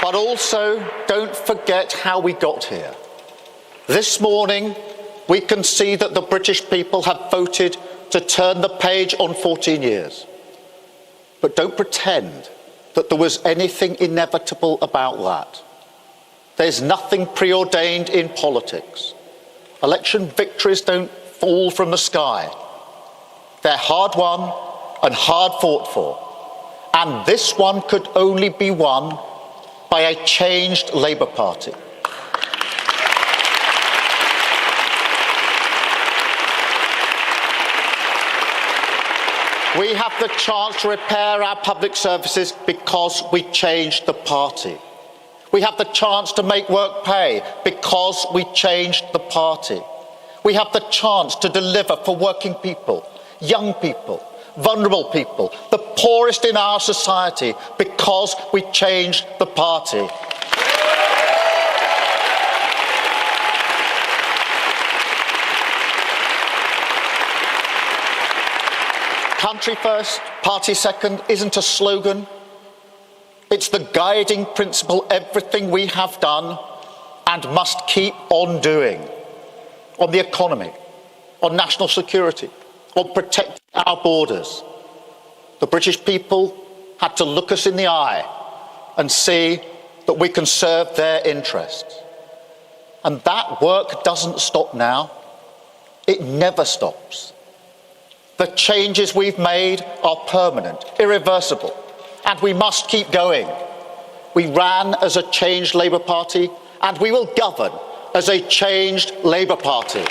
But also, don't forget how we got here. This morning, we can see that the British people have voted to turn the page on 14 years. But don't pretend that there was anything inevitable about that. There's nothing preordained in politics. Election victories don't fall from the sky. They're hard won and hard fought for. And this one could only be won by a changed Labour Party. We have the chance to repair our public services because we changed the party. We have the chance to make work pay because we changed the party. We have the chance to deliver for working people, young people, vulnerable people, the poorest in our society, because we changed the party. Country first, party second isn't a slogan. It's the guiding principle everything we have done and must keep on doing. On the economy, on national security, on protecting our borders. The British people had to look us in the eye and see that we can serve their interests. And that work doesn't stop now. It never stops. The changes we've made are permanent, irreversible, and we must keep going. We ran as a changed Labour Party, and we will govern as a changed Labour Party.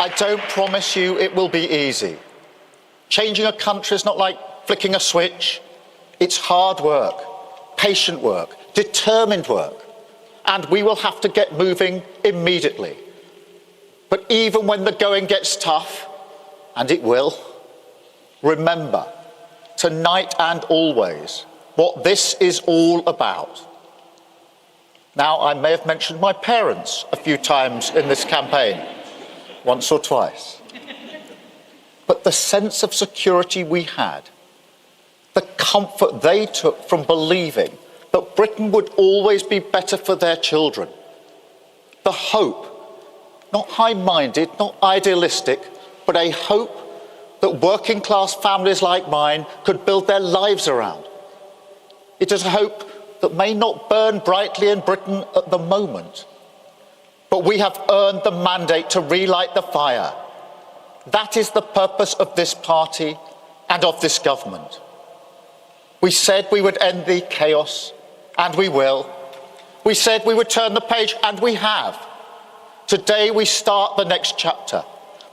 I don't promise you it will be easy. Changing a country is not like flicking a switch. It's hard work, patient work, determined work, and we will have to get moving immediately. But even when the going gets tough, and it will, remember, tonight and always, what this is all about. Now, I may have mentioned my parents a few times in this campaign, once or twice. But the sense of security we had, the comfort they took from believing that Britain would always be better for their children, the hope, not high-minded, not idealistic, but a hope that working-class families like mine could build their lives around. It is a hope that may not burn brightly in Britain at the moment, but we have earned the mandate to relight the fire. That is the purpose of this party and of this government. We said we would end the chaos, and we will. We said we would turn the page, and we have. Today we start the next chapter,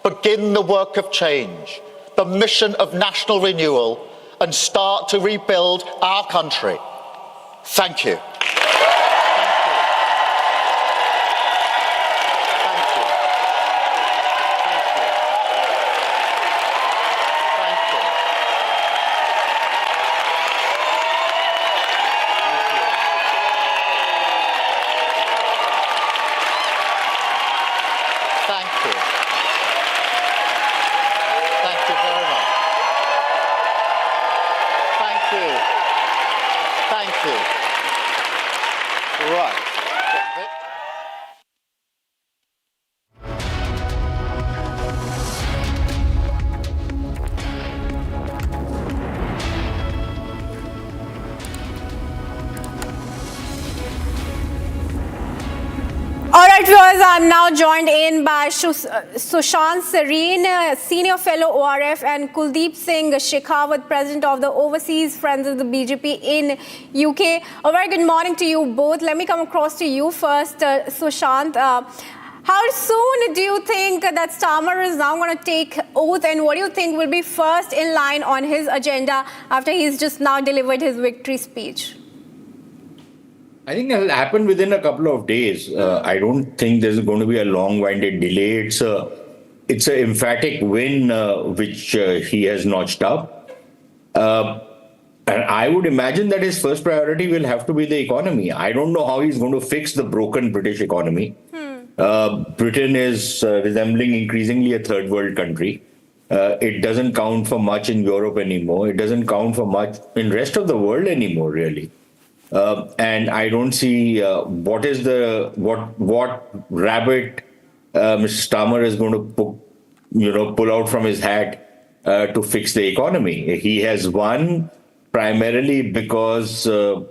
begin the work of change, the mission of national renewal, and start to rebuild our country. Thank you. I'm now joined in by Sushant Sareen, Senior Fellow ORF, and Kuldeep Singh Shekhawat, President of the Overseas Friends of the BJP in UK. A very good morning to you both. Let me come across to you first, Sushant. How soon do you think that Starmer is now going to take oath, and what do you think will be first in line on his agenda after he's just now delivered his victory speech? I think that will happen within a couple of days. I don't think there's going to be a long-winded delay. It's an emphatic win which he has notched up. And I would imagine that his first priority will have to be the economy. I don't know how he's going to fix the broken British economy. Britain is resembling increasingly a third world country. It doesn't count for much in Europe anymore. It doesn't count for much in rest of the world anymore, really. And I don't see what rabbit Mr. Starmer is going to pull out from his hat to fix the economy. He has won primarily because the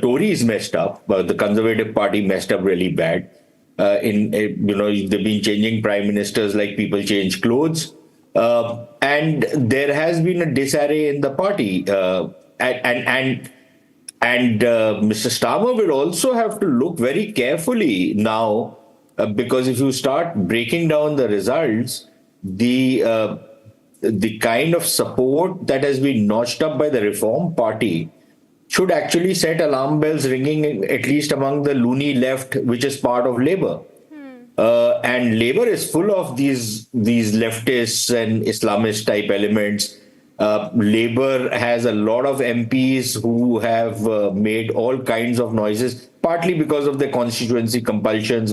Tories messed up, the Conservative Party messed up really bad. They've been changing prime ministers like people change clothes, and there has been a disarray in the party, and Mr. Starmer will also have to look very carefully now, because if you start breaking down the results, the kind of support that has been notched up by the Reform Party should actually set alarm bells ringing, at least among the loony left, which is part of Labour. And Labour is full of these leftists and Islamist type elements. Labour has a lot of MPs who have made all kinds of noises, partly because of the constituency compulsions,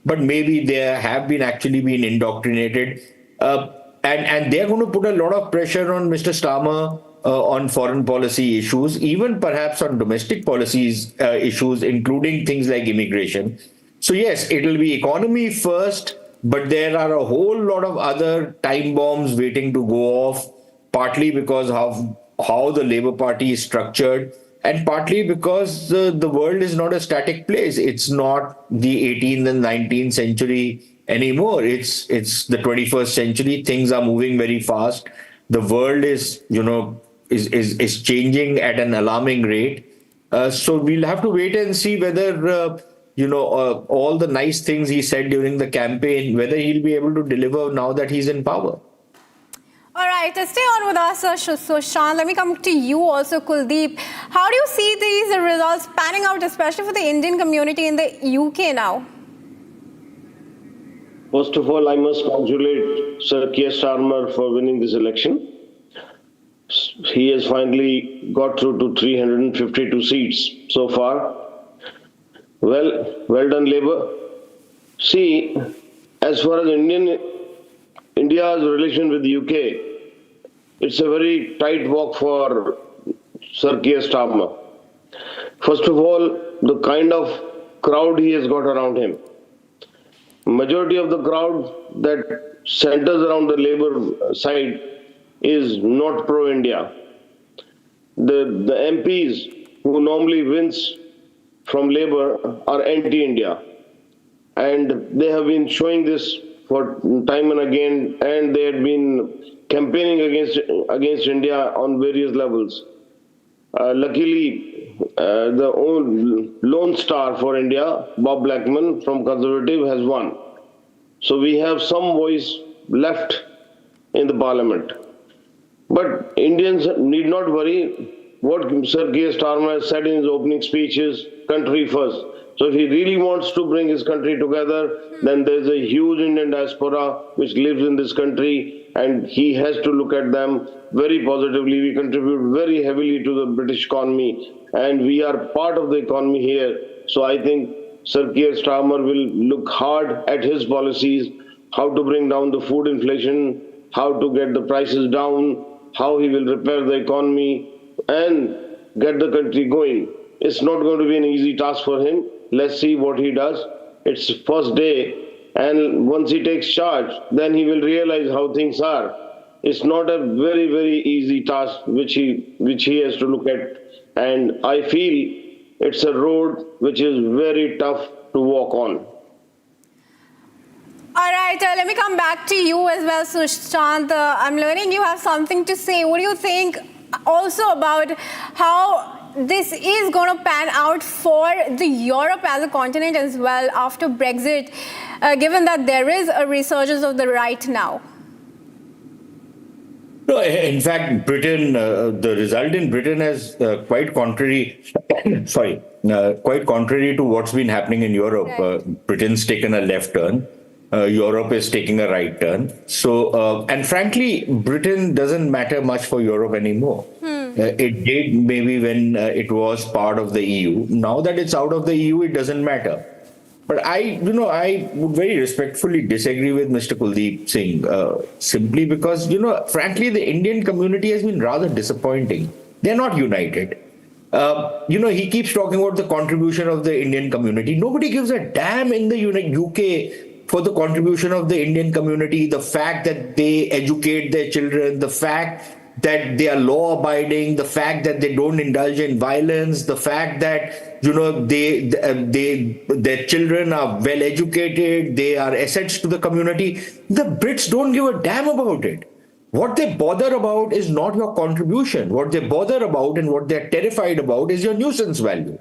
but maybe they have been indoctrinated. And they're going to put a lot of pressure on Mr. Starmer on foreign policy issues, even perhaps on domestic policies issues, including things like immigration. So yes, it'll be economy first, but there are a whole lot of other time bombs waiting to go off, partly because of how the Labour Party is structured, and partly because the world is not a static place. It's not the 18th and 19th century anymore. It's the 21st century. Things are moving very fast. The world is changing at an alarming rate. So we'll have to wait and see whether all the nice things he said during the campaign, whether he'll be able to deliver now that he's in power. All right, stay on with us, Sushant. Let me come to you also, Kuldeep. How do you see these results panning out, especially for the Indian community in the UK now? First of all, I must congratulate Sir Keir Starmer for winning this election. He has finally got through to 352 seats so far. Well done, Labour. See, as far as India's relation with the UK, it's a very tight walk for Sir Keir Starmer. First of all, the kind of crowd he has got around him. Majority of the crowd that centers around the Labour side is not pro-India. The MPs who normally wins from Labour are anti-India. And they have been showing this for time and again, and they had been campaigning against India on various levels. Luckily, the lone star for India, Bob Blackman from Conservative, has won. So we have some voice left in the Parliament. But Indians need not worry. What Sir Keir Starmer said in his opening speech is country first. So if he really wants to bring his country together, then there's a huge Indian diaspora which lives in this country, and he has to look at them very positively. We contribute very heavily to the British economy, and we are part of the economy here. So I think Sir Keir Starmer will look hard at his policies, how to bring down the food inflation, how to get the prices down, how he will repair the economy and get the country going. It's not going to be an easy task for him. Let's see what he does. It's first day, and once he takes charge, then he will realize how things are. It's not a very, very easy task which he has to look at, and I feel it's a road which is very tough to walk on. All right, let me come back to you as well, Sushant. I'm learning you have something to say. What do you think also about how this is going to pan out for the Europe as a continent as well after Brexit, given that there is a resurgence of the right now? No, in fact, Britain, the result in Britain is quite contrary. Quite contrary to what's been happening in Europe. Right. Britain's taken a left turn. Europe is taking a right turn. So, and frankly, Britain doesn't matter much for Europe anymore. It did maybe when it was part of the EU. Now that it's out of the EU, it doesn't matter. But I would very respectfully disagree with Mr. Kuldeep Singh, simply because, frankly, the Indian community has been rather disappointing. They're not united. He keeps talking about the contribution of the Indian community. Nobody gives a damn in the UK for the contribution of the Indian community, the fact that they educate their children, the fact that they are law-abiding, the fact that they don't indulge in violence, the fact that their children are well educated, they are assets to the community. The Brits don't give a damn about it. What they bother about is not your contribution. What they bother about and what they're terrified about is your nuisance value.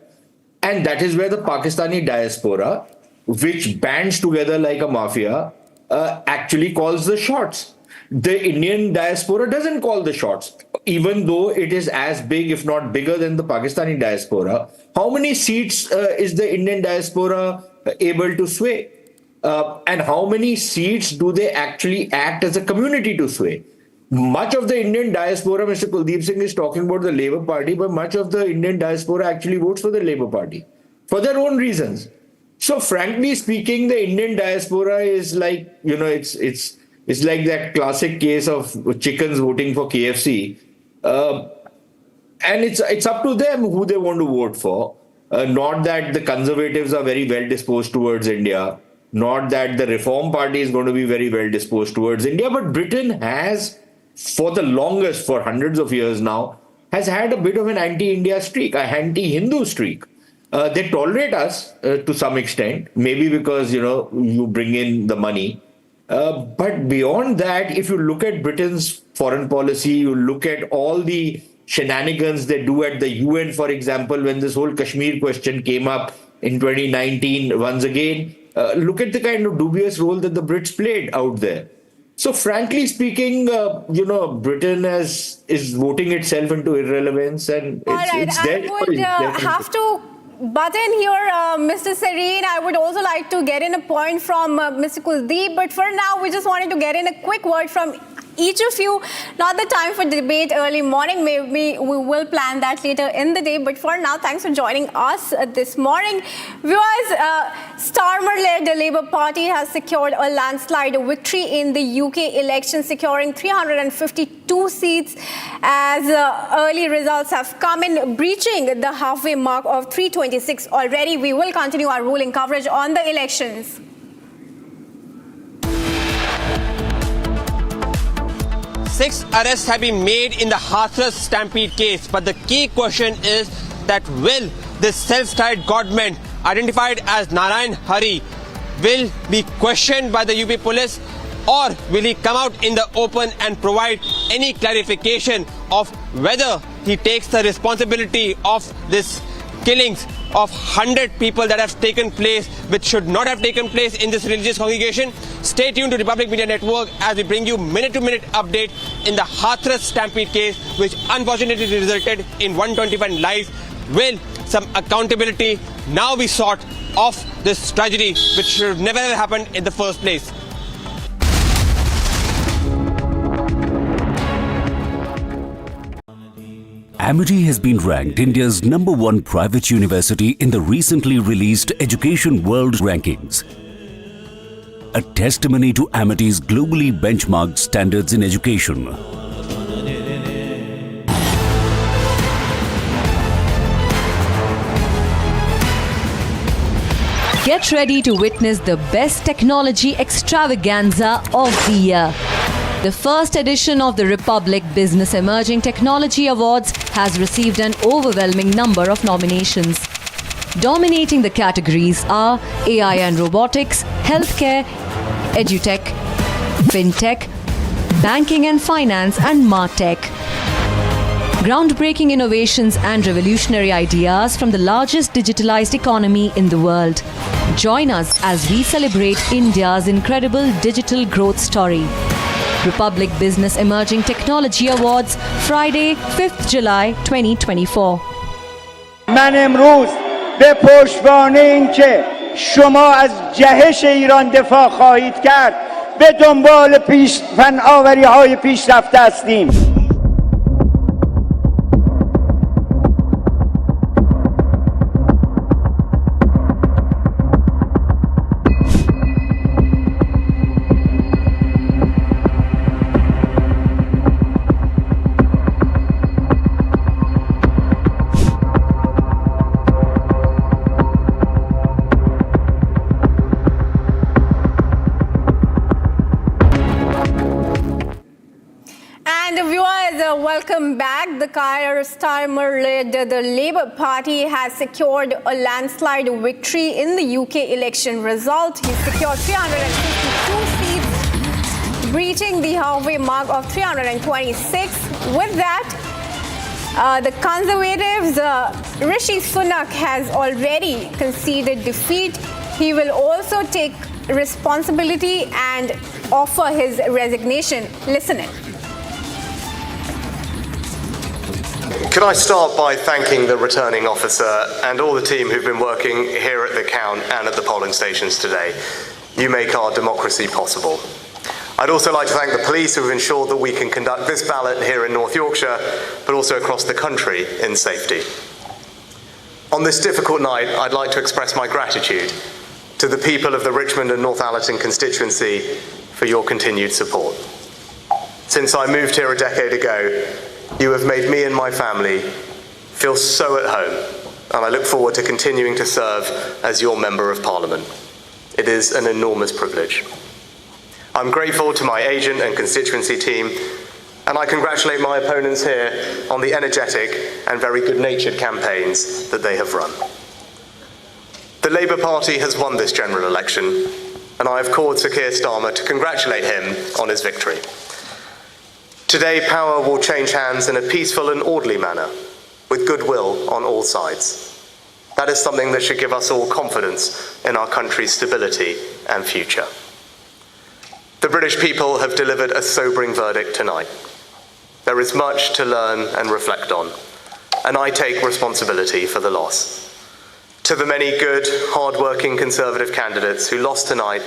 And that is where the Pakistani diaspora, which bands together like a mafia, actually calls the shots. The Indian diaspora doesn't call the shots, even though it is as big, if not bigger, than the Pakistani diaspora. How many seats is the Indian diaspora able to sway? And how many seats do they actually act as a community to sway? Much of the Indian diaspora, Mr. Kuldeep Singh is talking about the Labour Party, but much of the Indian diaspora actually votes for the Labour Party for their own reasons. So frankly speaking, the Indian diaspora is like, it's like that classic case of chickens voting for KFC. And it's up to them who they want to vote for. Not that the Conservatives are very well disposed towards India. Not that the Reform Party is going to be very well disposed towards India. But Britain has, for the longest, for hundreds of years now, has had a bit of an anti-India streak, an anti-Hindu streak. They tolerate us to some extent, maybe because, you bring in the money. But beyond that, if you look at Britain's foreign policy, you look at all the shenanigans they do at the UN, for example, when this whole Kashmir question came up in 2019, once again, look at the kind of dubious role that the Brits played out there. So frankly speaking, Britain is voting itself into irrelevance, and it's there. I would have to butt in here, Mr. Serene. I would also like to get in a point from Mr. Kuldeep, but for now, we just wanted to get in a quick word from each of you. Not the time for debate early morning. Maybe we will plan that later in the day. But for now, thanks for joining us this morning. Viewers, Starmer-led Labour Party has secured a landslide victory in the UK election, securing 352 seats as early results have come in, breaching the halfway mark of 326 already. We will continue our ruling coverage on the elections. Six arrests have been made in the Hathras stampede case, but the key question is that will this self-styled godman, identified as Narayan Hari, will be questioned by the UP police, or will he come out in the open and provide any clarification of whether he takes the responsibility of this killings of 100 people that have taken place, which should not have taken place in this religious congregation. Stay tuned to Republic Media Network as we bring you minute-to-minute update in the Hathras stampede case, which unfortunately resulted in 125 lives. Will some accountability now be sought of this tragedy, which should have never happened in the first place? Amity has been ranked India's #1 private university in the recently released Education World Rankings, a testimony to Amity's globally benchmarked standards in education. Get ready to witness the best technology extravaganza of the year. The first edition of the Republic Business Emerging Technology Awards has received an overwhelming number of nominations. Dominating the categories are AI and robotics, healthcare, edutech, fintech, banking and finance, and martech. Groundbreaking innovations and revolutionary ideas from the largest digitalized economy in the world. Join us as we celebrate India's incredible digital growth story. Republic Business Emerging Technology Awards, Friday, 5th July 2024. من امروز به پشتوانه این که شما از جهش ایران دفاع خواهید کرد به دنبال فناوری‌های پیشرفته هستیم. Keir Starmer-led the Labour Party has secured a landslide victory in the UK election result. He secured 352 seats, breaching the halfway mark of 326. With that, the Conservatives' Rishi Sunak has already conceded defeat. He will also take responsibility and offer his resignation. Listen in. Can I start by thanking the returning officer and all the team who've been working here at the count and at the polling stations today. You make our democracy possible. I'd also like to thank the police who've ensured that we can conduct this ballot here in North Yorkshire, but also across the country in safety. On this difficult night, I'd like to express my gratitude to the people of the Richmond and Northallerton constituency for your continued support. Since I moved here a decade ago, you have made me and my family feel so at home, and I look forward to continuing to serve as your Member of Parliament. It is an enormous privilege. I'm grateful to my agent and constituency team, and I congratulate my opponents here on the energetic and very good-natured campaigns that they have run. The Labour Party has won this general election, and I have called Sir Keir Starmer to congratulate him on his victory. Today, power will change hands in a peaceful and orderly manner, with goodwill on all sides. That is something that should give us all confidence in our country's stability and future. The British people have delivered a sobering verdict tonight. There is much to learn and reflect on, and I take responsibility for the loss. To the many good, hard-working Conservative candidates who lost tonight,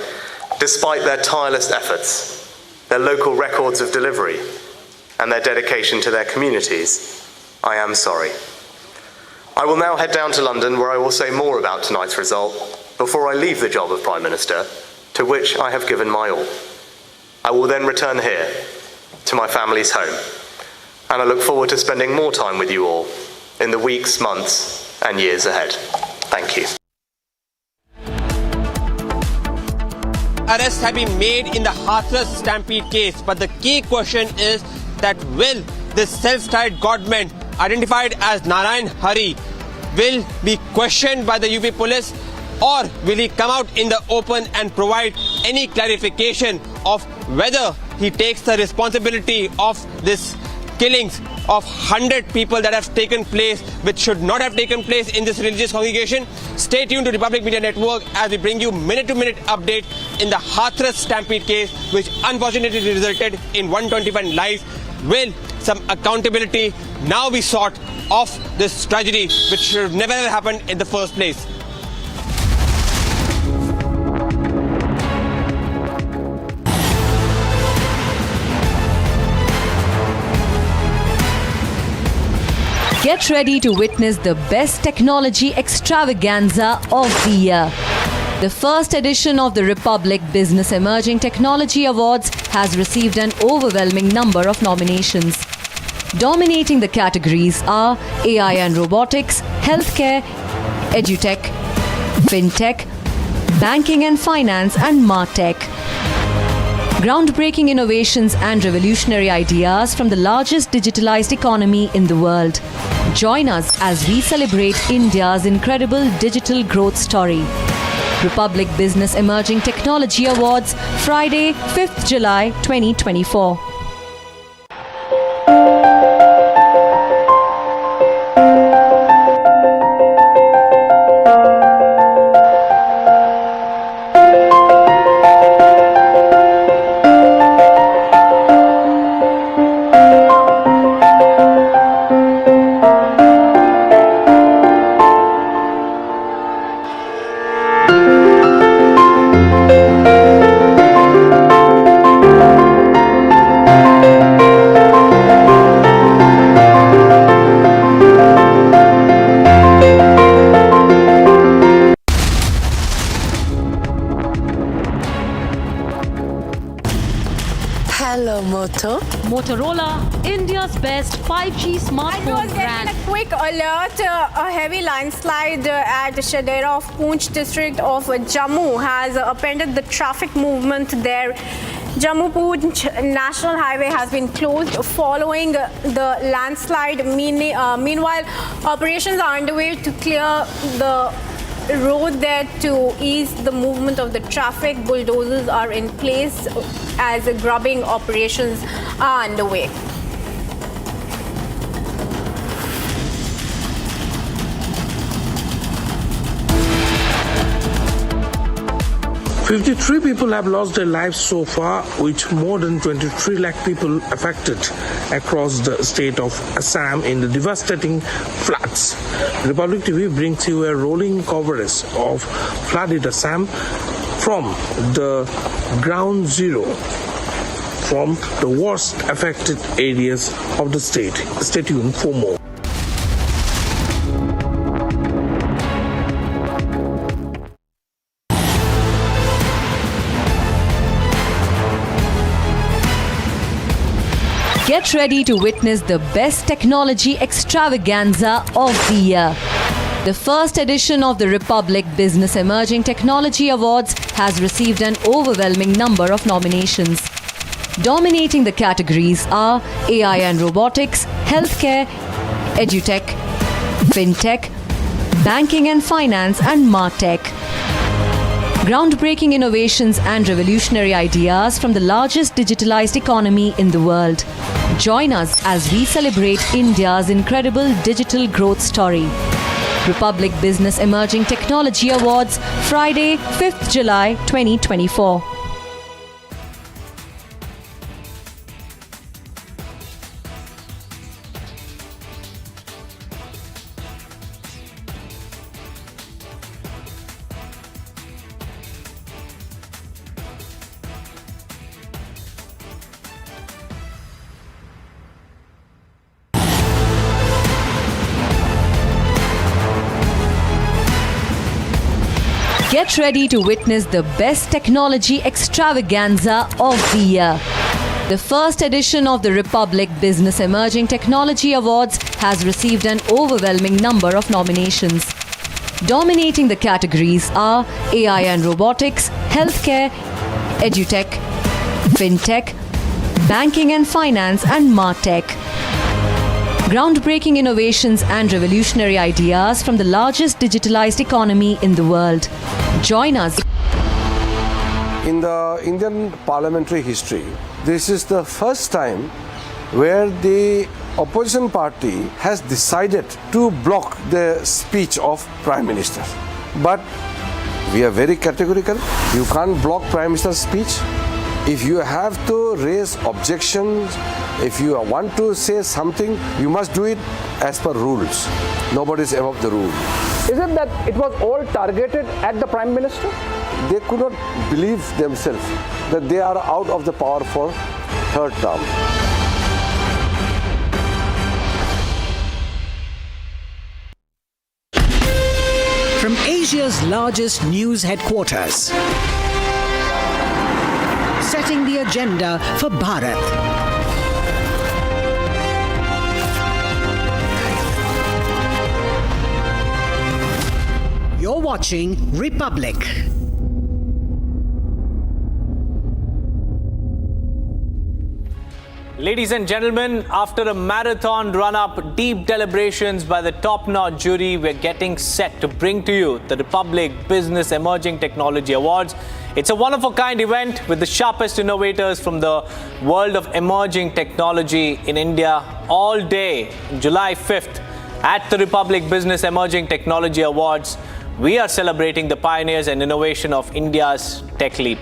despite their tireless efforts, their local records of delivery, and their dedication to their communities, I am sorry. I will now head down to London, where I will say more about tonight's result before I leave the job of Prime Minister, to which I have given my all. I will then return here, to my family's home, and I look forward to spending more time with you all in the weeks, months, and years ahead. Thank you. Arrests have been made in the Hathras stampede case, but the key question is that will this self-styled government, identified as Narayan Hari, will be questioned by the UP police, or will he come out in the open and provide any clarification of whether he takes the responsibility of this killings of 100 people that have taken place, which should not have taken place in this religious congregation? Stay tuned to Republic Media Network as we bring you minute-to-minute update in the Hathras stampede case, which unfortunately resulted in 125 lives. Will some accountability now be sought of this tragedy, which should have never happened in the first place? Get ready to witness the best technology extravaganza of the year. The first edition of the Republic Business Emerging Technology Awards has received an overwhelming number of nominations. Dominating the categories are AI and robotics, healthcare, edutech, fintech, banking and finance, and martech. Groundbreaking innovations and revolutionary ideas from the largest digitalized economy in the world. Join us as we celebrate India's incredible digital growth story. Republic Business Emerging Technology Awards, Friday, 5th July 2024. Motorola, India's best 5G smartphone And brand. a quick alert, a heavy landslide at Shadera of Poonch district of Jammu has upended the traffic movement there. Jammu-Poonch National Highway has been closed following the landslide. Meanwhile, operations are underway to clear the road there to ease the movement of the traffic. Bulldozers are in place as grubbing operations are underway. 53 people have lost their lives so far, with more than 23 lakh people affected across the state of Assam in the devastating floods. Republic TV brings you a rolling coverage of flooded Assam from the ground zero, from the worst affected areas of the state. Stay tuned for more. Get ready to witness the best technology extravaganza of the year. The first edition of the Republic Business Emerging Technology Awards has received an overwhelming number of nominations. Dominating the categories are AI and robotics, healthcare, edutech, fintech, banking and finance, and martech. Groundbreaking innovations and revolutionary ideas from the largest digitalized economy in the world. Join us as we celebrate India's incredible digital growth story. Republic Business Emerging Technology Awards, Friday, 5th July 2024. Get ready to witness the best technology extravaganza of the year. The first edition of the Republic Business Emerging Technology Awards has received an overwhelming number of nominations. Dominating the categories are AI and robotics, healthcare, edutech, fintech, banking and finance, and martech. Groundbreaking innovations and revolutionary ideas from the largest digitalized economy in the world. Join us. In the Indian parliamentary history, this is the first time where the opposition party has decided to block the speech of Prime Minister. But we are very categorical. You can't block Prime Minister's speech. If you have to raise objections, if you want to say something, you must do it as per rules. Nobody is above the rule. Is it that it was all targeted at the Prime Minister? They could not believe themselves that they are out of the power for third term. From Asia's largest news headquarters, setting the agenda for Bharat. You're watching Republic. Ladies and gentlemen, after a marathon run-up, deep deliberations by the top-notch jury, we're getting set to bring to you the Republic Business Emerging Technology Awards. It's a one-of-a-kind event with the sharpest innovators from the world of emerging technology in India all day, July 5th, at the Republic Business Emerging Technology Awards. We are celebrating the pioneers and innovation of India's tech leap.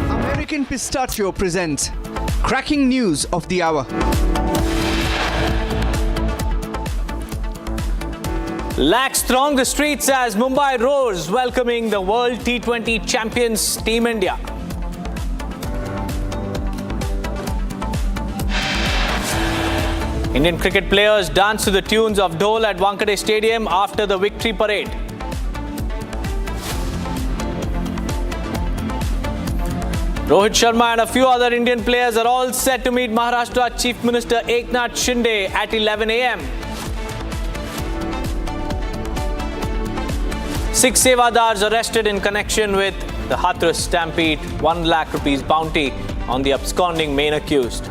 American Pistachio presents Cracking News of the Hour. Lakhs throng the streets as Mumbai roars, welcoming the World T20 champions Team India. Indian cricket players dance to the tunes of Dhol at Wankhede Stadium after the victory parade. Rohit Sharma and a few other Indian players are all set to meet Maharashtra Chief Minister Eknath Shinde at 11 a.m. 6 Sevadars arrested in connection with the Hatras stampede. 1 lakh rupees bounty on the absconding main accused.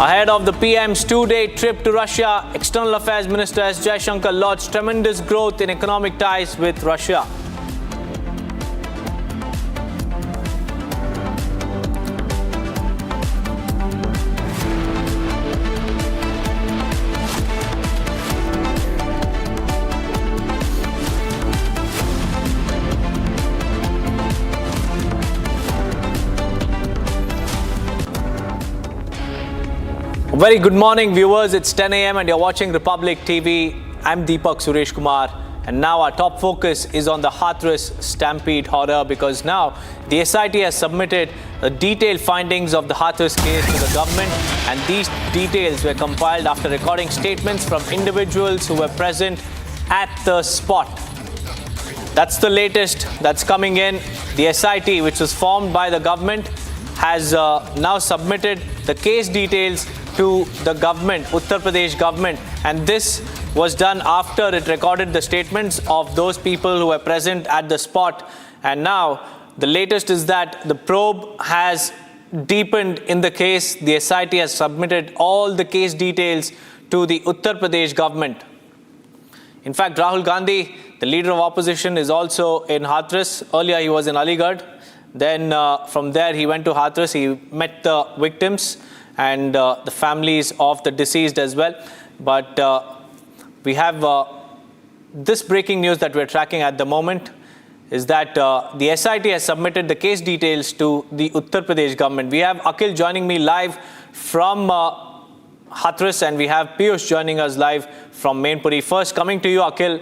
Ahead of the PM's 2-day trip to Russia, External Affairs Minister S. Jaishankar lodged tremendous growth in economic ties with Russia. Very good morning, viewers. It's 10 a.m. and you're watching Republic TV. I'm Deepak Suresh Kumar. And now our top focus is on the Hathras stampede horror, because now the SIT has submitted the detailed findings of the Hathras case to the government. And these details were compiled after recording statements from individuals who were present at the spot. That's the latest that's coming in. The SIT, which was formed by the government, has now submitted the case details to the government, Uttar Pradesh government, and this was done after it recorded the statements of those people who were present at the spot. And now the latest is that the probe has deepened in the case. The SIT has submitted all the case details to the Uttar Pradesh government. In fact, Rahul Gandhi, the leader of opposition, is also in Hathras. Earlier he was in Aligarh. Then from there he went to Hathras. He met the victims and the families of the deceased as well. But we have this breaking news that we're tracking at the moment is that the SIT has submitted the case details to the Uttar Pradesh government. We have Akhil joining me live from Hatras, and we have Piyush joining us live from Mainpuri. First, coming to you, Akhil,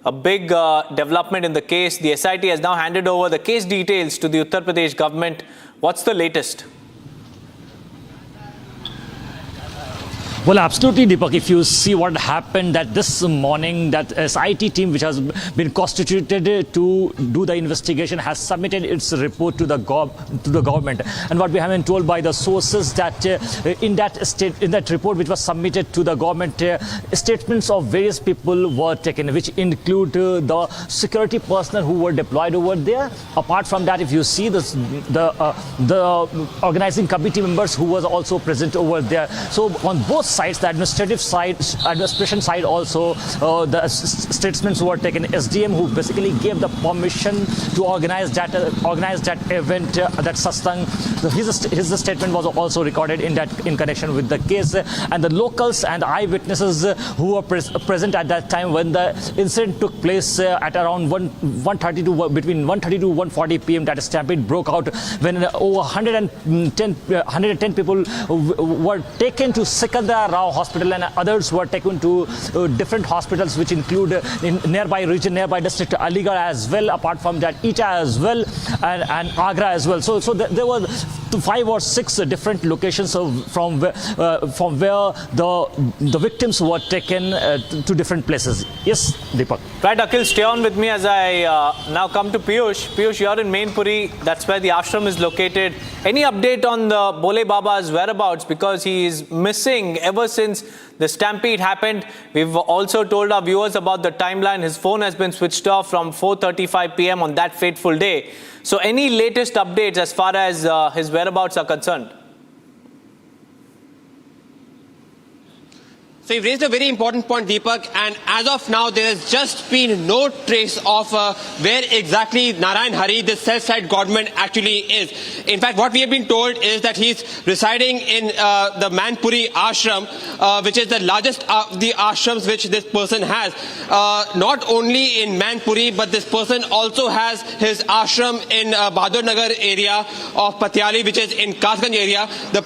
a big development in the case. The SIT has now handed over the case details to the Uttar Pradesh government. What's the latest? Well, absolutely, Deepak. If you see what happened that this morning, that SIT team, which has been constituted to do the investigation, has submitted its report to the government. And what we have been told by the sources that in that report, which was submitted to the government, statements of various people were taken, which include the security personnel who were deployed over there. Apart from that, if you see this, the organizing committee members who was also present over there. So on both sides, the administration side also, the statements were taken. SDM, who basically gave the permission to organize that event, that satsang, his statement was also recorded in connection with the case. And the locals and eyewitnesses who were present at that time when the incident took place at around 1:30 to between 1:30 to 1:40 p.m. that stampede broke out, when over 110 people were taken to Sikandar Rao Hospital, and others were taken to different hospitals, which include in nearby region, nearby district, Aligarh as well. Apart from that, Eta as well, and Agra as well. So there were 5 or 6 different locations from where the victims were taken to different places. Yes, Deepak. Right, Akhil, stay on with me as I now come to Piyush. Piyush, you're in Mainpuri. That's where the ashram is located. Any update on the Bole Baba's whereabouts? Because he is missing ever since the stampede happened. We've also told our viewers about the timeline. His phone has been switched off from 4:35 p.m. on that fateful day. So any latest updates as far as his whereabouts are concerned? So you've raised a very important point, Deepak, and as of now, there has just been no trace of where exactly Narayan Hari, this self-styled government, actually is. In fact, what we have been told is that he's residing in the Mainpuri Ashram, which is the largest of the ashrams which this person has. Not only in Mainpuri, but this person also has his ashram in Bahadur Nagar area of Patiali, which is in Kasganj area, the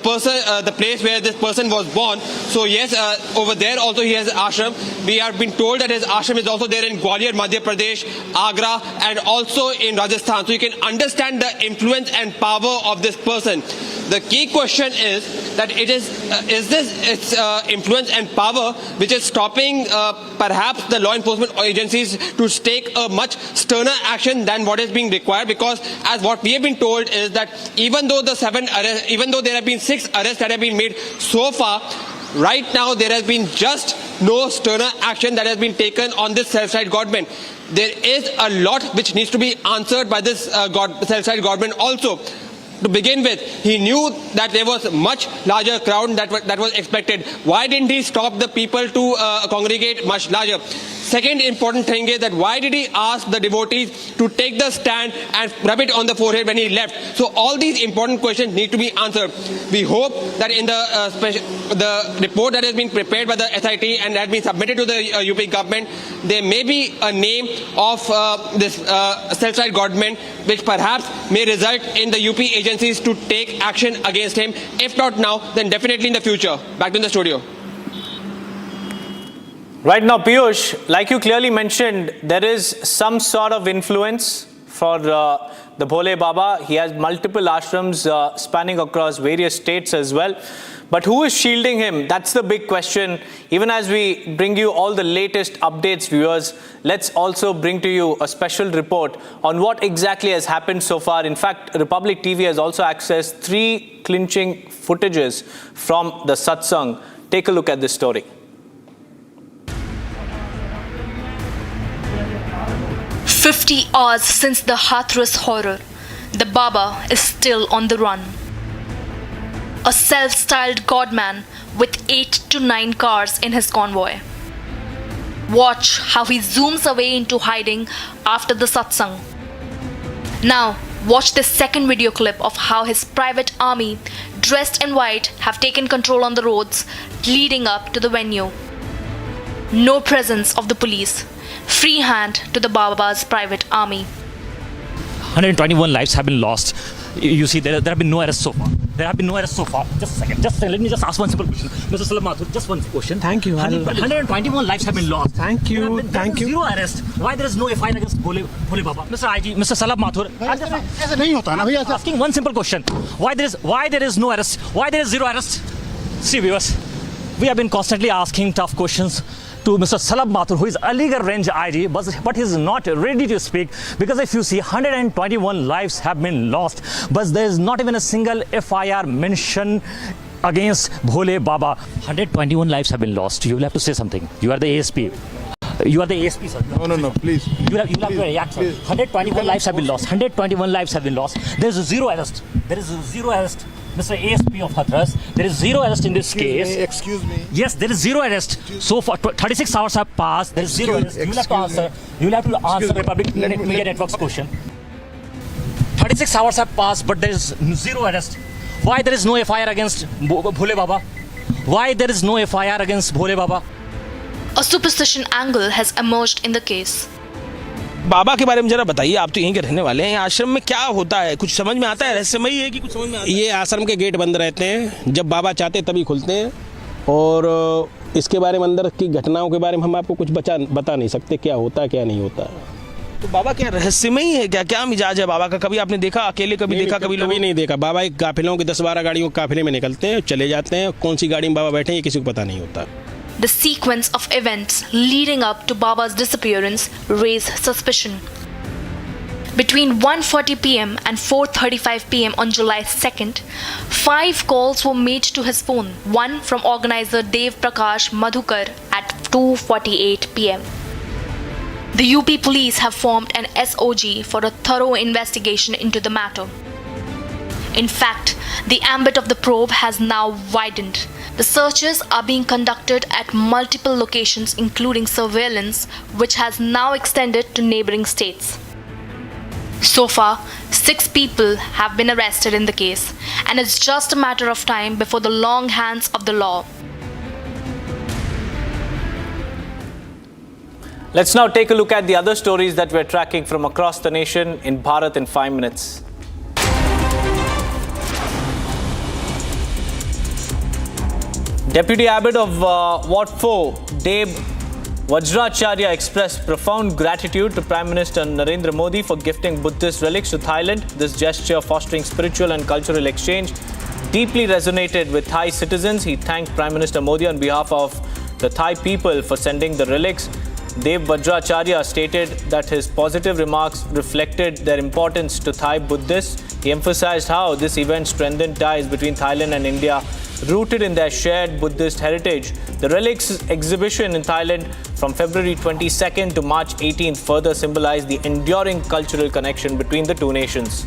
place where this person was born. So yes, over there also he has ashram. We have been told that his ashram is also there in Gwalior, Madhya Pradesh, Agra, and also in Rajasthan. So you can understand the influence and power of this person. The key question is that is this its influence and power which is stopping perhaps the law enforcement agencies to take a much sterner action than what is being required? Because as what we have been told is that even though there have been 6 arrests that have been made so far, right now there has been just no sterner action that has been taken on this self-styled government. There is a lot which needs to be answered by this self-styled government also. To begin with, he knew that there was a much larger crowd that was expected. Why didn't he stop the people to congregate much larger? Second important thing is that why did he ask the devotees to take the stand and rub it on the forehead when he left? So all these important questions need to be answered. We hope that in the report that has been prepared by the SIT and has been submitted to the UP government, there may be a name of this self-styled government which perhaps may result in the UP agencies to take action against him. If not now, then definitely in the future. Back to the studio. Right now, Piyush, like you clearly mentioned, there is some sort of influence for the Bhole Baba. He has multiple ashrams spanning across various states as well. But who is shielding him? That's the big question. Even as we bring you all the latest updates, viewers, let's also bring to you a special report on what exactly has happened so far. In fact, Republic TV has also accessed 3 clinching footages from the satsang. Take a look at this story. 50 hours since the Hathras horror, the Baba is still on the run. A self-styled godman with 8 to 9 cars in his convoy. Watch how he zooms away into hiding after the satsang. Now, watch this second video clip of how his private army, dressed in white, have taken control on the roads leading up to the venue. No presence of the police. Free hand to the Baba's private army. 121 lives have been lost. You see, there have been no arrests so far. There have been no arrests so far. Just a second. Let me just ask one simple question. Mr. Salab Mathur, just one question. Thank you. 121 lives have been lost. Thank you. Thank you. Zero arrest. Why there is no FIR against Bhole Baba? Mr. IG, Mr. Salab Mathur, I'm just asking one simple question. Why there is no arrest? Why there is zero arrest? See, viewers, we have been constantly asking tough questions to Mr. Salab Mathur, who is Aligarh range IG, but he is not ready to speak, because if you see, 121 lives have been lost, but there is not even a single FIR mention against Bhole Baba. 121 lives have been lost. You will have to say something. You are the ASP. You are the ASP, sir. No, please. You have to react, sir. 121 lives have been lost. 121 lives have been lost. There is zero arrest. There is zero arrest. Mr. ASP of Hathras, there is zero arrest in this case. Excuse me. Yes, there is zero arrest. So far, 36 hours have passed. There is zero arrest. You will have to answer. You will have to answer Republic Media Network's question. 36 hours have passed, but there is zero arrest. Why there is no FIR against Bhole Baba? Why there is no FIR against Bhole Baba? A superstition angle has emerged in the case. बाबा के बारे में जरा बताइए, आप तो यहीं के रहने वाले हैं। आश्रम में क्या होता है, कुछ समझ में आता है? रहस्यमयी है कि कुछ समझ में आता है? ये आश्रम के गेट बंद रहते हैं, जब बाबा चाहते तभी खुलते हैं, और इसके बारे में अंदर की घटनाओं के बारे में हम आपको कुछ बता नहीं सकते, क्या होता है क्या नहीं होता। तो बाबा क्या रहस्यमयी है, क्या मिजाज है बाबा का? कभी आपने देखा अकेले, कभी देखा, कभी लोग नहीं देखा? बाबा एक काफिलों के 10-12 गाड़ियों के काफिले में निकलते हैं, चले जाते हैं, कौन सी गाड़ी में बाबा बैठे हैं ये किसी को पता नहीं होता। The sequence of events leading up to Baba's disappearance raised suspicion. Between 1:40 p.m. and 4:35 p.m. on July 2nd, 5 calls were made to his phone, one from organizer Dev Prakash Madhukar at 2:48 p.m. The UP police have formed an SOG for a thorough investigation into the matter. In fact, the ambit of the probe has now widened. The searches are being conducted at multiple locations, including surveillance, which has now extended to neighboring states. So far, 6 people have been arrested in the case, and it's just a matter of time before the long hands of the law. Let's now take a look at the other stories that we're tracking from across the nation in Bharat in 5 minutes. Deputy Abbot of Ward 4, Deb Vajracharya, expressed profound gratitude to Prime Minister Narendra Modi for gifting Buddhist relics to Thailand. This gesture, fostering spiritual and cultural exchange, deeply resonated with Thai citizens. He thanked Prime Minister Modi on behalf of the Thai people for sending the relics. Deb Vajracharya stated that his positive remarks reflected their importance to Thai Buddhists. He emphasized how this event strengthened ties between Thailand and India rooted in their shared Buddhist heritage. The relics exhibition in Thailand from February 22nd to March 18th further symbolized the enduring cultural connection between the two nations.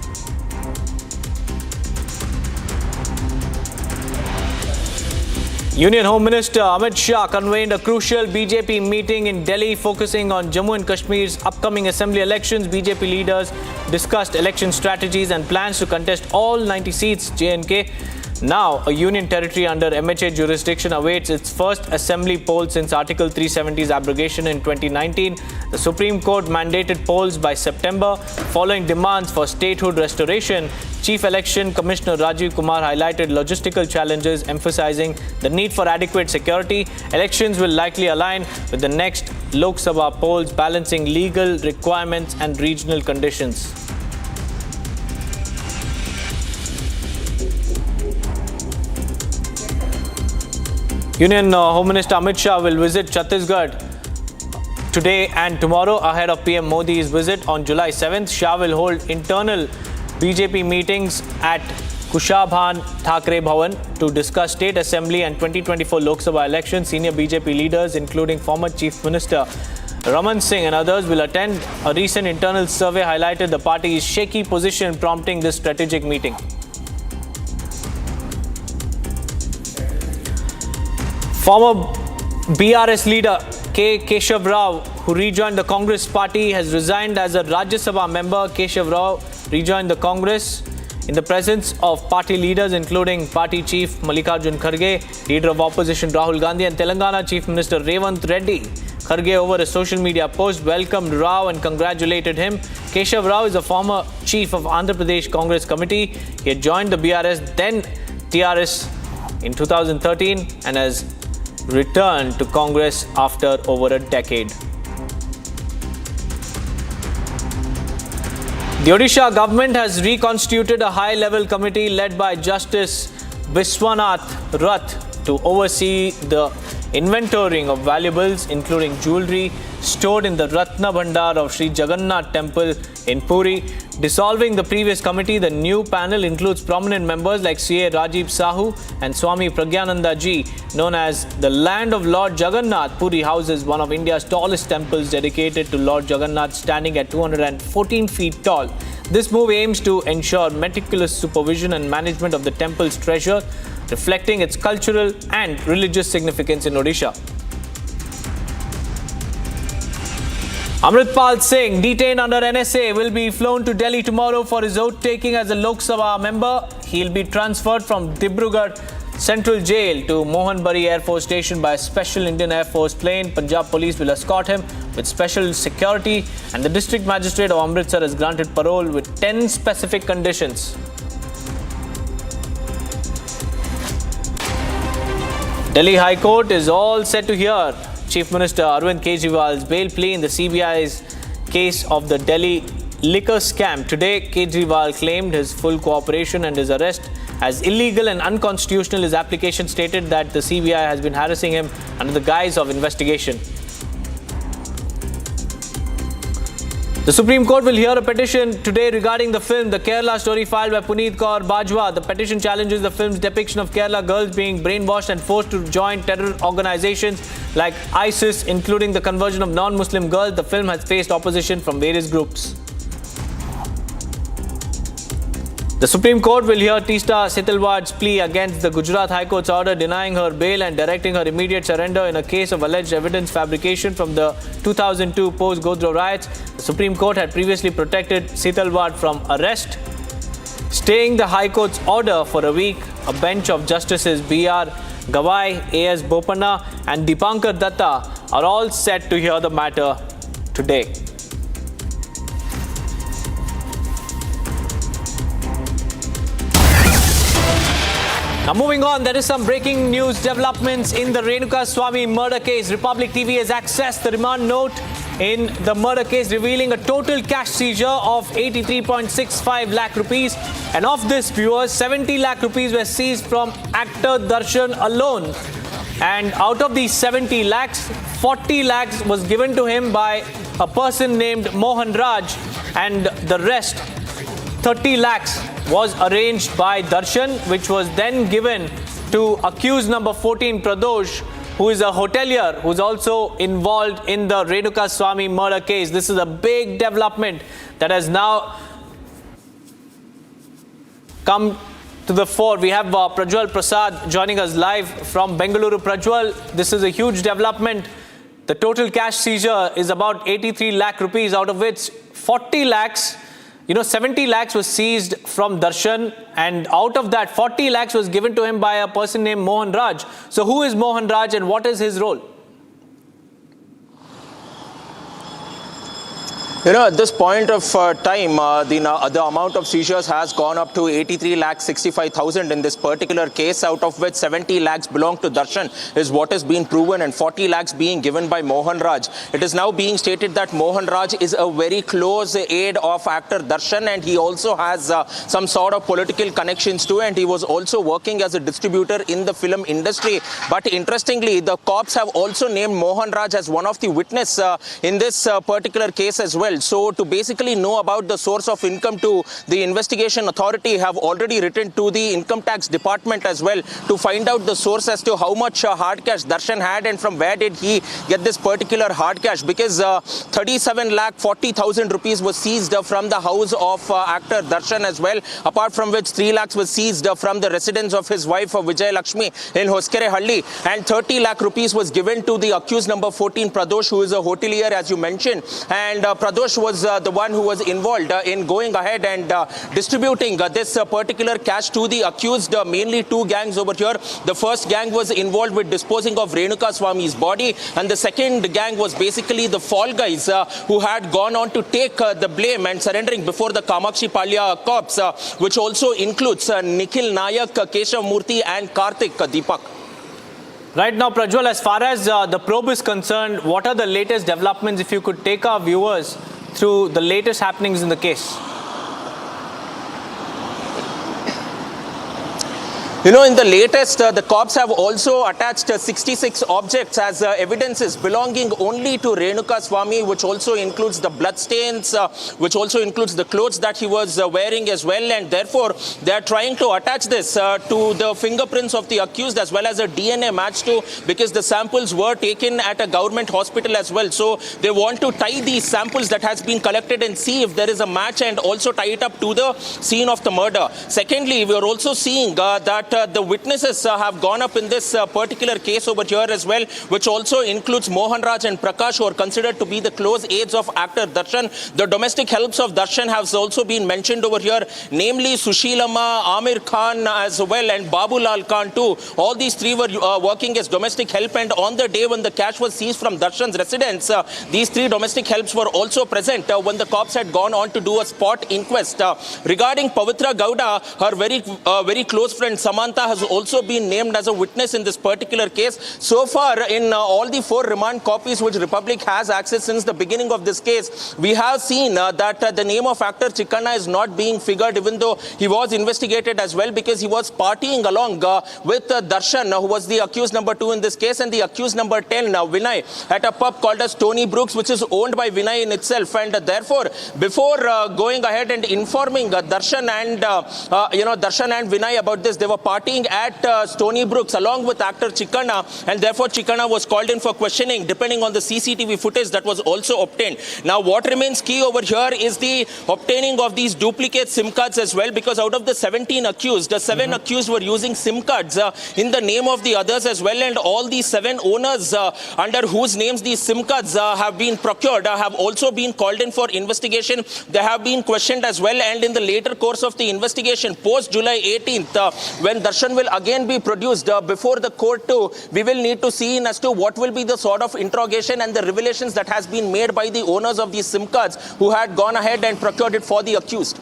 Union Home Minister Amit Shah convened a crucial BJP meeting in Delhi focusing on Jammu and Kashmir's upcoming assembly elections. BJP leaders discussed election strategies and plans to contest all 90 seats. J&K, now a union territory under MHA jurisdiction, awaits its first assembly poll since Article 370's abrogation in 2019. The Supreme Court mandated polls by September following demands for statehood restoration. Chief Election Commissioner Rajiv Kumar highlighted logistical challenges, emphasizing the need for adequate security. Elections will likely align with the next Lok Sabha polls, balancing legal requirements and regional conditions. Union Home Minister Amit Shah will visit Chhattisgarh today and tomorrow ahead of PM Modi's visit on July 7th. Shah will hold internal BJP meetings at Kushabhan Thakre Bhavan to discuss state assembly and 2024 Lok Sabha elections. Senior BJP leaders, including former Chief Minister Raman Singh and others, will attend. A recent internal survey highlighted the party's shaky position, prompting this strategic meeting. Former BRS leader K. Keshav Rao, who rejoined the Congress party, has resigned as a Rajya Sabha member. Keshav Rao rejoined the Congress in the presence of party leaders including Party Chief Mallikarjun Kharge, Leader of Opposition Rahul Gandhi and Telangana Chief Minister Revant Reddy. Kharge, over a social media post, welcomed Rao and congratulated him. Keshav Rao is a former chief of Andhra Pradesh Congress Committee. He had joined the BRS, then TRS, in 2013 and has returned to Congress after over a decade. The Odisha government has reconstituted a high-level committee led by Justice Viswanath Rath to oversee the inventorying of valuables, including jewellery, stored in the Ratna Bhandar of Sri Jagannath Temple in Puri. Dissolving the previous committee, the new panel includes prominent members like CA Rajiv Sahu and Swami Pragyananda Ji. Known as the Land of Lord Jagannath, Puri houses one of India's tallest temples dedicated to Lord Jagannath, standing at 214 feet tall. This move aims to ensure meticulous supervision and management of the temple's treasure, reflecting its cultural and religious significance in Odisha. Amritpal Singh, detained under NSA, will be flown to Delhi tomorrow for his oath-taking as a Lok Sabha member. He'll be transferred from Dibrugarh Central Jail to Mohanbari Air Force Station by a special Indian Air Force plane. Punjab Police will escort him with special security, and the District Magistrate of Amritsar has granted parole with 10 specific conditions. Delhi High Court is all set to hear Chief Minister Arvind Kejriwal's bail plea in the CBI's case of the Delhi liquor scam. Today, Kejriwal claimed his full cooperation and his arrest as illegal and unconstitutional. His application stated that the CBI has been harassing him under the guise of investigation. The Supreme Court will hear a petition today regarding the film The Kerala Story, filed by Puneet Kaur Bajwa. The petition challenges the film's depiction of Kerala girls being brainwashed and forced to join terror organizations like ISIS, including the conversion of non-Muslim girls. The film has faced opposition from various groups. The Supreme Court will hear Teesta Setalwad's plea against the Gujarat High Court's order denying her bail and directing her immediate surrender in a case of alleged evidence fabrication from the 2002 post-Godhra riots. The Supreme Court had previously protected Setalwad from arrest, staying the High Court's order for a week. A bench of Justices B.R. Gawai, A.S. Bopanna and Dipankar Datta are all set to hear the matter today. Now moving on, there is some breaking news developments in the Renuka Swamy murder case. Republic TV has accessed the remand note in the murder case, revealing a total cash seizure of 83.65 lakh rupees. And of this, viewers, 70 lakh rupees were seized from actor Darshan alone. And out of these 70 lakhs, 40 lakhs was given to him by a person named Mohan Raj, and the rest, 30 lakhs, was arranged by Darshan, which was then given to accused number 14, Pradosh, who is a hotelier who's also involved in the Renuka Swami murder case. This is a big development that has now come to the fore. We have Prajwal Prasad joining us live from Bengaluru. Prajwal, this is a huge development. The total cash seizure is about 83 lakh rupees, out of which 40 lakhs, 70 lakhs was seized from Darshan, and out of that 40 lakhs was given to him by a person named Mohan Raj. So who is Mohan Raj and what is his role? At this point of time, the amount of seizures has gone up to 83,65,000 in this particular case, out of which 70 lakhs belong to Darshan, is what is being proven, and 40 lakhs being given by Mohan Raj. It is now being stated that Mohan Raj is a very close aide of actor Darshan, and he also has some sort of political connections too, and he was also working as a distributor in the film industry. But interestingly, the cops have also named Mohan Raj as one of the witnesses in this particular case as well. So to basically know about the source of income to the investigation authority have already written to the income tax department as well to find out the source as to how much hard cash Darshan had and from where did he get this particular hard cash, because 37,40,000 rupees was seized from the house of actor Darshan as well, apart from which 3 lakhs was seized from the residence of his wife Vijay Lakshmi in Hoskere Halli, and 30 lakh rupees was given to the accused number 14, Pradosh, who is a hotelier as you mentioned, and Pradosh was the one who was involved in going ahead and distributing this particular cash to the accused, mainly two gangs over here. The first gang was involved with disposing of Renuka Swami's body, and the second gang was basically the fall guys who had gone on to take the blame and surrendering before the Kamakshi Palya cops, which also includes Nikhil Nayak, Keshav Murthy and Karthik Deepak. Right now, Prajwal, as far as the probe is concerned, what are the latest developments, if you could take our viewers through the latest happenings in the case? In the latest, the cops have also attached 66 objects as evidences belonging only to Renuka Swami, which also includes the bloodstains, which also includes the clothes that he was wearing as well. And therefore, they are trying to attach this to the fingerprints of the accused as well as a DNA match too, because the samples were taken at a government hospital as well. So they want to tie these samples that has been collected and see if there is a match and also tie it up to the scene of the murder. Secondly, we are also seeing that the witnesses have gone up in this particular case over here as well, which also includes Mohan Raj and Prakash, who are considered to be the close aides of actor Darshan. The domestic helps of Darshan have also been mentioned over here, namely Sushilama, Amir Khan as well, and Babulal Khan too. All these three were working as domestic help, and on the day when the cash was seized from Darshan's residence, these three domestic helps were also present when the cops had gone on to do a spot inquest. Regarding Pavitra Gowda, her very close friend Samantha has also been named as a witness in this particular case. So far, in all the 4 remand copies which Republic has access since the beginning of this case, we have seen that the name of actor Chikana is not being figured, even though he was investigated as well, because he was partying along with Darshan, who was the accused number 2 in this case, and the accused number 10, Vinay, at a pub called as Tony Brooks, which is owned by Vinay in itself. And therefore, before going ahead and informing Darshan and Vinay about this, they were partying at Stony Brooks along with actor Chikana, and therefore Chikana was called in for questioning, depending on the CCTV footage that was also obtained. Now, what remains key over here is the obtaining of these duplicate SIM cards as well, because out of the 17 accused, the 7 accused were using SIM cards in the name of the others as well, and all these 7 owners under whose names these SIM cards have been procured have also been called in for investigation. They have been questioned as well, and in the later course of the investigation, post July 18th, when Darshan will again be produced before the court too, we will need to see in as to what will be the sort of interrogation and the revelations that has been made by the owners of these SIM cards who had gone ahead and procured it for the accused.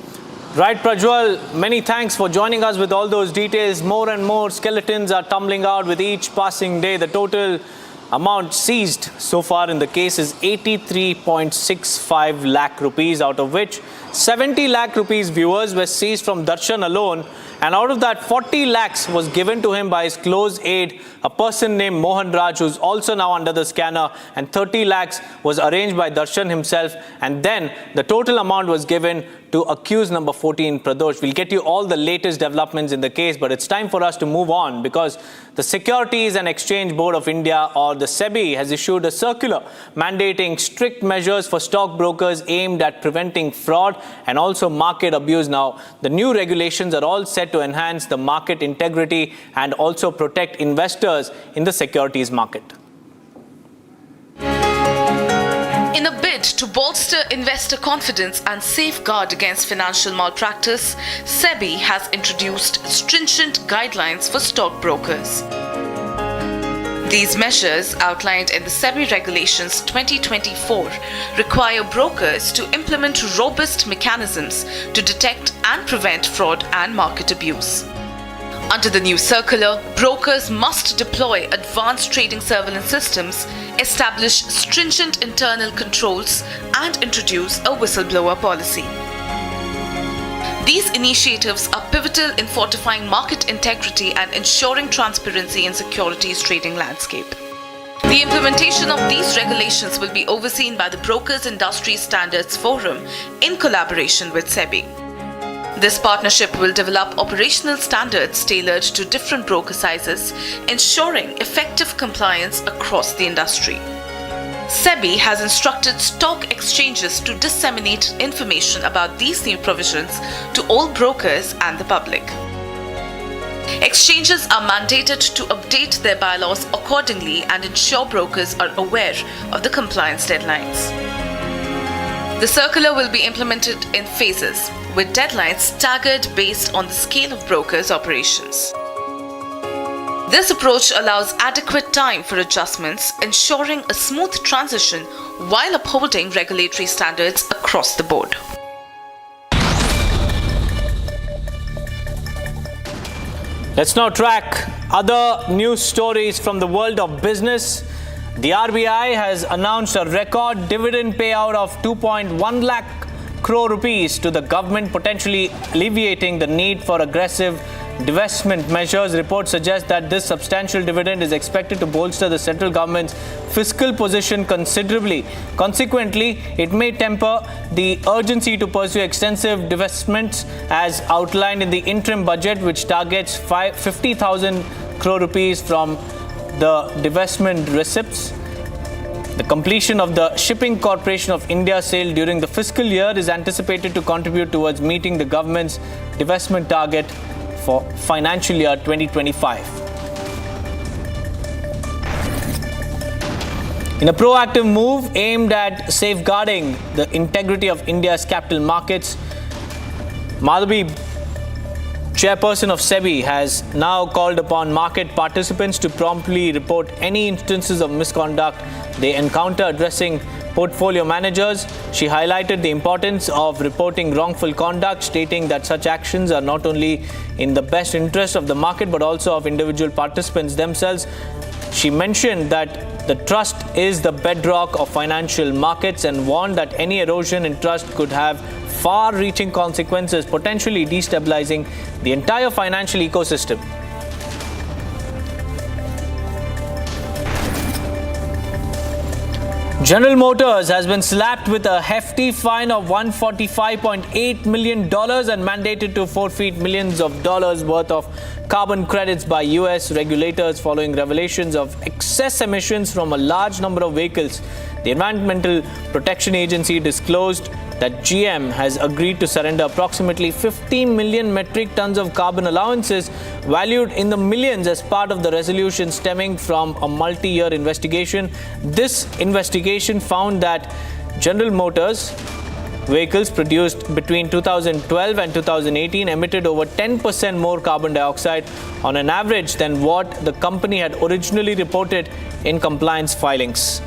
Right, Prajwal, many thanks for joining us with all those details. More and more skeletons are tumbling out with each passing day. The total amount seized so far in the case is 83.65 lakh rupees, out of which 70 lakh rupees, viewers, were seized from Darshan alone. And out of that, 40 lakhs was given to him by his close aide, a person named Mohan Raj, who's also now under the scanner, and 30 lakhs was arranged by Darshan himself. And then the total amount was given to accused number 14, Pradosh. We'll get you all the latest developments in the case, but it's time for us to move on because the Securities and Exchange Board of India, or the SEBI, has issued a circular mandating strict measures for stockbrokers aimed at preventing fraud and also market abuse. Now, the new regulations are all set to enhance the market integrity and also protect investors in the securities market. In a bid to bolster investor confidence and safeguard against financial malpractice, SEBI has introduced stringent guidelines for stockbrokers. These measures, outlined in the SEBI Regulations 2024, require brokers to implement robust mechanisms to detect and prevent fraud and market abuse. Under the new circular, brokers must deploy advanced trading surveillance systems, establish stringent internal controls, and introduce a whistleblower policy. These initiatives are pivotal in fortifying market integrity and ensuring transparency in securities trading landscape. The implementation of these regulations will be overseen by the Brokers Industry Standards Forum in collaboration with SEBI. This partnership will develop operational standards tailored to different broker sizes, ensuring effective compliance across the industry. SEBI has instructed stock exchanges to disseminate information about these new provisions to all brokers and the public. Exchanges are mandated to update their bylaws accordingly and ensure brokers are aware of the compliance deadlines. The circular will be implemented in phases, with deadlines staggered based on the scale of brokers' operations. This approach allows adequate time for adjustments, ensuring a smooth transition while upholding regulatory standards across the board. Let's now track other news stories from the world of business. The RBI has announced a record dividend payout of 2.1 lakh crore rupees to the government, potentially alleviating the need for aggressive divestment measures. Reports suggest that this substantial dividend is expected to bolster the central government's fiscal position considerably. Consequently, it may temper the urgency to pursue extensive divestments as outlined in the interim budget, which targets 50,000 crore rupees from the divestment receipts. The completion of the Shipping Corporation of India sale during the fiscal year is anticipated to contribute towards meeting the government's divestment target for financial year 2025. In a proactive move aimed at safeguarding the integrity of India's capital markets, Madhavi, chairperson of SEBI, has now called upon market participants to promptly report any instances of misconduct they encounter addressing portfolio managers. She highlighted the importance of reporting wrongful conduct, stating that such actions are not only in the best interest of the market but also of individual participants themselves. She mentioned that the trust is the bedrock of financial markets and warned that any erosion in trust could have far-reaching consequences, potentially destabilizing the entire financial ecosystem. General Motors has been slapped with a hefty fine of $145.8 million and mandated to forfeit millions of dollars worth of carbon credits by US regulators following revelations of excess emissions from a large number of vehicles. The Environmental Protection Agency disclosed that GM has agreed to surrender approximately 50 million metric tons of carbon allowances valued in the millions as part of the resolution stemming from a multi-year investigation. This investigation found that General Motors vehicles produced between 2012 and 2018 emitted over 10% more carbon dioxide on an average than what the company had originally reported in compliance filings.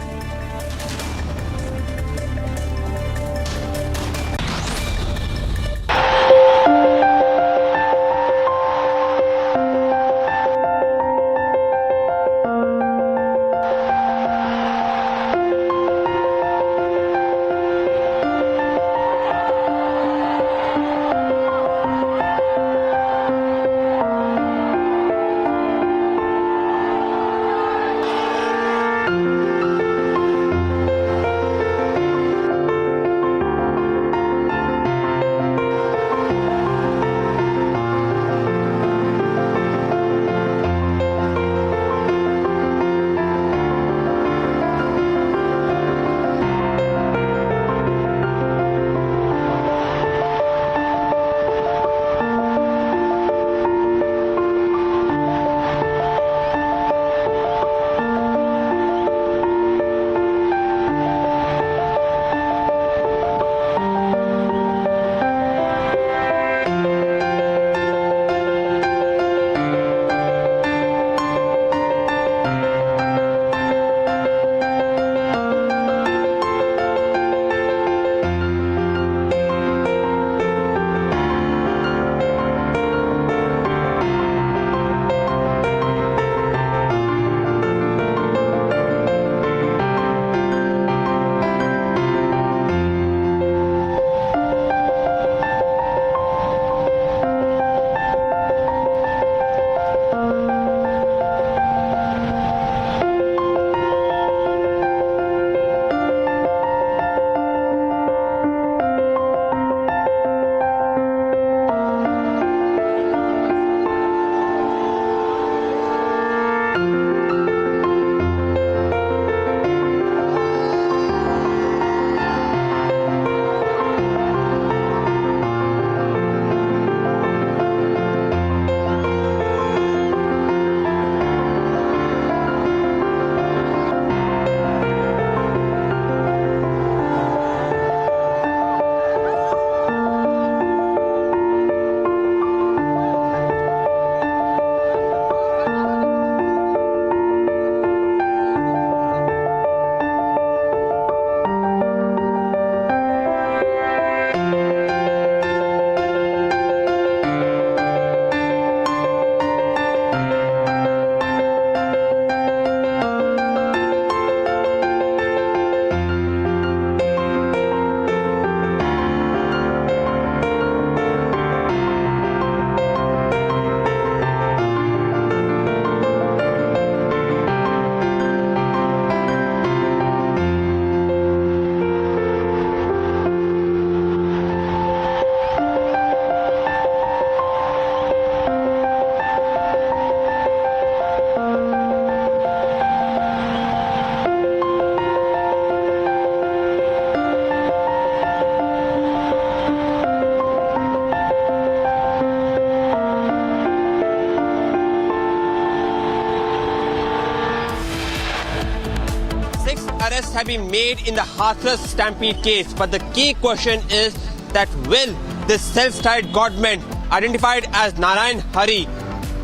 arrests have been made in the Hathras stampede case, but the key question is that will this self-styled godman identified as Narayan Hari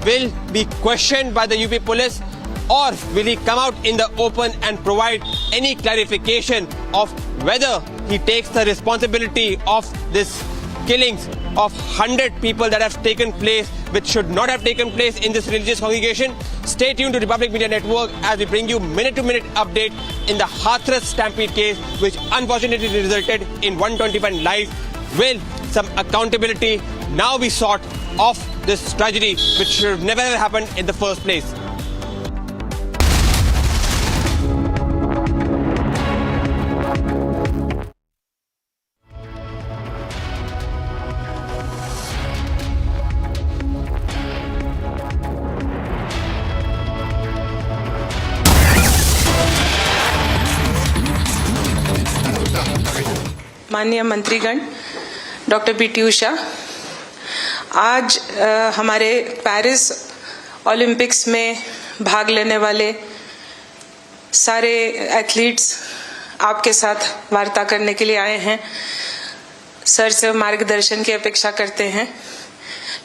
will be questioned by the UP police, or will he come out in the open and provide any clarification of whether he takes the responsibility of this killings of 100 people that have taken place, which should not have taken place in this religious congregation. Stay tuned to Republic Media Network as we bring you minute-to-minute update in the Hathras stampede case, which unfortunately resulted in 121 lives. Will some accountability now be sought of this tragedy, which should have never happened in the first place? माननीय मंत्रीगण, doctor PT. Usha, आज हमारे Paris Olympics में भाग लेने वाले सारे athletes आपके साथ वार्ता करने के लिए आए हैं। सर से मार्गदर्शन की अपेक्षा करते हैं।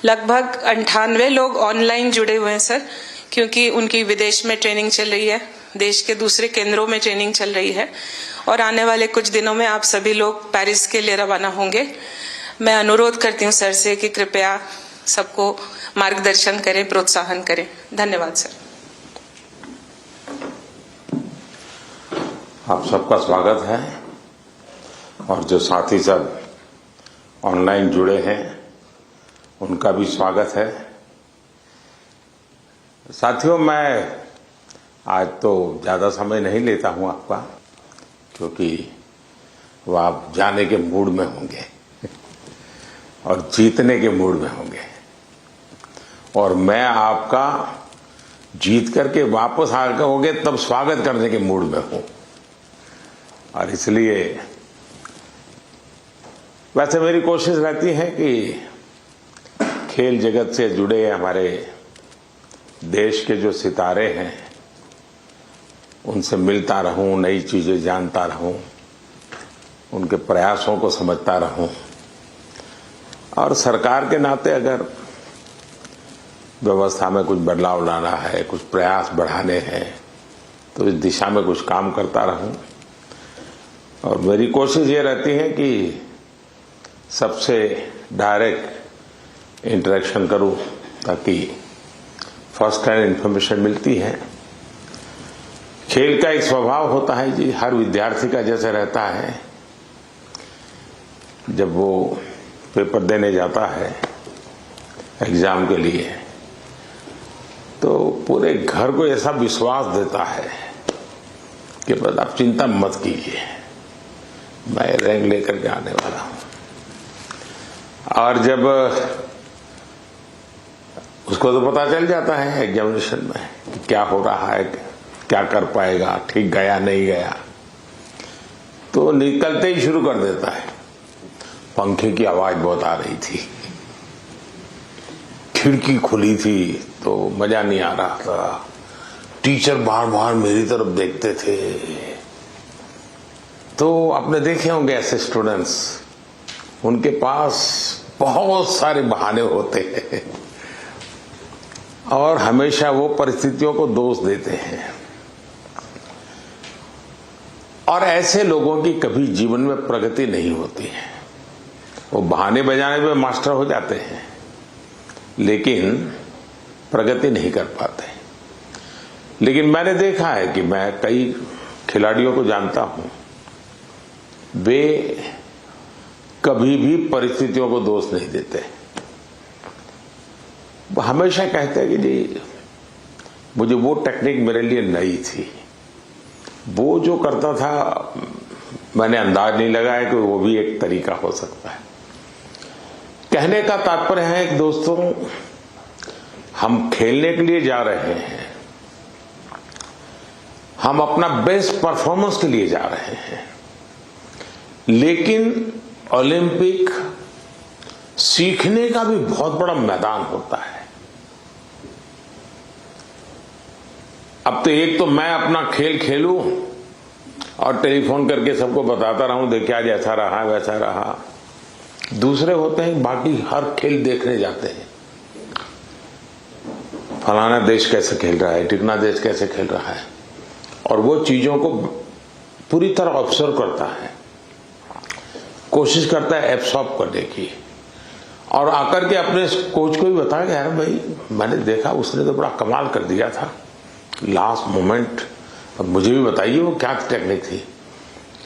लगभग 98 लोग ऑनलाइन जुड़े हुए हैं सर, क्योंकि उनकी विदेश में ट्रेनिंग चल रही है, देश के दूसरे केंद्रों में ट्रेनिंग चल रही है और आने वाले कुछ दिनों में आप सभी लोग पेरिस के लिए रवाना होंगे। मैं अनुरोध करती हूँ सर से कि कृपया सबको मार्गदर्शन करें, प्रोत्साहन करें। धन्यवाद सर। आप सबका स्वागत है और जो साथी सब ऑनलाइन जुड़े हैं उनका भी स्वागत है। साथियों, मैं आज तो ज़्यादा समय नहीं लेता हूं आपका, क्योंकि वो आप जाने के मूड में होंगे और जीतने के मूड में होंगे, और मैं आपका जीत करके वापस आ होंगे तब स्वागत करने के मूड में हूं। और इसलिए वैसे मेरी कोशिश रहती है कि खेल जगत से जुड़े हमारे देश के जो सितारे हैं उनसे मिलता रहूं, नई चीजें जानता रहूं, उनके प्रयासों को समझता रहूं, और सरकार के नाते अगर व्यवस्था में कुछ बदलाव लाना है, कुछ प्रयास बढ़ाने हैं, तो इस दिशा में कुछ काम करता रहूं। और मेरी कोशिश ये रहती है कि सबसे डायरेक्ट इंटरेक्शन करूं, ताकि फर्स्ट हैंड इंफॉर्मेशन मिलती है। खेल का एक स्वभाव होता है जी, हर विद्यार्थी का जैसे रहता है, जब वो पेपर देने जाता है एग्जाम के लिए, तो पूरे घर को ऐसा विश्वास देता है कि बस आप चिंता मत कीजिए, मैं रैंक लेकर के आने वाला हूं। और जब उसको तो पता चल जाता है एग्जामिनेशन में कि क्या हो रहा है, क्या कर पाएगा, ठीक गया नहीं गया, तो निकलते ही शुरू कर देता है। पंखे की आवाज बहुत आ रही थी, खिड़की खुली थी तो मजा नहीं आ रहा था, टीचर बार बार मेरी तरफ देखते थे। तो आपने देखे होंगे ऐसे स्टूडेंट्स, उनके पास बहुत सारे बहाने होते हैं और हमेशा वो परिस्थितियों को दोष देते हैं, और ऐसे लोगों की कभी जीवन में प्रगति नहीं होती है। वो बहाने बजाने में मास्टर हो जाते हैं, लेकिन प्रगति नहीं कर पाते। लेकिन मैंने देखा है कि मैं कई खिलाड़ियों को जानता हूं, वे कभी भी परिस्थितियों को दोष नहीं देते। वो हमेशा कहते हैं कि जी मुझे वो टेक्निक मेरे लिए नई थी, वो जो करता था मैंने अंदाज नहीं लगाया कि वो भी एक तरीका हो सकता है। कहने का तात्पर्य है कि दोस्तों, हम खेलने के लिए जा रहे हैं, हम अपना बेस्ट परफॉर्मेंस के लिए जा रहे हैं, लेकिन ओलंपिक सीखने का भी बहुत बड़ा मैदान होता है। अब तो एक तो मैं अपना खेल खेलूं और टेलीफोन करके सबको बताता रहूं देखिए आज ऐसा रहा वैसा रहा। दूसरे होते हैं बाकी हर खेल देखने जाते हैं, फलाना देश कैसे खेल रहा है, टिकना देश कैसे खेल रहा है, और वो चीजों को पूरी तरह ऑब्जर्व करता है, कोशिश करता है एब्सॉर्ब करने की, और आकर के अपने कोच को भी बताया कि यार भाई मैंने देखा उसने तो बड़ा कमाल कर दिया था लास्ट मोमेंट, अब मुझे भी बताइए वो क्या टेक्निक थी।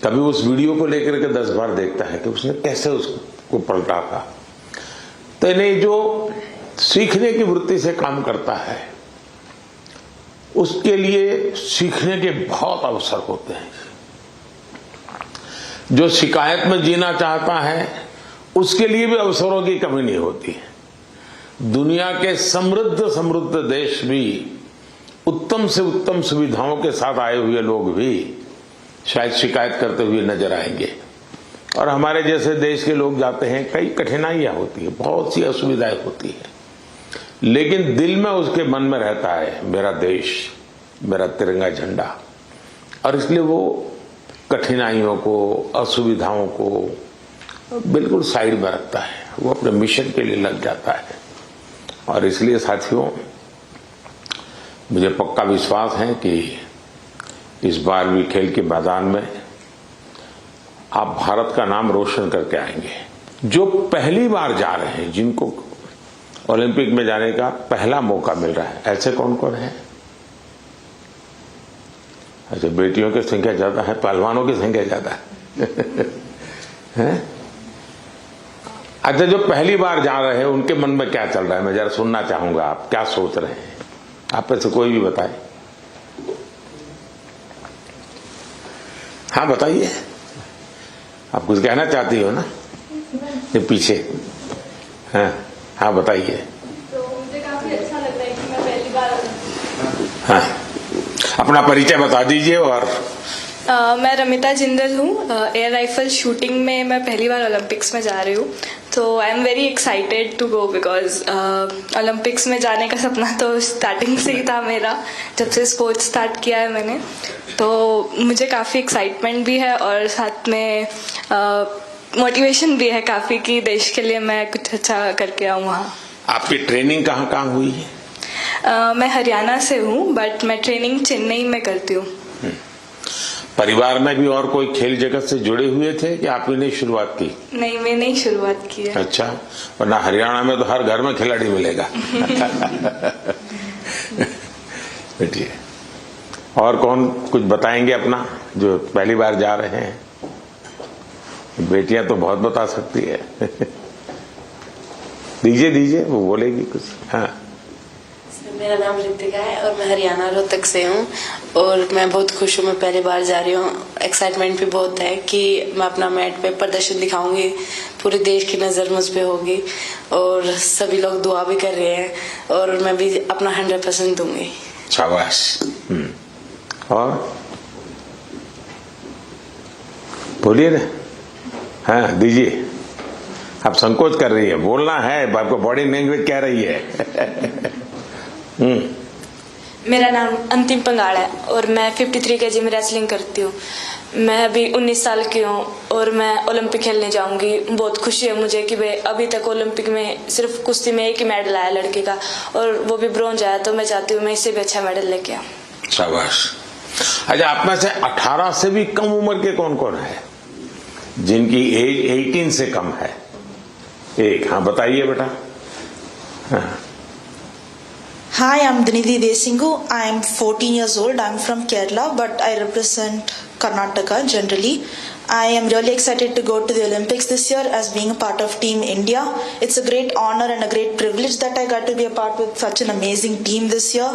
कभी उस वीडियो को लेकर के 10 बार देखता है कि उसने कैसे उसको पलटा था। तो इन्हें जो सीखने की वृत्ति से काम करता है उसके लिए सीखने के बहुत अवसर होते हैं। जो शिकायत में जीना चाहता है उसके लिए भी अवसरों की कमी नहीं होती है। दुनिया के समृद्ध देश भी उत्तम से उत्तम सुविधाओं के साथ आए हुए लोग भी शायद शिकायत करते हुए नजर आएंगे, और हमारे जैसे देश के लोग जाते हैं कई कठिनाइयां होती है, बहुत सी असुविधाएं होती है, लेकिन दिल में उसके मन में रहता है मेरा देश, मेरा तिरंगा झंडा, और इसलिए वो कठिनाइयों को असुविधाओं को बिल्कुल साइड में रखता है, वो अपने मिशन के लिए लग जाता है। और इसलिए साथियों मुझे पक्का विश्वास है कि इस बार भी खेल के मैदान में आप भारत का नाम रोशन करके आएंगे। जो पहली बार जा रहे हैं, जिनको ओलंपिक में जाने का पहला मौका मिल रहा है, ऐसे कौन कौन है? अच्छा, बेटियों की संख्या ज्यादा है, पहलवानों की संख्या ज्यादा है? अच्छा, जो पहली बार जा रहे हैं उनके मन में क्या चल रहा है, मैं जरा सुनना चाहूंगा, आप क्या सोच रहे हैं? आप में से कोई भी बताए। हाँ बताइए, आप कुछ कहना चाहती हो ना? ये पीछे हाँ बताइए। तो मुझे काफी अच्छा लग रहा है कि मैं पहली बार। हाँ, अपना परिचय बता दीजिए। और मैं रमिता जिंदल हूँ, एयर राइफल शूटिंग में मैं पहली बार ओलंपिक्स में जा रही हूँ, तो I am very excited to go because Olympics में जाने का सपना तो स्टार्टिंग से ही था मेरा, जब से स्पोर्ट्स स्टार्ट किया है मैंने, तो मुझे काफ़ी एक्साइटमेंट भी है और साथ में मोटिवेशन भी है काफ़ी कि देश के लिए मैं कुछ अच्छा करके आऊँ वहाँ। आपकी ट्रेनिंग कहाँ कहाँ हुई है? मैं हरियाणा से हूँ, बट मैं ट्रेनिंग चेन्नई में करती हूँ। परिवार में भी और कोई खेल जगत से जुड़े हुए थे कि आपने नहीं शुरुआत की? नहीं, मैंने ही शुरुआत की है। अच्छा, वरना हरियाणा में तो हर घर में खिलाड़ी मिलेगा। बैठिए। और कौन कुछ बताएंगे अपना, जो पहली बार जा रहे हैं? बेटियां तो बहुत बता सकती है। दीजिए वो बोलेगी कुछ। हाँ, मेरा नाम रितिका है और मैं हरियाणा रोहतक से हूँ, और मैं बहुत खुश हूँ, मैं पहली बार जा रही हूँ। एक्साइटमेंट भी बहुत है कि मैं अपना मैट पे प्रदर्शन दिखाऊंगी, पूरे देश की नज़र मुझ पे होगी, और सभी लोग दुआ भी कर रहे हैं, और मैं भी अपना 100% दूंगी। शाबाश। और बोलिए ना। हाँ दीजिए। आप संकोच कर रही है, बोलना है, आपको बॉडी लैंग्वेज कह रही है। मेरा नाम अंतिम पंगाड़ है और मैं 53 kg में रेसलिंग करती हूँ। मैं अभी 19 साल की हूँ और मैं ओलंपिक खेलने जाऊंगी। बहुत खुशी है मुझे कि भाई अभी तक ओलंपिक में सिर्फ कुश्ती में एक ही मेडल आया लड़के का, और वो भी ब्रॉन्ज आया, तो मैं चाहती हूँ मैं इससे भी अच्छा मेडल लेके आऊँ। शाबाश। अच्छा, आप में से 18 से भी कम उम्र के कौन कौन है जिनकी एज 18 से कम है? एक। हाँ बताइए बेटा। हाँ। Hi, I'm Dinidhi Desingu. I'm 14 years old. I'm from Kerala, but I represent Karnataka generally. I am really excited to go to the Olympics this year as being a part of Team India. It's a great honor and a great privilege that I got to be a part with such an amazing team this year.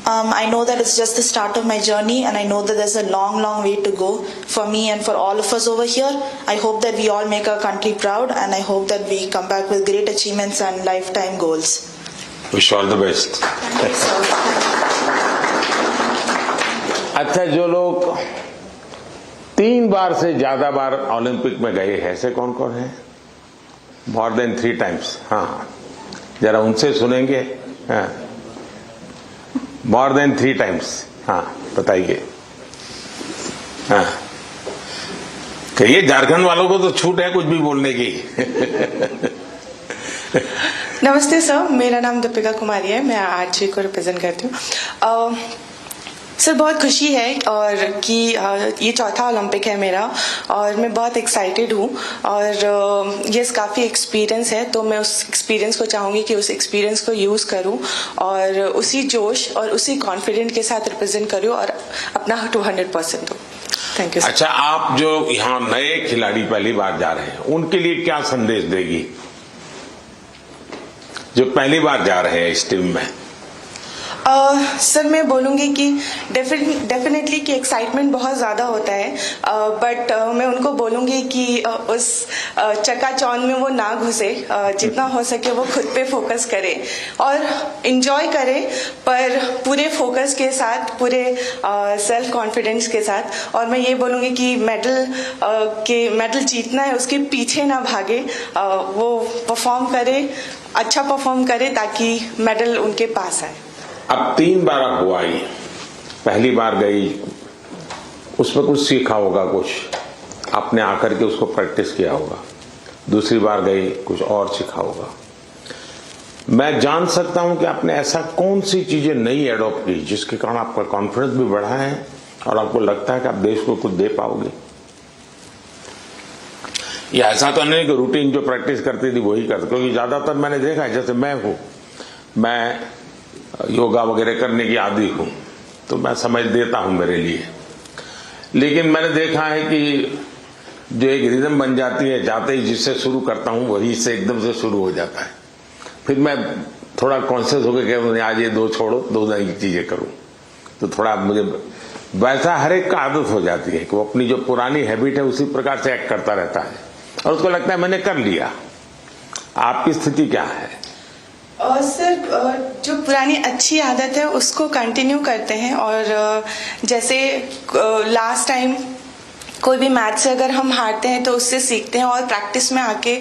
I know that it's just the start of my journey, and I know that there's a long, long way to go for me and for all of us over here. I hope that we all make our country proud, and I hope that we come back with great achievements and lifetime goals. Wish all the best. अच्छा, जो लोग 3 बार से ज्यादा बार Olympic में गए हैं, ऐसे कौन कौन है? More than 3 times. हाँ, जरा उनसे सुनेंगे। हाँ, More than 3 times. हाँ बताइए। हाँ कहिए, झारखंड वालों को तो छूट है कुछ भी बोलने की। नमस्ते सर, मेरा नाम दीपिका कुमारी है, मैं आरजी को रिप्रेजेंट करती हूँ। सर बहुत खुशी है और कि ये चौथा ओलंपिक है मेरा और मैं बहुत एक्साइटेड हूँ और ये काफ़ी एक्सपीरियंस है, तो मैं उस एक्सपीरियंस को चाहूँगी कि उस एक्सपीरियंस को यूज़ करूँ और उसी जोश और उसी कॉन्फिडेंट के साथ रिप्रेजेंट करूँ और अपना 200% दूँ। Thank you. अच्छा, आप जो यहाँ नए खिलाड़ी पहली बार जा रहे हैं उनके लिए क्या संदेश देगी, जो पहली बार जा रहे हैं इस टीम में? सर मैं बोलूँगी कि डेफिनेटली कि एक्साइटमेंट बहुत ज़्यादा होता है, बट मैं उनको बोलूँगी कि उस चकाचौंध में वो ना घुसे, जितना हो सके वो खुद पे फोकस करे और इन्जॉय करे, पर पूरे फोकस के साथ, पूरे सेल्फ कॉन्फिडेंस के साथ। और मैं ये बोलूँगी कि मेडल जीतना है, उसके पीछे ना भागे, वो परफॉर्म करे, अच्छा परफॉर्म करे ताकि मेडल उनके पास आए। अब 3 बार आप हुआ ही, पहली बार गई, उसमें कुछ सीखा होगा, कुछ आपने आकर के उसको प्रैक्टिस किया होगा। दूसरी बार गई, कुछ और सीखा होगा। मैं जान सकता हूं कि आपने ऐसा कौन सी चीजें नई एडॉप्ट की जिसके कारण आपका कॉन्फिडेंस भी बढ़ा है और आपको लगता है कि आप देश को कुछ दे पाओगे? या ऐसा तो नहीं कि रूटीन जो प्रैक्टिस करती थी वही करते, क्योंकि ज्यादातर मैंने देखा है, जैसे मैं योगा वगैरह करने की आदी हूं तो मैं समझ देता हूं मेरे लिए, लेकिन मैंने देखा है कि जो एक रिदम बन जाती है, जाते ही जिससे शुरू करता हूं वही से एकदम से शुरू हो जाता है। फिर मैं थोड़ा कॉन्शियस होकर कहता आज ये 2 छोड़ो, 2 नई चीजें करूं, तो थोड़ा मुझे वैसा हर एक का आदत हो जाती है कि वो अपनी जो पुरानी हैबिट है उसी प्रकार से एक्ट करता रहता है और उसको लगता है मैंने कर लिया। आपकी स्थिति क्या है? सर जो पुरानी अच्छी आदत है उसको कंटिन्यू करते हैं और जैसे लास्ट टाइम कोई भी मैच से अगर हम हारते हैं तो उससे सीखते हैं और प्रैक्टिस में आके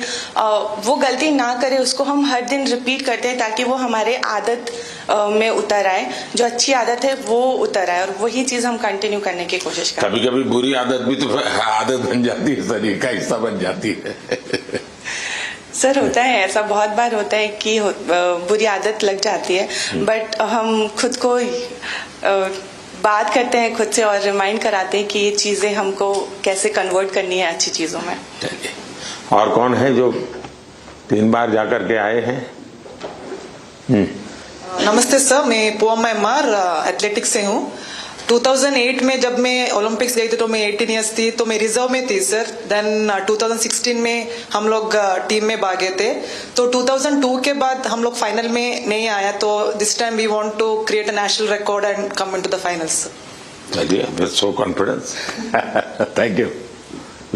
वो गलती ना करें, उसको हम हर दिन रिपीट करते हैं ताकि वो हमारे आदत में उतर आए, जो अच्छी आदत है वो उतर आए और वही चीज हम कंटिन्यू करने की कोशिश करते हैं। कभी कभी बुरी आदत भी तो आदत बन जाती है, शरीर का हिस्सा बन जाती है। सर होता है, ऐसा बहुत बार होता है कि बुरी आदत लग जाती है, बट हम खुद को बात करते हैं खुद से और रिमाइंड कराते हैं कि ये चीजें हमको कैसे कन्वर्ट करनी है अच्छी चीजों में। और कौन है जो 3 बार जाकर के आए हैं? नमस्ते सर, मैं पोअम एमआर एथलेटिक्स से हूँ। 2008 में जब मैं ओलंपिक्स गई थी तो मैं 18 ईयर्स थी, तो मैं रिजर्व में थी सर। देन 2016 में हम लोग टीम में भागे थे, तो 2002 के बाद हम लोग फाइनल में नहीं आया, तो this time we want to create a national record and come into the finals. चलिए, with so confidence, thank you.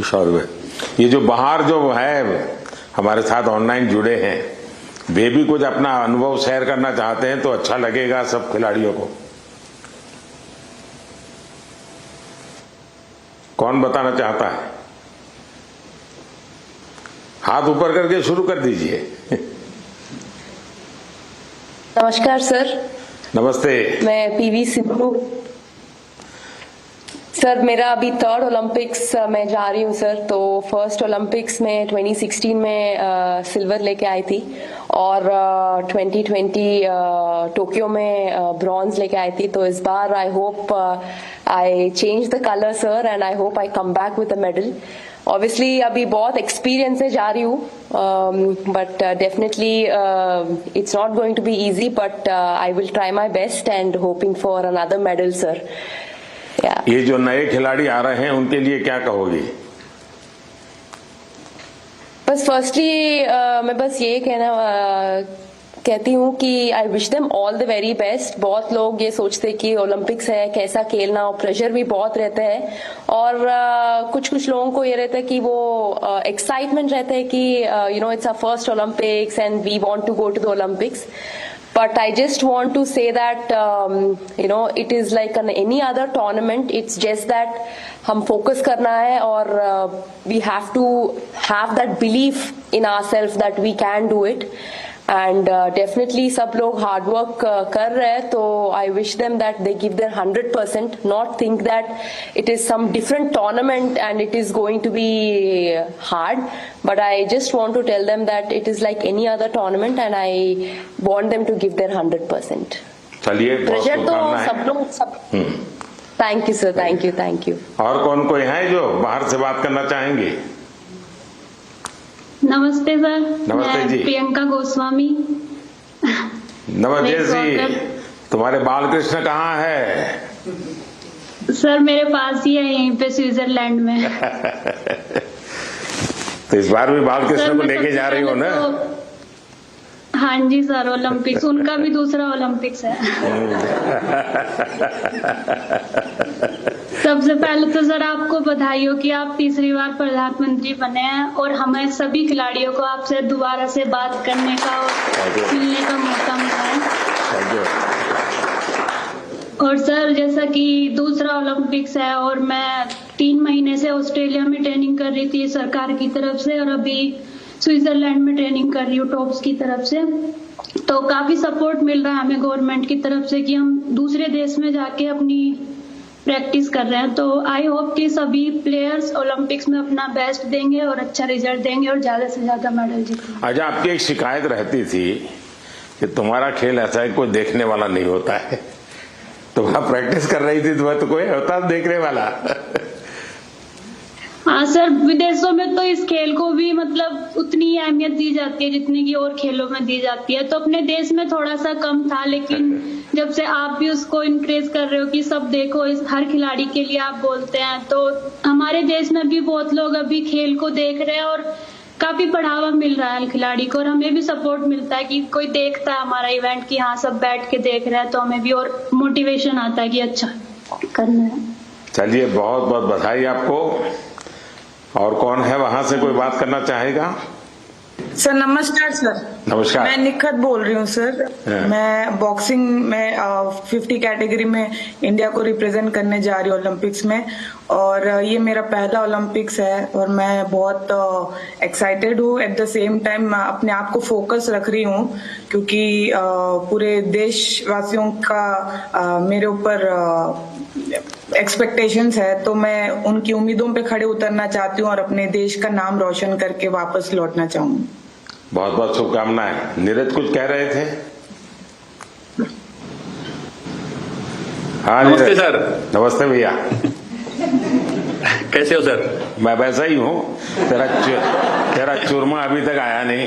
Sure. ये जो बाहर जो है हमारे साथ ऑनलाइन जुड़े हैं, वे भी कुछ अपना अनुभव शेयर करना चाहते हैं तो अच्छा लगेगा सब खिलाड़ियों को। कौन बताना चाहता है? हाथ ऊपर करके शुरू कर दीजिए। नमस्कार सर। नमस्ते। मैं पीवी सिंधु सर, मेरा अभी 3rd ओलंपिक्स में जा रही हूँ सर। तो फर्स्ट ओलंपिक्स में 2016 में सिल्वर लेके आई थी और 2020 टोक्यो में ब्रॉन्ज लेके आई थी। तो इस बार I hope I change the colour sir and I hope I come back with a medal. Obviously अभी बहुत एक्सपीरियंस से जा रही हूँ, but definitely it's not going to be easy, but I will try my best and hoping for another medal sir. ये जो नए खिलाड़ी आ रहे हैं उनके लिए क्या कहोगी? बस फर्स्टली मैं बस ये कहती हूँ कि आई wish them all the very best. बहुत लोग ये सोचते कि ओलंपिक्स है कैसा खेलना, और प्रेशर भी बहुत रहता है, और कुछ लोगों को ये रहता है कि वो एक्साइटमेंट रहता है कि you know it's a first Olympics and we want to go to the Olympics. But I just want to say that you know it is like any other tournament. It's just that हम focus करना है और we have to have that belief in ourselves that we can do it. And definitely सब लोग hard work कर रहे हैं, तो I wish them that they give their 100%, not think that it is some different tournament and it is going to be hard, but I just want to tell them that it is like any other tournament and I want them to give their 100%. चलिए, pressure तो सब लोग सब. Thank you sir, thank you, thank you. और कौन कोई है जो बाहर से बात करना चाहेंगे? नमस्ते सर. नमस्ते जी. प्रियंका गोस्वामी. नमस्ते जी. तुम्हारे बालकृष्ण कहाँ है? सर मेरे पास ही है, यहीं पे स्विट्जरलैंड में. तो इस बार भी बालकृष्ण को लेके जा रही हो ना? हाँ जी सर, ओलंपिक्स, उनका भी दूसरा ओलंपिक्स है. सबसे पहले तो सर आपको बधाई हो कि आप तीसरी बार प्रधानमंत्री बने हैं और हमें सभी खिलाड़ियों को आपसे दोबारा से बात करने का और मिलने का मौका मिला है. और सर जैसा कि दूसरा ओलंपिक्स है और मैं 3 महीने से ऑस्ट्रेलिया में ट्रेनिंग कर रही थी सरकार की तरफ से, और अभी स्विट्जरलैंड में ट्रेनिंग कर रही हूँ टॉप्स की तरफ से, तो काफी सपोर्ट मिल रहा है हमें गवर्नमेंट की तरफ से कि हम दूसरे देश में जाके अपनी प्रैक्टिस कर रहे हैं. तो आई होप कि सभी प्लेयर्स ओलंपिक्स में अपना बेस्ट देंगे और अच्छा रिजल्ट देंगे और ज्यादा से ज्यादा मेडल जीतेंगे. अच्छा, आपकी एक शिकायत रहती थी कि तुम्हारा खेल ऐसा है कोई देखने वाला नहीं होता है. तो वहां प्रैक्टिस कर रही थी तो कोई होता देखने वाला? हाँ सर, विदेशों में तो इस खेल को भी मतलब उतनी अहमियत दी जाती है जितनी की और खेलों में दी जाती है. तो अपने देश में थोड़ा सा कम था, लेकिन जब से आप भी उसको इनक्रेज कर रहे हो कि सब देखो, इस हर खिलाड़ी के लिए आप बोलते हैं, तो हमारे देश में भी बहुत लोग अभी खेल को देख रहे हैं और काफी बढ़ावा मिल रहा है खिलाड़ी को, और हमें भी सपोर्ट मिलता है कि कोई देखता है हमारा इवेंट कि हाँ सब बैठ के देख रहे हैं, तो हमें भी और मोटिवेशन आता है कि अच्छा करना है. चलिए, बहुत बहुत बधाई आपको. और कौन है वहां से कोई बात करना चाहेगा? सर नमस्कार. सर नमस्कार. मैं निखत बोल रही हूँ सर. मैं बॉक्सिंग में 50 कैटेगरी में इंडिया को रिप्रेजेंट करने जा रही हूँ ओलंपिक्स में, और ये मेरा पहला ओलंपिक्स है और मैं बहुत एक्साइटेड हूँ. एट द सेम टाइम मैं अपने आप को फोकस रख रही हूँ क्योंकि पूरे देशवासियों का मेरे ऊपर एक्सपेक्टेशंस है, तो मैं उनकी उम्मीदों पे खड़े उतरना चाहती हूँ और अपने देश का नाम रोशन करके वापस लौटना चाहूंगी. बहुत बहुत शुभकामनाएं. नीरज कुछ कह रहे थे? हाँ नमस्ते सर. नमस्ते भैया. कैसे हो सर? मैं वैसा ही हूँ. तेरा चूरमा अभी तक आया नहीं.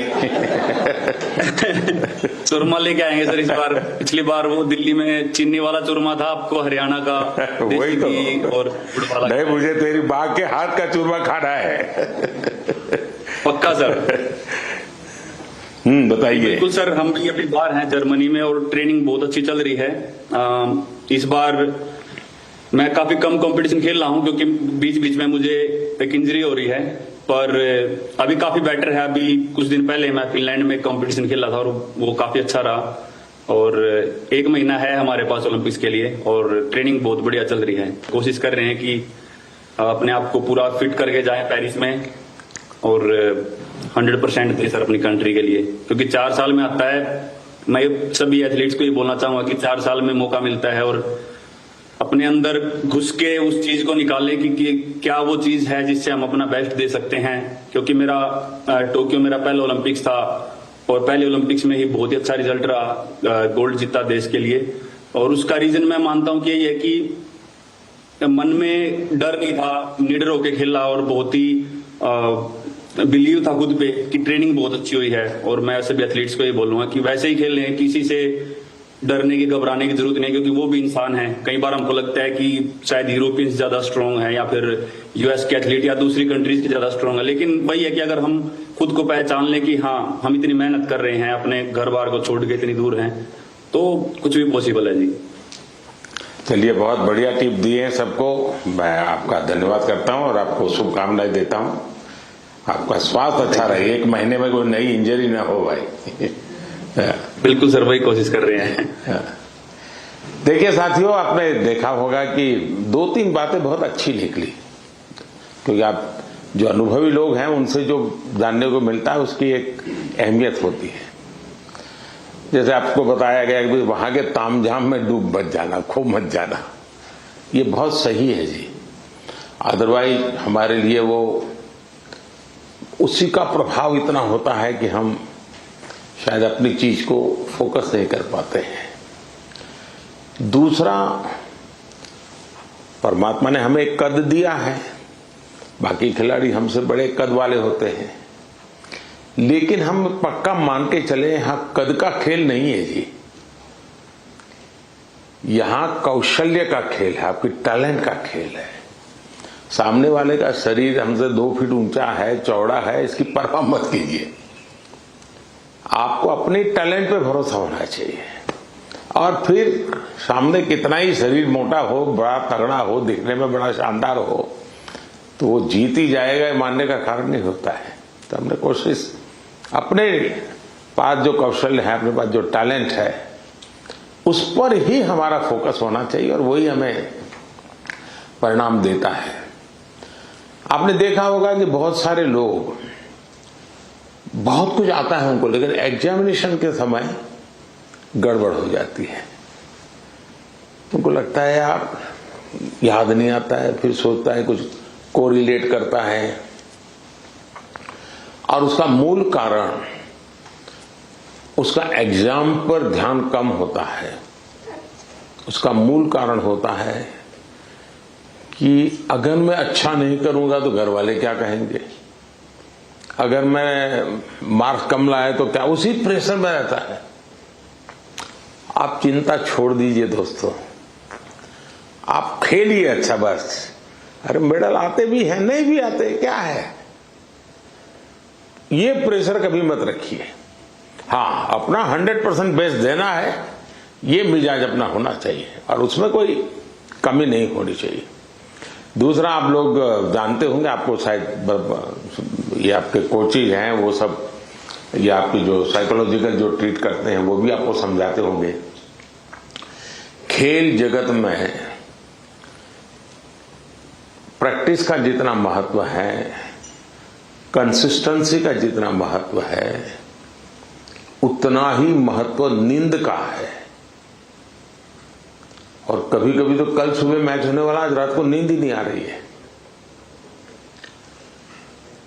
चूरमा लेके आएंगे सर इस बार. पिछली बार वो दिल्ली में चीनी वाला चूरमा था, आपको हरियाणा का वही तो. और नहीं, मुझे तेरी बाग के हाथ का चूरमा खाना है. पक्का सर. बताइए. बिल्कुल सर, हम भी अभी बाहर हैं जर्मनी में और ट्रेनिंग बहुत अच्छी चल रही है. इस बार मैं काफी कम कंपटीशन खेल रहा हूं क्योंकि बीच बीच में मुझे एक इंजरी हो रही है, पर अभी काफी बेटर है. अभी कुछ दिन पहले मैं फिनलैंड में कंपटीशन खेला था और वो काफी अच्छा रहा, और 1 महीना है हमारे पास ओलंपिक्स के लिए और ट्रेनिंग बहुत बढ़िया चल रही है. कोशिश कर रहे हैं कि अपने आप को पूरा फिट करके जाएं पेरिस में और 100% दे सर अपनी कंट्री के लिए, क्योंकि 4 साल में आता है. मैं सभी एथलीट्स को ये बोलना चाहूंगा कि 4 साल में मौका मिलता है और अपने अंदर घुस के उस चीज को निकालें कि क्या वो चीज है जिससे हम अपना बेस्ट दे सकते हैं. क्योंकि मेरा टोक्यो मेरा पहला ओलंपिक्स था और पहले ओलंपिक्स में ही बहुत ही अच्छा रिजल्ट रहा, गोल्ड जीता देश के लिए. और उसका रीजन मैं मानता हूं कि यही है कि मन में डर नहीं था, निडर होके खेला और बहुत ही बिलीव था खुद पे कि ट्रेनिंग बहुत अच्छी हुई है. और मैं सभी एथलीट्स को ये बोलूंगा कि वैसे ही खेलें, किसी से डरने की घबराने की जरूरत नहीं, क्योंकि वो भी इंसान है. कई बार हमको लगता है कि शायद यूरोपियंस ज्यादा स्ट्रांग है या फिर यूएस के एथलीट या दूसरी कंट्रीज के ज्यादा स्ट्रांग है, लेकिन वही है कि अगर हम खुद को पहचान लें कि हाँ हम इतनी मेहनत कर रहे हैं, अपने घर बार को छोड़ के इतनी दूर हैं, तो कुछ भी पॉसिबल है जी. चलिए, बहुत बढ़िया टिप दिए हैं सबको. मैं आपका धन्यवाद करता हूं और आपको शुभकामनाएं देता हूं. आपका स्वास्थ्य अच्छा रहे, 1 महीने में कोई नई इंजरी ना हो भाई. बिल्कुल सर, वही कोशिश कर रहे हैं. देखिए साथियों, आपने देखा होगा कि 2-3 बातें बहुत अच्छी निकली, क्योंकि आप जो अनुभवी लोग हैं उनसे जो जानने को मिलता है उसकी एक अहमियत होती है. जैसे आपको बताया गया कि वहां के तामझाम में डूब मत जाना, खो मत जाना, ये बहुत सही है जी। अदरवाइज हमारे लिए वो उसी का प्रभाव इतना होता है कि हम शायद अपनी चीज को फोकस नहीं कर पाते हैं। दूसरा, परमात्मा ने हमें एक कद दिया है, बाकी खिलाड़ी हमसे बड़े कद वाले होते हैं, लेकिन हम पक्का मान के चले यहां कद का खेल नहीं है जी, यहां कौशल्य का खेल है, आपकी टैलेंट का खेल है। सामने वाले का शरीर हमसे 2 फीट ऊंचा है, चौड़ा है, इसकी परवाह मत कीजिए। आपको अपने टैलेंट पे भरोसा होना चाहिए, और फिर सामने कितना ही शरीर मोटा हो, बड़ा तगड़ा हो, दिखने में बड़ा शानदार हो, तो वो जीत ही जाएगा, मानने का कारण नहीं होता है। तो हमने कोशिश, अपने पास जो कौशल्य है, अपने पास जो टैलेंट है, उस पर ही हमारा फोकस होना चाहिए, और वही हमें परिणाम देता है। आपने देखा होगा कि बहुत सारे लोग, बहुत कुछ आता है उनको, लेकिन एग्जामिनेशन के समय गड़बड़ हो जाती है। उनको लगता है यार याद नहीं आता है, फिर सोचता है कुछ कोरिलेट करता है, और उसका मूल कारण उसका एग्जाम पर ध्यान कम होता है। उसका मूल कारण होता है कि अगर मैं अच्छा नहीं करूंगा तो घर वाले क्या कहेंगे, अगर मैं मार्क्स कम लाए तो क्या, उसी प्रेशर में रहता है। आप चिंता छोड़ दीजिए दोस्तों, आप खेलिए अच्छा बस। अरे मेडल आते भी हैं, नहीं भी आते, क्या है, ये प्रेशर कभी मत रखिए। हाँ, अपना 100% बेस्ट देना है, ये मिजाज अपना होना चाहिए, और उसमें कोई कमी नहीं होनी चाहिए। दूसरा, आप लोग जानते होंगे, आपको शायद ये आपके कोचेज हैं वो सब, ये आपकी जो साइकोलॉजिकल जो ट्रीट करते हैं वो भी आपको समझाते होंगे। खेल जगत में प्रैक्टिस का जितना महत्व है, कंसिस्टेंसी का जितना महत्व है, उतना ही महत्व नींद का है। और कभी कभी तो कल सुबह मैच होने वाला, आज रात को नींद ही नहीं आ रही है,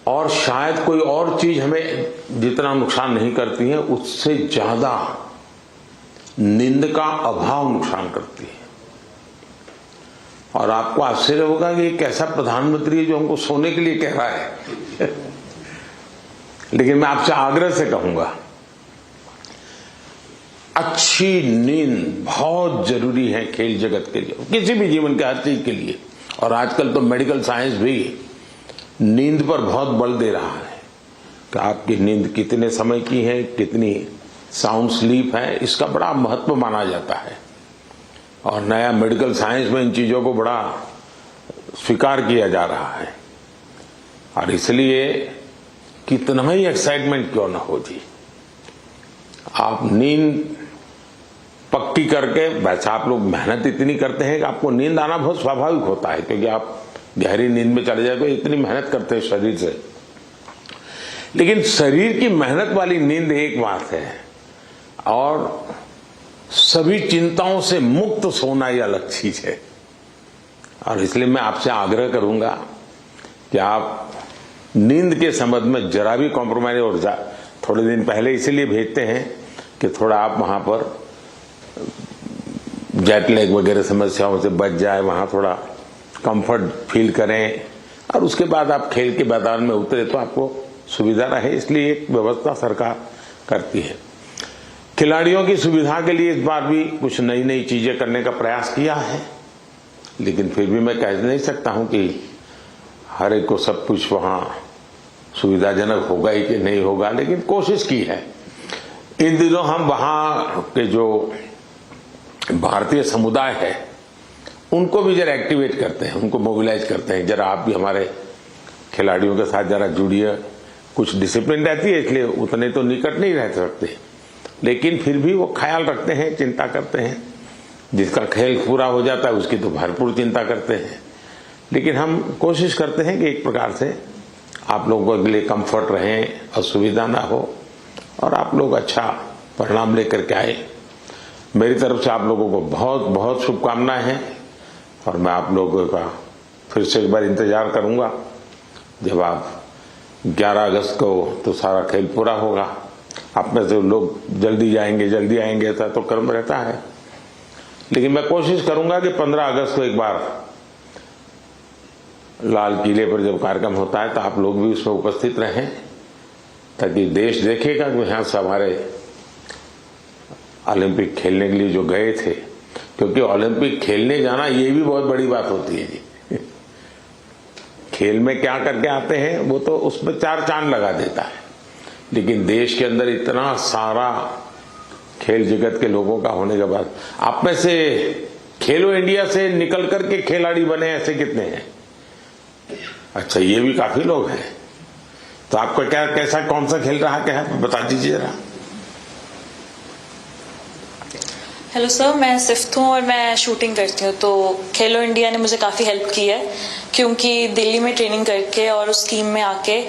और शायद कोई और चीज हमें जितना नुकसान नहीं करती है, उससे ज्यादा नींद का अभाव नुकसान करती है। और आपको आश्चर्य होगा कि एक ऐसा प्रधानमंत्री है जो हमको सोने के लिए कह रहा है लेकिन मैं आपसे आग्रह से कहूंगा, अच्छी नींद बहुत जरूरी है खेल जगत के लिए, किसी भी जीवन के हर चीज के लिए। और आजकल तो मेडिकल साइंस भी नींद पर बहुत बल दे रहा है कि आपकी नींद कितने समय की है, कितनी साउंड स्लीप है, इसका बड़ा महत्व माना जाता है। और नया मेडिकल साइंस में इन चीजों को बड़ा स्वीकार किया जा रहा है, और इसलिए कितना ही एक्साइटमेंट क्यों ना हो जी, आप नींद पक्की करके, वैसे आप लोग मेहनत इतनी करते हैं कि आपको नींद आना बहुत स्वाभाविक होता है, क्योंकि आप गहरी नींद में चले जाए तो इतनी मेहनत करते हैं शरीर से। लेकिन शरीर की मेहनत वाली नींद एक बात है, और सभी चिंताओं से मुक्त सोना ये अलग चीज है। और इसलिए मैं आपसे आग्रह करूंगा कि आप नींद के संबंध में जरा भी कॉम्प्रोमाइज, और थोड़े दिन पहले इसीलिए भेजते हैं कि थोड़ा आप वहां पर जेट लैग वगैरह समस्याओं से बच जाए, वहां थोड़ा कंफर्ट फील करें, और उसके बाद आप खेल के मैदान में उतरे तो आपको सुविधा रहे, इसलिए एक व्यवस्था सरकार करती है। खिलाड़ियों की सुविधा के लिए इस बार भी कुछ नई नई चीजें करने का प्रयास किया है, लेकिन फिर भी मैं कह नहीं सकता हूं कि हर एक को सब कुछ वहां सुविधाजनक होगा ही कि नहीं होगा, लेकिन कोशिश की है। इन दिनों हम वहां के जो भारतीय समुदाय है उनको भी जरा एक्टिवेट करते हैं, उनको मोबिलाइज करते हैं, जरा आप भी हमारे खिलाड़ियों के साथ जरा जुड़िए। कुछ डिसिप्लिन रहती है, इसलिए उतने तो निकट नहीं रह सकते, लेकिन फिर भी वो ख्याल रखते हैं, चिंता करते हैं। जिसका खेल पूरा हो जाता है उसकी तो भरपूर चिंता करते हैं, लेकिन हम कोशिश करते हैं कि एक प्रकार से आप लोगों के लिए कंफर्ट रहे, असुविधा ना हो, और आप लोग अच्छा परिणाम लेकर के आए। मेरी तरफ से आप लोगों को बहुत बहुत शुभकामनाएं हैं और मैं आप लोगों का फिर से एक बार इंतजार करूंगा जब आप 11 अगस्त को तो सारा खेल पूरा होगा। आप में से लोग जल्दी आएंगे ऐसा तो क्रम रहता है, लेकिन मैं कोशिश करूंगा कि 15 अगस्त को एक बार लाल किले पर जब कार्यक्रम होता है तो आप लोग भी उसमें उपस्थित रहें, ताकि देश देखेगा कि यहाँ से हमारे ओलंपिक खेलने के लिए जो गए थे, क्योंकि ओलंपिक खेलने जाना ये भी बहुत बड़ी बात होती है जी। खेल में क्या करके आते हैं वो तो उसमें 4 चांद लगा देता है, लेकिन देश के अंदर इतना सारा खेल जगत के लोगों का होने के बाद आप में से खेलो इंडिया से निकल करके खिलाड़ी बने ऐसे कितने हैं? अच्छा, ये भी काफी लोग हैं। तो आपका क्या कैसा कौन सा खेल रहा क्या है बता दीजिए जरा। हेलो सर, मैं सिफ्थ हूँ और मैं शूटिंग करती हूँ। तो खेलो इंडिया ने मुझे काफ़ी हेल्प की है, क्योंकि दिल्ली में ट्रेनिंग करके और उस टीम में आके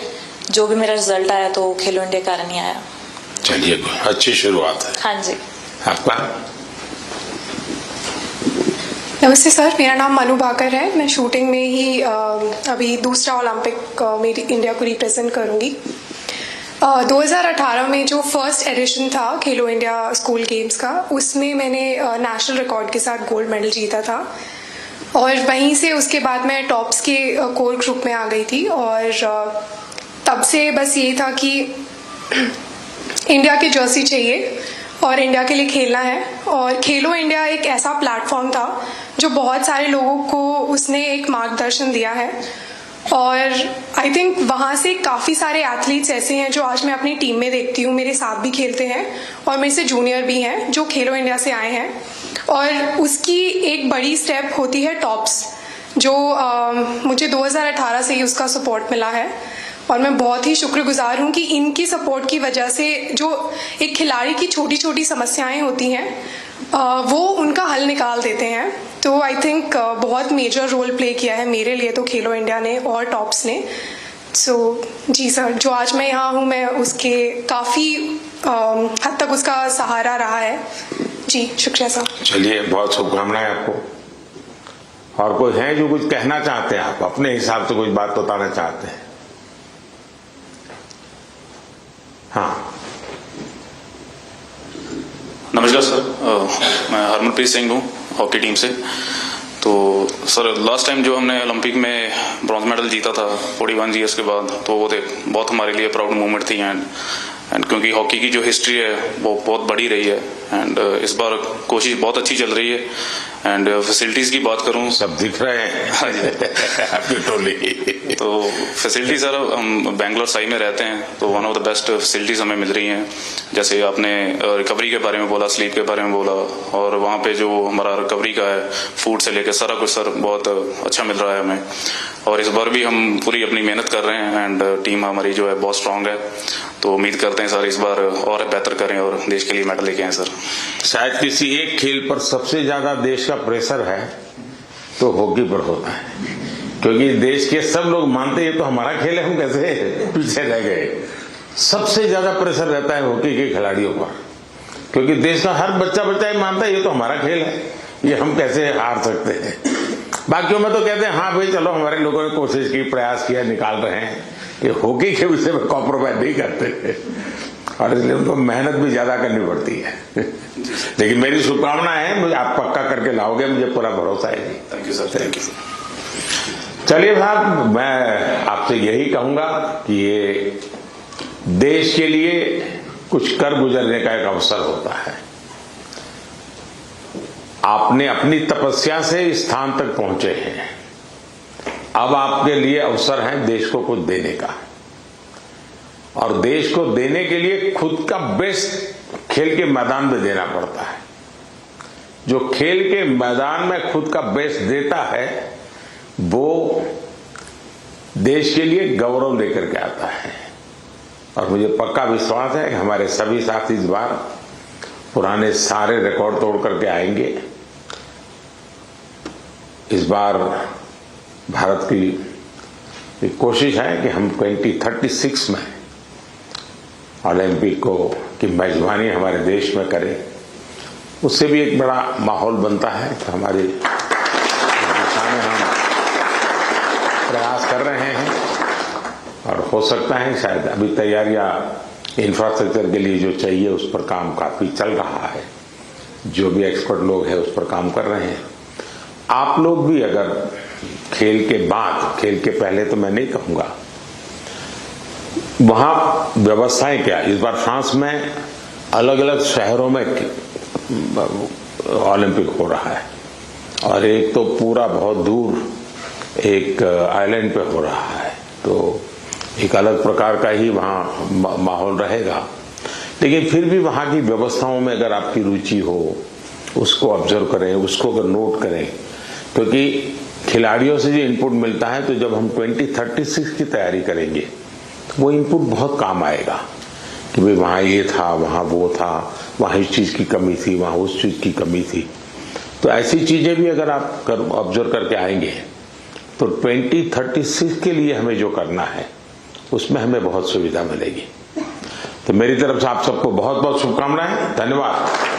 जो भी मेरा रिजल्ट आया तो खेलो इंडिया कारण ही आया। चलिए, अच्छी शुरुआत है। हाँ जी। आपका? नमस्ते सर, मेरा नाम मनु भाकर है। मैं शूटिंग में ही अभी दूसरा ओलंपिक मेरी इंडिया को रिप्रेजेंट करूँगी। 2018 में जो फर्स्ट एडिशन था खेलो इंडिया स्कूल गेम्स का, उसमें मैंने नेशनल रिकॉर्ड के साथ गोल्ड मेडल जीता था और वहीं से उसके बाद मैं टॉप्स के कोर ग्रुप में आ गई थी और तब से बस ये था कि इंडिया की जर्सी चाहिए और इंडिया के लिए खेलना है। और खेलो इंडिया एक ऐसा प्लेटफॉर्म था जो बहुत सारे लोगों को उसने एक मार्गदर्शन दिया है और आई थिंक वहाँ से काफ़ी सारे एथलीट्स ऐसे हैं जो आज मैं अपनी टीम में देखती हूँ, मेरे साथ भी खेलते हैं और मेरे से जूनियर भी हैं जो खेलो इंडिया से आए हैं। और उसकी एक बड़ी स्टेप होती है टॉप्स, जो मुझे 2018 से ही उसका सपोर्ट मिला है और मैं बहुत ही शुक्रगुजार हूँ कि इनकी सपोर्ट की वजह से जो एक खिलाड़ी की छोटी छोटी समस्याएं होती हैं वो उनका हल निकाल देते हैं। तो आई थिंक बहुत मेजर रोल प्ले किया है मेरे लिए तो खेलो इंडिया ने और टॉप्स ने। सो जी सर, जो आज मैं यहाँ हूँ मैं उसके काफ़ी हद तक उसका सहारा रहा है। जी शुक्रिया सर। चलिए, बहुत शुभकामनाएं आपको। और कोई है जो कुछ कहना चाहते हैं? आप अपने हिसाब से कुछ बात बताना चाहते हैं? हाँ, नमस्कार सर, मैं हरमनप्रीत सिंह हूँ हॉकी टीम से। तो सर, लास्ट टाइम जो हमने ओलंपिक में ब्रॉन्ज मेडल जीता था 41 ईयर्स के बाद, तो वो बहुत हमारे लिए प्राउड मोमेंट थी। एंड क्योंकि हॉकी की जो हिस्ट्री है वो बहुत बड़ी रही है एंड इस बार कोशिश बहुत अच्छी चल रही है। एंड फैसिलिटीज की बात करूं, सब दिख रहे हैं। हाँ जी, आपकी टोली। तो फैसिलिटी सर, हम बेंगलोर साई में रहते हैं तो one of the best facilities हमें मिल रही हैं। जैसे आपने रिकवरी के बारे में बोला, स्लीप के बारे में बोला, और वहाँ पे जो हमारा रिकवरी का है, फूड से लेकर सारा कुछ सर बहुत अच्छा मिल रहा है हमें। और इस बार भी हम पूरी अपनी मेहनत कर रहे हैं एंड टीम हमारी जो है बहुत स्ट्रांग है। तो उम्मीद करते हैं सर इस बार और बेहतर करें और देश के लिए मेडल लेके आए सर। शायद किसी एक खेल पर सबसे ज्यादा देश का प्रेशर है तो हॉकी पर होता है, क्योंकि देश के सब लोग मानते हैं तो हमारा खेल है, हम कैसे पीछे रह गए। सबसे ज्यादा प्रेशर रहता है हॉकी के खिलाड़ियों पर, क्योंकि देश का हर बच्चा ये मानता है ये तो हमारा खेल है, ये हम कैसे हार सकते हैं। बाकियों में तो कहते हैं हाँ भाई चलो, हमारे लोगों ने कोशिश की, प्रयास किया, निकाल रहे हैं। ये हॉकी के विषय में कॉम्प्रोमाइज नहीं करते और इसलिए उनको मेहनत भी ज्यादा करनी पड़ती है। लेकिन मेरी शुभकामना है, मुझे आप पक्का करके लाओगे, मुझे पूरा भरोसा है जी। Thank you sir. Thank you. चलिए साहब, मैं आपसे यही कहूंगा कि ये देश के लिए कुछ कर गुजरने का एक अवसर होता है। आपने अपनी तपस्या से इस स्थान तक पहुंचे हैं, अब आपके लिए अवसर है देश को कुछ देने का। और देश को देने के लिए खुद का बेस्ट खेल के मैदान में देना पड़ता है। जो खेल के मैदान में खुद का बेस्ट देता है वो देश के लिए गौरव लेकर के आता है। और मुझे पक्का विश्वास है कि हमारे सभी साथी इस बार पुराने सारे रिकॉर्ड तोड़ करके आएंगे। इस बार भारत की कोशिश है कि हम 2036 में ओलंपिक को की मेजबानी हमारे देश में करे, उससे भी एक बड़ा माहौल बनता है। तो हमारी दिशा में हम प्रयास कर रहे हैं और हो सकता है शायद अभी तैयारियां इंफ्रास्ट्रक्चर के लिए जो चाहिए उस पर काम काफी चल रहा है। जो भी एक्सपर्ट लोग हैं उस पर काम कर रहे हैं। आप लोग भी अगर खेल के बाद, खेल के पहले तो मैं नहीं कहूंगा, वहां व्यवस्थाएं क्या, इस बार फ्रांस में अलग अलग शहरों में ओलंपिक हो रहा है और एक तो पूरा बहुत दूर एक आइलैंड पे हो रहा है, तो एक अलग प्रकार का ही वहां माहौल रहेगा। लेकिन फिर भी वहां की व्यवस्थाओं में अगर आपकी रुचि हो, उसको ऑब्जर्व करें, उसको अगर नोट करें, क्योंकि खिलाड़ियों से जो इनपुट मिलता है, तो जब हम 2036 की तैयारी करेंगे वो इनपुट बहुत काम आएगा कि भाई वहां ये था, वहां वो था, वहां इस चीज की कमी थी, वहां उस चीज की कमी थी। तो ऐसी चीजें भी अगर आप ऑब्जर्व करके आएंगे तो 2036 के लिए हमें जो करना है उसमें हमें बहुत सुविधा मिलेगी। तो मेरी तरफ से आप सबको बहुत बहुत शुभकामनाएं, धन्यवाद।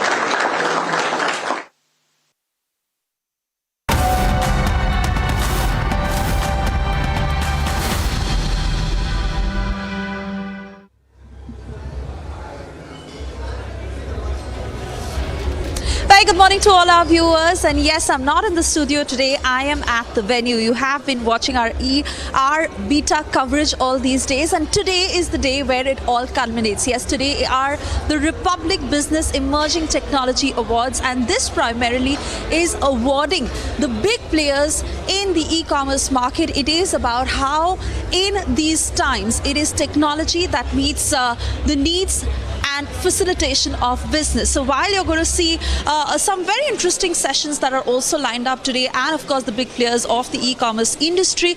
Good morning to all our viewers, and yes, I'm not in the studio today. I am at the venue. You have been watching our beta coverage all these days, and today is the day where it all culminates. Yes, today are the Republic Business Emerging Technology Awards, and this primarily is awarding the big players in the e-commerce market. It is about how in these times it is technology that meets the needs and facilitation of business. So while you're going to see some very interesting sessions that are also lined up today, and of course the big players of the e-commerce industry,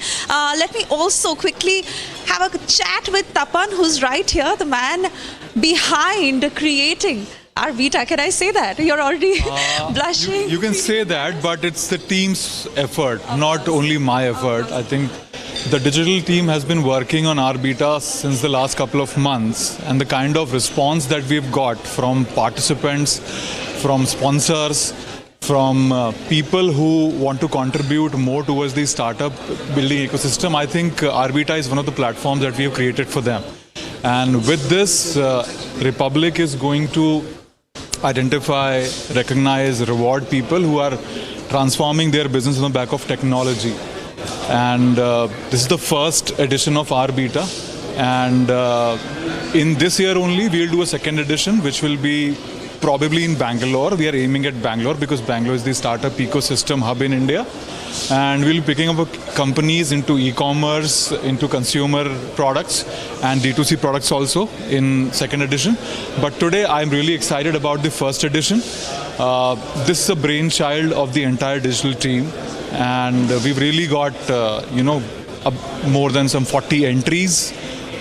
let me also quickly have a chat with Tapan, who's right here, the man behind creating our beta. Can I say that? You're already blushing. You can say that, but it's the team's effort, not only my effort. I think the digital team has been working on our beta since the last couple of months, and the kind of response that we've got from participants, from sponsors, from people who want to contribute more towards the startup building ecosystem, I think our beta is one of the platforms that we have created for them. And with this, Republic is going to identify, recognize, reward people who are transforming their business on the back of technology. And this is the first edition of our beta, and in this year only we'll do a second edition, which will be probably in Bangalore. We are aiming at Bangalore because Bangalore is the startup ecosystem hub in India, and we'll be picking up companies into e-commerce, into consumer products and D2C products also in second edition. But today I'm really excited about the first edition. This is a brainchild of the entire digital team, and we've really got more than some 40 entries.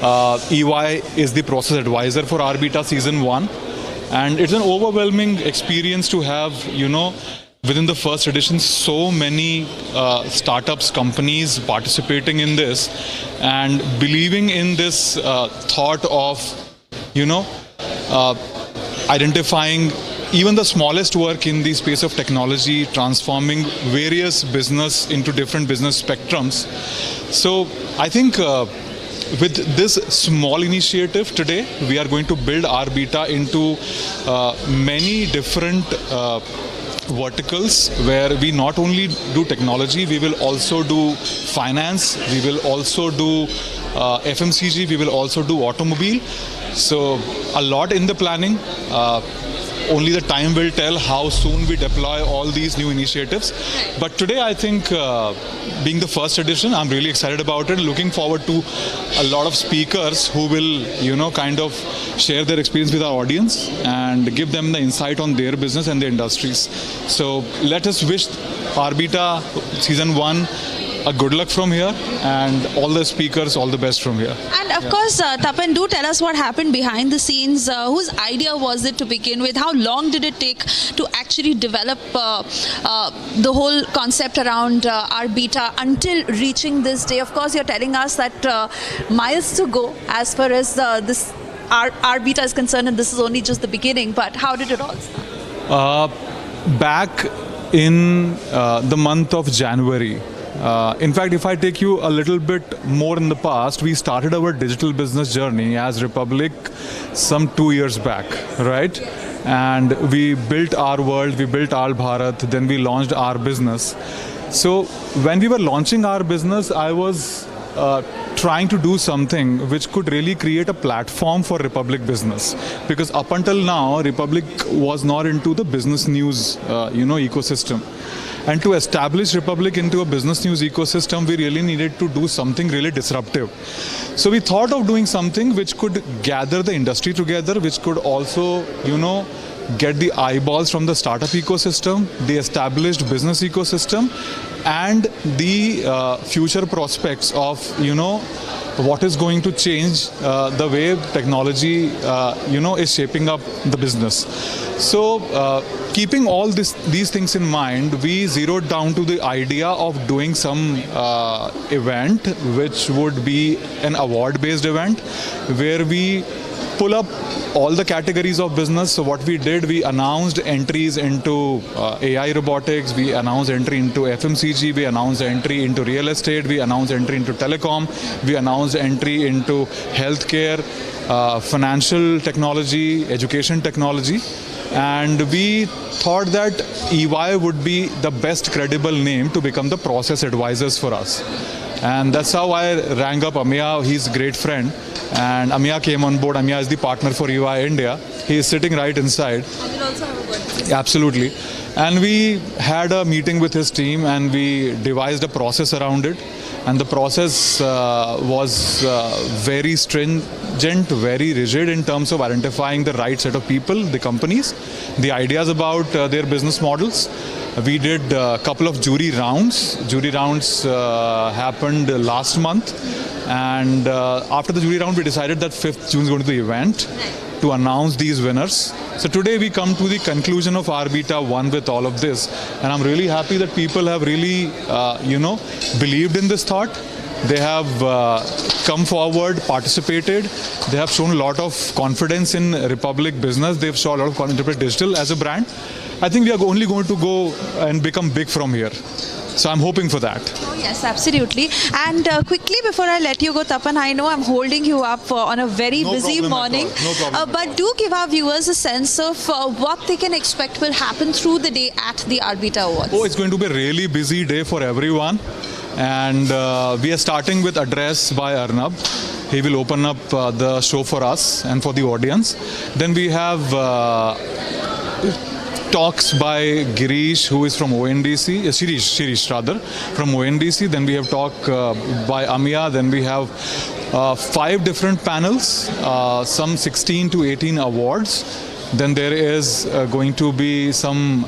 EY is the process advisor for our beta season 1, and it's an overwhelming experience to have within the first edition so many startups, companies participating in this and believing in this thought of identifying even the smallest work in the space of technology, transforming various business into different business spectrums. So I think with this small initiative today, we are going to build our beta into many different verticals where we not only do technology, we will also do finance, we will also do FMCG, we will also do automobile. So a lot in the planning. Only the time will tell how soon we deploy all these new initiatives. But today, I think, being the first edition, I'm really excited about it. Looking forward to a lot of speakers who will, kind of share their experience with our audience and give them the insight on their business and their industries. So let us wish Arbita Season 1 a good luck from here, and all the speakers all the best from here. And of course, Tapan, do tell us what happened behind the scenes. Whose idea was it to begin with? How long did it take to actually develop the whole concept around our beta until reaching this day? Of course, you're telling us that miles to go as far as our beta is concerned, and this is only just the beginning. But how did it all start? Back in the month of January. In fact, if I take you a little bit more in the past, we started our digital business journey as Republic some 2 years back, right? And we built our world, we built our Bharat, then we launched our business. So when we were launching our business, I was trying to do something which could really create a platform for Republic business, because up until now Republic was not into the business news ecosystem, and to establish Republic into a business news ecosystem we really needed to do something really disruptive. So we thought of doing something which could gather the industry together, which could also get the eyeballs from the startup ecosystem, the established business ecosystem, and the future prospects of what is going to change the way technology is shaping up the business. So keeping all these things in mind, we zeroed down to the idea of doing some event which would be an award-based event where we pull up all the categories of business. So what we did, we announced entries into AI robotics, we announced entry into FMCG, we announced entry into real estate, we announced entry into telecom, we announced entry into healthcare, financial technology, education technology. And we thought that EY would be the best credible name to become the process advisors for us. And that's how I rang up Amiya. He's a great friend. And Amiya came on board. Amiya is the partner for EY India. He is sitting right inside. I will also have a word. Absolutely. And we had a meeting with his team and we devised a process around it. And the process was very stringent, very rigid in terms of identifying the right set of people, the companies, the ideas about their business models. We did a couple of jury rounds. Jury rounds happened last month. And after the jury round, we decided that 5th June is going to be the event to announce these winners. So today we come to the conclusion of our Beta 1 with all of this. And I'm really happy that people have really, believed in this thought. They have come forward, participated. They have shown a lot of confidence in Republic business. They've shown a lot of confidence in Digital as a brand. I think we are only going to go and become big from here. So I'm hoping for that. Oh yes, absolutely. And quickly before I let you go, Tapan, I know I'm holding you up on a very busy morning. No problem. But do give our viewers a sense of what they can expect will happen through the day at the Arbita Awards. Oh, it's going to be a really busy day for everyone. And we are starting with address by Arnab. He will open up the show for us and for the audience. Then we have talks by Girish, who is from ONDC, Shirish rather, from ONDC. Then we have talk by Amiya. Then we have 5 different panels, some 16 to 18 awards. Then there is going to be some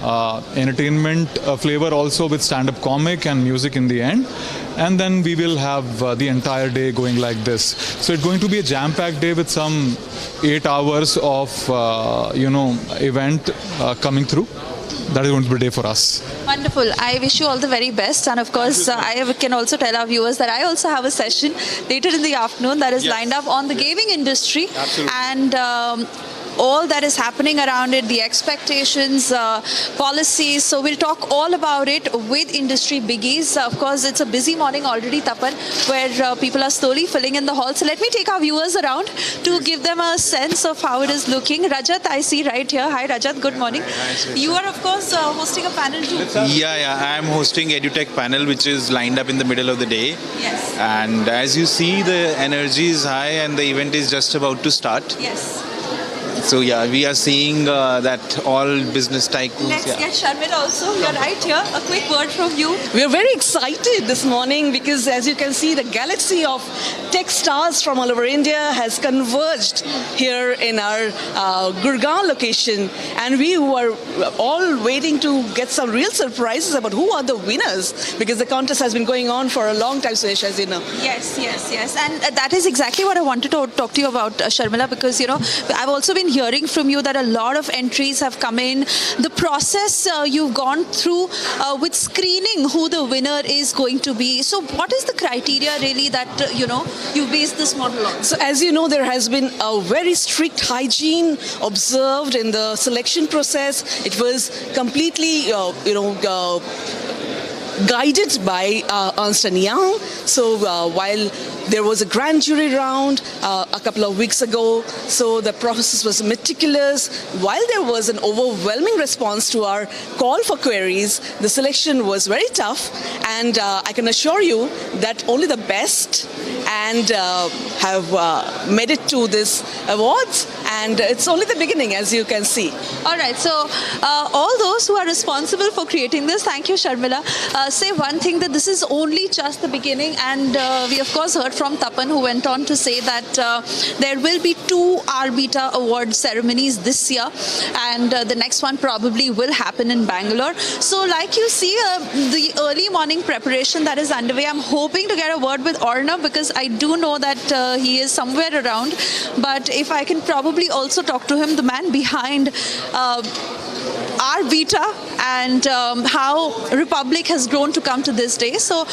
entertainment flavor also with stand-up comic and music in the end. And then we will have the entire day going like this. So it's going to be a jam-packed day with some 8 hours of, event coming through. That is going to be a day for us. Wonderful. I wish you all the very best. And of course, I can also tell our viewers that I also have a session later in the afternoon that is lined up on the gaming industry. Absolutely. And all that is happening around it, the expectations, policies. So we'll talk all about it with industry biggies. Of course, it's a busy morning already, Tapan, where people are slowly filling in the hall. So let me take our viewers around to give them a sense of how it is looking. Rajat, I see right here. Hi, Rajat. Good morning. You are, of course, hosting a panel too. Yeah. I'm hosting EduTech panel, which is lined up in the middle of the day. Yes. And as you see, the energy is high and the event is just about to start. Yes. So yeah, we are seeing that all business tycoons. Let's get Sharmila also. You're right here. A quick word from you. We are very excited this morning because, as you can see, the galaxy of tech stars from all over India has converged here in our Gurgaon location, and we were all waiting to get some real surprises about who are the winners, because the contest has been going on for a long time, Suresh, as you know. Yes. And that is exactly what I wanted to talk to you about, Sharmila, because, I've also been hearing from you that a lot of entries have come in. The process you've gone through with screening who the winner is going to be. So what is the criteria really that, you based this model on? So as you know, there has been a very strict hygiene observed in the selection process. It was completely, guided by Ernst & Young. So while there was a grand jury round a couple of weeks ago, so the process was meticulous. While there was an overwhelming response to our call for queries, the selection was very tough, and I can assure you that only the best and have made it to this awards, and it's only the beginning, as you can see. All right, so all those who are responsible for creating this, thank you, Sharmila. Say one thing, that this is only just the beginning, and we of course heard from Tapan, who went on to say that there will be 2 Arbita award ceremonies this year, and the next one probably will happen in Bangalore. So like you see, the early morning preparation that is underway, I'm hoping to get a word with Arnab, because I do know that he is somewhere around, but if I can probably also talk to him, the man behind Arbita and how Republic has grown to come to this day. So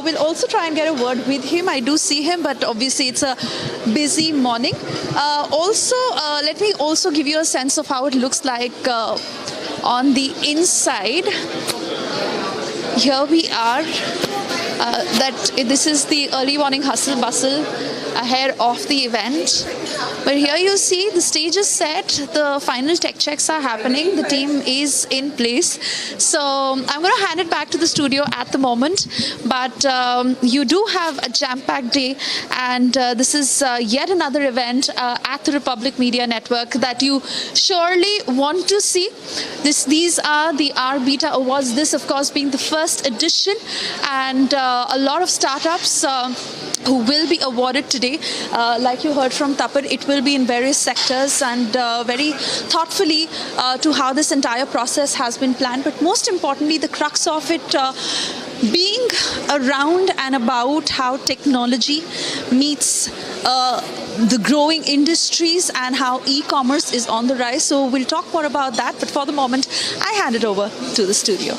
we'll also try and get a word with him. I do see him, but obviously it's a busy morning. Also, let me also give you a sense of how it looks like on the inside. Here we are. This is the early morning hustle bustle ahead of the event. But here you see the stage is set, the final tech checks are happening, the team is in place. So I'm going to hand it back to the studio at the moment, but you do have a jam-packed day, and this is yet another event at the Republic Media Network that you surely want to see. These are the Arbita Awards, this of course being the first edition, and a lot of startups who will be awarded today. Like you heard from Tapan, it will be in various sectors and very thoughtfully to how this entire process has been planned. But most importantly, the crux of it being around and about how technology meets the growing industries and how e-commerce is on the rise. So we'll talk more about that. But for the moment, I hand it over to the studio.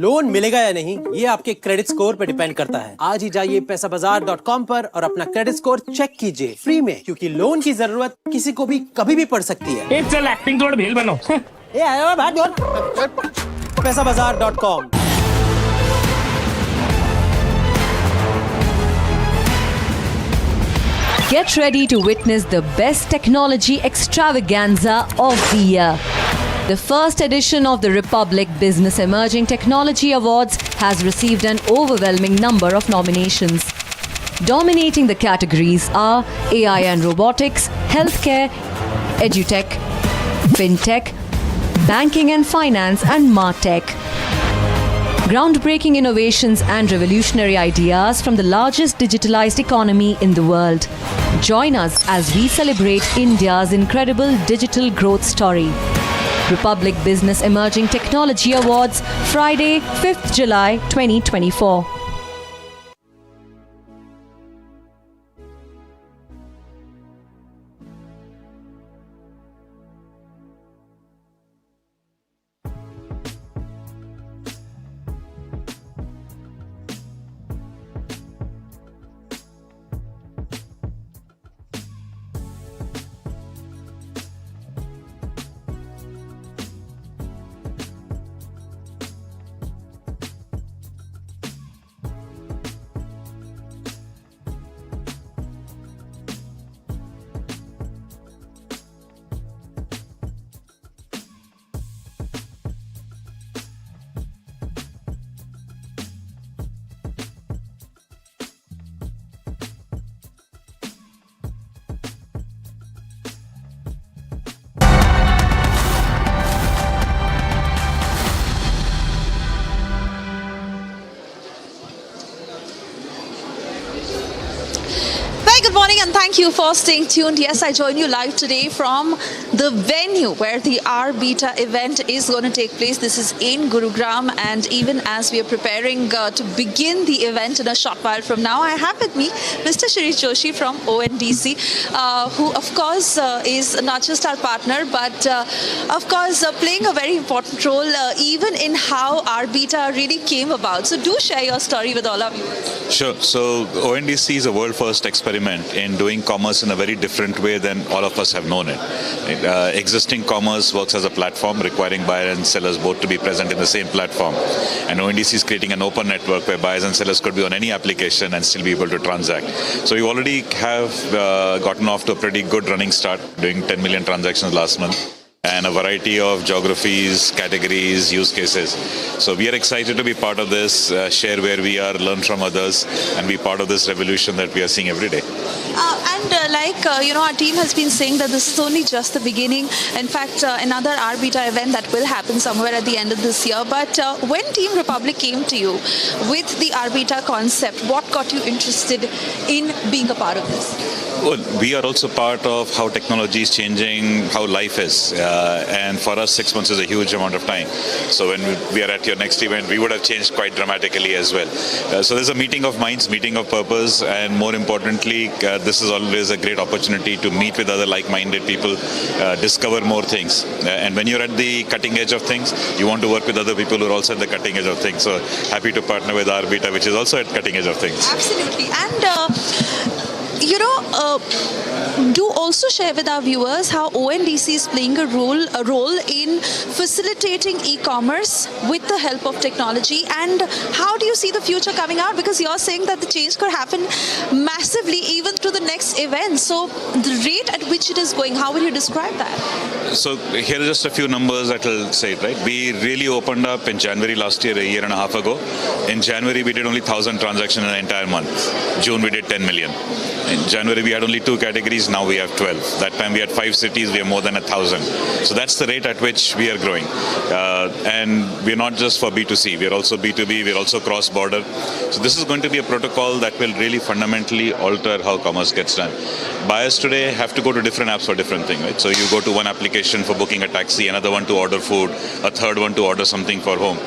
Loan मिलेगा या नहीं, ये आपके credit score पे depend करता है। आज ही जाइए पैसाबाजार.com पर और अपना क्रेडिट स्कोर चेक कीजिए फ्री में, क्योंकि लोन की जरूरत किसी को भी कभी भी पड़ सकती है। चल एक्टिंग थोड़ा भेल बनो। पैसाबाजार.com। Get ready to witness the best technology extravaganza of the year. The first edition of the Republic Business Emerging Technology Awards has received an overwhelming number of nominations. Dominating the categories are AI and robotics, healthcare, edutech, fintech, banking and finance, and martech. Groundbreaking innovations and revolutionary ideas from the largest digitalized economy in the world. Join us as we celebrate India's incredible digital growth story. Republic Business Emerging Technology Awards, Friday, 5th July 2024. Very good morning and thank you for staying tuned. Yes, I join you live today from the venue where the R-Beta event is going to take place. This is in Gurugram, and even as we are preparing to begin the event in a short while from now, I have with me Mr. Shirish Joshi from ONDC, who of course is not just our partner but of course playing a very important role even in how R-Beta really came about. So do share your story with all of you. Sure. So ONDC is a world first experiment in doing commerce in a very different way than all of us have known it. Existing commerce works as a platform requiring buyers and sellers both to be present in the same platform. And ONDC is creating an open network where buyers and sellers could be on any application and still be able to transact. So we already have gotten off to a pretty good running start, doing 10 million transactions last month, and a variety of geographies, categories, use cases. So we are excited to be part of this, share where we are, learn from others, and be part of this revolution that we are seeing every day. Our team has been saying that this is only just the beginning. In fact, another R-Beta event that will happen somewhere at the end of this year. But when Team Republic came to you with the R-Beta concept, what got you interested in being a part of this? Well, we are also part of how technology is changing, how life is. And for us, 6 months is a huge amount of time. So when we are at your next event, we would have changed quite dramatically as well. So there's a meeting of minds, meeting of purpose, and more importantly, this is always a great opportunity to meet with other like-minded people, discover more things. And when you're at the cutting edge of things, you want to work with other people who are also at the cutting edge of things. So happy to partner with R-Beta, which is also at cutting edge of things. Absolutely. And do also share with our viewers how ONDC is playing a role in facilitating e-commerce with the help of technology, and how do you see the future coming out, because you're saying that the change could happen massively even to the next event. So the rate at which it is going, how will you describe that? So here are just a few numbers that will say it, right? We really opened up in January last year, a year and a half ago. In January, we did only 1,000 transactions in the entire month. June, we did 10 million. In January, we had only 2 categories. Now we have 12. That time we had 5 cities. We have more than 1,000. So that's the rate at which we are growing. And we're not just for B2C. We're also B2B. We're also cross-border. So this is going to be a protocol that will really fundamentally alter how commerce gets done. Buyers today have to go to different apps for different things, right? So you go to one application for booking a taxi, another one to order food, a third one to order something for home.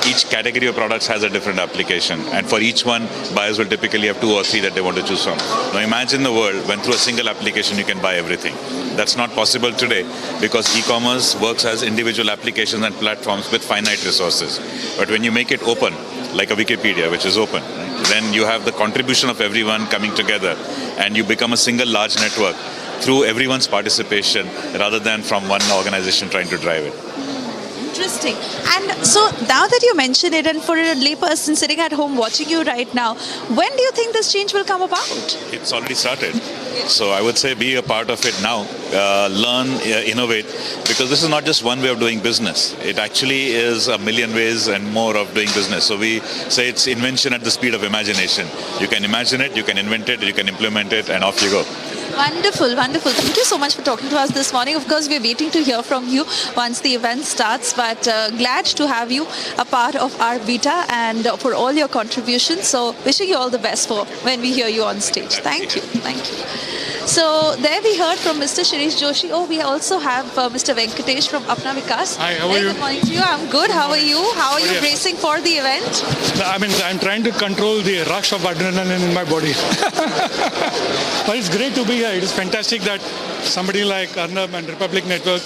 Each category of products has a different application, and for each one, buyers will typically have 2 or 3 that they want to choose from. Now imagine the world when through a single application you can buy everything. That's not possible today because e-commerce works as individual applications and platforms with finite resources. But when you make it open, like a Wikipedia, which is open, right, then you have the contribution of everyone coming together, and you become a single large network through everyone's participation rather than from one organization trying to drive it. Interesting. And so now that you mention it, and for a layperson sitting at home watching you right now, when do you think this change will come about? It's already started. So I would say be a part of it now. Learn, innovate, because this is not just one way of doing business. It actually is a million ways and more of doing business. So we say it's invention at the speed of imagination. You can imagine it, you can invent it, you can implement it, and off you go. Wonderful, wonderful. Thank you so much for talking to us this morning. Of course, we're waiting to hear from you once the event starts, but glad to have you a part of R-Beta and for all your contributions. So wishing you all the best for when we hear you on stage. Thank you. Thank you. So there we heard from Mr. Shirish Joshi. Oh, we also have Mr. Venkatesh from Apna Vikas. Hi, how are you? Good morning to you. I'm good. How are you? How are you bracing for the event? I'm trying to control the rush of adrenaline in my body. But it's great to be here. It is fantastic that somebody like Arnab and Republic Network,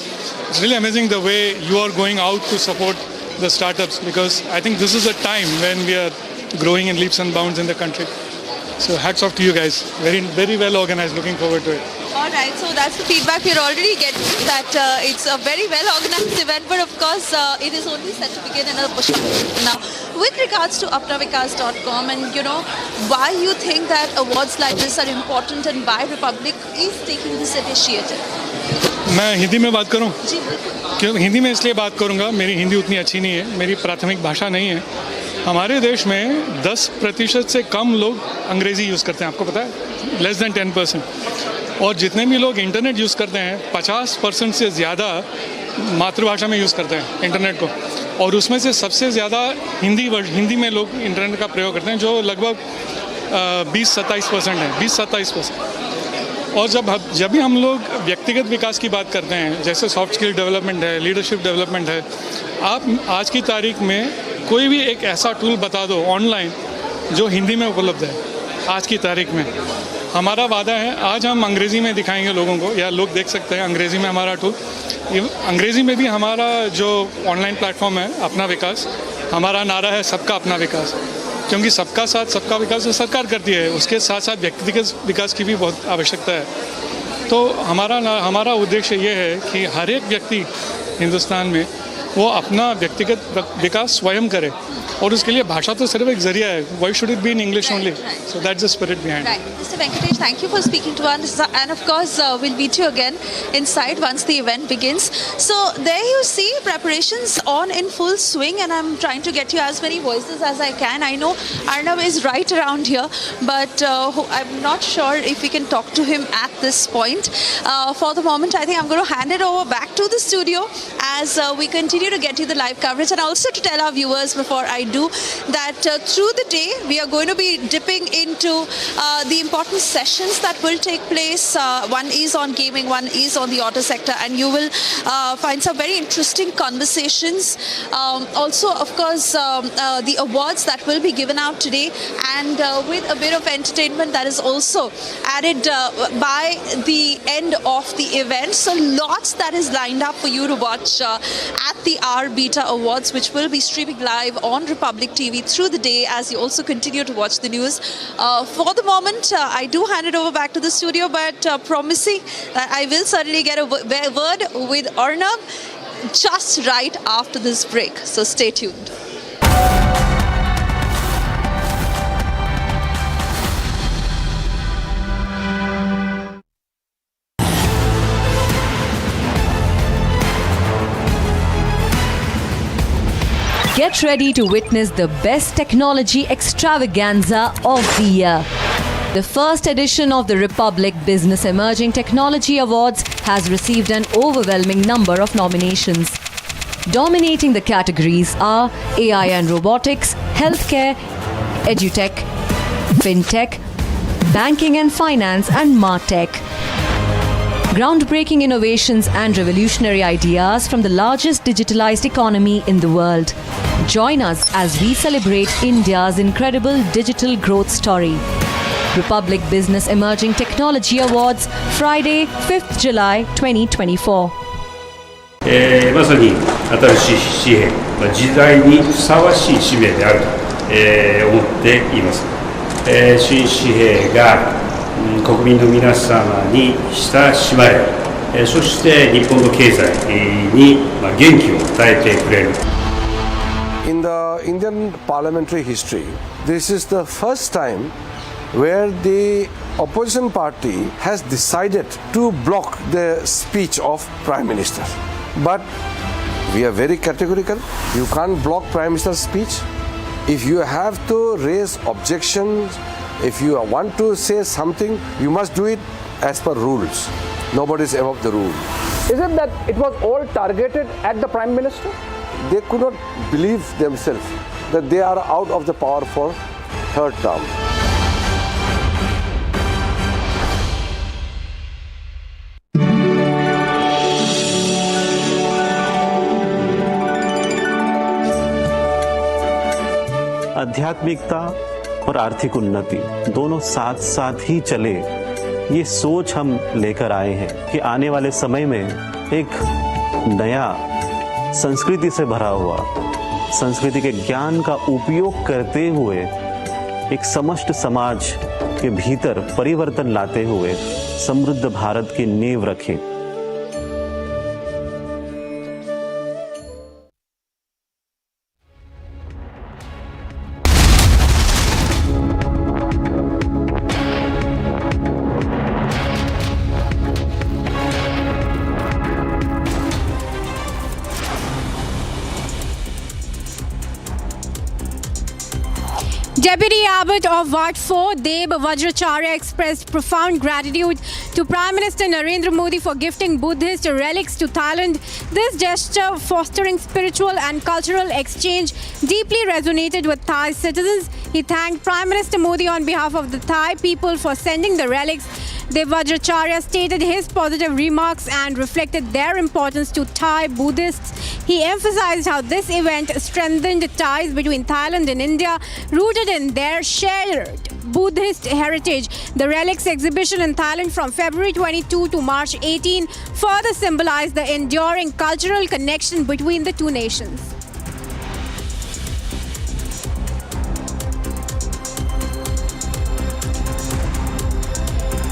it's really amazing the way you are going out to support the startups, because I think this is a time when we are growing in leaps and bounds in the country. So hats off to you guys. Very, very well organized. Looking forward to it. All right. So that's the feedback we're already getting, that it's a very well organized event, but of course it is only set to begin in a push. Now, with regards to apnavikas.com, and why you think that awards like this are important and why Republic is taking this initiative? मैं हिंदी में बात करूं? जी बिल्कुल. क्यों हिंदी में इसलिए बात करूंगा, मेरी हिंदी उतनी अच्छी नहीं है, मेरी प्राथमिक भाषा नहीं है. हमारे देश में 10% से कम लोग अंग्रेजी यूज़ करते हैं, आपको पता है? Less than 10%. और जितने भी लोग इंटरनेट यूज़ करते हैं, 50% से ज़्यादा मातृभाषा में यूज़ करते हैं इंटरनेट को. और उसमें से सबसे ज़्यादा हिंदी में लोग इंटरनेट का प्रयोग करते हैं, जो लगभग 20-27% है, 20-27%। और जब भी हम लोग व्यक्तिगत विकास की बात करते हैं, जैसे सॉफ्ट स्किल डेवलपमेंट है, लीडरशिप डेवलपमेंट है, आप आज की तारीख में कोई भी एक ऐसा टूल बता दो ऑनलाइन जो हिंदी में उपलब्ध है आज की तारीख में। हमारा वादा है, आज हम अंग्रेज़ी में दिखाएंगे लोगों को, या लोग देख सकते हैं अंग्रेज़ी में हमारा टूल। अंग्रेज़ी में भी हमारा जो ऑनलाइन प्लेटफॉर्म है अपना विकास, हमारा नारा है सबका अपना विकास, क्योंकि सबका साथ सबका विकास जो सरकार करती है, उसके साथ साथ व्यक्तिगत विकास की भी बहुत आवश्यकता है। तो हमारा उद्देश्य ये है कि हर एक व्यक्ति हिंदुस्तान में वो अपना व्यक्तिगत विकास स्वयं करे, और उसके लिए भाषा तो सिर्फ एक जरिया है. Why should it be in English only? So that's the spirit behind it. Right. Mr. Venkatesh, thank you for speaking to us, and of course we'll meet you again inside once the event begins. So there you see preparations on in full swing, and I'm trying to get you as many voices as I can. I know Arnab is right around here, but I'm not sure if we can talk to him at this point. For the moment, I think I'm going to hand it over back to the studio as we continue to get you the live coverage, and also to tell our viewers before I do that through the day we are going to be dipping into the important sessions that will take place. One is on gaming, one is on the auto sector, and you will find some very interesting conversations. Also, of course, the awards that will be given out today, and with a bit of entertainment that is also added by the end of the event. So lots that is lined up for you to watch at the R Beta Awards, which will be streaming live on Republic TV through the day as you also continue to watch the news. For the moment, I do hand it over back to the studio, but promising that I will certainly get a word with Arnab just right after this break. So stay tuned. Get ready to witness the best technology extravaganza of the year. The first edition of the Republic Business Emerging Technology Awards has received an overwhelming number of nominations. Dominating the categories are AI and robotics, healthcare, edutech, fintech, banking and finance, and martech. Groundbreaking innovations and revolutionary ideas from the largest digitalized economy in the world. Join us as we celebrate India's incredible digital growth story. Republic Business Emerging Technology Awards, Friday, 5th July 2024. まさに新しい紙幣、時代にふさわしい紙幣であると、思っています。新紙幣が国民の皆様に親しまれ、そして日本の経済に元気を与えてくれる。In the Indian parliamentary history, this is the first time where the opposition party has decided to block the speech of Prime Minister. But we are very categorical. You can't block Prime Minister's speech. If you have to raise objections, if you want to say something, you must do it as per rules. Nobody is above the rule. Is it that it was all targeted at the Prime Minister? They could not believe themselves that they are out of the power for third term. आध्यात्मिकता और आर्थिक उन्नति दोनों साथ साथ ही चले, ये सोच हम लेकर आए हैं कि आने वाले समय में एक नया संस्कृति से भरा हुआ, संस्कृति के ज्ञान का उपयोग करते हुए एक समष्ट समाज के भीतर परिवर्तन लाते हुए समृद्ध भारत की नींव रखें। Deputy Abbot of Ward 4, Deb Vajracharya, expressed profound gratitude to Prime Minister Narendra Modi for gifting Buddhist relics to Thailand. This gesture, fostering spiritual and cultural exchange, deeply resonated with Thai citizens. He thanked Prime Minister Modi on behalf of the Thai people for sending the relics. Deb Vajracharya stated his positive remarks and reflected their importance to Thai Buddhists. He emphasized how this event strengthened ties between Thailand and India, rooted in their shared Buddhist heritage. The relics exhibition in Thailand from February 22 to March 18 further symbolized the enduring cultural connection between the two nations.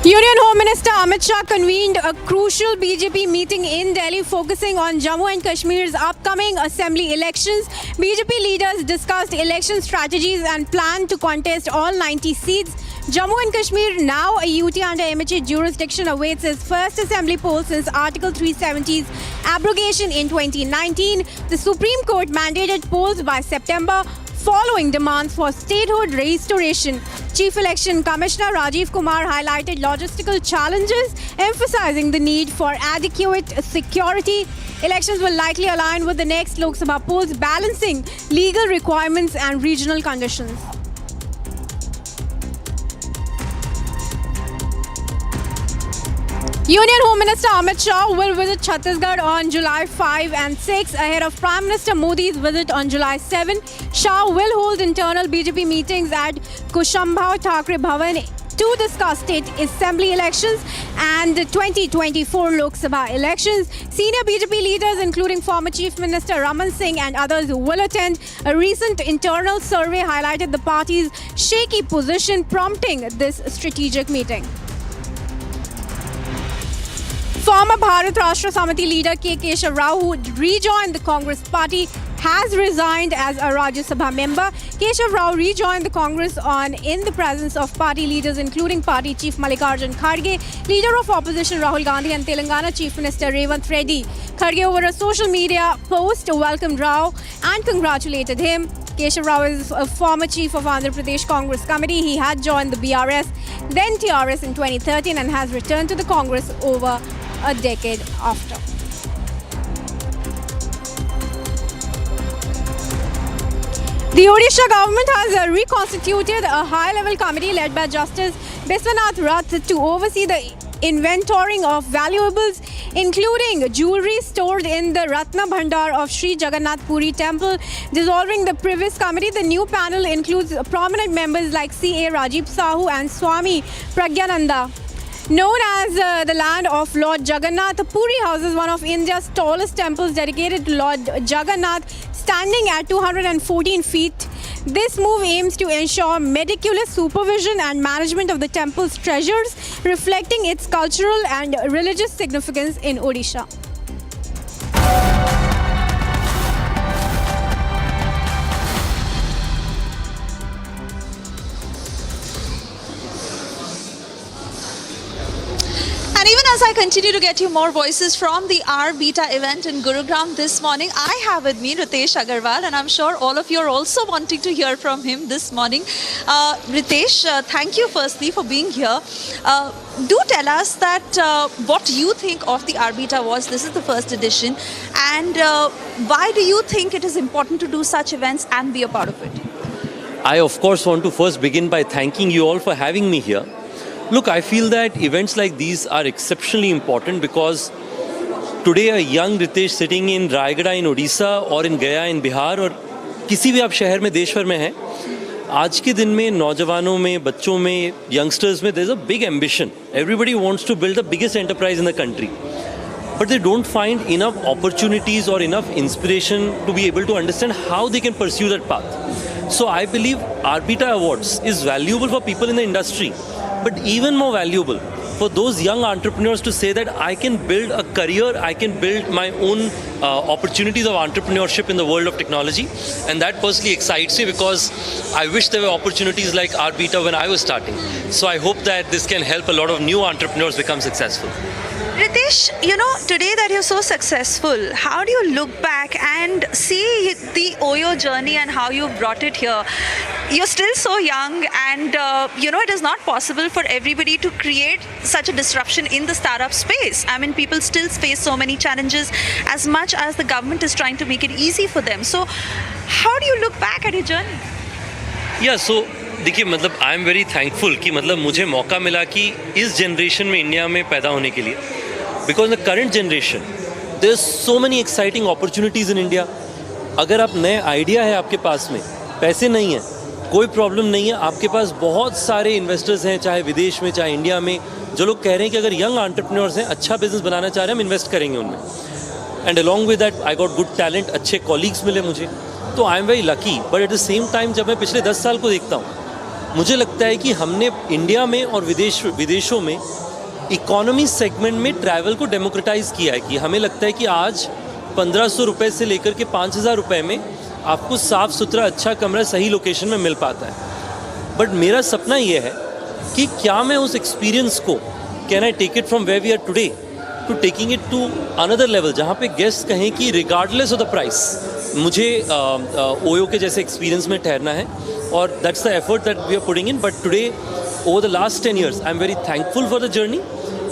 Union Home Minister Amit Shah convened a crucial BJP meeting in Delhi focusing on Jammu and Kashmir's upcoming assembly elections. BJP leaders discussed election strategies and plan to contest all 90 seats. Jammu and Kashmir, now a UT under MHA jurisdiction, awaits its first assembly poll since Article 370's abrogation in 2019. The Supreme Court mandated polls by September following demands for statehood restoration. Chief Election Commissioner Rajiv Kumar highlighted logistical challenges, emphasizing the need for adequate security. Elections will likely align with the next Lok Sabha polls, balancing legal requirements and regional conditions. Union Home Minister Amit Shah will visit Chhattisgarh on July 5 and 6 ahead of Prime Minister Modi's visit on July 7. Shah will hold internal BJP meetings at Kushumbha Thakre Bhavan to discuss state assembly elections and the 2024 Lok Sabha elections. Senior BJP leaders, including former Chief Minister Raman Singh and others, will attend. A recent internal survey highlighted the party's shaky position, prompting this strategic meeting. Former Bharat Rashtra Samiti leader K. Keshav Rao, who rejoined the Congress party, has resigned as a Rajya Sabha member. Keshav Rao rejoined the Congress in the presence of party leaders including Party Chief Mallikarjun Kharge, Leader of Opposition Rahul Gandhi and Telangana Chief Minister Revanth Reddy. Kharge, over a social media post, welcomed Rao and congratulated him. Keshav Rao is a former chief of Andhra Pradesh Congress Committee. He had joined the BRS, then TRS in 2013 and has returned to the Congress over a decade after. The Odisha government has reconstituted a high-level committee led by Justice Biswanath Rath to oversee the inventorying of valuables, including jewelry stored in the Ratna Bhandar of Sri Jagannath Puri Temple. Dissolving the previous committee, the new panel includes prominent members like C.A. Rajiv Sahu and Swami Pragyananda. Known as the land of Lord Jagannath, Puri houses one of India's tallest temples dedicated to Lord Jagannath, standing at 214 feet. This move aims to ensure meticulous supervision and management of the temple's treasures, reflecting its cultural and religious significance in Odisha. And even as I continue to get you more voices from the R Beta event in Gurugram this morning, I have with me Ritesh Agarwal, and I'm sure all of you are also wanting to hear from him this morning. Ritesh, thank you firstly for being here. Do tell us that what you think of the R Beta Awards. This is the first edition, and why do you think it is important to do such events and be a part of it? I of course want to first begin by thanking you all for having me here. Look, I feel that events like these are exceptionally important because today a young Ritesh sitting in Raigada in Odisha or in Gaya in Bihar or किसी भी आप शहर में देश भर में हैं, आज के दिन में नौजवानों में, बच्चों में, youngsters में, there's a big ambition. Everybody wants to build the biggest enterprise in the country. But they don't find enough opportunities or enough inspiration to be able to understand how they can pursue that path. So I believe R Beta Awards is valuable for people in the industry, but even more valuable for those young entrepreneurs to say that I can build a career, I can build my own opportunities of entrepreneurship in the world of technology. And that personally excites me because I wish there were opportunities like R Beta when I was starting. So I hope that this can help a lot of new entrepreneurs become successful. Ritesh, you know, today that you're so successful, how do you look back and see the Oyo journey and how you brought it here. You're still so young, and it is not possible for everybody to create such a disruption in the startup space. I mean, people still face so many challenges as much as the government is trying to make it easy for them. So how do you look back at your journey? Yeah, so देखिए मतलब आई am very thankful कि मतलब मुझे मौका मिला कि इस generation में इंडिया में पैदा होने के लिए, because the current generation there are so many exciting opportunities in India. अगर आप नए आइडिया है आपके पास में, पैसे नहीं है, कोई प्रॉब्लम नहीं है, आपके पास बहुत सारे इन्वेस्टर्स हैं, चाहे विदेश में चाहे इंडिया में, जो लोग कह रहे हैं कि अगर यंग एंटरप्रेन्योर्स हैं, अच्छा बिजनेस बनाना चाह रहे हैं, हम इन्वेस्ट करेंगे उनमें. And along with that I got good talent, अच्छे कॉलीग्स मिले मुझे, तो I am very lucky. But at the same time जब मैं पिछले 10 साल को देखता हूँ, मुझे लगता है कि हमने इंडिया में और विदेशों में इकोनॉमी सेगमेंट में ट्रैवल को डेमोक्रेटाइज़ किया है. कि हमें लगता है कि आज 1500 रुपये से लेकर के 5000 रुपये में आपको साफ़ सुथरा अच्छा कमरा सही लोकेशन में मिल पाता है. बट मेरा सपना ये है कि क्या मैं उस एक्सपीरियंस को, can I take it from where we are today to taking it to another level, जहाँ पे गेस्ट कहें कि रिगार्डलेस ऑफ द प्राइस मुझे ओयो के जैसे एक्सपीरियंस में ठहरना है. और that's the effort that we are putting in. But today over the last 10 years I am very thankful for the journey,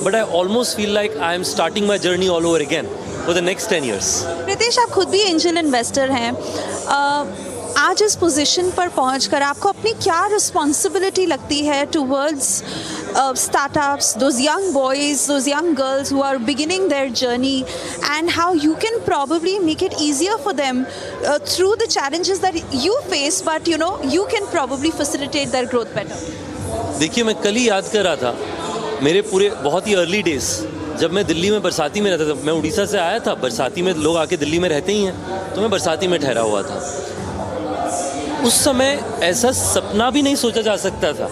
but I almost feel like I am starting my journey all over again for the next 10 years. Ritesh, आप खुद भी angel investor हैं. आज इस position पर पहुंचकर आपको अपनी क्या रिस्पॉन्सिबिलिटी लगती है towards startups, those young boys, those young girls who are beginning their journey, and how you can probably make it easier for them through the challenges that you face, but you can probably facilitate their growth better. देखिए, मैं कल ही याद कर रहा था मेरे पूरे बहुत ही अर्ली डेज, जब मैं दिल्ली में बरसाती में रहता था. मैं उड़ीसा से आया था, बरसाती में लोग आके दिल्ली में रहते ही हैं, तो मैं बरसाती में ठहरा हुआ था. उस समय ऐसा सपना भी नहीं सोचा जा सकता था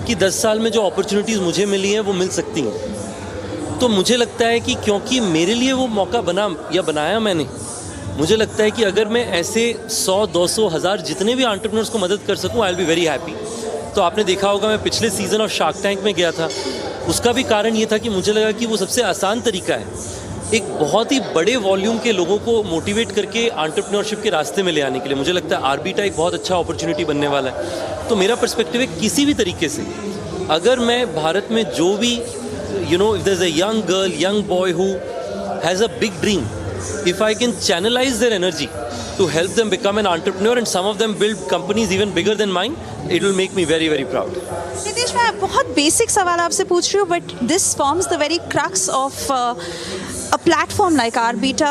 कि 10 साल में जो अपॉर्चुनिटीज़ मुझे मिली हैं वो मिल सकती हैं. तो मुझे लगता है कि क्योंकि मेरे लिए वो मौका बनाया मैंने, मुझे लगता है कि अगर मैं ऐसे 100, 200, 1000 जितने भी एंटरप्रेन्योर्स को मदद कर सकूं, I will be very happy. तो आपने देखा होगा मैं पिछले सीज़न ऑफ शार्क टैंक में गया था. उसका भी कारण ये था कि मुझे लगा कि वो सबसे आसान तरीका है एक बहुत ही बड़े वॉल्यूम के लोगों को मोटिवेट करके एंटरप्रेन्योरशिप के रास्ते में ले आने के लिए. मुझे लगता है आरबीटा एक बहुत अच्छा अपॉर्चुनिटी बनने वाला है. तो मेरा पर्सपेक्टिव है किसी भी तरीके से अगर मैं भारत में जो भी if there is a young girl, young boy who has a big dream, if I can channelize their energy to help them become an entrepreneur and some of them build companies even bigger than mine, it will make me very, very proud. Ritesh, मैं बहुत basic सवाल आपसे पूछ रही हूँ, but this forms the very crux of a platform like Arbita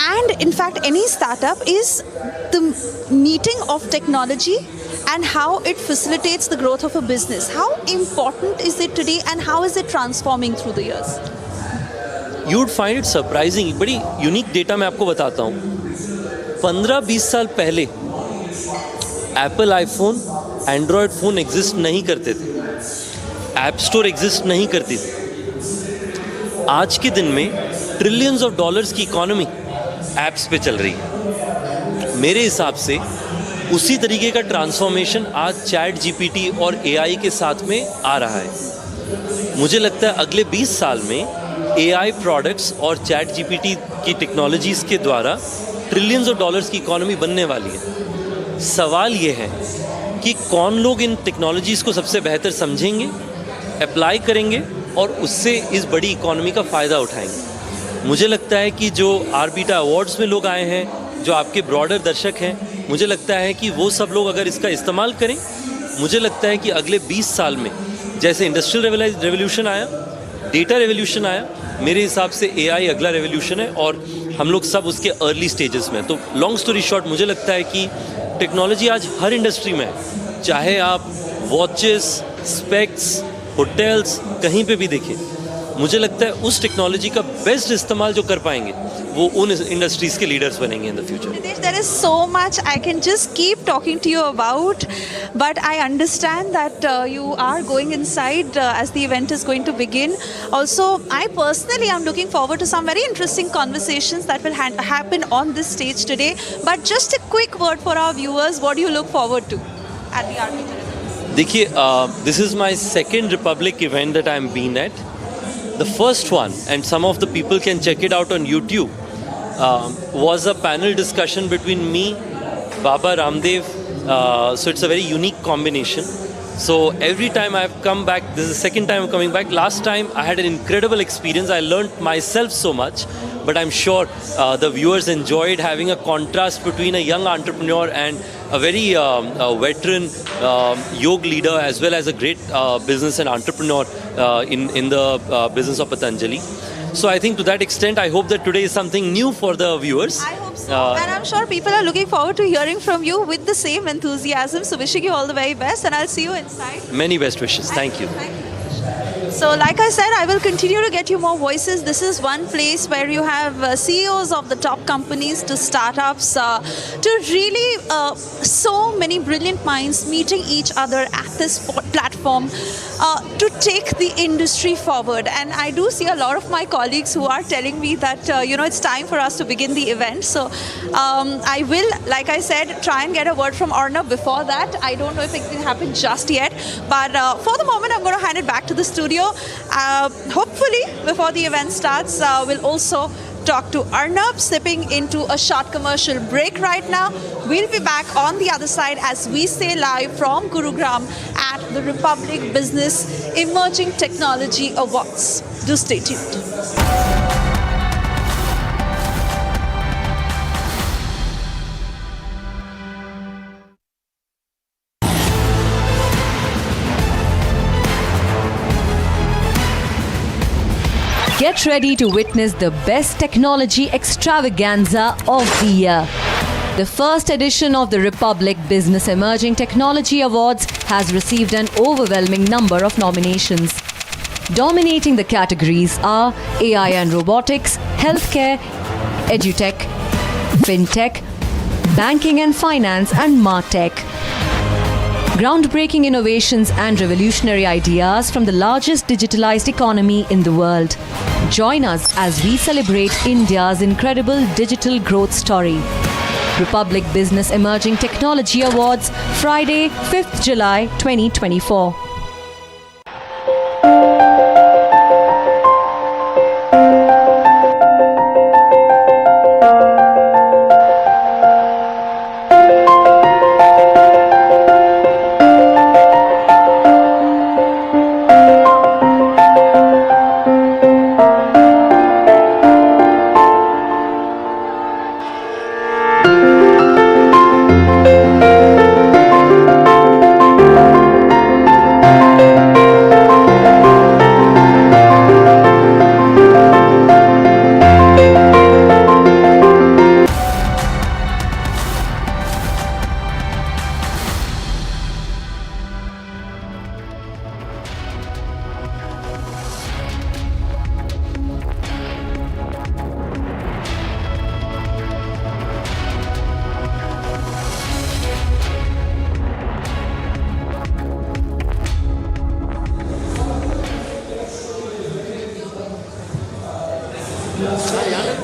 and in fact any startup is the meeting of technology and how it facilitates the growth of a business. How important is it today and how is it transforming through the years? You would find it surprising. बड़ी unique data मैं आपको बताता हूँ. 15-20 साल पहले Apple iPhone, Android phone exist नहीं करते थे, ऐप स्टोर एग्जिस्ट नहीं करती थी. आज के दिन में ट्रिलियंस ऑफ डॉलर्स की इकोनॉमी ऐप्स पे चल रही है. मेरे हिसाब से उसी तरीके का ट्रांसफॉर्मेशन आज चैट जीपीटी और एआई के साथ में आ रहा है. मुझे लगता है अगले 20 साल में एआई प्रोडक्ट्स और चैट जीपीटी की टेक्नोलॉजीज़ के द्वारा ट्रिलियंस ऑफ डॉलर्स की इकोनॉमी बनने वाली है. सवाल ये है कि कौन लोग इन टेक्नोलॉजीज़ को सबसे बेहतर समझेंगे, अप्लाई करेंगे और उससे इस बड़ी इकोनॉमी का फ़ायदा उठाएंगे. मुझे लगता है कि जो आरबीटा अवार्ड्स में लोग आए हैं, जो आपके ब्रॉडर दर्शक हैं, मुझे लगता है कि वो सब लोग अगर इसका इस्तेमाल करें, मुझे लगता है कि अगले 20 साल में जैसे इंडस्ट्रियल रेवोल्यूशन आया, डेटा रेवोल्यूशन आया, मेरे हिसाब से एआई अगला रेवोल्यूशन है और हम लोग सब उसके अर्ली स्टेजेस में. तो लॉन्ग स्टोरी शॉर्ट, मुझे लगता है कि टेक्नोलॉजी आज हर इंडस्ट्री में है, चाहे आप वॉचेस, स्पेक्स, होटल्स, कहीं पे भी देखें. मुझे लगता है उस टेक्नोलॉजी का बेस्ट इस्तेमाल जो कर पाएंगे वो उन इंडस्ट्रीज के लीडर्स बनेंगे in the future. There is so much I can just keep talking to you about, but I understand that you are going inside as the event is going to begin. Also, I personally am looking forward to some very interesting conversations that will happen on this stage today. But just a quick word for our viewers, what do you look forward to at the Arbitra? देखिए, this is my second Republic event that I am been at. The first one, and some of the people can check it out on YouTube, was a panel discussion between me, Baba Ramdev. So it's a very unique combination. So every time I've come back, this is the second time I'm coming back. Last time I had an incredible experience. I learned myself so much, but I'm sure the viewers enjoyed having a contrast between a young entrepreneur and a very veteran yoga leader, as well as a great business and entrepreneur in the business of Patanjali. So I think to that extent, I hope that today is something new for the viewers. I hope so. And I'm sure people are looking forward to hearing from you with the same enthusiasm. So wishing you all the very best, and I'll see you inside. Many best wishes. Thank you. So like I said, I will continue to get you more voices. This is one place where you have CEOs of the top companies to startups to really so many brilliant minds meeting each other at this platform to take the industry forward. And I do see a lot of my colleagues who are telling me that, it's time for us to begin the event. So I will, like I said, try and get a word from Arnab before that. I don't know if it can happen just yet. But for the moment, I'm going to hand it back to the studio. Hopefully, before the event starts, we'll also talk to Arnab, stepping into a short commercial break right now. We'll be back on the other side as we stay live from Gurugram at the Republic Business Emerging Technology Awards. Do stay tuned. Get ready to witness the best technology extravaganza of the year. The first edition of the Republic Business Emerging Technology Awards has received an overwhelming number of nominations. Dominating the categories are AI and robotics, healthcare, edutech, fintech, banking and finance, and martech. Groundbreaking innovations and revolutionary ideas from the largest digitalized economy in the world. Join us as we celebrate India's incredible digital growth story. Republic Business Emerging Technology Awards, Friday, 5th July 2024.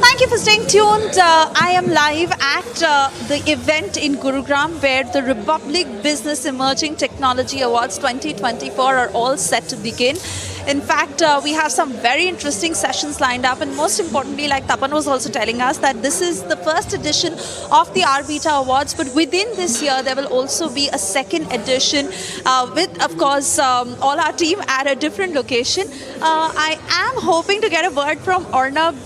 Thank you for staying tuned. I am live at the event in Gurugram where the Republic Business Emerging Technology Awards 2024 are all set to begin. In fact, we have some very interesting sessions lined up, and most importantly, like Tapan was also telling us, that this is the first edition of the RBETA Awards, but within this year there will also be a second edition with, of course, all our team at a different location. I am hoping to get a word from Arnab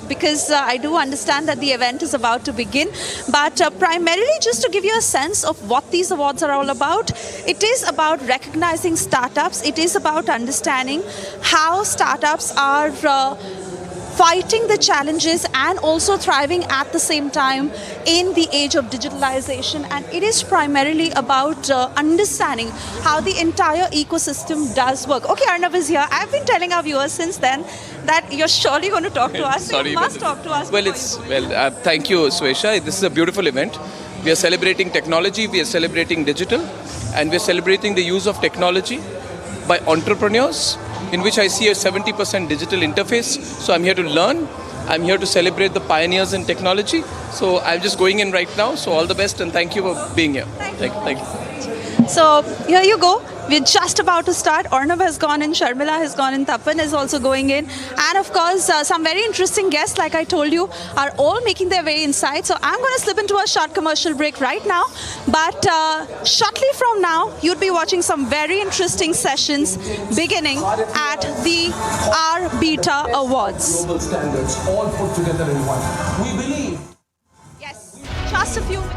because I do understand that the event is about to begin, but primarily just to give you a sense of what these awards are all about. It is about recognizing startups. It is about understanding how startups are fighting the challenges and also thriving at the same time in the age of digitalization. And it is primarily about understanding how the entire ecosystem does work. Okay, Arnab is here. I've been telling our viewers since then that you're surely going to talk to us. Sorry, you must talk to us. Thank you, Swesha. This is a beautiful event. We are celebrating technology, we are celebrating digital, and we are celebrating the use of technology by entrepreneurs, in which I see a 70% digital interface. So I'm here to learn. I'm here to celebrate the pioneers in technology. So I'm just going in right now. So all the best and thank you for being here. Thank you. So here you go. We're just about to start. Arnab has gone in, Sharmila has gone in, Tapan is also going in. And of course, some very interesting guests, like I told you, are all making their way inside. So I'm going to slip into a short commercial break right now. But shortly from now, you'd be watching some very interesting sessions beginning at the R Beta Awards. Global standards all put together in one. We believe. Yes, just a few minutes.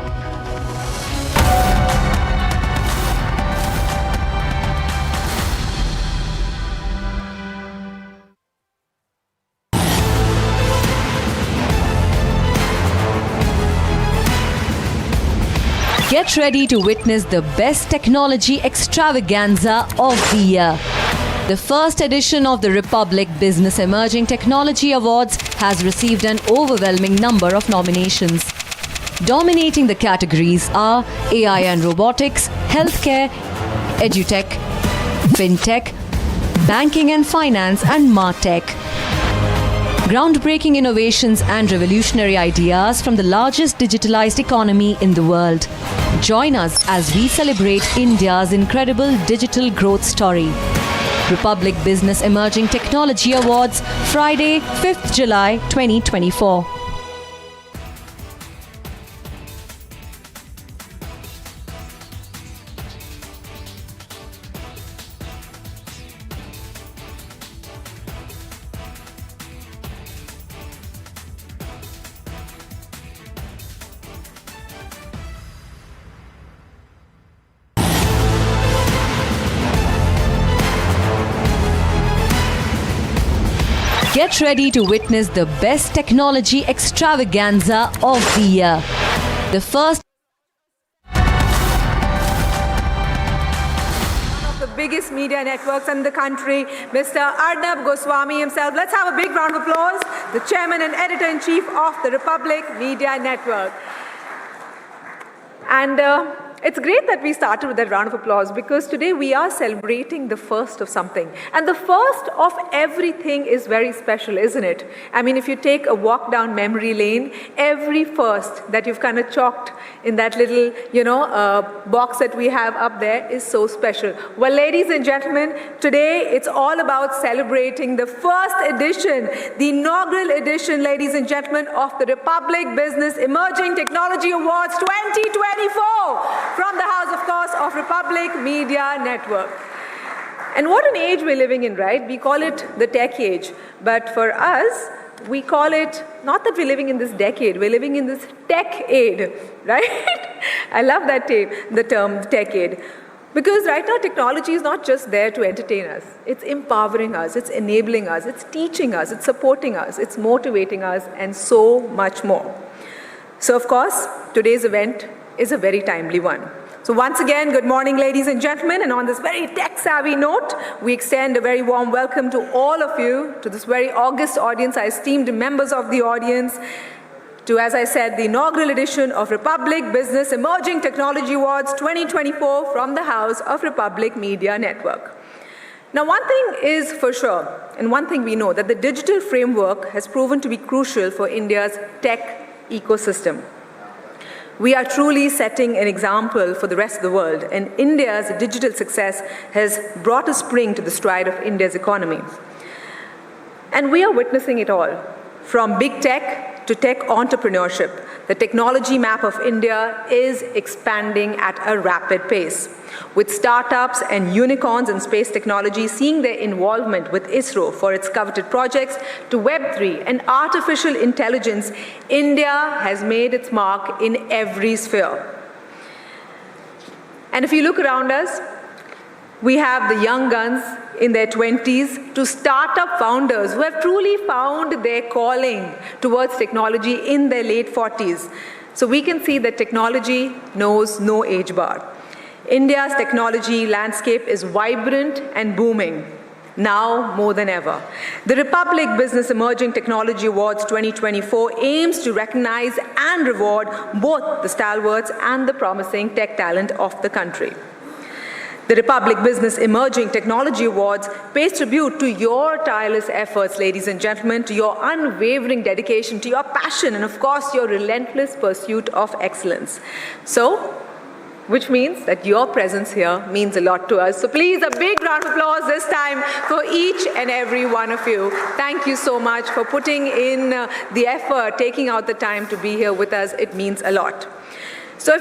Get ready to witness the best technology extravaganza of the year. The first edition of the Republic Business Emerging Technology Awards has received an overwhelming number of nominations. Dominating the categories are AI and robotics, healthcare, edutech, fintech, banking and finance, and martech. Groundbreaking innovations and revolutionary ideas from the largest digitalized economy in the world. Join us as we celebrate India's incredible digital growth story. Republic Business Emerging Technology Awards, Friday, 5th July 2024. Get ready to witness the best technology extravaganza of the year. The first of the biggest media networks in the country, Mr. Arnab Goswami himself. Let's have a big round of applause. The chairman and editor-in-chief of the Republic Media Network. And it's great that we started with that round of applause because today we are celebrating the first of something. And the first of everything is very special, isn't it? I mean, if you take a walk down memory lane, every first that you've kind of chalked in that little, box that we have up there is so special. Well, ladies and gentlemen, today it's all about celebrating the first edition, the inaugural edition, ladies and gentlemen, of the Republic Business Emerging Technology Awards 2024. From the house, of course, of Republic Media Network. And what an age we're living in, right? We call it the tech age. But for us, we call it, not that we're living in this decade, we're living in this tech-ade, right? I love that the term tech-ade. Because right now, technology is not just there to entertain us. It's empowering us, it's enabling us, it's teaching us, it's supporting us, it's motivating us, and so much more. So, of course, today's event is a very timely one. So once again, good morning, ladies and gentlemen, and on this very tech-savvy note, we extend a very warm welcome to all of you, to this very august audience, our esteemed members of the audience, to, as I said, the inaugural edition of Republic Business Emerging Technology Awards 2024 from the house of Republic Media Network. Now, one thing is for sure, and one thing we know, that the digital framework has proven to be crucial for India's tech ecosystem. We are truly setting an example for the rest of the world, and India's digital success has brought a spring to the stride of India's economy. And we are witnessing it all, from big tech to tech entrepreneurship. The technology map of India is expanding at a rapid pace, with startups and unicorns in space technology seeing their involvement with ISRO for its coveted projects to Web3 and artificial intelligence. India has made its mark in every sphere. And if you look around us, we have the young guns in their 20s to startup founders who have truly found their calling towards technology in their late 40s. So we can see that technology knows no age bar. India's technology landscape is vibrant and booming, now more than ever. The Republic Business Emerging Technology Awards 2024 aims to recognize and reward both the stalwarts and the promising tech talent of the country. The Republic Business Emerging Technology Awards pays tribute to your tireless efforts, ladies and gentlemen, to your unwavering dedication, to your passion, and of course, your relentless pursuit of excellence. So, which means that your presence here means a lot to us. So please, a big round of applause this time for each and every one of you. Thank you so much for putting in the effort, taking out the time to be here with us. It means a lot. So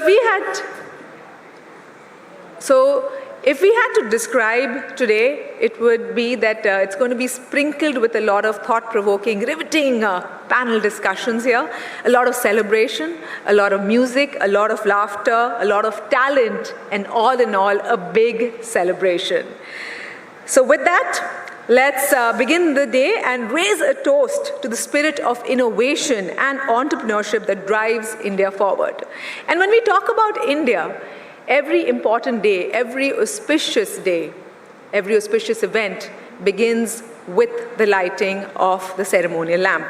if we had to describe today, it would be that it's going to be sprinkled with a lot of thought-provoking, riveting panel discussions here, a lot of celebration, a lot of music, a lot of laughter, a lot of talent, and all in all, a big celebration. So with that, let's begin the day and raise a toast to the spirit of innovation and entrepreneurship that drives India forward. And when we talk about India, every important day, every auspicious event begins with the lighting of the ceremonial lamp.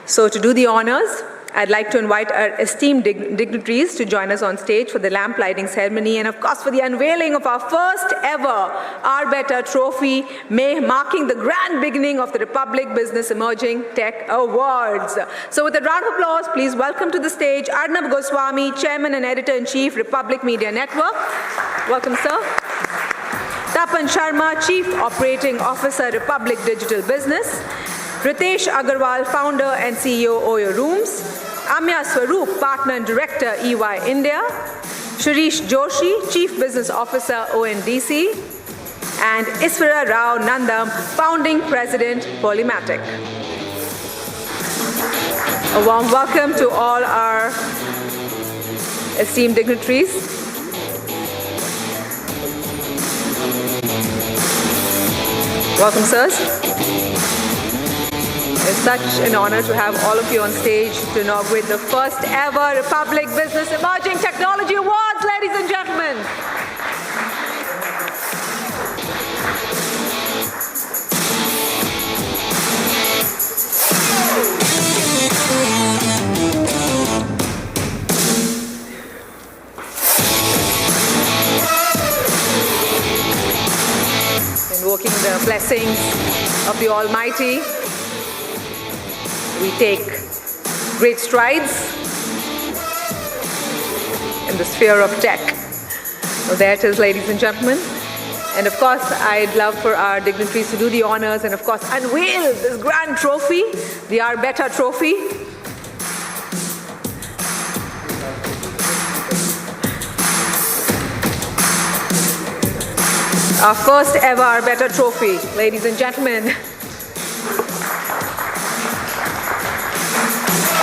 So to do the honors, I'd like to invite our esteemed dignitaries to join us on stage for the lamp lighting ceremony and of course for the unveiling of our first ever Our Better Trophy, marking the grand beginning of the Republic Business Emerging Tech Awards. So with a round of applause, please welcome to the stage Arnab Goswami, Chairman and Editor-in-Chief, Republic Media Network. Welcome, sir. Tapan Sharma, Chief Operating Officer, Republic Digital Business. Ritesh Agarwal, Founder and CEO, Oyo Rooms. Amya Swaroop, Partner and Director, EY India. Shirish Joshi, Chief Business Officer, ONDC. And Iswara Rao Nandam, Founding President, Polymatic. A warm welcome to all our esteemed dignitaries. Welcome, sirs. It's such an honor to have all of you on stage to inaugurate the first ever Republic Business Emerging Technology Awards, ladies and gentlemen. Invoking the blessings of the Almighty, we take great strides in the sphere of tech. So there it is, ladies and gentlemen. And of course, I'd love for our dignitaries to do the honors and of course unveil this grand trophy, the Our Better Trophy. Our first ever Our Better Trophy, ladies and gentlemen.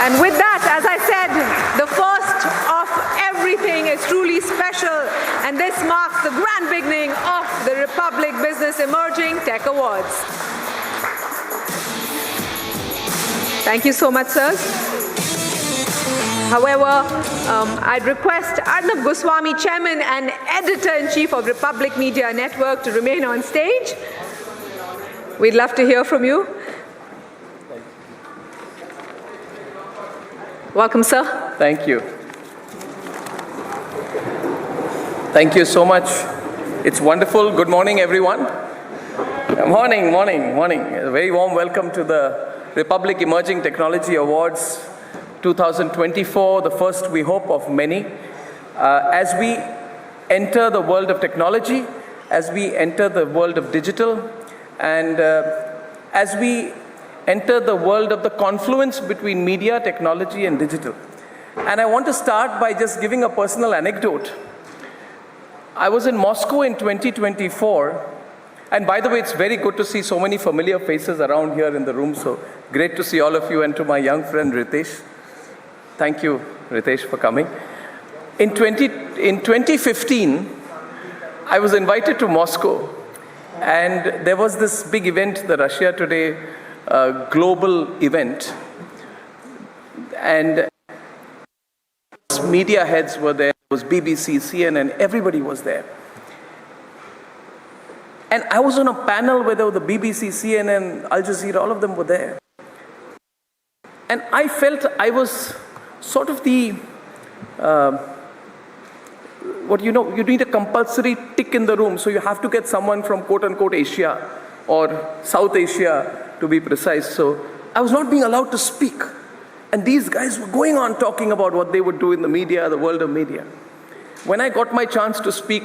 And with that, as I said, the first of everything is truly special, and this marks the grand beginning of the Republic Business Emerging Tech Awards. Thank you so much, sirs. However, I'd request Arnab Goswami, Chairman and Editor-in-Chief of Republic Media Network, to remain on stage. We'd love to hear from you. Welcome, sir. Thank you. Thank you so much. It's wonderful. Good morning, everyone. Morning. A very warm welcome to the Republic Emerging Technology Awards 2024, the first, we hope, of many. As we enter the world of technology, as we enter the world of digital, and as we enter the world of the confluence between media, technology, and digital. And I want to start by just giving a personal anecdote. I was in Moscow in 2024, and by the way, it's very good to see so many familiar faces around here in the room, so great to see all of you, and to my young friend Ritesh. Thank you, Ritesh, for coming. In 2015, I was invited to Moscow, and there was this big event, the Russia Today global event, and media heads were there. It was BBC, CNN, everybody was there. And I was on a panel where there were the BBC, CNN, Al Jazeera, all of them were there. And I felt I was sort of the, you need a compulsory tick in the room, so you have to get someone from quote-unquote Asia or South Asia, to be precise. So I was not being allowed to speak. And these guys were going on talking about what they would do in the media, the world of media. when I got my chance to speak,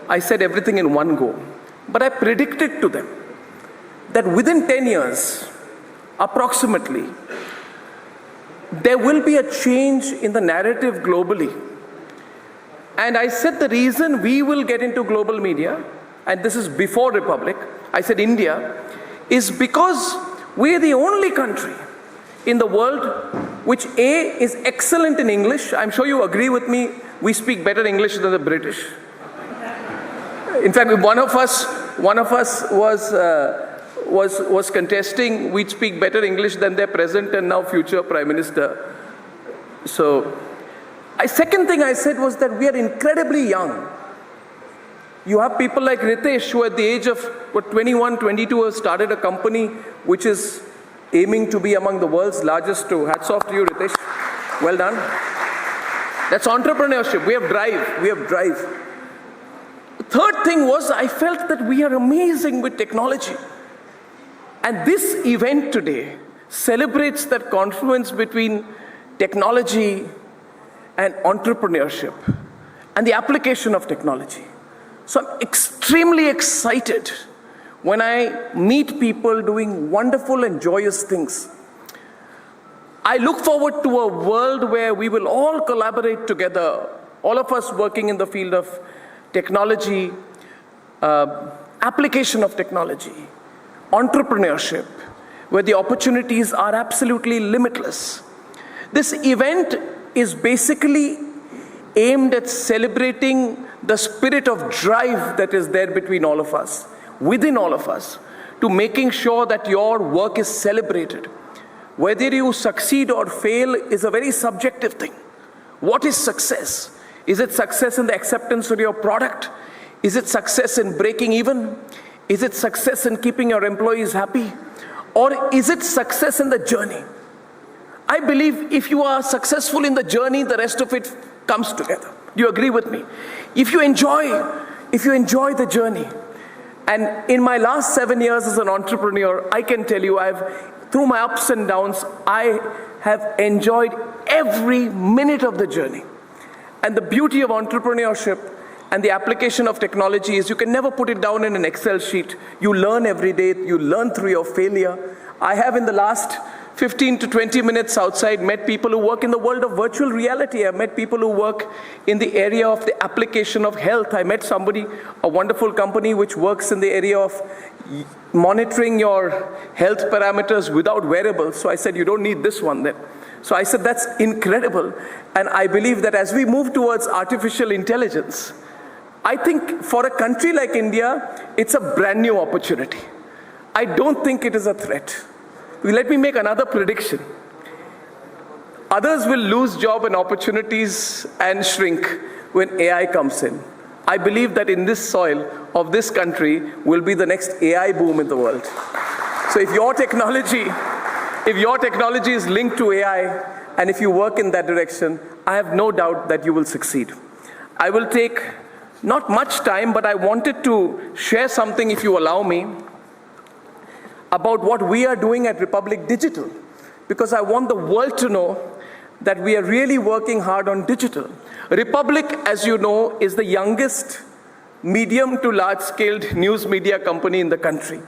I said everything in one go. But I predicted to them that within 10 years, approximately, there will be a change in the narrative globally. And I said the reason we will get into global media, and this is before Republic, I said India, is because we're the only country in the world which A, is excellent in English. I'm sure you agree with me, we speak better English than the British. In fact, one of us was contesting we'd speak better English than their present and now future Prime Minister. So, second thing I said was that we are incredibly young. You have people like Ritesh, who at the age of 21, 22 have started a company which is aiming to be among the world's largest too. Hats off to you, Ritesh. Well done. That's entrepreneurship. We have drive. The third thing was I felt that we are amazing with technology. And this event today celebrates that confluence between technology and entrepreneurship and the application of technology. So I'm extremely excited when I meet people doing wonderful and joyous things. I look forward to a world where we will all collaborate together, all of us working in the field of technology, application of technology, entrepreneurship, where the opportunities are absolutely limitless. This event is basically aimed at celebrating the spirit of drive that is there between all of us, within all of us, to making sure that your work is celebrated. Whether you succeed or fail is a very subjective thing. What is success? Is it success in the acceptance of your product? Is it success in breaking even? Is it success in keeping your employees happy? Or is it success in the journey? I believe if you are successful in the journey, the rest of it comes together. Do you agree with me? If you enjoy the journey, and in my last 7 years as an entrepreneur, I can tell you through my ups and downs, I have enjoyed every minute of the journey. And the beauty of entrepreneurship and the application of technology is you can never put it down in an Excel sheet. You learn every day, you learn through your failure. I have in the last 15 to 20 minutes outside met people who work in the world of virtual reality. I've met people who work in the area of the application of health. I met a wonderful company which works in the area of monitoring your health parameters without wearables. So I said, you don't need this one then. So I said, that's incredible. And I believe that as we move towards artificial intelligence, I think for a country like India, it's a brand new opportunity. I don't think it is a threat. Let me make another prediction. Others will lose job and opportunities and shrink when AI comes in. I believe that in this soil of this country will be the next AI boom in the world. So if your technology is linked to AI, and if you work in that direction, I have no doubt that you will succeed. I will take not much time, but I wanted to share something, if you allow me, about what we are doing at Republic Digital, because I want the world to know that we are really working hard on digital. Republic, as you know, is the youngest medium to large-scale news media company in the country.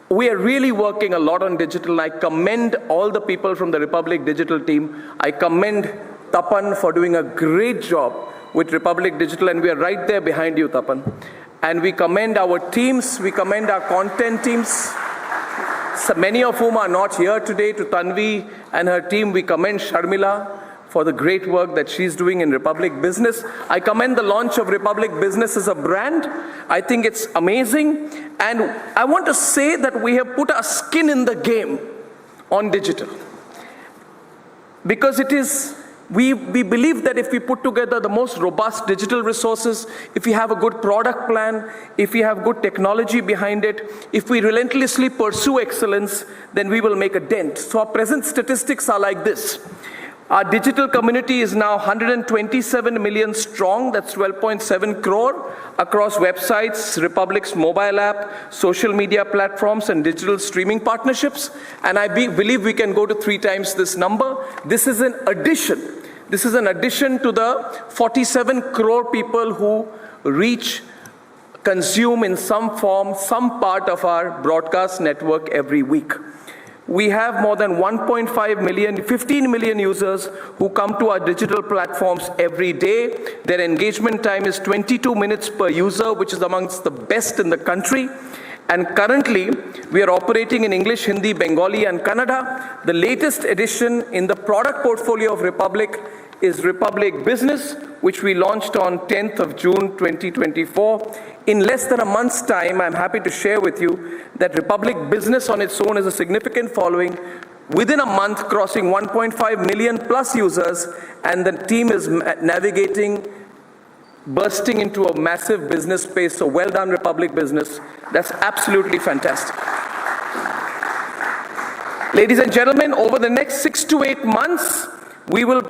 We are really working a lot on digital. I commend all the people from the Republic Digital team. I commend Tapan for doing a great job with Republic Digital, and we are right there behind you, Tapan. And we commend our teams, we commend our content teams, so many of whom are not here today. To Tanvi and her team, we commend Sharmila for the great work that she's doing in Republic Business. I commend the launch of Republic Business as a brand. I think it's amazing. And I want to say that we have put our skin in the game on digital. Because it is, we believe that if we put together the most robust digital resources, if we have a good product plan, if we have good technology behind it, if we relentlessly pursue excellence, then we will make a dent. So our present statistics are like this. Our digital community is now 127 million strong, that's 12.7 crore, across websites, Republic's mobile app, social media platforms, and digital streaming partnerships. And I believe we can go to 3 times this number. This is in addition This is an addition to the 47 crore people who consume in some form, some part of our broadcast network every week. We have more than 1.5 million, 15 million users who come to our digital platforms every day. Their engagement time is 22 minutes per user, which is amongst the best in the country. And currently, we are operating in English, Hindi, Bengali, and Kannada. The latest addition in the product portfolio of Republic is Republic Business, which we launched on 10th of June 2024. In less than a month's time, I'm happy to share with you that Republic Business on its own has a significant following, within a month crossing 1.5 million plus users, and the team is navigating, bursting into a massive business space. So well done, Republic Business. That's absolutely fantastic. Ladies and gentlemen, over the next 6 to 8 months, we will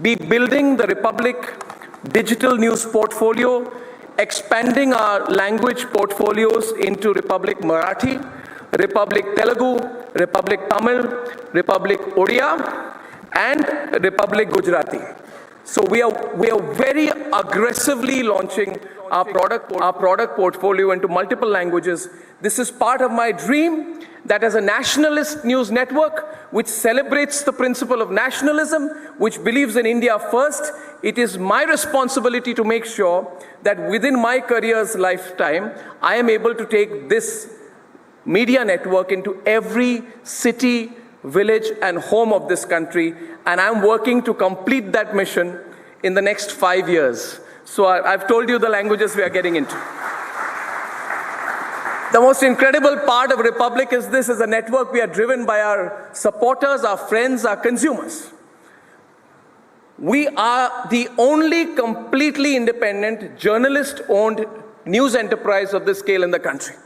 be building the Republic digital news portfolio, expanding our language portfolios into Republic Marathi, Republic Telugu, Republic Tamil, Republic Odia, and Republic Gujarati. So we are very aggressively launching our product portfolio into multiple languages. This is part of my dream that as a nationalist news network, which celebrates the principle of nationalism, which believes in India first, it is my responsibility to make sure that within my career's lifetime, I am able to take this media network into every city, village, and home of this country. And I'm working to complete that mission in the next 5 years. So I've told you the languages we are getting into. The most incredible part of Republic is this is a network we are driven by our supporters, our friends, our consumers. We are the only completely independent, journalist-owned news enterprise of this scale in the country.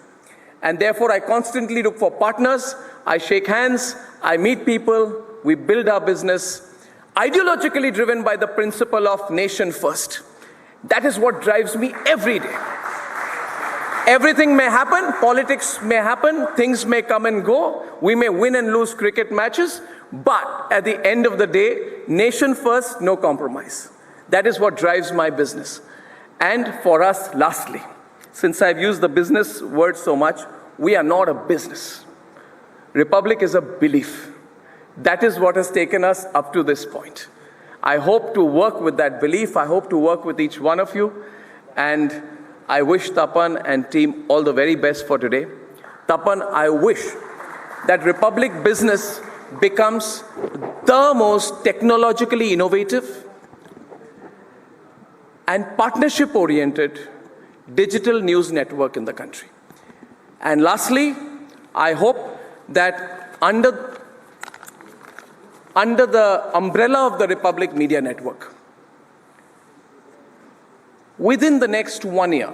And therefore, I constantly look for partners, I shake hands, I meet people, we build our business, ideologically driven by the principle of nation first. That is what drives me every day. Everything may happen, politics may happen, things may come and go, we may win and lose cricket matches, but at the end of the day, nation first, no compromise. That is what drives my business. And for us, lastly, since I've used the business word so much, we are not a business. Republic is a belief. That is what has taken us up to this point. I hope to work with that belief. I hope to work with each one of you. And I wish Tapan and team all the very best for today. Tapan, I wish that Republic Business becomes the most technologically innovative and partnership-oriented digital news network in the country. And lastly, I hope that under the umbrella of the Republic Media Network, within the next 1 year,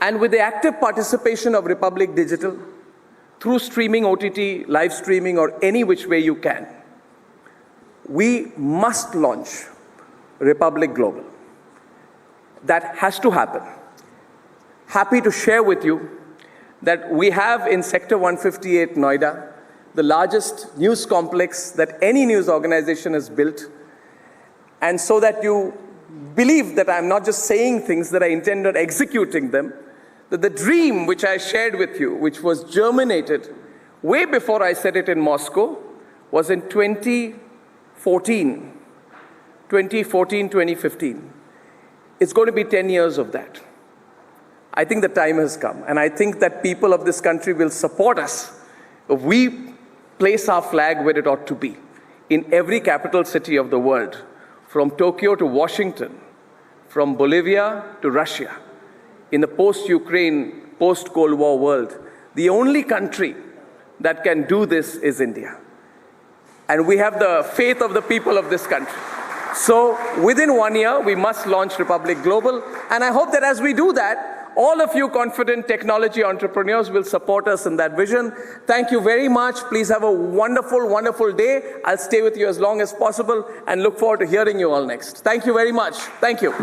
and with the active participation of Republic Digital, through streaming, OTT, live streaming, or any which way you can, we must launch Republic Global. That has to happen. Happy to share with you that we have in Sector 158 Noida, the largest news complex that any news organization has built. And so that you believe that I'm not just saying things, that I intend on executing them, that the dream which I shared with you, which was germinated way before I said it in Moscow, was in 2014, 2015. It's going to be 10 years of that. I think the time has come, and I think that people of this country will support us if we place our flag where it ought to be, in every capital city of the world, from Tokyo to Washington, from Bolivia to Russia, in the post-Ukraine, post-Cold War world. The only country that can do this is India. And we have the faith of the people of this country. So within 1 year, we must launch Republic Global. And I hope that as we do that, all of you confident technology entrepreneurs will support us in that vision. Thank you very much. Please have a wonderful, wonderful day. I'll stay with you as long as possible and look forward to hearing you all next. Thank you very much. Thank you.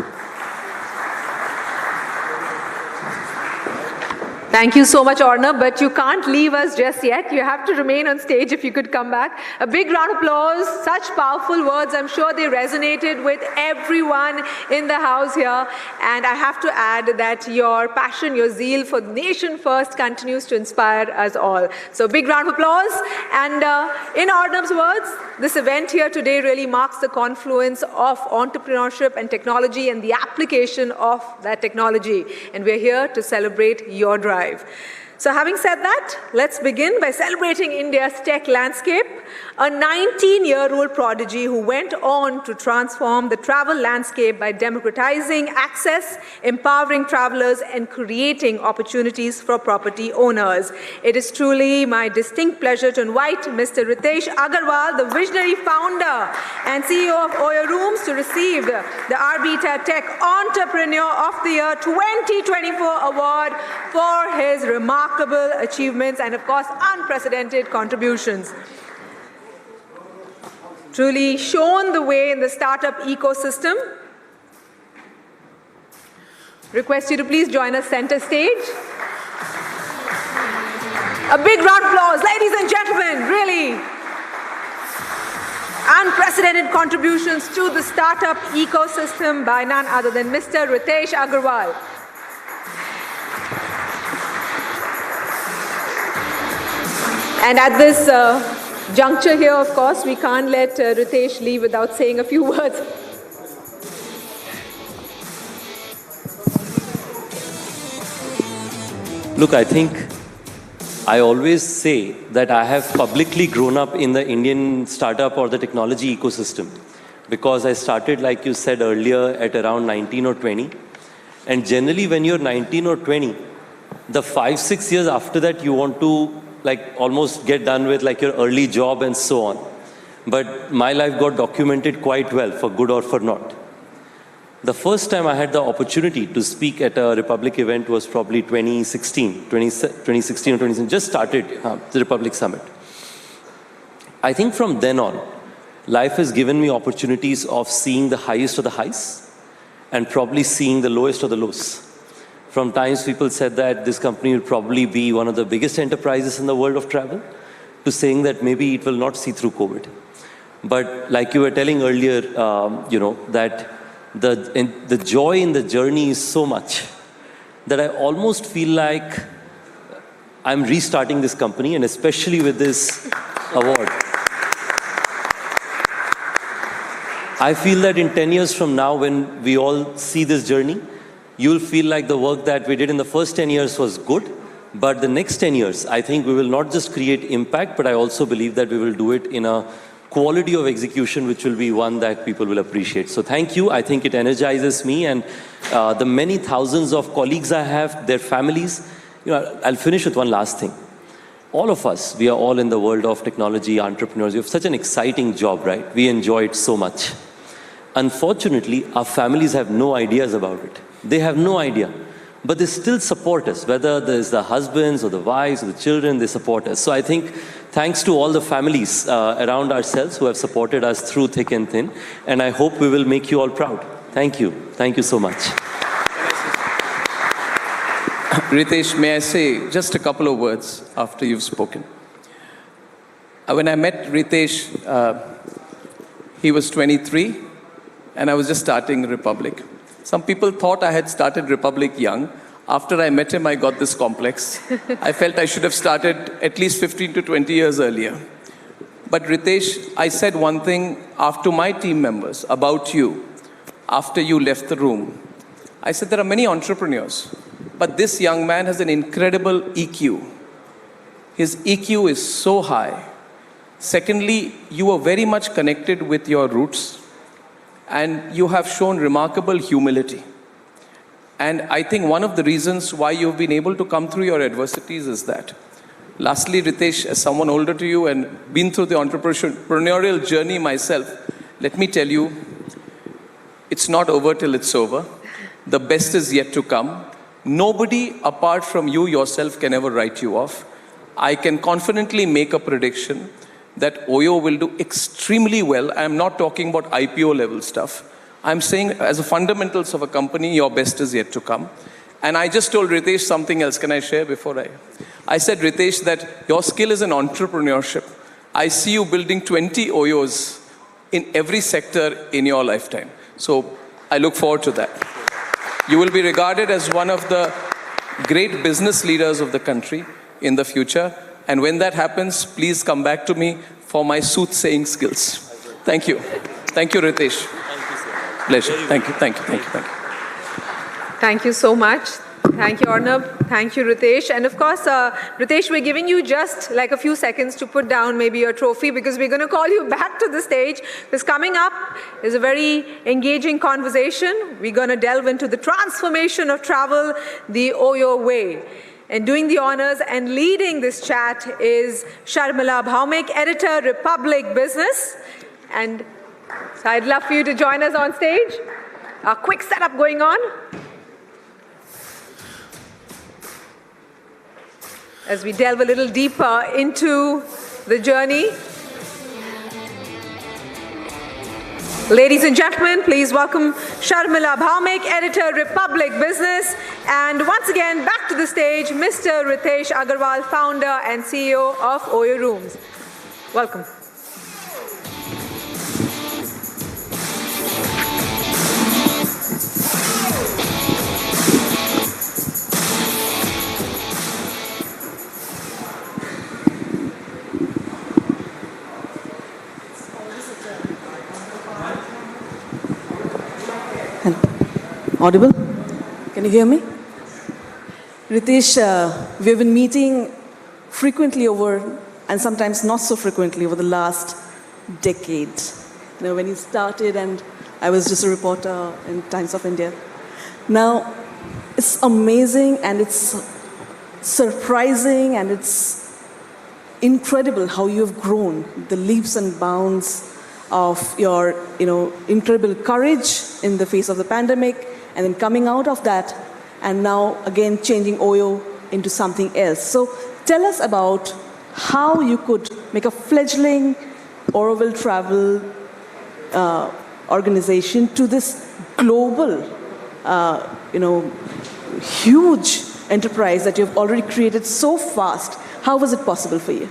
Thank you so much, Arnab, but you can't leave us just yet. You have to remain on stage if you could come back. A big round of applause. Such powerful words. I'm sure they resonated with everyone in the house here. And I have to add that your passion, your zeal for nation first continues to inspire us all. So big round of applause. And in Arnab's words, this event here today really marks the confluence of entrepreneurship and technology and the application of that technology. And we're here to celebrate your drive. So having said that, let's begin by celebrating India's tech landscape. A 19-year-old prodigy who went on to transform the travel landscape by democratizing access, empowering travelers, and creating opportunities for property owners. It is truly my distinct pleasure to invite Mr. Ritesh Agarwal, the visionary founder and CEO of Oyo Rooms, to receive the Arbita Tech Entrepreneur of the Year 2024 award for his remarkable achievements and, of course, unprecedented contributions. Truly shown the way in the startup ecosystem. Request you to please join us center stage. A big round of applause, ladies and gentlemen, really. Unprecedented contributions to the startup ecosystem by none other than Mr. Ritesh Agarwal. And at this juncture here, of course, we can't let Ritesh leave without saying a few words. Look, I think I always say that I have publicly grown up in the Indian startup or the technology ecosystem because I started, like you said earlier, at around 19 or 20. And generally, when you're 19 or 20, the 5-6 years after that, you want to almost get done with your early job and so on. But my life got documented quite well, for good or for not. The first time I had the opportunity to speak at a Republic event was probably 2016 or 2017, just started the Republic Summit. I think from then on, life has given me opportunities of seeing the highest of the highs and probably seeing the lowest of the lows. From times people said that this company will probably be one of the biggest enterprises in the world of travel, to saying that maybe it will not see through COVID. But like you were telling earlier, that the joy in the journey is so much that I almost feel like I'm restarting this company, and especially with this award. I feel that in 10 years from now, when we all see this journey, you'll feel like the work that we did in the first 10 years was good, but the next 10 years, I think we will not just create impact, but I also believe that we will do it in a quality of execution which will be one that people will appreciate. So thank you. I think it energizes me and the many thousands of colleagues I have, their families. I'll finish with one last thing. All of us, we are all in the world of technology, entrepreneurs. We have such an exciting job, right? We enjoy it so much. Unfortunately, our families have no ideas about it. They have no idea, but they still support us, whether there's the husbands or the wives or the children, they support us. So I think thanks to all the families around ourselves who have supported us through thick and thin, and I hope we will make you all proud. Thank you. Thank you so much. Ritesh, may I say just a couple of words after you've spoken? When I met Ritesh, he was 23, and I was just starting Republic. Some people thought I had started Republic young. After I met him, I got this complex. I felt I should have started at least 15 to 20 years earlier. But Ritesh, I said one thing after my team members about you, after you left the room. I said there are many entrepreneurs, but this young man has an incredible EQ. His EQ is so high. Secondly, you are very much connected with your roots, and you have shown remarkable humility. And I think one of the reasons why you've been able to come through your adversities is that. Lastly, Ritesh, as someone older to you and been through the entrepreneurial journey myself, let me tell you, it's not over till it's over. The best is yet to come. Nobody apart from you yourself can ever write you off. I can confidently make a prediction that Oyo will do extremely well. I'm not talking about IPO level stuff. I'm saying as a fundamentals of a company, your best is yet to come. And I just told Ritesh something else. Can I share before I said, Ritesh, that your skill is in entrepreneurship. I see you building 20 OYOs in every sector in your lifetime. So I look forward to that. You will be regarded as one of the great business leaders of the country in the future. And when that happens, please come back to me for my soothsaying skills. Thank you. Thank you, Ritesh. Thank you, sir. Pleasure. Thank you. Thank you. Thank you. Thank you. Thank you so much. Thank you, Arnab. Thank you, Ritesh. And of course, Ritesh, we're giving you just like a few seconds to put down maybe your trophy, because we're going to call you back to the stage. Because coming up is a very engaging conversation. We're going to delve into the transformation of travel the OYO way. And doing the honors and leading this chat is Sharmila Bhaumik, editor, Republic Business. And so I'd love for you to join us on stage. A quick setup going on as we delve a little deeper into the journey. Ladies and gentlemen, please welcome Sharmila Bhaumik, editor, Republic Business. And once again, back to the stage, Mr. Ritesh Agarwal, founder and CEO of OYO Rooms. Welcome. Audible? Can you hear me? Ritesh, we've been meeting frequently over, and sometimes not so frequently, over the last decade. You know, when you started, and I was just a reporter in Times of India. Now, it's amazing, and it's surprising, and it's incredible how you've grown, the leaps and bounds of your, incredible courage in the face of the pandemic, and then coming out of that, and now again changing OYO into something else. So tell us about how you could make a fledgling Orville travel organization to this global, huge enterprise that you've already created so fast. How was it possible for you?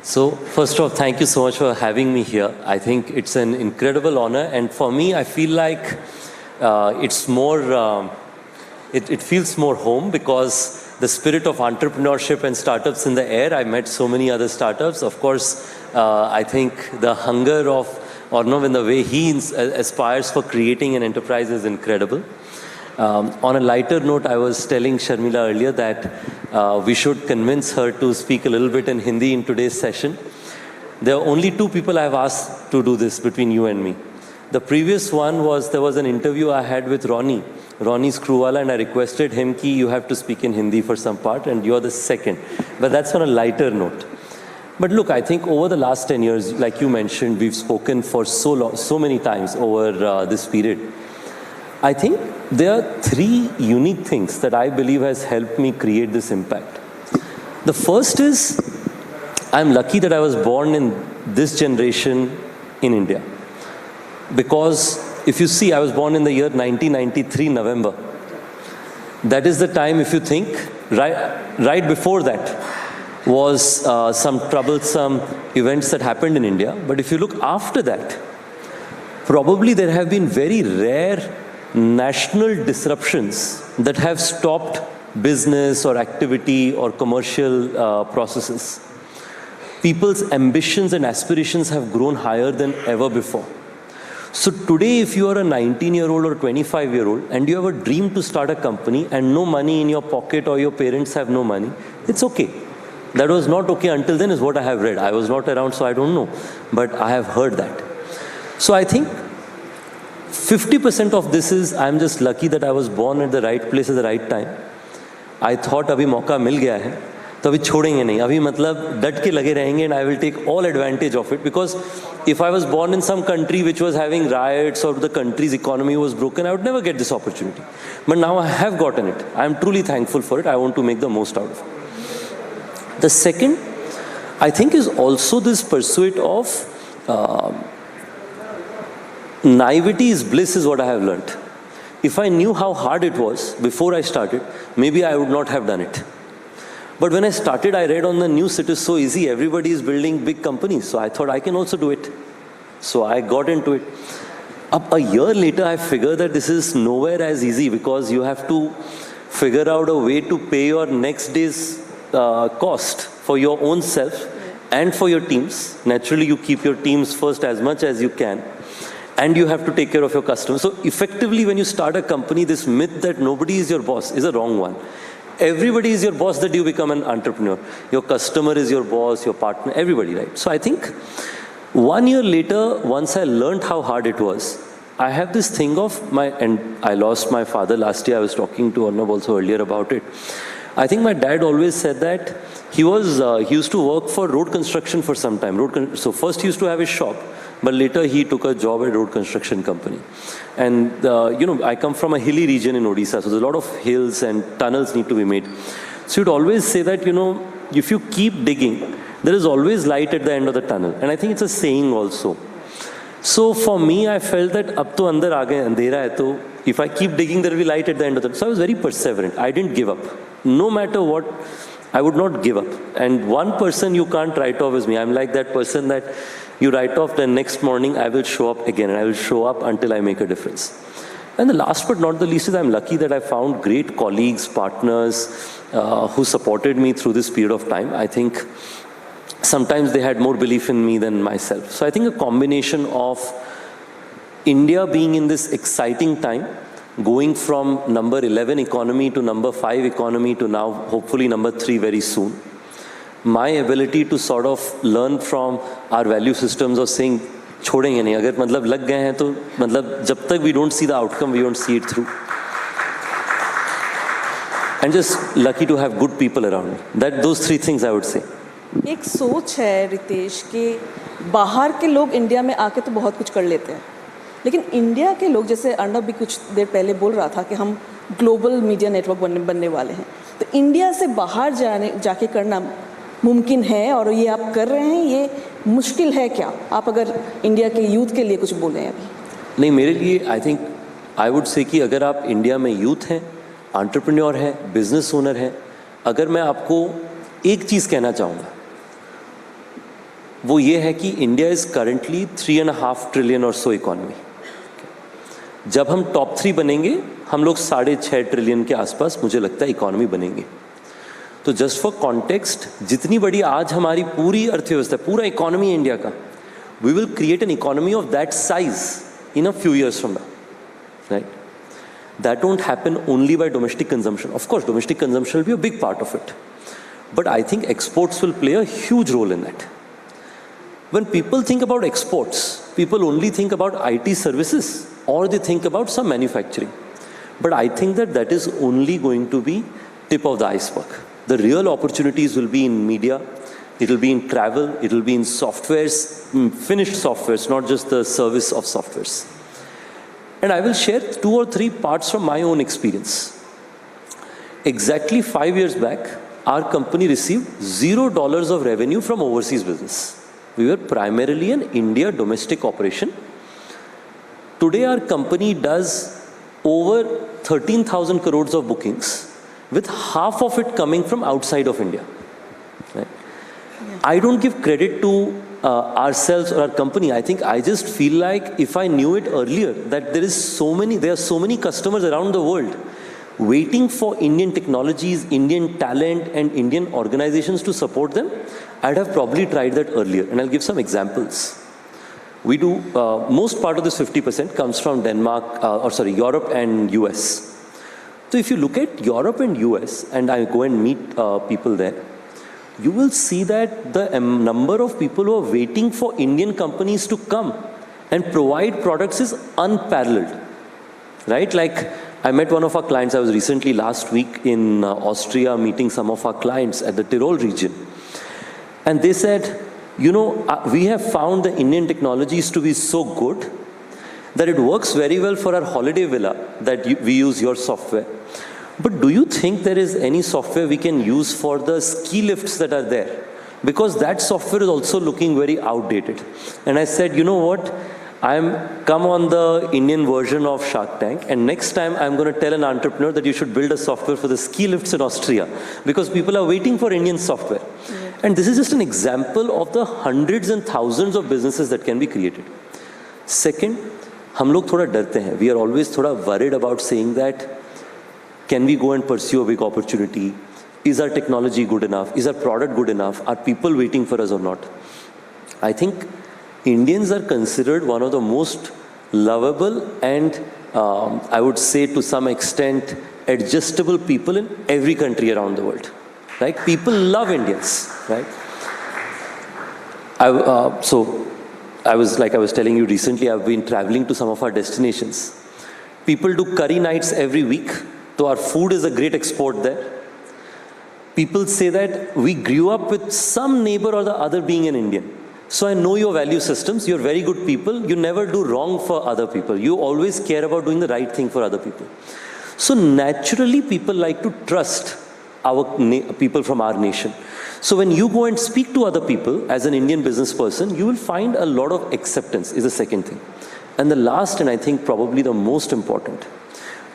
So first of all, thank you so much for having me here. I think it's an incredible honor, and for me, I feel like it's more, it feels more home, because the spirit of entrepreneurship and startups in the air. I met so many other startups. Of course, I think the hunger of Arnab and the way he aspires for creating an enterprise is incredible. On a lighter note, I was telling Sharmila earlier that we should convince her to speak a little bit in Hindi in today's session. There are only two people I've asked to do this between you and me. The previous one was, there was an interview I had with Ronnie Screwwala, and I requested him ki you have to speak in Hindi for some part, and you're the second. But that's on a lighter note. But look, I think over the last 10 years, like you mentioned, we've spoken for so many times over this period. I think there are three unique things that I believe has helped me create this impact. The first is, I'm lucky that I was born in this generation in India. Because if you see, I was born in the year 1993, November. That is the time, if you think, right before that was some troublesome events that happened in India. But if you look after that, probably there have been very rare national disruptions that have stopped business or activity or commercial processes. People's ambitions and aspirations have grown higher than ever before. So today, if you are a 19-year-old or 25-year-old and you have a dream to start a company and no money in your pocket, or your parents have no money, it's okay. That was not okay until then, is what I have read. I was not around, so I don't know. But I have heard that. So I think 50% of this is, I'm just lucky that I was born at the right place at the right time. I thought abhi mauka mil gaya hai, तो अभी छोड़ेंगे नहीं, अभी मतलब डट के लगे रहेंगे, and I will take all advantage of it, because if I was born in some country which was having riots or the country's economy was broken, I would never get this opportunity. But now I have gotten it. I am truly thankful for it. I want to make the most out of it. The second, I think, is also this pursuit of naivety is bliss, is what I have learned. If I knew how hard it was before I started, maybe I would not have done it. But when I started, I read on the news, it is so easy. Everybody is building big companies. So I thought I can also do it. So I got into it. A year later, I figured that this is nowhere as easy because you have to figure out a way to pay your next day's cost for your own self and for your teams. Naturally, you keep your teams first as much as you can. And you have to take care of your customers. So effectively, when you start a company, this myth that nobody is your boss is a wrong one. Everybody is your boss that you become an entrepreneur. Your customer is your boss, your partner, everybody, right? So I think 1 year later, once I learned how hard it was, I have this thing of and I lost my father last year. I was talking to Arnab also earlier about it. I think my dad always said that he used to work for road construction for some time. So first he used to have his shop, but later he took a job at a road construction company. And, I come from a hilly region in Odisha, so there's a lot of hills and tunnels need to be made. So he'd always say that, if you keep digging, there is always light at the end of the tunnel. And I think it's a saying also. So for me, I felt that ab to andar aa gaye, andhera hai, to if I keep digging, there will be light at the end of the tunnel. So I was very perseverant. I didn't give up. No matter what, I would not give up. And one person you can't write off is me. I'm like that person that you write off, the next morning I will show up again, and I will show up until I make a difference. And the last but not the least is I'm lucky that I found great colleagues, partners who supported me through this period of time. I think sometimes they had more belief in me than myself. So I think a combination of India being in this exciting time, going from number 11 economy to number 5 economy to now hopefully number 3 very soon. My ability to sort of learn from our value systems of saying, छोड़ेंगे नहीं, अगर मतलब लग गए हैं तो मतलब जब तक we don't see the outcome, we don't see it through. And just lucky to have good people around me. Those 3 things I would say. एक सोच है रितेश कि बाहर के लोग इंडिया में आके तो बहुत कुछ कर लेते हैं, लेकिन इंडिया के लोग, जैसे अर्नब भी कुछ देर पहले बोल रहा था कि हम ग्लोबल मीडिया नेटवर्क बनने वाले हैं, तो इंडिया से बाहर जाके करना मुमकिन है और ये आप कर रहे हैं, ये मुश्किल है क्या? आप अगर इंडिया के यूथ के लिए कुछ बोलें अभी। नहीं, मेरे लिए I think I would say कि अगर आप इंडिया में यूथ हैं, एंटरप्रेन्योर हैं, बिजनेस ओनर हैं, अगर मैं आपको एक चीज़ कहना चाहूँगा, वो ये है कि इंडिया इज़ करेंटली 3.5 ट्रिलियन और सो इकॉनमी. जब हम टॉप 3 बनेंगे, हम लोग 6.5 ट्रिलियन के आसपास मुझे लगता है इकॉनमी बनेंगे. तो जस्ट फॉर कॉन्टेक्स्ट, जितनी बड़ी आज हमारी पूरी अर्थव्यवस्था, पूरा इकॉनमी इंडिया का, we will create an economy of that size in a few years from now, right? That won't happen only by domestic consumption. Of course, domestic consumption will be a big part of it. But I think exports will play a huge role in that. When people think about exports, people only think about IT services or they think about some manufacturing. But I think that is only going to be tip of the iceberg. The real opportunities will be in media, it will be in travel, it will be in softwares, finished softwares, not just the service of softwares. And I will share 2 or 3 parts from my own experience. Exactly 5 years back, our company received $0 of revenue from overseas business. We were primarily an India domestic operation. Today our company does over 13,000 crores of bookings, with half of it coming from outside of India. Right? I don't give credit to ourselves or our company. I think I just feel like if I knew it earlier, that there are so many customers around the world waiting for Indian technologies, Indian talent, and Indian organizations to support them, I'd have probably tried that earlier. And I'll give some examples. We do, most part of this 50% comes from Europe and US. So if you look at Europe and US, and I go and meet people there, you will see that the number of people who are waiting for Indian companies to come and provide products is unparalleled, right? Like, I met one of our clients, I was recently last week in Austria meeting some of our clients at the Tyrol region. And they said, we have found the Indian technologies to be so good that it works very well for our holiday villa that we use your software. But do you think there is any software we can use for the ski lifts that are there? Because that software is also looking very outdated. And I said, you know what? I'm come on the Indian version of Shark Tank, and next time I'm going to tell an entrepreneur that you should build a software for the ski lifts in Austria, because people are waiting for Indian software. And this is just an example of the hundreds and thousands of businesses that can be created. Second, हम लोग थोड़ा डरते हैं. We are always थोड़ा worried about saying that, can we go and pursue a big opportunity? Is our technology good enough? Is our product good enough? Are people waiting for us or not? I think Indians are considered one of the most lovable and I would say to some extent adjustable people in every country around the world. Right? People love Indians. Right? So I was telling you recently, I've been traveling to some of our destinations. People do curry nights every week, so our food is a great export there. People say that we grew up with some neighbor or the other being an Indian. So I know your value systems, you're very good people, you never do wrong for other people. You always care about doing the right thing for other people. So naturally people like to trust our people from our nation. So when you go and speak to other people as an Indian business person, you will find a lot of acceptance is the second thing. And the last, and I think probably the most important,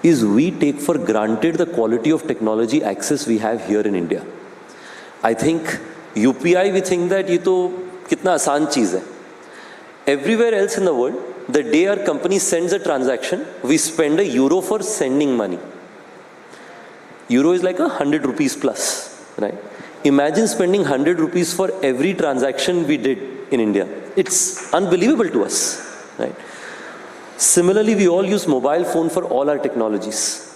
is we take for granted the quality of technology access we have here in India. I think UPI, we think that ये तो कितना आसान चीज़ है. Everywhere else in the world, the day our company sends a transaction, we spend €1 for sending money. Euro is like 100 rupees plus, right? Imagine spending 100 rupees for every transaction we did in India. It's unbelievable to us, right? Similarly, we all use mobile phone for all our technologies.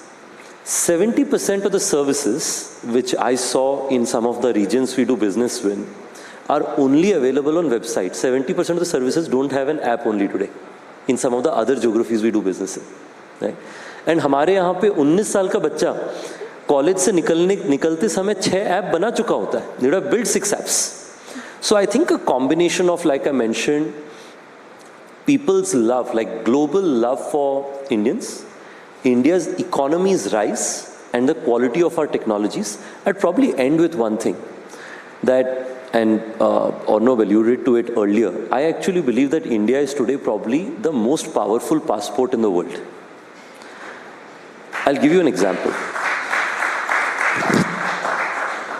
70% of the services which I saw in some of the regions we do business with are only available on website. 70% of the services don't have an app only today in some of the other geographies we do business in, right? And हमारे यहाँ पे 19 साल का बच्चा college से निकलते समय 6 app बना चुका होता है. They have built 6 apps. So I think a combination of, like I mentioned, people's love, like global love for Indians, India's economy's rise, and the quality of our technologies. I'd probably end with one thing, that, and Arnab alluded to it earlier, I actually believe that India is today probably the most powerful passport in the world. I'll give you an example.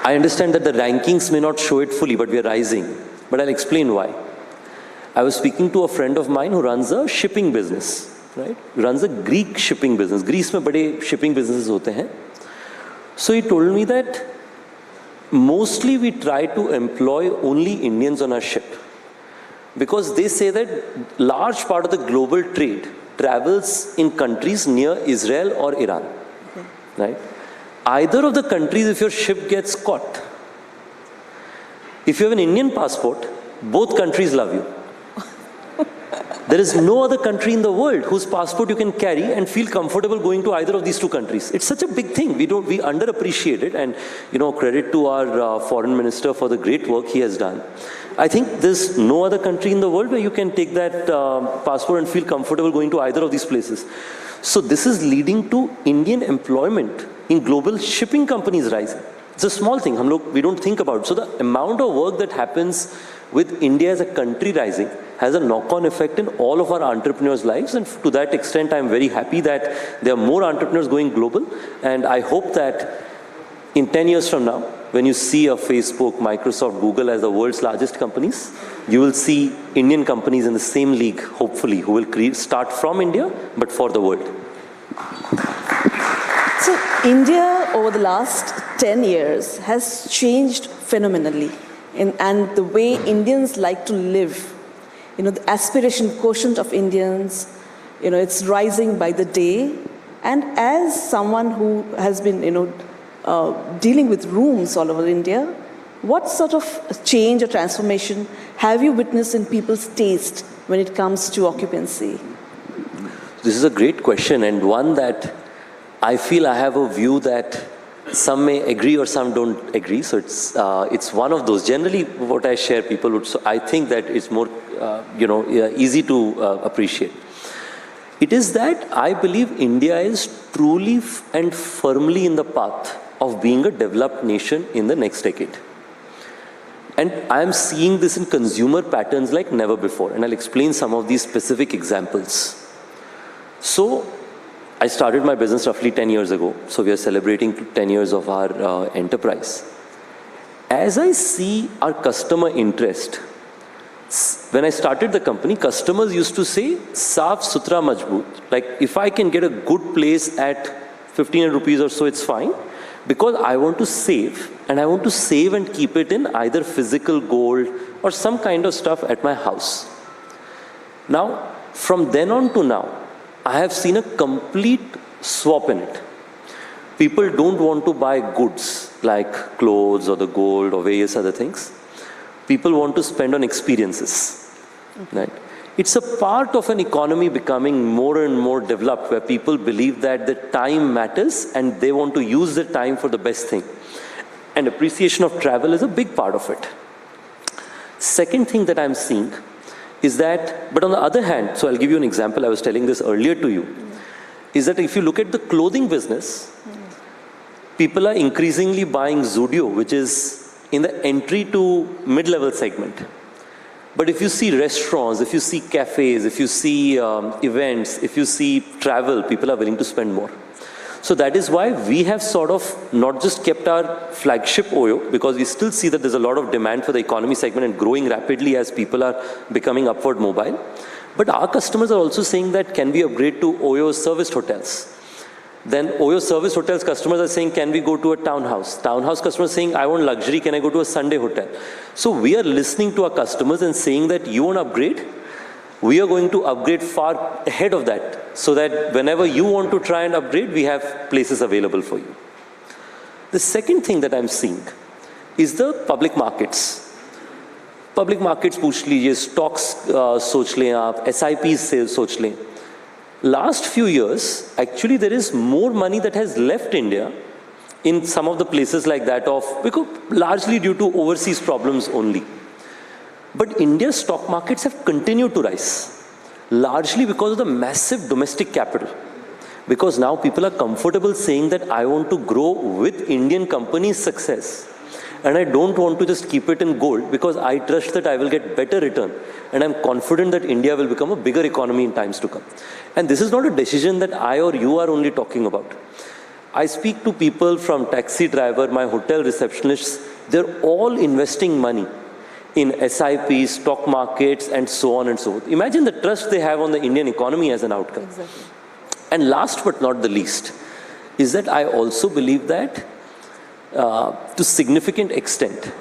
I understand that the rankings may not show it fully, but we are rising. But I'll explain why. I was speaking to a friend of mine who runs a shipping business, right? Runs a Greek shipping business. Greece में बड़े shipping businesses होते हैं. So he told me that mostly we try to employ only Indians on our ship, because they say that large part of the global trade travels in countries near Israel or Iran, right? Either of the countries, if your ship gets caught, if you have an Indian passport, both countries love you. There is no other country in the world whose passport you can carry and feel comfortable going to either of these two countries. It's such a big thing. We underappreciate it, and credit to our foreign minister for the great work he has done. I think there's no other country in the world where you can take that passport and feel comfortable going to either of these places. So this is leading to Indian employment in global shipping companies rising. It's a small thing. We don't think about it. So the amount of work that happens with India as a country rising has a knock-on effect in all of our entrepreneurs' lives. And to that extent, I'm very happy that there are more entrepreneurs going global. And I hope that in 10 years from now, when you see a Facebook, Microsoft, Google as the world's largest companies, you will see Indian companies in the same league, hopefully, who will start from India, but for the world. So India over the last 10 years has changed phenomenally. And the way Indians like to live, the aspiration quotient of Indians, it's rising by the day. And as someone who has been, dealing with rooms all over India, what sort of change or transformation have you witnessed in people's taste when it comes to occupancy? This is a great question, and one that I feel I have a view that some may agree or some don't agree. So it's one of those. Generally, what I share, people would. So I think that it's more, easy to appreciate. It is that I believe India is truly and firmly in the path of being a developed nation in the next decade. And I am seeing this in consumer patterns like never before. And I'll explain some of these specific examples. So I started my business roughly 10 years ago. So we are celebrating 10 years of our enterprise. As I see our customer interest, when I started the company, customers used to say, Saaf Sutra Majboot. Like, if I can get a good place at 1500 rupees or so, it's fine. Because I want to save, and I want to save and keep it in either physical gold or some kind of stuff at my house. Now, from then on to now, I have seen a complete swap in it. People don't want to buy goods like clothes or the gold or various other things. People want to spend on experiences, right? It's a part of an economy becoming more and more developed where people believe that the time matters and they want to use the time for the best thing. And appreciation of travel is a big part of it. Second thing that I'm seeing is that, but on the other hand, so I'll give you an example, I was telling this earlier to you, is that if you look at the clothing business, people are increasingly buying Zudio, which is in the entry to mid-level segment. But if you see restaurants, if you see cafes, if you see events, if you see travel, people are willing to spend more. So that is why we have sort of not just kept our flagship Oyo, because we still see that there's a lot of demand for the economy segment and growing rapidly as people are becoming upward mobile. But our customers are also saying that can we upgrade to Oyo serviced hotels? Then Oyo service hotels customers are saying, can we go to a townhouse? Townhouse customers saying, I want luxury, can I go to a Sunday hotel? So we are listening to our customers and saying that you want to upgrade? We are going to upgrade far ahead of that, so that whenever you want to try and upgrade, we have places available for you. The second thing that I'm seeing is the public markets. Public markets पूछ लीजिए, stocks सोच लें आप, SIPs से सोच लें. Last few years, actually there is more money that has left India in some of the places like that because largely due to overseas problems only. But India's stock markets have continued to rise, largely because of the massive domestic capital. Because now people are comfortable saying that I want to grow with Indian companies' success. And I don't want to just keep it in gold because I trust that I will get better return. And I'm confident that India will become a bigger economy in times to come. And this is not a decision that I or you are only talking about. I speak to people from taxi driver, my hotel receptionists, they're all investing money in SIPs, stock markets, and so on and so forth. Imagine the trust they have on the Indian economy as an outcome. Exactly. And last but not the least, is that I also believe that to significant extent,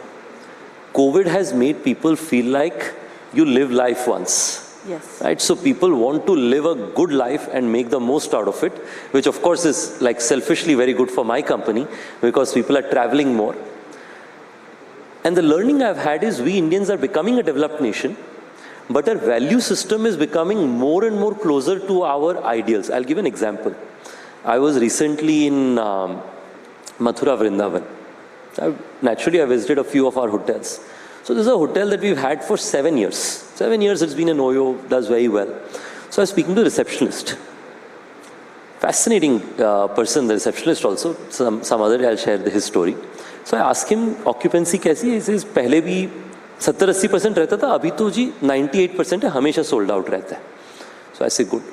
COVID has made people feel like you live life once. Yes. Right? So people want to live a good life and make the most out of it, which of course is like selfishly very good for my company because people are traveling more. And the learning I've had is we Indians are becoming a developed nation, but our value system is becoming more and more closer to our ideals. I'll give an example. I was recently in Mathura, Vrindavan. Naturally, I visited a few of our hotels. So this is a hotel that we've had for 7 years. 7 years it's been in Oyo, does very well. So I was speaking to the receptionist. Fascinating person, the receptionist also. Some other day I'll share his story. So I asked him, occupancy कैसी है? He says, पहले भी 70-80% रहता था, अभी तो जी 98% है, हमेशा sold out रहता है. So I say, good.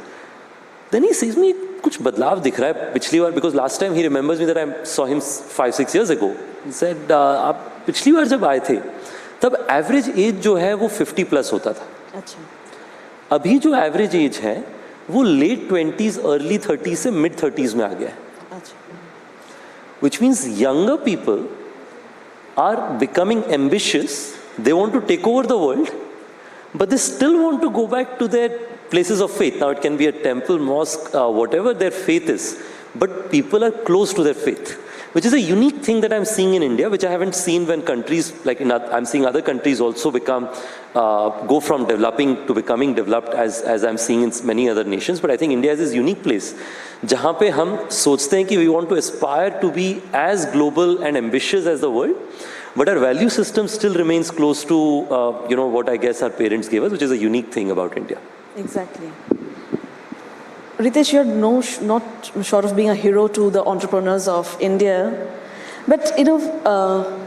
Then he says me, कुछ बदलाव दिख रहा है पिछली बार, because last time he remembers me that I saw him 5-6 years ago. He said, आप पिछली बार जब आए थे, तब average age जो है वो 50+ होता था. अच्छा. अभी जो average age है, वो late 20s, early 30s से mid 30s में आ गया है. Which means younger people are becoming ambitious. They want to take over the world, but they still want to go back to their places of faith. Now it can be a temple, mosque, whatever their faith is, but people are close to their faith, which is a unique thing that I'm seeing in India, which I haven't seen when countries like I'm seeing other countries also go from developing to becoming developed as I'm seeing in many other nations. But I think India is this unique place जहाँ पे हम सोचते हैं कि we want to aspire to be as global and ambitious as the world, but our value system still remains close to what I guess our parents gave us, which is a unique thing about India. Exactly. Ritesh, you're not short of being a hero to the entrepreneurs of India. But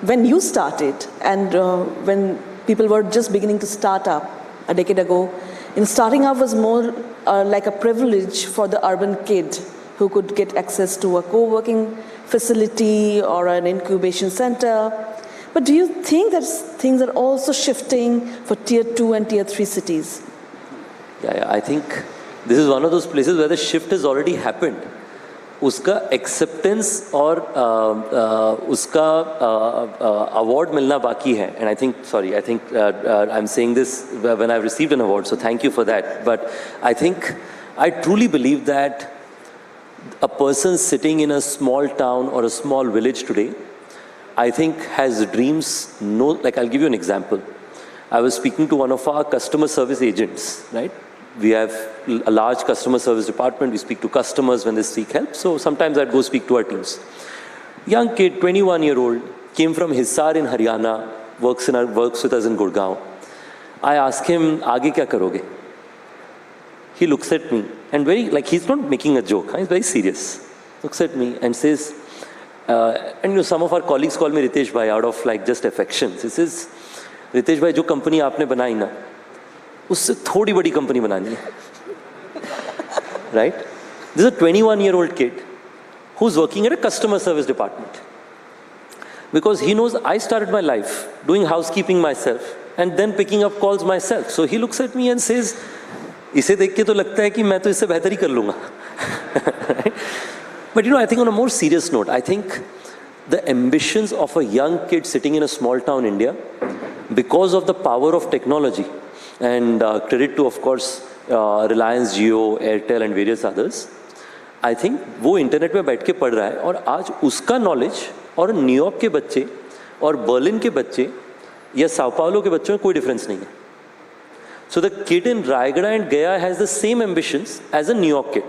when you started and when people were just beginning to start up a decade ago, starting up was more like a privilege for the urban kid who could get access to a co-working facility or an incubation center. But do you think that things are also shifting for tier 2 and tier 3 cities? Yeah, I think this is one of those places where the shift has already happened. उसका acceptance और उसका award मिलना बाकी है. And I think I'm saying this when I've received an award, so thank you for that. But I truly believe that a person sitting in a small town or a small village today, I think has dreams. Like I'll give you an example. I was speaking to one of our customer service agents, right? We have a large customer service department. We speak to customers when they seek help. So sometimes I'd go speak to our teams. Young kid, 21-year-old, came from Hisar in Haryana, works with us in Gurgaon. I ask him, "Aage kya karoge?" He looks at me and he's not making a joke. He's very serious. Looks at me and says, and some of our colleagues call me Ritesh Bhai out of just affection. He says, "Ritesh Bhai, जो company आपने बनाई ना, उससे थोड़ी बड़ी company बनानी है." Right? This is a 21-year-old kid who's working at a customer service department. Because he knows I started my life doing housekeeping myself and then picking up calls myself. So he looks at me and says, इसे देख के तो लगता है कि मैं तो इससे बेहतर ही कर लूँगा. But I think on a more serious note, I think the ambitions of a young kid sitting in a small town India, because of the power of technology, and credit to, of course, Reliance Jio, Airtel and various others, I think वो internet में बैठ के पढ़ रहा है और आज उसका नॉलेज और न्यूयॉर्क के बच्चे और बर्लिन के बच्चे या साओ पाउलो के बच्चों में कोई डिफरेंस नहीं है. So the kid in Raigada and Gaya has the same ambitions as a New York kid.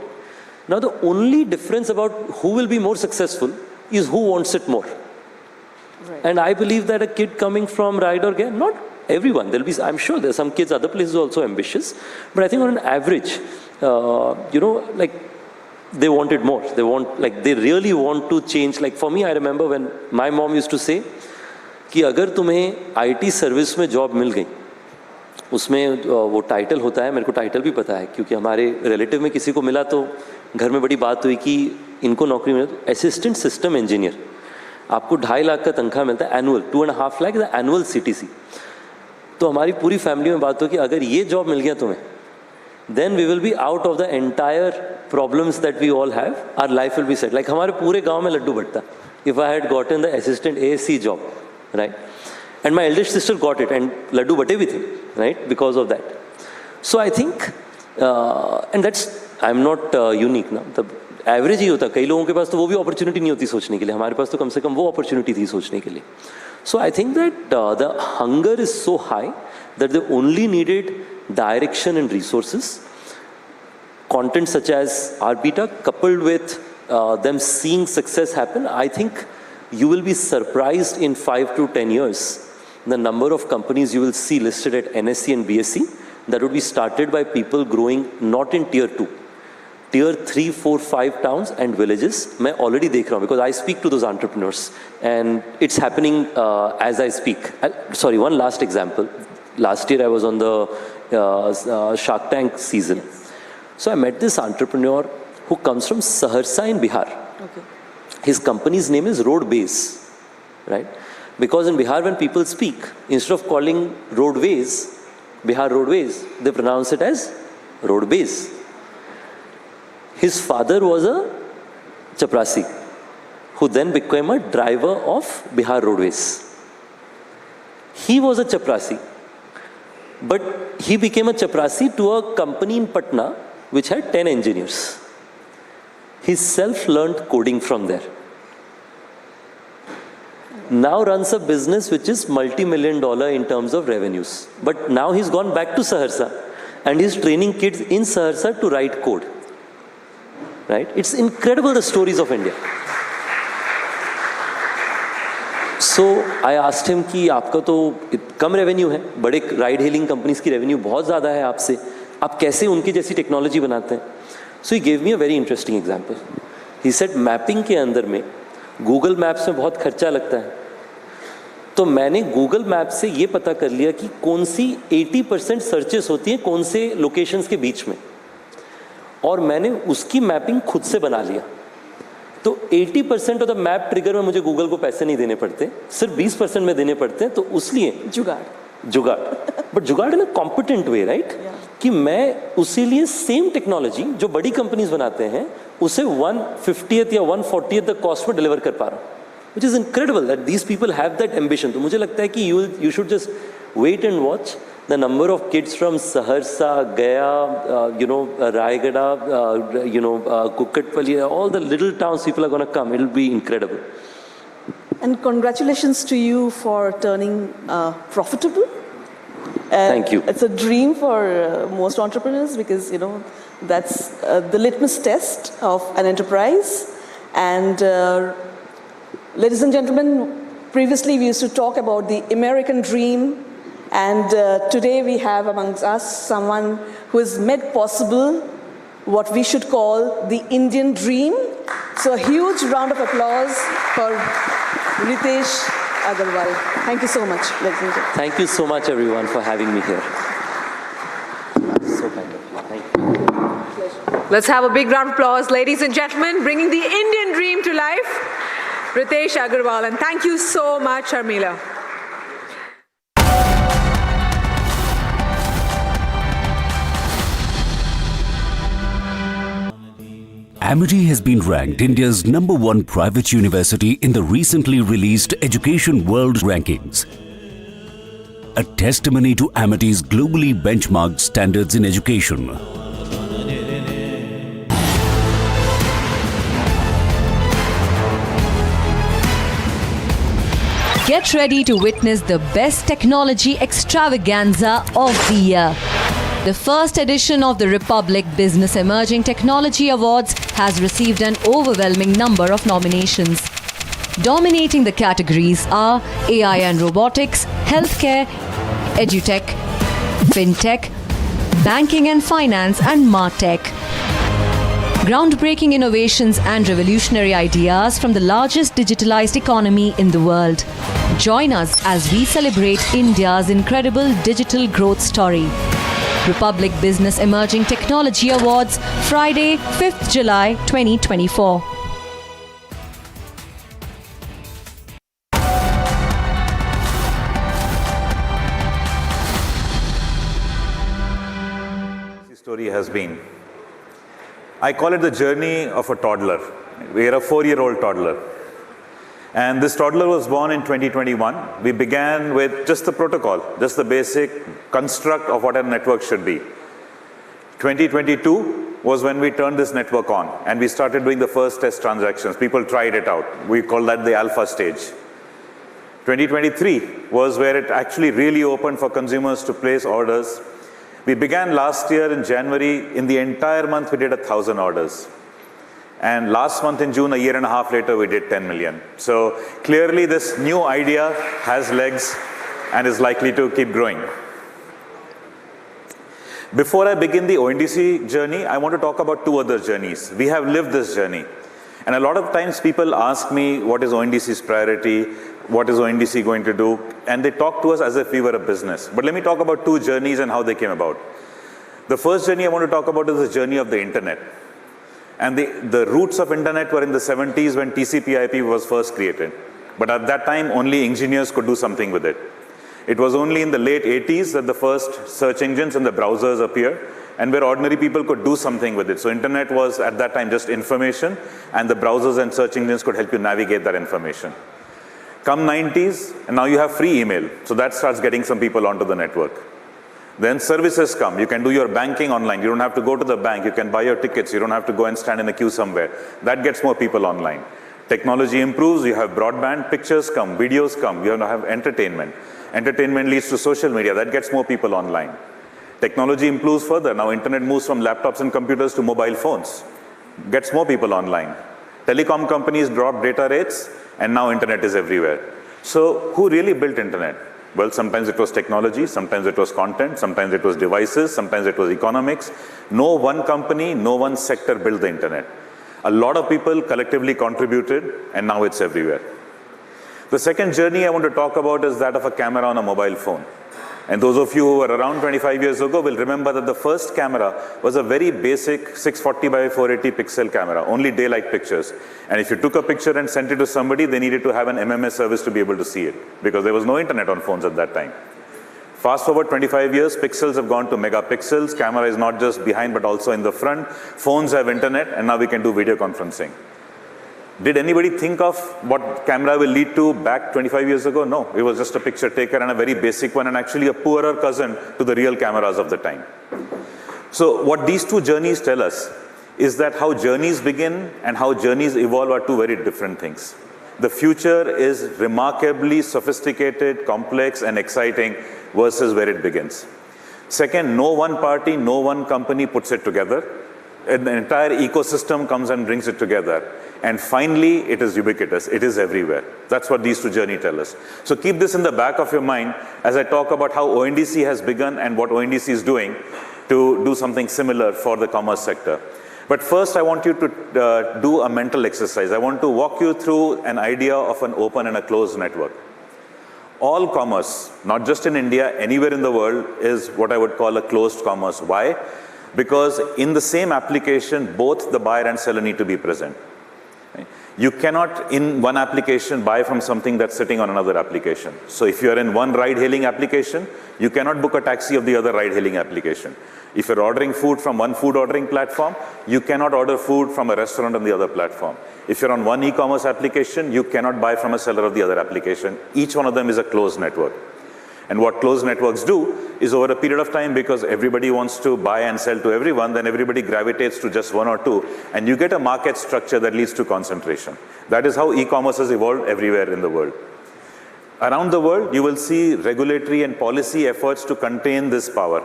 Now the only difference about who will be more successful is who wants it more. Right. And I believe that a kid coming from Raigada or Gaya, not everyone, I'm sure there's some kids other places also ambitious, but I think on an average, they want it more. They really want to change. Like for me, I remember when my mom used to say कि अगर तुम्हें IT service में job मिल गई, उसमें वो title होता है, मेरे को टाइटल भी पता है क्योंकि हमारे रिलेटिव में किसी को मिला तो घर में बड़ी बात हुई कि इनको नौकरी मिला. तो असिस्टेंट सिस्टम इंजीनियर, आपको 2.5 लाख का तनख्वाह मिलता है एनुअल, 2.5 लाख एनुअल CTC. तो हमारी पूरी फैमिली में बात हो कि अगर ये जॉब मिल गया तुम्हें, then we will be out of the entire problems that we all have. Our life will be set. Like हमारे पूरे गांव में Laddu बटता if I had gotten the assistant ASC job, right? And my eldest sister got it, and laddu bate bhi the, right? Because of that. So I think, and I'm not unique ना. The average ही होता. कई लोगों के पास तो वो भी opportunity नहीं होती सोचने के लिए. हमारे पास तो कम से कम वो opportunity थी सोचने के लिए. So I think that the hunger is so high that they only needed direction and resources. Content such as our beta coupled with them seeing success happen, I think you will be surprised in 5 to 10 years the number of companies you will see listed at NSE and BSE that would be started by people growing not in tier 2, tier 3, 4, 5 towns and villages. मैं already देख रहा हूँ because I speak to those entrepreneurs and it's happening as I speak. Sorry, one last example. Last year I was on the Shark Tank season. So I met this entrepreneur who comes from Saharsa in Bihar. Okay. His company's name is Roadways, right? Because in Bihar when people speak, instead of calling roadways, Bihar roadways, they pronounce it as roadways. His father was a chaprasi who then became a driver of Bihar roadways. He was a chaprasi, but he became a chaprasi to a company in Patna which had 10 engineers. He self-learned coding from there. Now runs a business which is multi-million dollar in terms of revenues. But now he's gone back to Saharsa and he's training kids in Saharsa to write code. Right? It's incredible the stories of India. So I asked him कि आपका तो कम revenue है, बड़े ride hailing companies की revenue बहुत ज़्यादा है आपसे, आप कैसे उनकी जैसी technology बनाते हैं? So he gave me a very interesting example. He said mapping के अंदर में गूगल मैप्स में बहुत खर्चा लगता है, तो मैंने गूगल मैप से ये पता कर लिया कि कौन सी 80% सर्चेस होती हैं कौन से लोकेशंस के बीच में, और मैंने उसकी मैपिंग खुद से बना लिया। तो 80% ऑफ द मैप ट्रिगर में मुझे गूगल को पैसे नहीं देने पड़ते, सिर्फ 20% में देने पड़ते हैं। तो उसलिए जुगाड़ बट जुगाड़ इन अ कॉम्पिटेंट वे, राइट? कि मैं उसी लिए सेम टेक्नोलॉजी जो बड़ी कंपनीज बनाते हैं उसे 1/50 या 1/40 द कॉस्ट में डिलीवर कर पा रहा हूँ, which is incredible that these people have that ambition. तो मुझे लगता है कि you should just wait and watch the number of kids from Saharsa, Gaya, Raigada, Kukatpally, all the little towns people are going to come. It will be incredible. And congratulations to you for turning profitable. Thank you. It's a dream for most entrepreneurs because, that's the litmus test of an enterprise. And ladies and gentlemen, previously we used to talk about the American dream, and today we have amongst us someone who has made possible what we should call the Indian dream. So a huge round of applause for Ritesh Agarwal. Thank you so much, ladies and gentlemen. Thank you so much, everyone, for having me here. So kind of you. Thank you. Let's have a big round of applause, ladies and gentlemen, bringing the Indian dream to life, Ritesh Agarwal. And thank you so much, Sharmila. Amity has been ranked India's #1 private university in the recently released Education World Rankings. A testimony to Amity's globally benchmarked standards in education. Get ready to witness the best technology extravaganza of the year. The first edition of the Republic Business Emerging Technology Awards has received an overwhelming number of nominations. Dominating the categories are AI and robotics, healthcare, edutech, fintech, banking and finance, and martech. Groundbreaking innovations and revolutionary ideas from the largest digitalized economy in the world. Join us as we celebrate India's incredible digital growth story. Republic Business Emerging Technology Awards, Friday, 5th July 2024. Story has been, I call it the journey of a toddler. We are a 4-year-old toddler. And this toddler was born in 2021. We began with just the protocol, just the basic construct of what a network should be. 2022 was when we turned this network on and we started doing the first test transactions. People tried it out. We call that the alpha stage. 2023 was where it actually really opened for consumers to place orders. We began last year in January. In the entire month, we did 1,000 orders. And last month in June, a year and a half later, we did 10 million. So clearly this new idea has legs and is likely to keep growing. Before I begin the ONDC journey, I want to talk about 2 other journeys. We have lived this journey. And a lot of times people ask me, what is ONDC's priority? What is ONDC going to do? And they talk to us as if we were a business. But let me talk about 2 journeys and how they came about. The first journey I want to talk about is the journey of the internet. And the roots of internet were in the 70s when TCP/IP was first created. But at that time, only engineers could do something with it. It was only in the late 80s that the first search engines and the browsers appeared, and where ordinary people could do something with it. So internet was at that time just information, and the browsers and search engines could help you navigate that information. Come 90s, and now you have free email. So that starts getting some people onto the network. Then services come. You can do your banking online. You don't have to go to the bank. You can buy your tickets. You don't have to go and stand in a queue somewhere. That gets more people online. Technology improves. You have broadband. Pictures come. Videos come. You have entertainment. Entertainment leads to social media. That gets more people online. Technology improves further. Now internet moves from laptops and computers to mobile phones. Gets more people online. Telecom companies drop data rates, and now internet is everywhere. So who really built internet? Well, sometimes it was technology, sometimes it was content, sometimes it was devices, sometimes it was economics. No one company, no one sector built the internet. A lot of people collectively contributed, and now it's everywhere. The second journey I want to talk about is that of a camera on a mobile phone. And those of you who were around 25 years ago will remember that the first camera was a very basic 640 by 480 pixel camera, only daylight pictures. And if you took a picture and sent it to somebody, they needed to have an MMS service to be able to see it, because there was no internet on phones at that time. Fast forward 25 years, pixels have gone to megapixels. Camera is not just behind, but also in the front. Phones have internet, and now we can do video conferencing. Did anybody think of what camera will lead to back 25 years ago? No, it was just a picture taker, and a very basic one, and actually a poorer cousin to the real cameras of the time. So what these two journeys tell us is that how journeys begin and how journeys evolve are two very different things. The future is remarkably sophisticated, complex, and exciting versus where it begins. Second, no one party, no one company puts it together. An entire ecosystem comes and brings it together. And finally, it is ubiquitous. It is everywhere. That's what these two journeys tell us. So keep this in the back of your mind as I talk about how ONDC has begun and what ONDC is doing to do something similar for the commerce sector. But first, I want you to do a mental exercise. I want to walk you through an idea of an open and a closed network. All commerce, not just in India, anywhere in the world, is what I would call a closed commerce. Why? Because in the same application, both the buyer and seller need to be present. You cannot, in one application, buy from something that's sitting on another application. So if you're in one ride-hailing application, you cannot book a taxi of the other ride-hailing application. If you're ordering food from one food ordering platform, you cannot order food from a restaurant on the other platform. If you're on one e-commerce application, you cannot buy from a seller of the other application. Each one of them is a closed network. And what closed networks do is, over a period of time, because everybody wants to buy and sell to everyone, then everybody gravitates to just one or two, and you get a market structure that leads to concentration. That is how e-commerce has evolved everywhere in the world. Around the world, you will see regulatory and policy efforts to contain this power.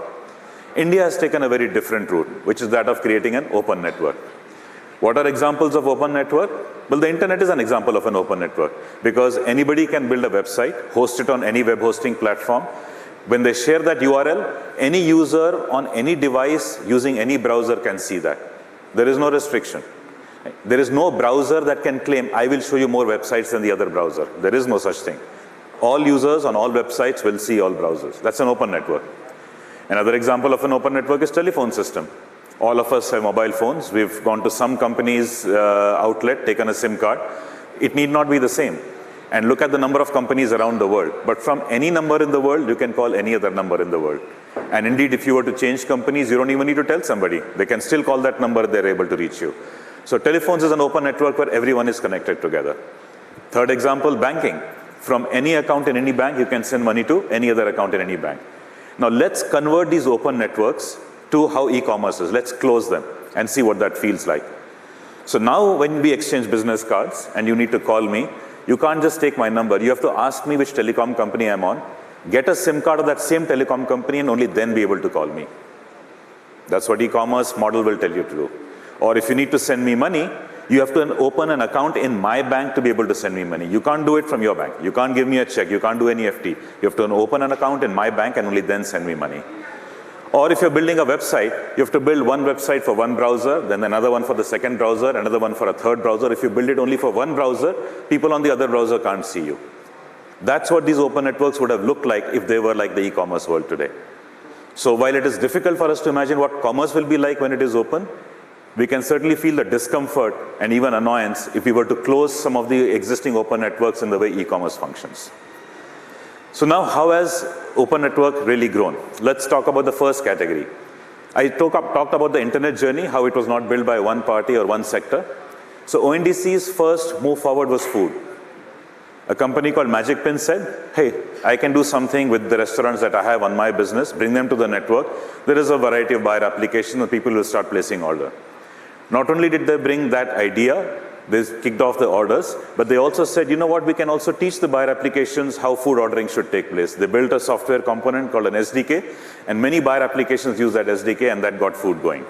India has taken a very different route, which is that of creating an open network. What are examples of open network? Well, the internet is an example of an open network, because anybody can build a website, host it on any web hosting platform. When they share that URL, any user on any device using any browser can see that. There is no restriction. There is no browser that can claim, I will show you more websites than the other browser. There is no such thing. All users on all websites will see all browsers. That's an open network. Another example of an open network is telephone system. All of us have mobile phones. We've gone to some company's outlet, taken a SIM card. It need not be the same. And look at the number of companies around the world. But from any number in the world, you can call any other number in the world. And indeed, if you were to change companies, you don't even need to tell somebody. They can still call that number, they're able to reach you. So telephones is an open network where everyone is connected together. Third example, banking. From any account in any bank, you can send money to any other account in any bank. Now let's convert these open networks to how e-commerce is. Let's close them and see what that feels like. So now when we exchange business cards and you need to call me, you can't just take my number. You have to ask me which telecom company I'm on, get a SIM card of that same telecom company, and only then be able to call me. That's what e-commerce model will tell you to do. Or if you need to send me money, you have to open an account in my bank to be able to send me money. You can't do it from your bank. You can't give me a check. You can't do any FT. You have to open an account in my bank and only then send me money. Or if you're building a website, you have to build one website for one browser, then another one for the second browser, another one for a third browser. If you build it only for one browser, people on the other browser can't see you. That's what these open networks would have looked like if they were like the e-commerce world today. So while it is difficult for us to imagine what commerce will be like when it is open, we can certainly feel the discomfort and even annoyance if we were to close some of the existing open networks in the way e-commerce functions. So now, how has open network really grown? Let's talk about the first category. I talked about the internet journey, how it was not built by one party or one sector. So ONDC's first move forward was food. A company called Magic Pin said, hey, I can do something with the restaurants that I have on my business, bring them to the network. There is a variety of buyer applications and people will start placing order. Not only did they bring that idea, they kicked off the orders, but they also said, you know what, we can also teach the buyer applications how food ordering should take place. They built a software component called an SDK, and many buyer applications use that SDK, and that got food going.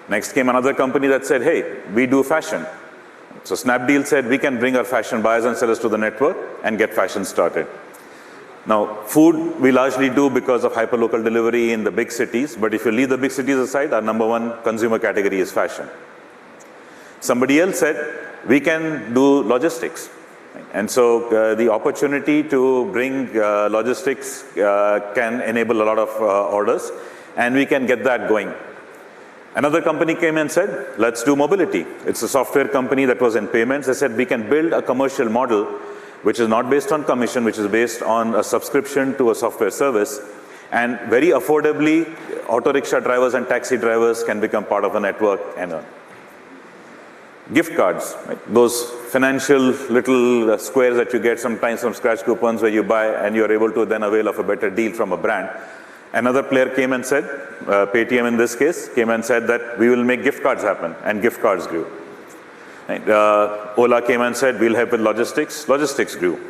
Next came another company that said, hey, we do fashion. So Snapdeal said, we can bring our fashion buyers and sellers to the network and get fashion started. Now, food we largely do because of hyperlocal delivery in the big cities, but if you leave the big cities aside, our number one consumer category is fashion. Somebody else said, we can do logistics. And so the opportunity to bring logistics can enable a lot of orders, and we can get that going. Another company came and said, let's do mobility. It's a software company that was in payments. They said, we can build a commercial model which is not based on commission, which is based on a subscription to a software service. And very affordably, auto rickshaw drivers and taxi drivers can become part of a network and earn. Gift cards, right? Those financial little squares that you get sometimes from scratch coupons where you buy and you're able to then avail of a better deal from a brand. Another player came and said, Paytm in this case, came and said that we will make gift cards happen, and gift cards grew. Right? Ola came and said, we'll help with logistics, logistics grew.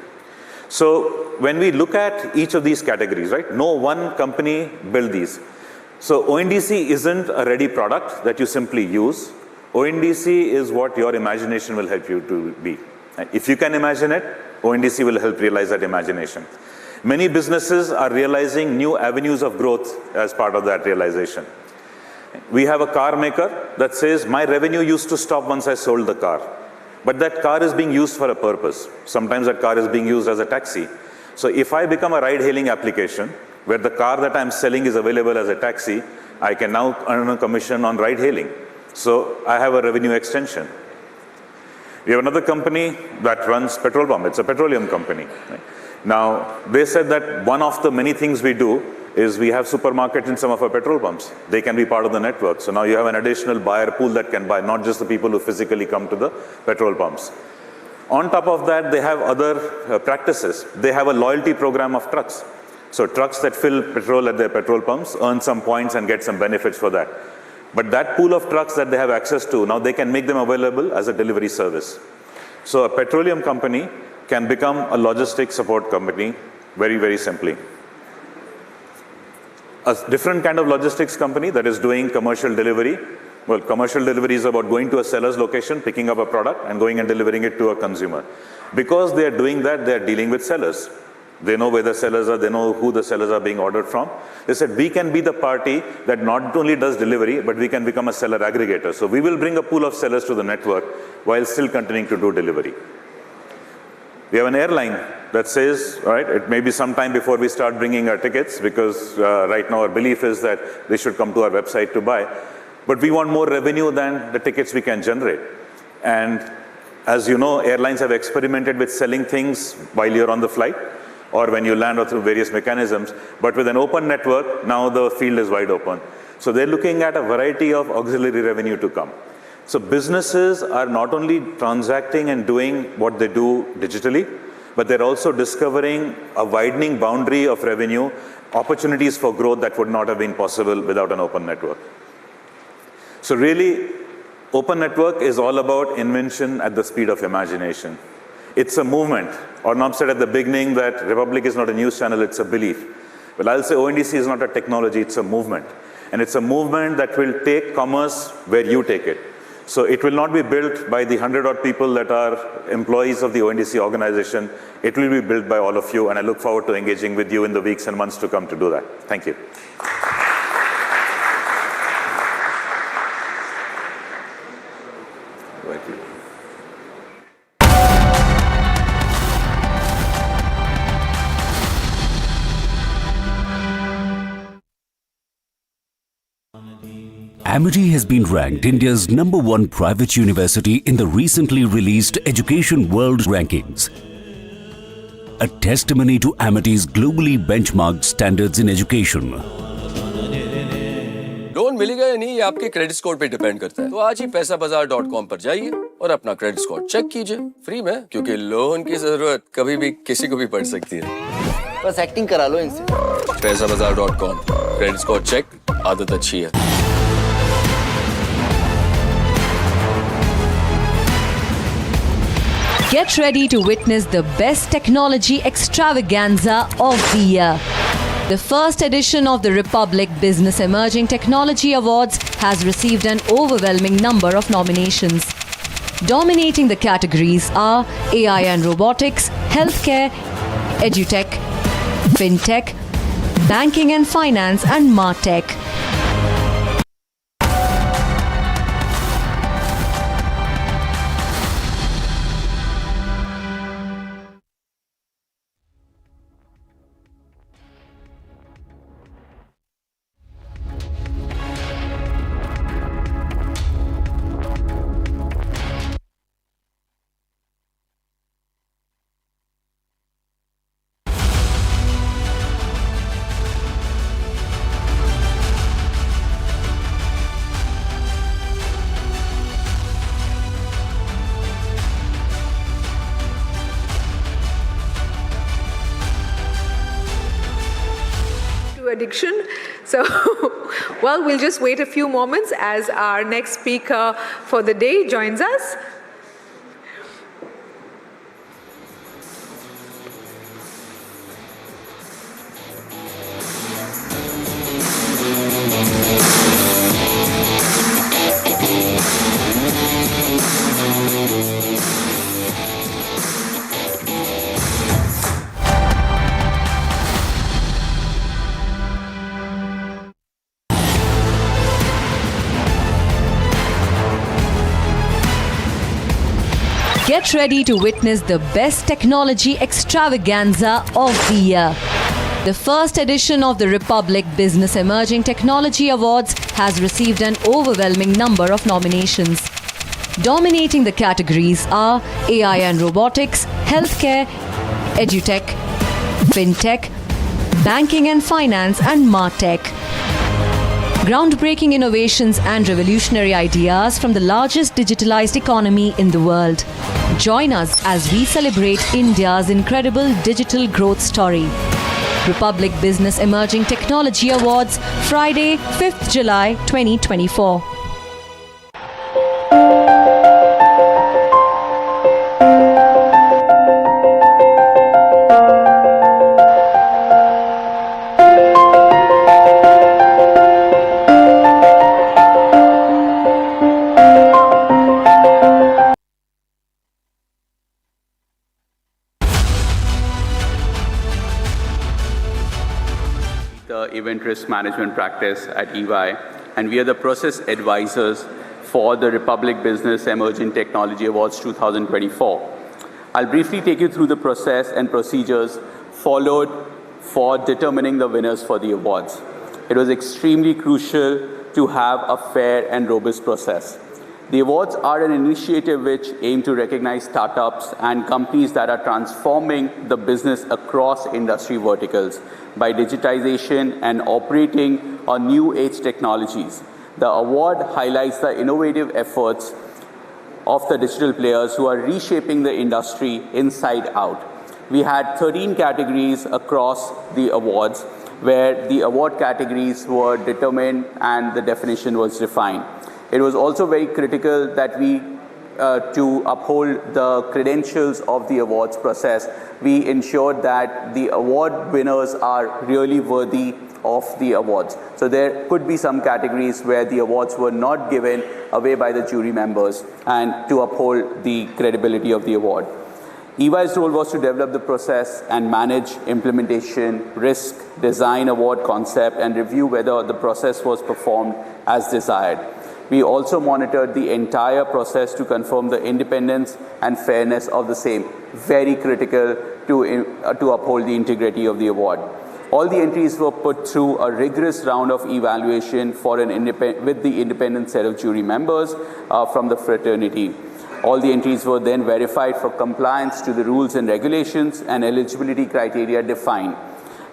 So when we look at each of these categories, right, no one company built these. So ONDC isn't a ready product that you simply use. ONDC is what your imagination will help you to be. If you can imagine it, ONDC will help realize that imagination. Many businesses are realizing new avenues of growth as part of that realization. We have a car maker that says, my revenue used to stop once I sold the car. But that car is being used for a purpose. Sometimes that car is being used as a taxi. So if I become a ride-hailing application, where the car that I'm selling is available as a taxi, I can now earn a commission on ride-hailing. So I have a revenue extension. We have another company that runs petrol pump. It's a petroleum company. Right? Now, they said that one of the many things we do is we have supermarkets in some of our petrol pumps. They can be part of the network. So now you have an additional buyer pool that can buy, not just the people who physically come to the petrol pumps. On top of that, they have other practices. They have a loyalty program of trucks. So trucks that fill petrol at their petrol pumps earn some points and get some benefits for that. But that pool of trucks that they have access to, now they can make them available as a delivery service. So a petroleum company can become a logistics support company very, very simply. A different kind of logistics company that is doing commercial delivery. Well, commercial delivery is about going to a seller's location, picking up a product and going and delivering it to a consumer. Because they are doing that, they are dealing with sellers. They know where the sellers are, they know who the sellers are being ordered from. They said, we can be the party that not only does delivery, but we can become a seller aggregator. So we will bring a pool of sellers to the network while still continuing to do delivery. We have an airline that says, all right, it may be some time before we start bringing our tickets because right now our belief is that they should come to our website to buy. But we want more revenue than the tickets we can generate. And as you know, airlines have experimented with selling things while you're on the flight or when you land or through various mechanisms. But with an open network, now the field is wide open. So they're looking at a variety of auxiliary revenue to come. So businesses are not only transacting and doing what they do digitally, but they're also discovering a widening boundary of revenue, opportunities for growth that would not have been possible without an open network. So really, open network is all about invention at the speed of imagination. It's a movement. Arnab said at the beginning that Republic is not a news channel, it's a belief. Well, I'll say ONDC is not a technology, it's a movement. And it's a movement that will take commerce where you take it. So it will not be built by the 100-odd people that are employees of the ONDC organization. It will be built by all of you, and I look forward to engaging with you in the weeks and months to come to do that. Thank you. Amity has been ranked India's #1 private university in the recently released Education World Rankings. A testimony to Amity's globally benchmarked standards in education. Loan मिलेगा या नहीं ये आपके credit score पे depend करता है। तो आज ही पैसाबाजार.com पर जाइए और अपना क्रेडिट स्कोर चेक कीजिए फ्री में, क्योंकि लोन की जरूरत कभी भी किसी को भी पड़ सकती है। बस एक्टिंग करा लो इनसे। पैसाबाजार.com, क्रेडिट स्कोर चेक, आदत अच्छी है। Get ready to witness the best technology extravaganza of the year. The first edition of the Republic Business Emerging Technology Awards has received an overwhelming number of nominations. Dominating the categories are AI and robotics, healthcare, edutech, fintech, banking and finance, and martech. to addiction. So, well, we'll just wait a few moments as our next speaker for the day joins us. Get ready to witness the best technology extravaganza of the year. The first edition of the Republic Business Emerging Technology Awards has received an overwhelming number of nominations. Dominating the categories are AI and robotics, healthcare, edutech, fintech, banking and finance, and martech. Groundbreaking innovations and revolutionary ideas from the largest digitalized economy in the world. Join us as we celebrate India's incredible digital growth story. Republic Business Emerging Technology Awards, Friday, 5th July 2024. Event risk management practice at EY, and we are the process advisors for the Republic Business Emerging Technology Awards 2024. I'll briefly take you through the process and procedures followed for determining the winners for the awards. It was extremely crucial to have a fair and robust process. The awards are an initiative which aim to recognize startups and companies that are transforming the business across industry verticals by digitization and operating on new age technologies. The award highlights the innovative efforts of the digital players who are reshaping the industry inside out. We had 13 categories across the awards, where the award categories were determined and the definition was defined. It was also very critical that we, to uphold the credentials of the awards process, we ensured that the award winners are really worthy of the awards. So there could be some categories where the awards were not given away by the jury members, and to uphold the credibility of the award. EY's role was to develop the process and manage implementation, risk, design award concept, and review whether the process was performed as desired. We also monitored the entire process to confirm the independence and fairness of the same, very critical to uphold the integrity of the award. All the entries were put through a rigorous round of evaluation for with the independent set of jury members from the fraternity. All the entries were then verified for compliance to the rules and regulations and eligibility criteria defined.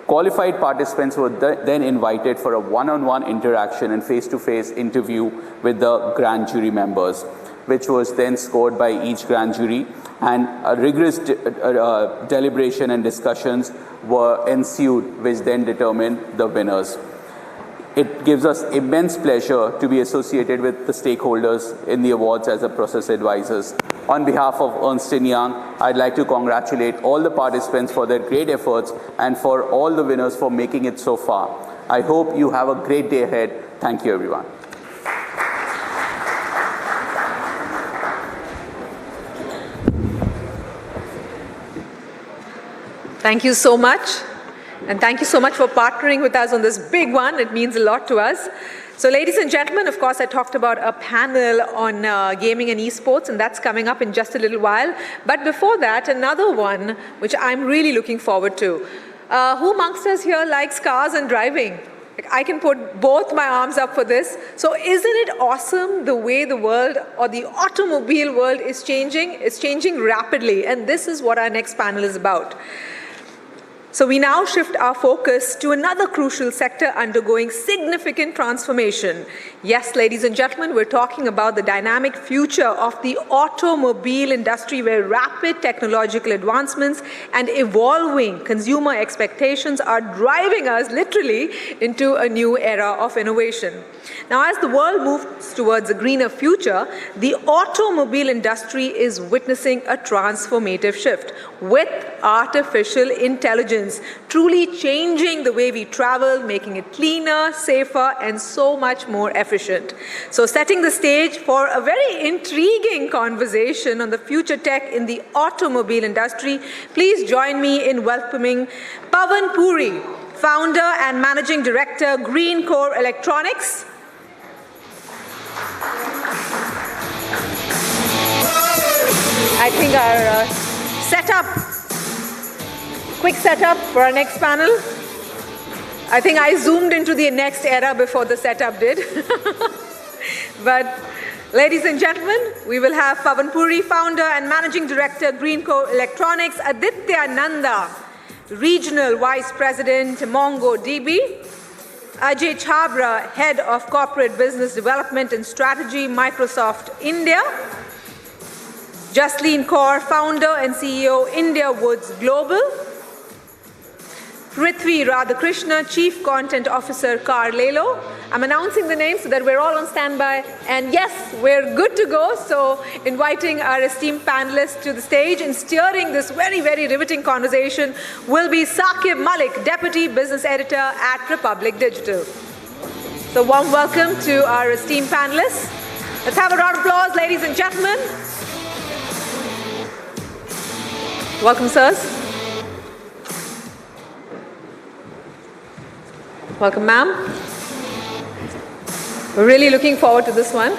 Qualified participants were then invited for a one-on-one interaction and face-to-face interview with the grand jury members, which was then scored by each grand jury, and a rigorous deliberation and discussions were ensued, which then determined the winners. It gives us immense pleasure to be associated with the stakeholders in the awards as a process advisors. On behalf of Ernst & Young, I'd like to congratulate all the participants for their great efforts and for all the winners for making it so far. I hope you have a great day ahead. Thank you, everyone. Thank you so much. And thank you so much for partnering with us on this big one. It means a lot to us. So ladies and gentlemen, of course, I talked about a panel on gaming and esports, and that's coming up in just a little while. But before that, another one, which I'm really looking forward to. Who amongst us here likes cars and driving? I can put both my arms up for this. So isn't it awesome the way the world, or the automobile world, is changing? It's changing rapidly, and this is what our next panel is about. So we now shift our focus to another crucial sector undergoing significant transformation. Yes, ladies and gentlemen, we're talking about the dynamic future of the automobile industry, where rapid technological advancements and evolving consumer expectations are driving us literally into a new era of innovation. Now, as the world moves towards a greener future, the automobile industry is witnessing a transformative shift with artificial intelligence, truly changing the way we travel, making it cleaner, safer, and so much more efficient. So, setting the stage for a very intriguing conversation on the future tech in the automobile industry, please join me in welcoming Pavan Puri, founder and managing director, Green Core Electronics. I think our quick setup for our next panel. I think I zoomed into the next era before the setup did. But ladies and gentlemen, we will have Pavan Puri, founder and managing director, Green Core Electronics, Aditya Nanda, regional vice president, MongoDB, Ajay Chabra, head of corporate business development and strategy, Microsoft India, Jasleen Kaur, founder and CEO, India Woods Global, Prithvi Radhakrishna, Chief Content Officer, Carlelo. I'm announcing the names so that we're all on standby. And yes, we're good to go. So inviting our esteemed panelists to the stage and steering this very, very riveting conversation will be Saqib Malik, Deputy Business Editor at Republic Digital. So warm welcome to our esteemed panelists. Let's have a round of applause, ladies and gentlemen. Welcome, sirs. Welcome, ma'am. We're really looking forward to this one.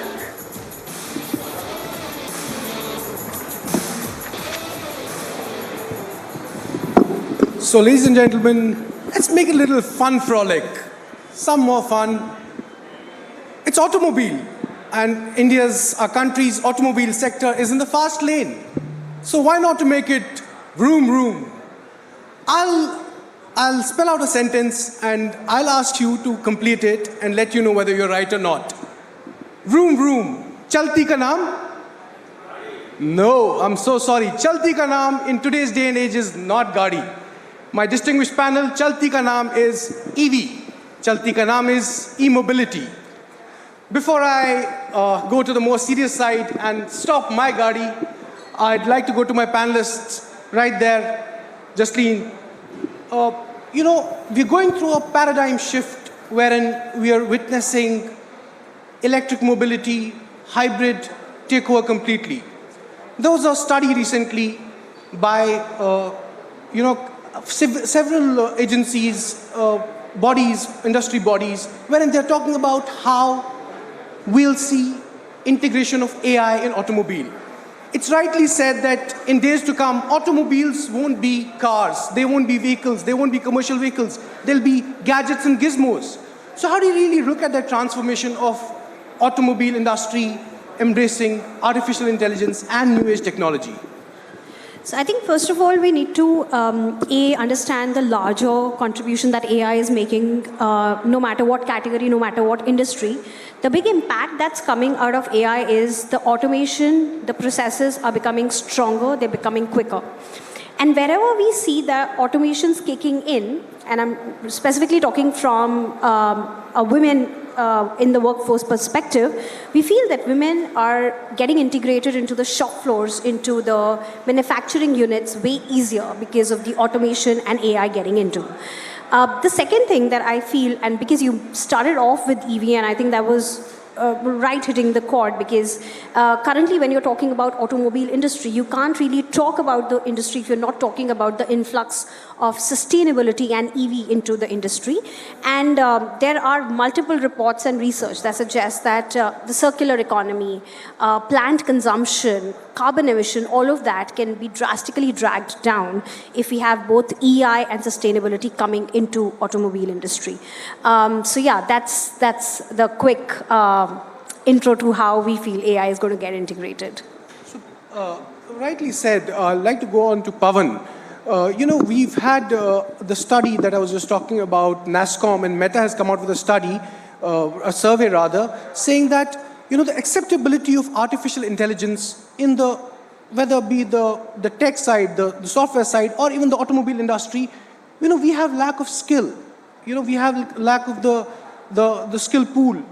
So, ladies and gentlemen, let's make a little fun frolic. Some more fun. It's automobile, and our country's automobile sector is in the fast lane. So why not to make it vroom vroom? I'll spell out a sentence and I'll ask you to complete it and let you know whether you're right or not. Vroom vroom, chalti ka naam? No, I'm so sorry. Chalti ka naam in today's day and age is not Gadi. My distinguished panel, chalti ka naam is EV. Chalti ka naam is e-mobility. Before I go to the more serious side and stop my Gadi, I'd like to go to my panelists right there. Jasleen, we're going through a paradigm shift wherein we are witnessing electric mobility, hybrid take over completely. There was a study recently by, several agencies, bodies, industry bodies, wherein they're talking about how we'll see integration of AI in automobile. It's rightly said that in days to come, automobiles won't be cars, they won't be vehicles, they won't be commercial vehicles, they'll be gadgets and gizmos. So how do you really look at that transformation of automobile industry embracing artificial intelligence and new age technology? So I think first of all, we need to understand the larger contribution that AI is making, no matter what category, no matter what industry. The big impact that's coming out of AI is the automation, the processes are becoming stronger, they're becoming quicker. And wherever we see the automations kicking in, and I'm specifically talking from a women in the workforce perspective, we feel that women are getting integrated into the shop floors, into the manufacturing units way easier because of the automation and AI getting into. The second thing that I feel, and because you started off with EV, and I think that was right hitting the chord, because currently when you're talking about automobile industry, you can't really talk about the industry if you're not talking about the influx of sustainability and EV into the industry. And there are multiple reports and research that suggest that the circular economy, plant consumption, carbon emission, all of that can be drastically dragged down if we have both EI and sustainability coming into automobile industry. So yeah, that's the quick intro to how we feel AI is going to get integrated. So, rightly said. I'd like to go on to Pavan. We've had the study that I was just talking about, NASSCOM and Meta has come out with a study, a survey rather, saying that, the acceptability of artificial intelligence in whether it be the tech side, the software side, or even the automobile industry, we have lack of skill. We have lack of the skill pool.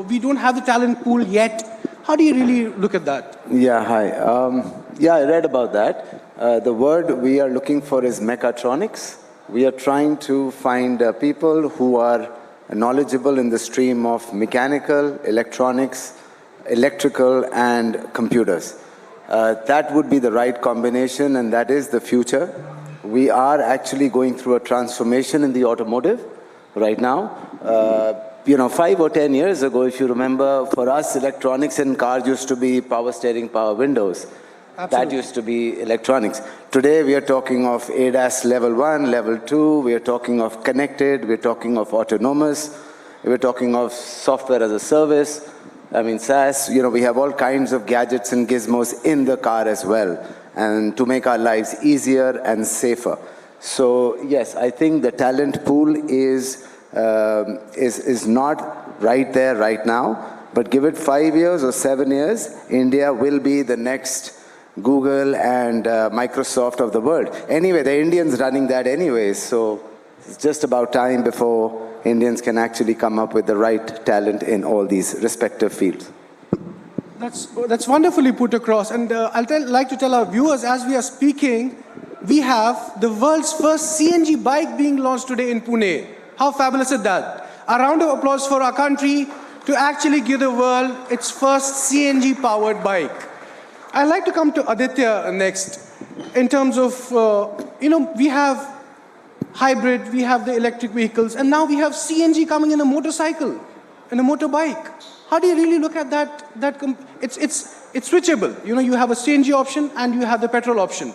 We don't have the talent pool yet. How do you really look at that? Yeah, hi. I read about that. The word we are looking for is mechatronics. We are trying to find people who are knowledgeable in the stream of mechanical, electronics, electrical, and computers. That would be the right combination, and that is the future. We are actually going through a transformation in the automotive right now. 5 or 10 years ago, if you remember, for us, electronics in cars used to be power steering, power windows. Absolutely. That used to be electronics. Today, we are talking of ADAS level 1, level 2. We are talking of connected. We're talking of autonomous. We're talking of software as a service. SaaS. We have all kinds of gadgets and gizmos in the car as well, and to make our lives easier and safer. So, yes, I think the talent pool is not right there right now, but give it 5 years or 7 years, India will be the next Google and Microsoft of the world. Anyway, the Indians running that anyway, so it's just about time before Indians can actually come up with the right talent in all these respective fields. That's wonderfully put across, and like to tell our viewers, as we are speaking, we have the world's first CNG bike being launched today in Pune. How fabulous is that? A round of applause for our country to actually give the world its first CNG-powered bike. I'd like to come to Aditya next. In terms of, we have hybrid, we have the electric vehicles, and now we have CNG coming in a motorcycle, in a motorbike. How do you really look at that? It's switchable. You have a CNG option and you have the petrol option.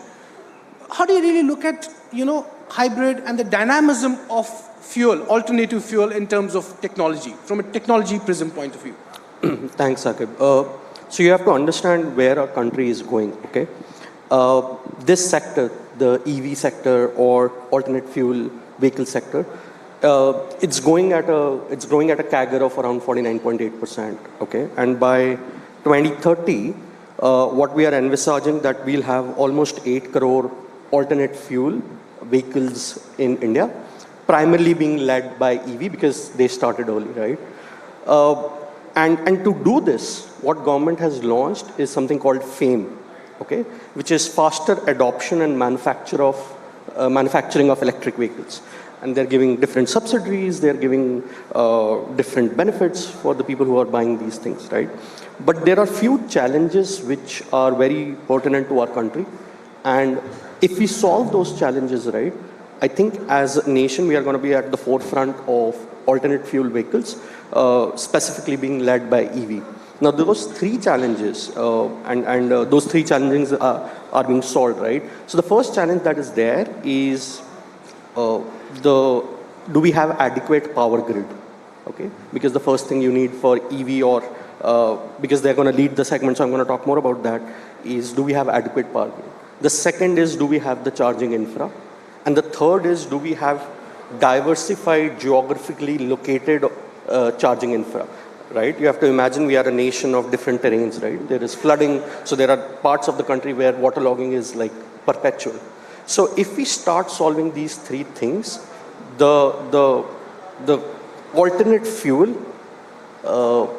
How do you really look at, hybrid and the dynamism of fuel, alternative fuel in terms of technology, from a technology prism point of view? Thanks, Akib. So you have to understand where our country is going, okay? This sector, the EV sector or alternate fuel vehicle sector, it's growing at a CAGR of around 49.8%, okay? And by 2030, what we are envisaging that we'll have almost 8 crore alternate fuel vehicles in India, primarily being led by EV because they started early, right? And to do this, what government has launched is something called FAME, okay, which is faster adoption and manufacturing of electric vehicles. And they're giving different subsidies, they're giving different benefits for the people who are buying these things, right? But there are few challenges which are very pertinent to our country. And if we solve those challenges, right, I think as a nation, we are going to be at the forefront of alternate fuel vehicles, specifically being led by EV. Now, those three challenges, those three challenges are being solved, right? So the first challenge that is there is do we have adequate power grid? Okay, because the first thing you need for EV or because they're going to lead the segment, so I'm going to talk more about that, is do we have adequate power grid? The second is do we have the charging infra? And the third is do we have diversified, geographically located charging infra? Right? You have to imagine we are a nation of different terrains, right? There is flooding, so there are parts of the country where waterlogging is like perpetual. So if we start solving these three things, the alternate fuel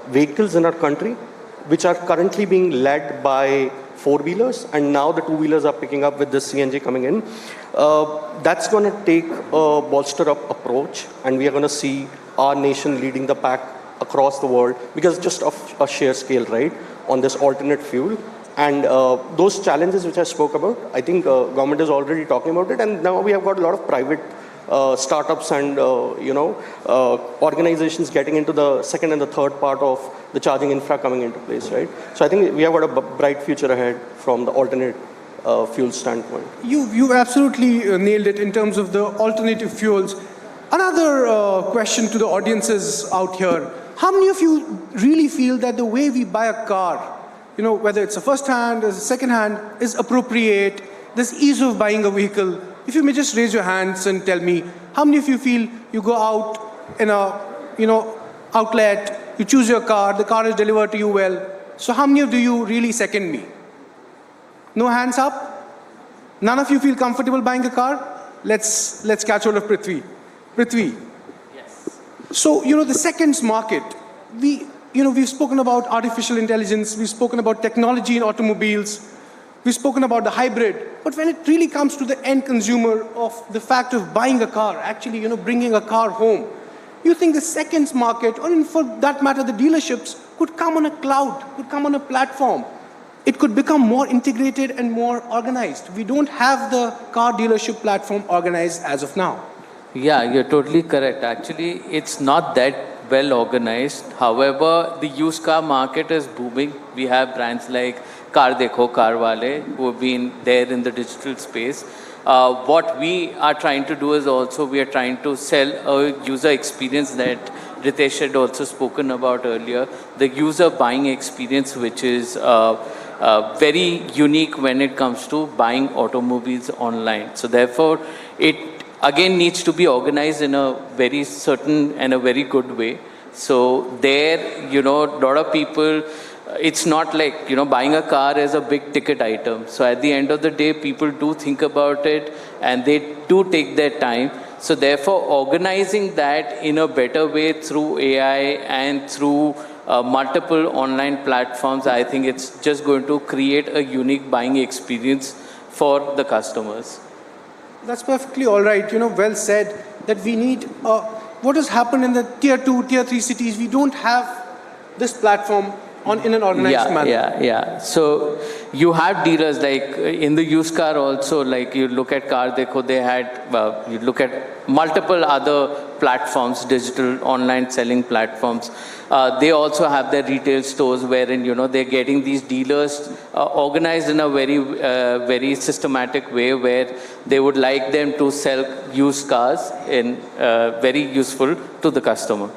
vehicles in our country, which are currently being led by four-wheelers, and now the two-wheelers are picking up with the CNG coming in, that's going to take a bolster-up approach, and we are going to see our nation leading the pack across the world because just of a sheer scale, right, on this alternate fuel. And those challenges which I spoke about, I think government is already talking about it, and now we have got a lot of private startups and organizations getting into the second and the third part of the charging infra coming into place, right? So I think we have got a bright future ahead from the alternate fuel standpoint. You absolutely nailed it in terms of the alternative fuels. Another question to the audiences out here. How many of you really feel that the way we buy a car, whether it's a first hand or a second hand, is appropriate? this ease of buying a vehicle, if you may just raise your hands and tell me, how many of you feel you go out in a, outlet, you choose your car, the car is delivered to you well. So how many of you really second me? No hands up? None of you feel comfortable buying a car? Let's catch hold of Prithvi. Prithvi. Yes. So, the seconds market, we've spoken about artificial intelligence, we've spoken about technology in automobiles, we've spoken about the hybrid, but when it really comes to the end consumer of the fact of buying a car, actually, bringing a car home, you think the seconds market, or for that matter, the dealerships, could come on a cloud, could come on a platform. It could become more integrated and more organized. We don't have the car dealership platform organized as of now. Yeah, you're totally correct. Actually, it's not that well organized. However, the used car market is booming. We have brands like Car Dekho, Car Wale, who have been there in the digital space. What we are trying to do is also we are trying to sell a user experience that Ritesh had also spoken about earlier, the user buying experience, which is very unique when it comes to buying automobiles online. So therefore, it again needs to be organized in a very certain and a very good way. So there, a lot of people, it's not like, buying a car is a big ticket item. So at the end of the day, people do think about it and they do take their time. So therefore, organizing that in a better way through AI and through multiple online platforms, I think it's just going to create a unique buying experience for the customers. That's perfectly all right. Well said that we need, what has happened in the tier 2, tier 3 cities, we don't have this platform in an organized manner. Yeah. So you have dealers like in the used car also, like you look at Car Dekho, they had, you look at multiple other platforms, digital online selling platforms. They also have their retail stores wherein, they're getting these dealers organized in a very, very systematic way where they would like them to sell used cars in very useful to the customer.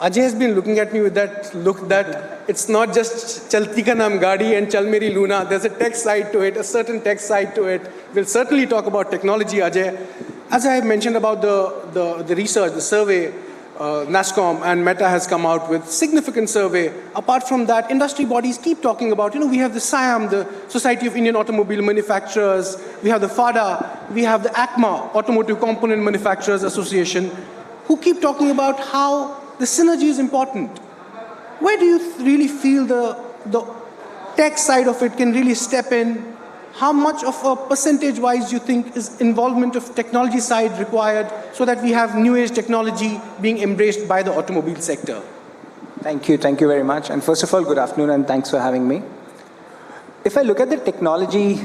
Ajay has been looking at me with that look that it's not just Chalti Ka Naam Gaadi and Chal Meri Luna. There's a tech side to it, a certain tech side to it. We'll certainly talk about technology, Ajay. As I mentioned about the research, the survey, NASSCOM and Meta has come out with significant survey. Apart from that, industry bodies keep talking about, we have the SIAM, the Society of Indian Automobile Manufacturers, we have the FADA, we have the ACMA, Automotive Component Manufacturers Association, who keep talking about how the synergy is important. Where do you really feel the tech side of it can really step in? How much of a percentage-wise you think is involvement of technology side required so that we have new age technology being embraced by the automobile sector? Thank you very much. And first of all, good afternoon and thanks for having me. If I look at the technology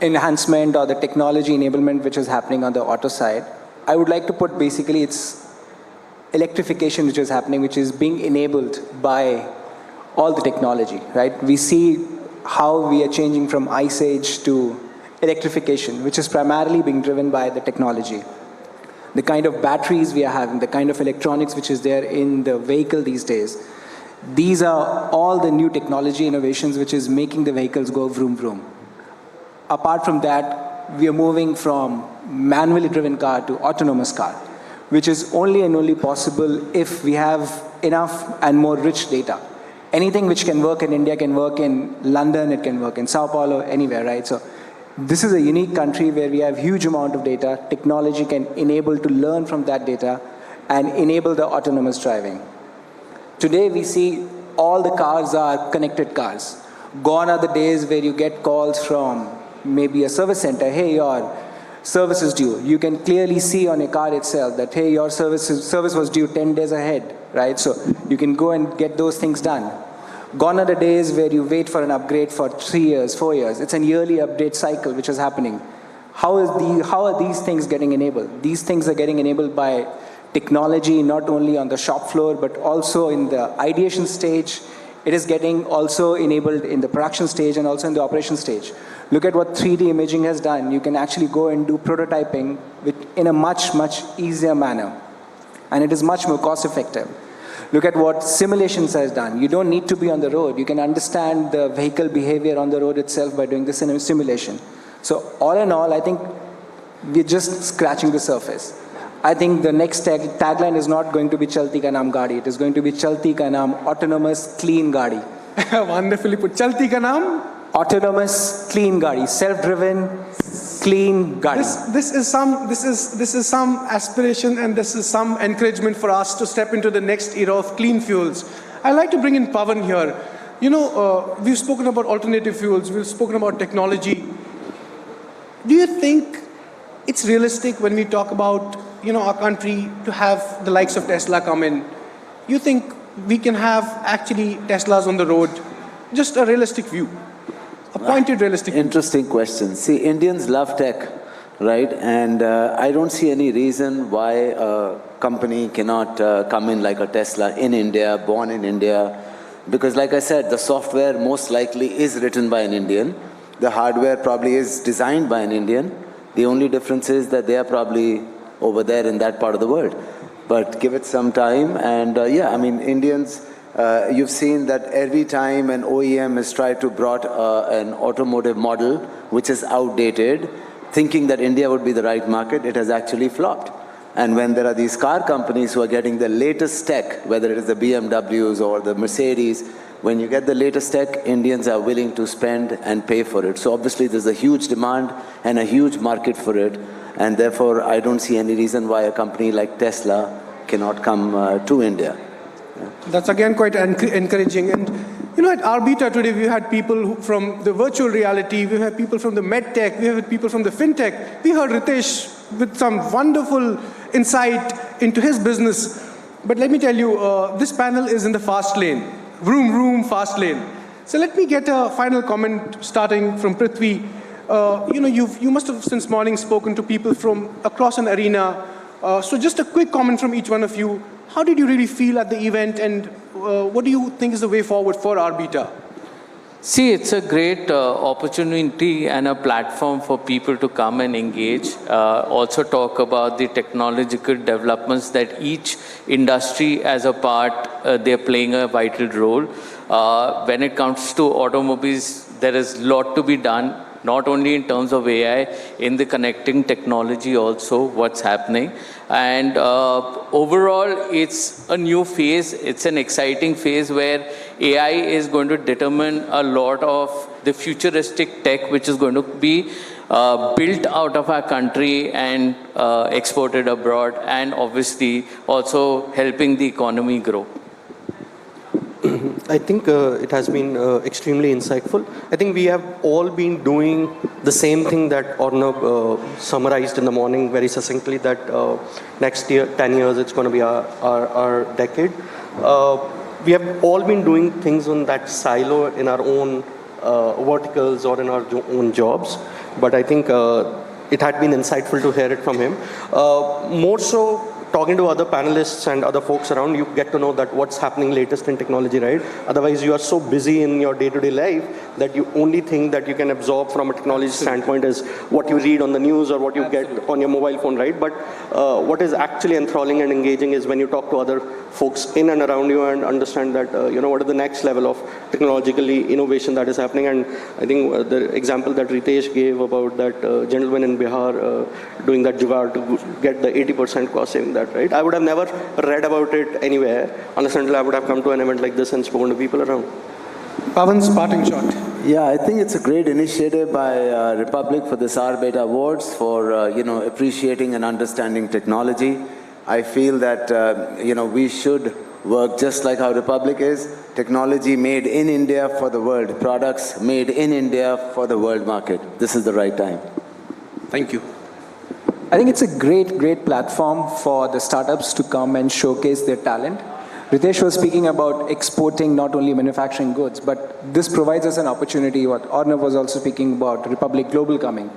enhancement or the technology enablement which is happening on the auto side, I would like to put basically it's electrification which is happening, which is being enabled by all the technology, right? We see how we are changing from ice age to electrification, which is primarily being driven by the technology. The kind of batteries we are having, the kind of electronics which is there in the vehicle these days, these are all the new technology innovations which is making the vehicles go vroom vroom. Apart from that, we are moving from manually driven car to autonomous car, which is only and only possible if we have enough and more rich data. Anything which can work in India can work in London, it can work in Sao Paulo, anywhere, right? So this is a unique country where we have huge amount of data. Technology can enable to learn from that data and enable the autonomous driving. Today we see all the cars are connected cars. Gone are the days where you get calls from maybe a service center, hey, your service is due. You can clearly see on your car itself that, hey, your service was due 10 days ahead, right? So you can go and get those things done. Gone are the days where you wait for an upgrade for 3 years, 4 years. It's an yearly update cycle which is happening. How are these things getting enabled? These things are getting enabled by technology, not only on the shop floor, but also in the ideation stage. It is getting also enabled in the production stage and also in the operation stage. Look at what 3D imaging has done. You can actually go and do prototyping in a much, much easier manner. And it is much more cost effective. Look at what simulations has done. You don't need to be on the road. You can understand the vehicle behavior on the road itself by doing this in a simulation. So all in all, I think we're just scratching the surface. I think the next tagline is not going to be Chalti ka naam gaadi. It is going to be Chalti ka naam autonomous clean gaadi. Wonderfully put. Chalti ka naam? Autonomous clean gaadi. Self-driven clean gaadi. This is some aspiration, and this is some encouragement for us to step into the next era of clean fuels. I'd like to bring in Pavan here. You know, we've spoken about alternative fuels. We've spoken about technology. Do you think it's realistic when we talk about, you know, our country to have the likes of Tesla come in? You think we can have actually Teslas on the road? Just a realistic view, a pointed realistic view. Interesting question. See, Indians love tech, right? And I don't see any reason why a company cannot come in like a Tesla in India, born in India. Because like I said, the software most likely is written by an Indian. The hardware probably is designed by an Indian. The only difference is that they are probably over there in that part of the world. But give it some time, and yeah, I mean, Indians, you've seen that every time an OEM has tried to brought an automotive model which is outdated, thinking that India would be the right market, it has actually flopped. And when there are these car companies who are getting the latest tech, whether it is the BMWs or the Mercedes, when you get the latest tech, Indians are willing to spend and pay for it. So obviously there's a huge demand and a huge market for it. And therefore, I don't see any reason why a company like Tesla cannot come to India. Yeah. That's again quite encouraging. And you know, at Arbita today, we had people from the virtual reality, we had people from the med tech, we had people from the fintech. We heard Ritesh with some wonderful insight into his business. But let me tell you, this panel is in the fast lane. Vroom, vroom, fast lane. So let me get a final comment starting from Prithvi. You know, you must have since morning spoken to people from across an arena. So just a quick comment from each one of you. How did you really feel at the event, and what do you think is the way forward for Arbita? See, it's a great opportunity and a platform for people to come and engage, also talk about the technological developments that each industry as a part, they're playing a vital role. When it comes to automobiles, there is a lot to be done, not only in terms of AI, in the connecting technology also, what's happening. And overall, it's a new phase. It's an exciting phase where AI is going to determine a lot of the futuristic tech which is going to be built out of our country and exported abroad, and obviously also helping the economy grow. I think it has been extremely insightful. I think we have all been doing the same thing that Arnab summarized in the morning very succinctly, that next year, 10 years, it's going to be our decade. We have all been doing things on that silo in our own verticals or in our own jobs. But I think it had been insightful to hear it from him. More so, talking to other panelists and other folks around, you get to know that what's happening latest in technology, right? Otherwise, you are so busy in your day-to-day life that you only think that you can absorb from a technology standpoint is what you read on the news or what you get on your mobile phone, right? But what is actually enthralling and engaging is when you talk to other folks in and around you and understand that, you know, what is the next level of technologically innovation that is happening. And I think the example that Ritesh gave about that gentleman in Bihar doing that jugaad to get the 80% cost saving, that, right? I would have never read about it anywhere unless until I would have come to an event like this and spoken to people around. Pavan's parting shot. Yeah, I think it's a great initiative by Republic for this Arbita Awards for, you know, appreciating and understanding technology. I feel that, you know, we should work just like how Republic is. Technology made in India for the world. Products made in India for the world market. This is the right time. Thank you. I think it's a great platform for the startups to come and showcase their talent. Ritesh was speaking about exporting not only manufacturing goods, but this provides us an opportunity. What Arnab was also speaking about, Republic Global coming.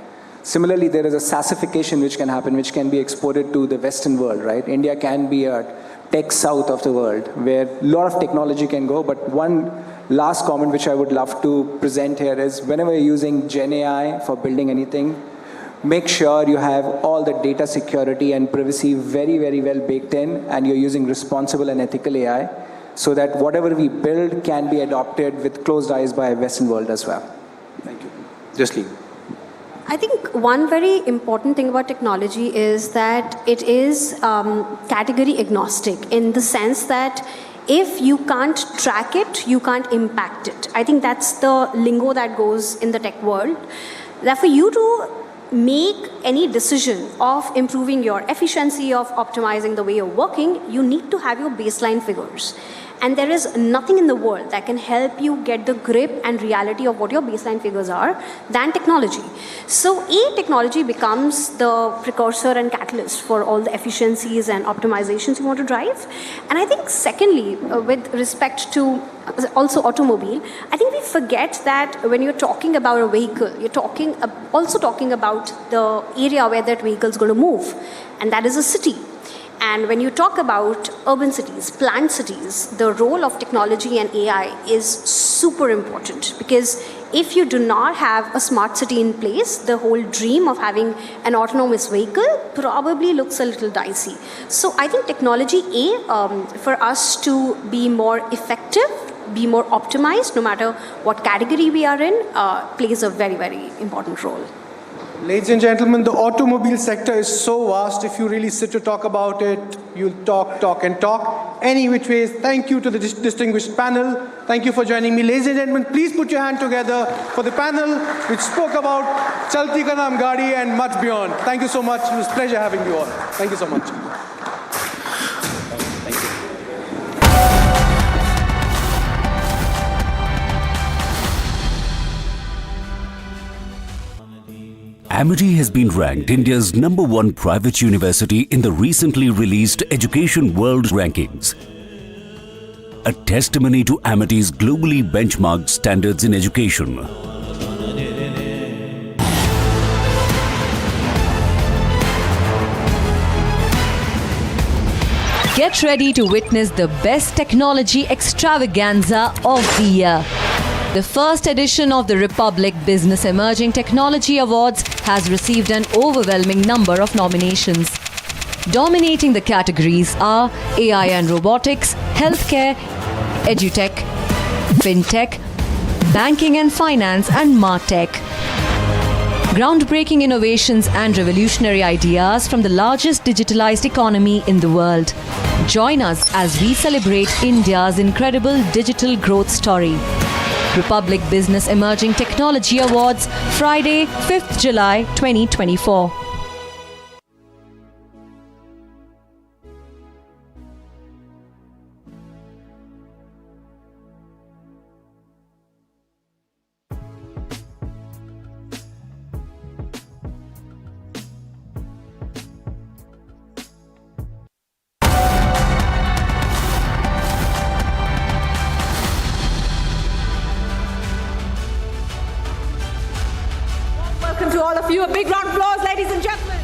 Similarly, there is a SaaSification which can happen, which can be exported to the Western world, right? India can be a tech south of the world, where a lot of technology can go. But one last comment which I would love to present here is, whenever you're using Gen AI for building anything, make sure you have all the data security and privacy very, very well baked in, and you're using responsible and ethical AI, so that whatever we build can be adopted with closed eyes by the Western world as well. Thank you. Just leave. I think one very important thing about technology is that it is category agnostic, in the sense that if you can't track it, you can't impact it. I think that's the lingo that goes in the tech world. Therefore, you to make any decision of improving your efficiency, of optimizing the way you're working, you need to have your baseline figures. And there is nothing in the world that can help you get the grip and reality of what your baseline figures are than technology. So technology becomes the precursor and catalyst for all the efficiencies and optimizations you want to drive. And I think secondly, with respect to also automobile, I think we forget that when you're talking about a vehicle, you're also talking about the area where that vehicle is going to move, and that is a city. And when you talk about urban cities, planned cities, the role of technology and AI is super important, because if you do not have a smart city in place, the whole dream of having an autonomous vehicle probably looks a little dicey. So I think technology, for us to be more effective, be more optimized, no matter what category we are in, plays a very, very important role. Ladies and gentlemen, the automobile sector is so vast. If you really sit to talk about it, you'll talk and talk. Any which ways, thank you to the distinguished panel. Thank you for joining me. Ladies and gentlemen, please put your hand together for the panel which spoke about Chalti Ka Naam Gaadi and much beyond. Thank you so much. It was a pleasure having you all. Thank you so much. Amity has been ranked India's #1 private university in the recently released Education World Rankings, a testimony to Amity's globally benchmarked standards in education. Get ready to witness the best technology extravaganza of the year. The first edition of the Republic Business Emerging Technology Awards has received an overwhelming number of nominations. Dominating the categories are AI and robotics, healthcare, edutech, fintech, banking and finance, and martech. Groundbreaking innovations and revolutionary ideas from the largest digitalized economy in the world. Join us as we celebrate India's incredible digital growth story. Republic Business Emerging Technology Awards, Friday, 5th July 2024. Welcome to all of you. A big round of applause, ladies and gentlemen.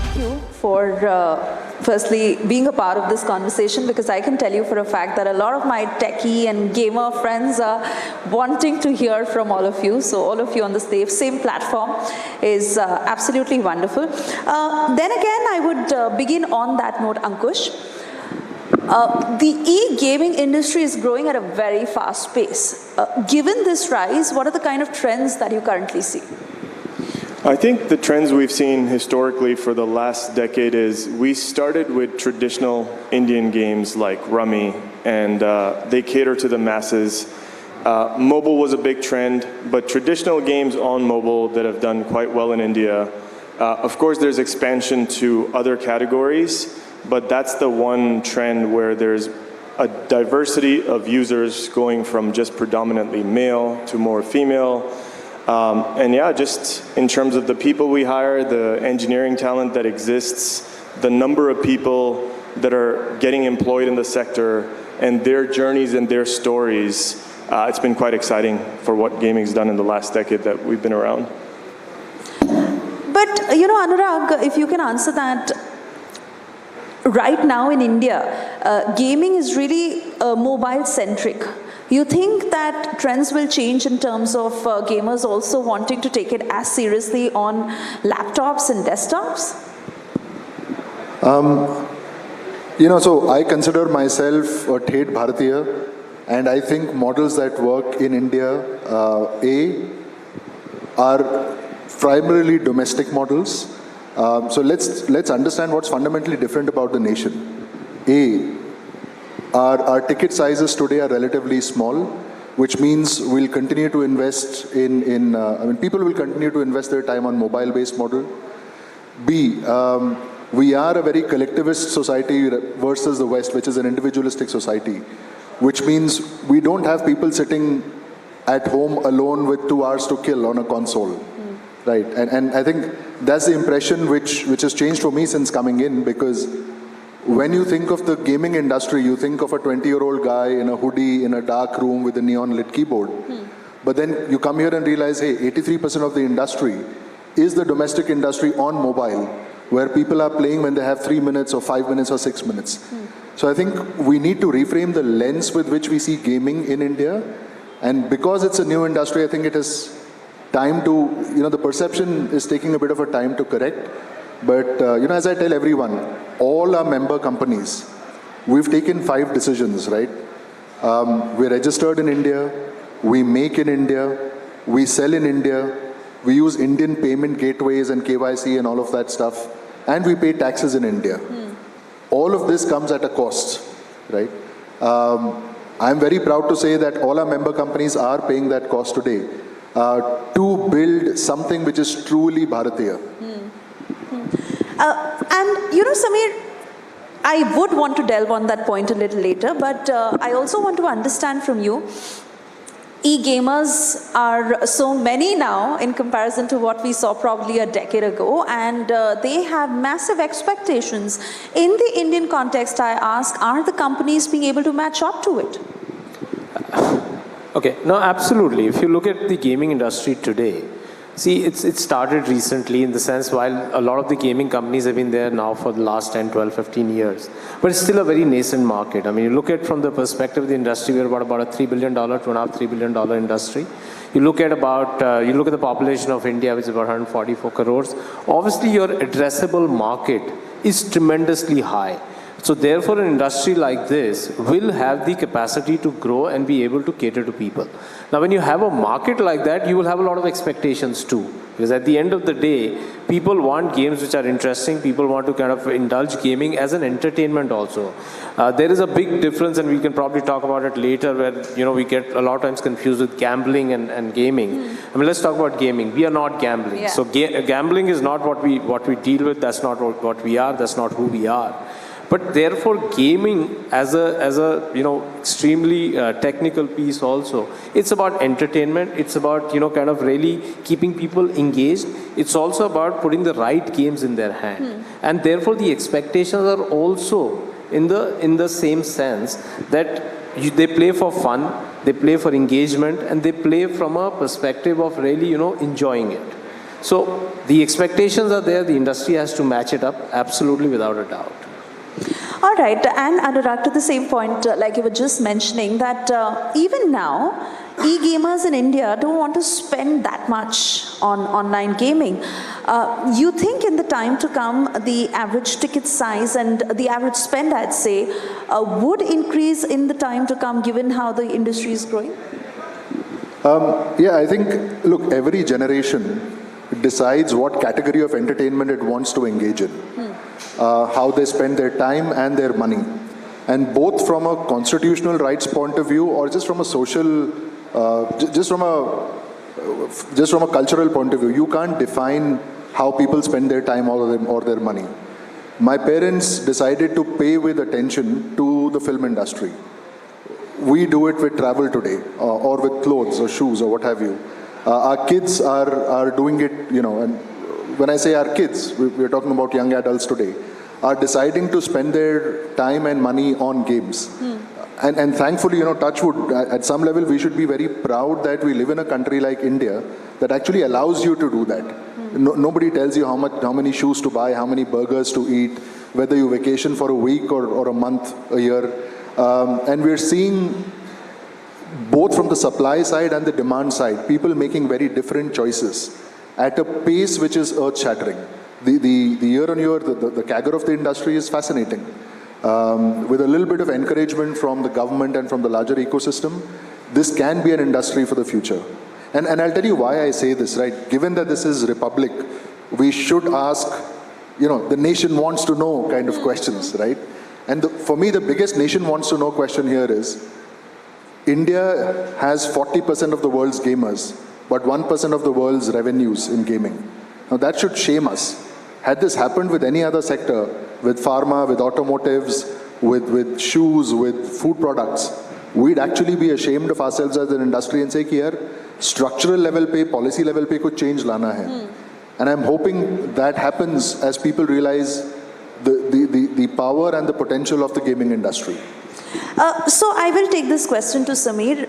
Thank you for firstly being a part of this conversation, because I can tell you for a fact that a lot of my techie and gamer friends are wanting to hear from all of you. So all of you on the same platform is absolutely wonderful. Then again, I would begin on that note, Ankush. The e-gaming industry is growing at a very fast pace. Given this rise, what are the kind of trends that you currently see? I think the trends we've seen historically for the last decade is we started with traditional Indian games like Rummy, and they cater to the masses. Mobile was a big trend, but traditional games on mobile that have done quite well in India. Of course, there's expansion to other categories, but that's the one trend where there's a diversity of users going from just predominantly male to more female. And yeah, just in terms of the people we hire, the engineering talent that exists, the number of people that are getting employed in the sector, and their journeys and their stories, it's been quite exciting for what gaming's done in the last decade that we've been around. But Anurag, if you can answer that, right now in India, gaming is really mobile-centric. You think that trends will change in terms of gamers also wanting to take it as seriously on laptops and desktops? So I consider myself a Thet Bharatiya, and I think models that work in India, are primarily domestic models. So let's understand what's fundamentally different about the nation. Our ticket sizes today are relatively small, which means we'll continue to invest people will continue to invest their time on mobile-based model. B, we are a very collectivist society versus the West, which is an individualistic society, which means we don't have people sitting at home alone with 2 hours to kill on a console. Right, and I think that's the impression which has changed for me since coming in, because when you think of the gaming industry, you think of a 20-year-old guy in a hoodie in a dark room with a neon lit keyboard. But then you come here and realize, hey, 83% of the industry is the domestic industry on mobile, where people are playing when they have 3 minutes or 5 minutes or 6 minutes. So I think we need to reframe the lens with which we see gaming in India. And because it's a new industry, I think it is time to, the perception is taking a bit of a time to correct. But, as I tell everyone, all our member companies, we've taken 5 decisions, right? We're registered in India, we make in India, we sell in India, we use Indian payment gateways and KYC and all of that stuff, and we pay taxes in India. All of this comes at a cost, right? I'm very proud to say that all our member companies are paying that cost today. To build something which is truly Bharatiya. And Samir, I would want to delve on that point a little later, but I also want to understand from you, e-gamers are so many now in comparison to what we saw probably a decade ago, and they have massive expectations. In the Indian context, I ask, are the companies being able to match up to it? Okay, no, absolutely. If you look at the gaming industry today, see, it started recently in the sense while a lot of the gaming companies have been there now for the last 10, 12, 15 years. But it's still a very nascent market. I mean, you look at from the perspective of the industry, we're about a $3 billion, $2.5–3 billion industry. You look at the population of India, which is about 144 crores. Obviously, your addressable market is tremendously high. So therefore, an industry like this will have the capacity to grow and be able to cater to people. Now, when you have a market like that, you will have a lot of expectations too. Because at the end of the day, people want games which are interesting. People want to kind of indulge gaming as an entertainment also. There is a big difference, and we can probably talk about it later, where we get a lot of times confused with gambling and gaming. I mean, let's talk about gaming. We are not gambling. Yeah. So gambling is not what we deal with. That's not what we are. That's not who we are. But therefore, gaming as a extremely technical piece also, it's about entertainment. It's about kind of really keeping people engaged. It's also about putting the right games in their hand, and therefore the expectations are also in the same sense that they play for fun, they play for engagement, and they play from a perspective of really enjoying it. So the expectations are there. The industry has to match it up, absolutely, without a doubt. All right, and Anurag, to the same point, like you were just mentioning, that even now, e-gamers in India don't want to spend that much on online gaming. You think in the time to come, the average ticket size and the average spend, I'd say, would increase in the time to come, given how the industry is growing? Yeah, I think, look, every generation decides what category of entertainment it wants to engage in. How they spend their time and their money. And both from a constitutional rights point of view or just from a social, just from a cultural point of view, you can't define how people spend their time or their money. My parents decided to pay with attention to the film industry. We do it with travel today or with clothes or shoes or what have you. Our kids are doing it, and when I say our kids, we're talking about young adults today, are deciding to spend their time and money on games. And thankfully, touch wood, at some level we should be very proud that we live in a country like India that actually allows you to do that. Nobody tells you how many shoes to buy, how many burgers to eat, whether you vacation for a week or a month, a year. And we're seeing both from the supply side and the demand side, people making very different choices at a pace which is earth-shattering. The year-on-year, the CAGR of the industry is fascinating. With a little bit of encouragement from the government and from the larger ecosystem, this can be an industry for the future. And I'll tell you why I say this, right? Given that this is Republic, we should ask, the nation wants to know kind of questions, right? And for me, the biggest nation wants to know question here is, India has 40% of the world's gamers, but 1% of the world's revenues in gaming. Now that should shame us. Had this happened with any other sector, with pharma, with automotives, with shoes, with food products, we'd actually be ashamed of ourselves as an industry and say, yaar, structural level pe, policy level pe kuch change lana hai. And I'm hoping that happens as people realize the power and the potential of the gaming industry. So I will take this question to Samir.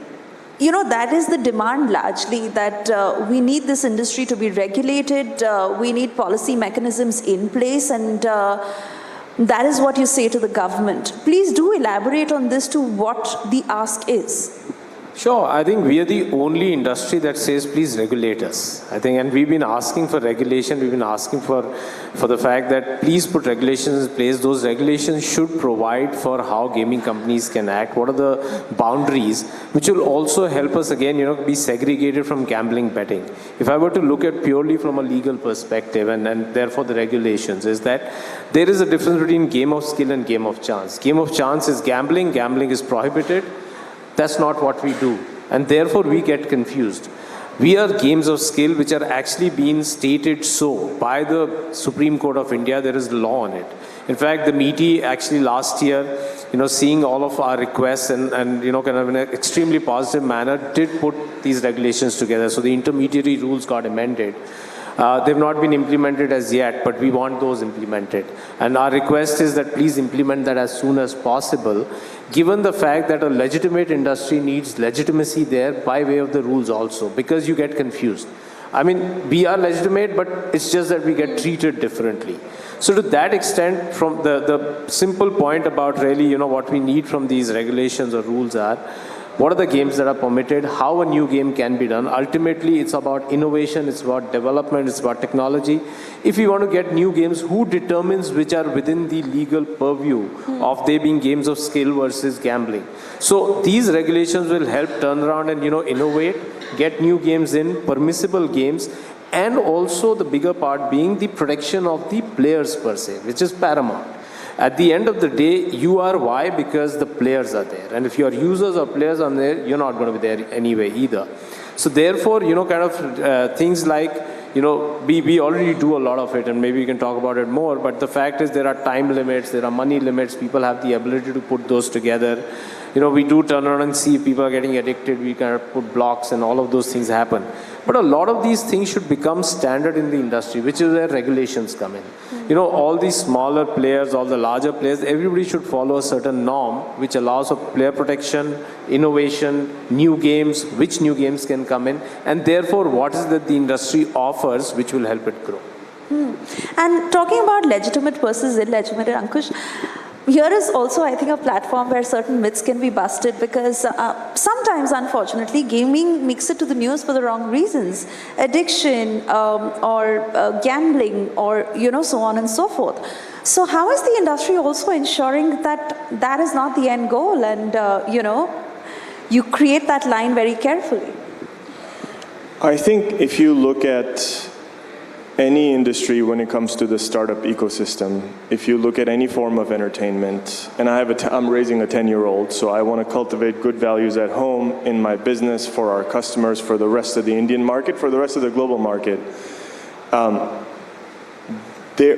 That is the demand largely, that we need this industry to be regulated, we need policy mechanisms in place, and that is what you say to the government. Please do elaborate on this to what the ask is. Sure, I think we are the only industry that says please regulate us. I think, and we've been asking for regulation, we've been asking for the fact that please put regulations in place. Those regulations should provide for how gaming companies can act, what are the boundaries, which will also help us again, be segregated from gambling betting. If I were to look at purely from a legal perspective and therefore the regulations, is that there is a difference between game of skill and game of chance. Game of chance is gambling, gambling is prohibited. That's not what we do. And therefore we get confused. We are games of skill which are actually being stated so by the Supreme Court of India. There is law on it. In fact, the MeitY actually last year, seeing all of our requests and kind of in an extremely positive manner, did put these regulations together. So the intermediary rules got amended. They've not been implemented as yet, but we want those implemented. And our request is that please implement that as soon as possible, given the fact that a legitimate industry needs legitimacy there by way of the rules also, because you get confused. I mean, we are legitimate, but it's just that we get treated differently. So to that extent, from the simple point about really, what we need from these regulations or rules are, what are the games that are permitted, how a new game can be done. Ultimately, it's about innovation, it's about development, it's about technology. If we want to get new games, who determines which are within the legal purview of they being games of skill versus gambling? So these regulations will help turn around and, innovate, get new games in, permissible games, and also the bigger part being the protection of the players per se, which is paramount. At the end of the day, you are why? Because the players are there. And if your users or players are there, you're not going to be there anyway either. So therefore, things like, we already do a lot of it, and maybe we can talk about it more, but the fact is there are time limits, there are money limits, people have the ability to put those together. We do turn around and see if people are getting addicted, we kind of put blocks and all of those things happen. But a lot of these things should become standard in the industry, which is where regulations come in. All these smaller players, all the larger players, everybody should follow a certain norm which allows for player protection, innovation, new games, which new games can come in, and therefore what is that the industry offers which will help it grow. And talking about legitimate versus illegitimate, Ankush, here is also, I think, a platform where certain myths can be busted, because sometimes, unfortunately, gaming makes it to the news for the wrong reasons. Addiction or gambling or, so on and so forth. So how is the industry also ensuring that that is not the end goal and, you create that line very carefully? I think if you look at any industry when it comes to the startup ecosystem, if you look at any form of entertainment, and I'm raising a 10-year-old, so I want to cultivate good values at home, in my business, for our customers, for the rest of the Indian market, for the rest of the global market.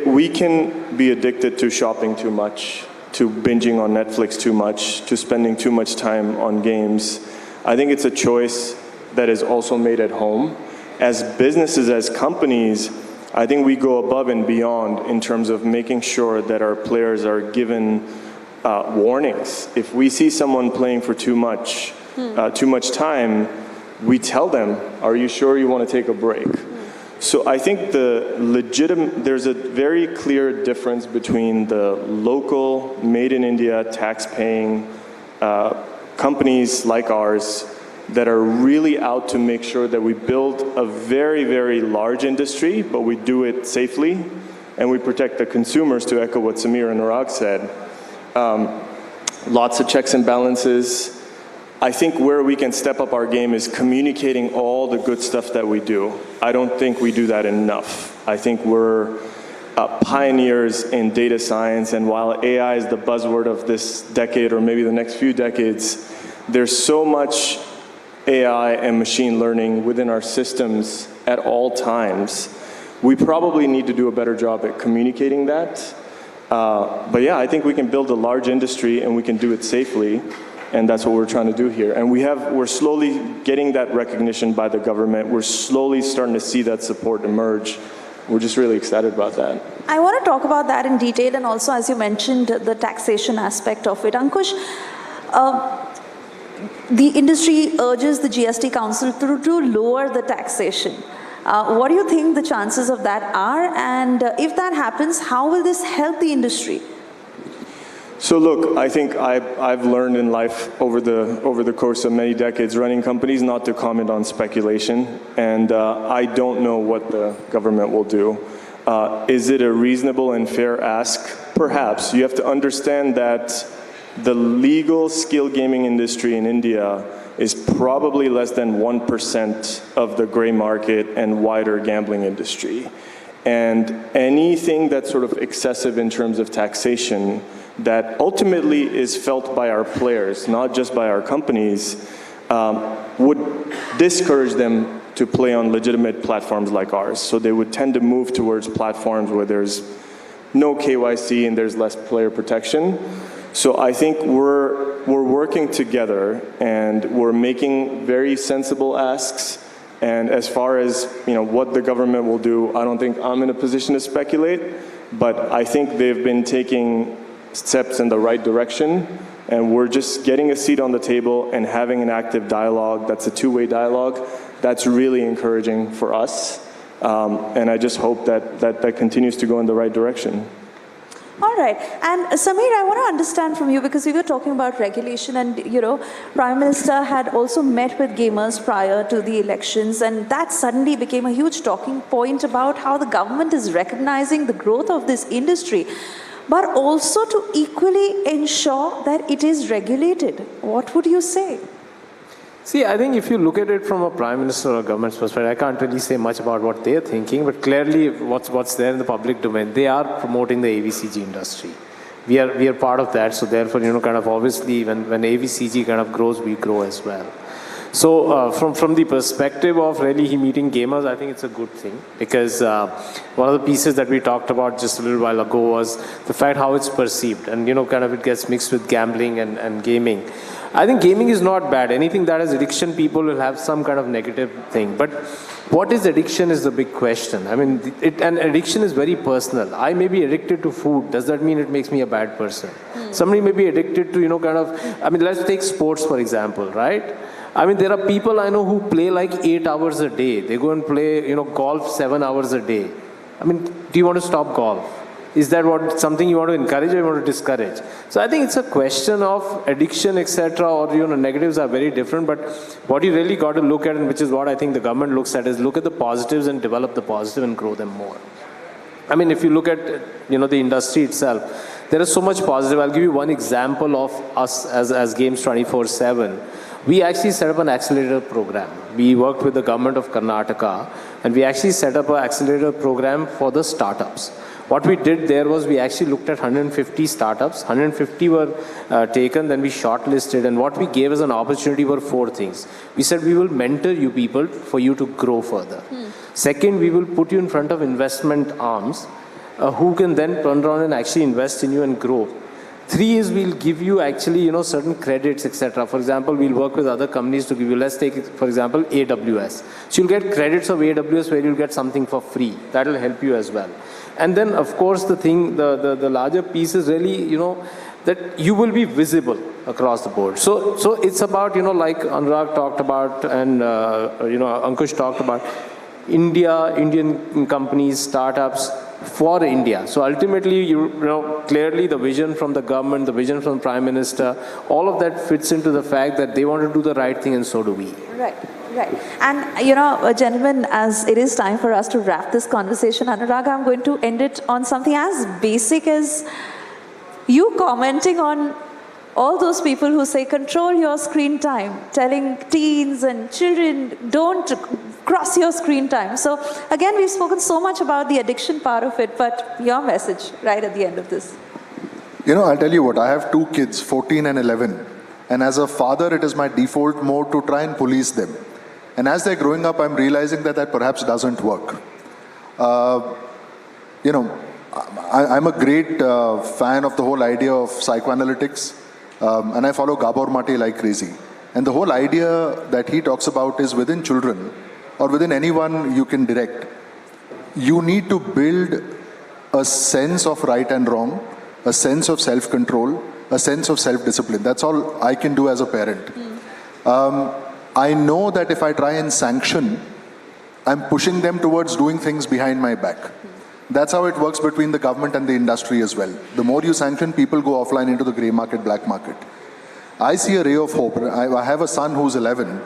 We can be addicted to shopping too much, to binging on Netflix too much, to spending too much time on games. I think it's a choice that is also made at home. As businesses, as companies, I think we go above and beyond in terms of making sure that our players are given warnings. If we see someone playing for too much time, we tell them, are you sure you want to take a break? So I think there's a very clear difference between the local, made in India, tax-paying companies like ours that are really out to make sure that we build a very, very large industry, but we do it safely, and we protect the consumers, to echo what Samir and Anurag said. Lots of checks and balances. I think where we can step up our game is communicating all the good stuff that we do. I don't think we do that enough. I think we're pioneers in data science, and while AI is the buzzword of this decade or maybe the next few decades, there's so much AI and machine learning within our systems at all times. We probably need to do a better job at communicating that. But yeah, I think we can build a large industry and we can do it safely, and that's what we're trying to do here. And we're slowly getting that recognition by the government. We're slowly starting to see that support emerge. We're just really excited about that. I want to talk about that in detail, and also, as you mentioned, the taxation aspect of it. Ankush, the industry urges the GST Council to lower the taxation. What do you think the chances of that are? And if that happens, how will this help the industry? So look, I think I've learned in life over the course of many decades running companies not to comment on speculation, and I don't know what the government will do. Is it a reasonable and fair ask? Perhaps. You have to understand that the legal skill gaming industry in India is probably less than 1% of the gray market and wider gambling industry. And anything that's sort of excessive in terms of taxation that ultimately is felt by our players, not just by our companies, would discourage them to play on legitimate platforms like ours. So they would tend to move towards platforms where there's no KYC and there's less player protection. So I think we're working together and we're making very sensible asks. And as far as what the government will do, I don't think I'm in a position to speculate, but I think they've been taking steps in the right direction, and we're just getting a seat on the table and having an active dialogue. That's a two-way dialogue. That's really encouraging for us, and I just hope that continues to go in the right direction. All right. And Samir, I want to understand from you, because we were talking about regulation, and Prime Minister had also met with gamers prior to the elections, and that suddenly became a huge talking point about how the government is recognizing the growth of this industry, but also to equally ensure that it is regulated. What would you say? See, I think if you look at it from a Prime Minister or government's perspective, I can't really say much about what they're thinking, but clearly what's there in the public domain, they are promoting the AVCG industry. We are part of that, so therefore, kind of obviously when AVCG kind of grows, we grow as well. So from the perspective of really meeting gamers, I think it's a good thing, because one of the pieces that we talked about just a little while ago was the fact how it's perceived, and kind of it gets mixed with gambling and gaming. I think gaming is not bad. Anything that has addiction, people will have some kind of negative thing. But what is addiction is the big question. I mean, and addiction is very personal. I may be addicted to food. Does that mean it makes me a bad person? Somebody may be addicted to, let's take sports, for example, right? I mean, there are people I know who play like 8 hours a day. They go and play, golf 7 hours a day. I mean, do you want to stop golf? Is that something you want to encourage or you want to discourage? So I think it's a question of addiction, etc., or negatives are very different. But what you really got to look at, and which is what I think the government looks at, is look at the positives and develop the positive and grow them more. I mean, if you look at the industry itself, there is so much positive. I'll give you one example of us as Games 24/7. We actually set up an accelerator program. We worked with the government of Karnataka, and we actually set up an accelerator program for the startups. What we did there was we actually looked at 150 startups. 150 were taken, then we shortlisted, and what we gave as an opportunity were 4 things. We said we will mentor you people for you to grow further. Second, we will put you in front of investment arms who can then turn around and actually invest in you and grow. 3 is we'll give you actually, certain credits, etc. For example, we'll work with other companies to give you, let's take, for example, AWS. So you'll get credits of AWS where you'll get something for free. That'll help you as well. And then, of course, the larger piece is really, that you will be visible across the board. So it's about, like Anurag talked about and, Ankush talked about, Indian companies, startups for India. So ultimately, you know, clearly the vision from the government, the vision from the Prime Minister, all of that fits into the fact that they want to do the right thing, and so do we. Right. Right. And, you know, gentlemen, as it is time for us to wrap this conversation, Anurag, I'm going to end it on something as basic as you commenting on all those people who say, control your screen time, telling teens and children, don't cross your screen time. So, again, we've spoken so much about the addiction part of it, but your message right at the end of this. You know, I'll tell you what, I have 2 kids, 14 and 11. And as a father, it is my default mode to try and police them. And as they're growing up, I'm realizing that that perhaps doesn't work. You know, I'm a great fan of the whole idea of psychoanalytics, and I follow Gabor Mate like crazy. And the whole idea that he talks about is within children, or within anyone you can direct, you need to build a sense of right and wrong, a sense of self-control, a sense of self-discipline. That's all I can do as a parent. I know that if I try and sanction, I'm pushing them towards doing things behind my back. That's how it works between the government and the industry as well. The more you sanction, people go offline into the grey market, black market. I see a ray of hope. I have a son who's 11,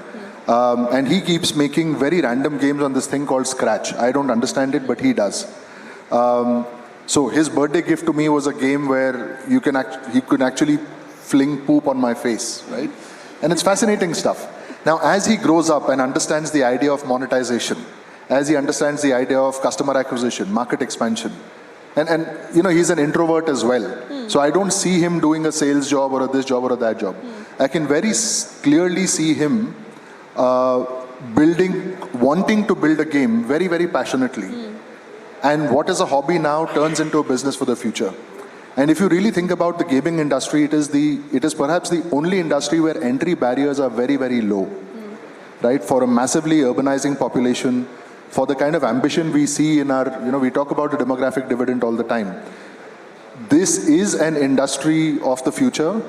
and he keeps making very random games on this thing called Scratch. I don't understand it, but he does. So his birthday gift to me was a game where he could actually fling poop on my face, right? And it's fascinating stuff. Now, as he grows up and understands the idea of monetization, as he understands the idea of customer acquisition, market expansion, and you know, he's an introvert as well. So I don't see him doing a sales job or this job or that job. I can very clearly see him wanting to build a game very, very passionately. And what is a hobby now turns into a business for the future. And if you really think about the gaming industry, it is perhaps the only industry where entry barriers are very, very low, right? For a massively urbanizing population, for the kind of ambition we see in our, you know, we talk about the demographic dividend all the time. This is an industry of the future.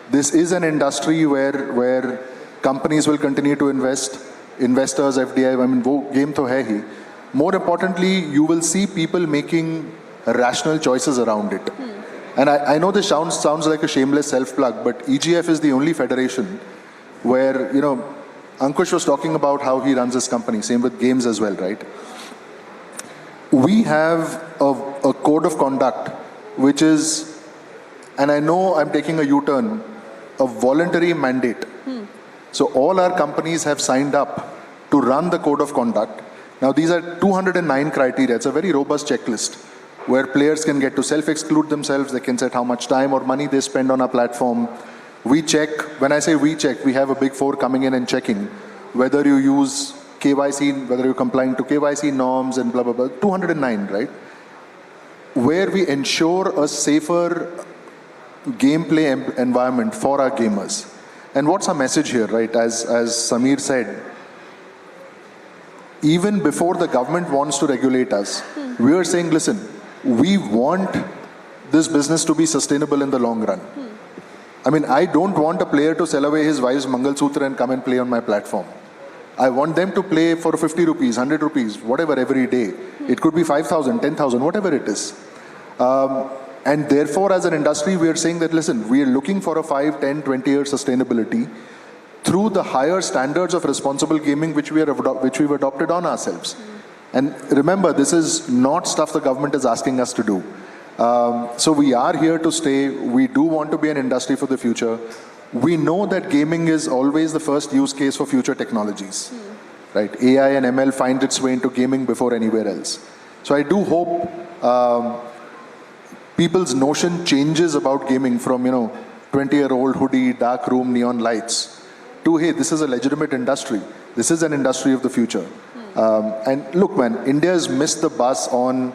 This is an industry where companies will continue to invest, investors, FDI, I mean, wo game to hai hi. More importantly, you will see people making rational choices around it. And I know this sounds like a shameless self-plug, but EGF is the only federation where, you know, Ankush was talking about how he runs his company, same with games as well, right? We have a code of conduct, which is, and I know I'm taking a U-turn, a voluntary mandate. So all our companies have signed up to run the code of conduct. Now these are 209 criteria. It's a very robust checklist, where players can get to self-exclude themselves, they can set how much time or money they spend on our platform. We check, when I say we check, we have a big 4 coming in and checking whether you use KYC, whether you're complying to KYC norms and blah, blah, blah. 209, right? Where we ensure a safer gameplay environment for our gamers. And what's our message here, right? As Samir said, even before the government wants to regulate us, we are saying, listen, we want this business to be sustainable in the long run. I mean, I don't want a player to sell away his wife's Mangal Sutra and come and play on my platform. I want them to play for 50 rupees, 100 rupees, whatever, every day. It could be 5,000, 10,000, whatever it is. And therefore, as an industry, we are saying that, listen, we are looking for a 5, 10, 20-year sustainability through the higher standards of responsible gaming which we've adopted on ourselves. And remember, this is not stuff the government is asking us to do. So we are here to stay. We do want to be an industry for the future. We know that gaming is always the first use case for future technologies. Right? AI and ML find its way into gaming before anywhere else. So I do hope people's notion changes about gaming from, 20-year-old hoodie, dark room, neon lights, to, hey, this is a legitimate industry. This is an industry of the future. And look, man, India's missed the bus on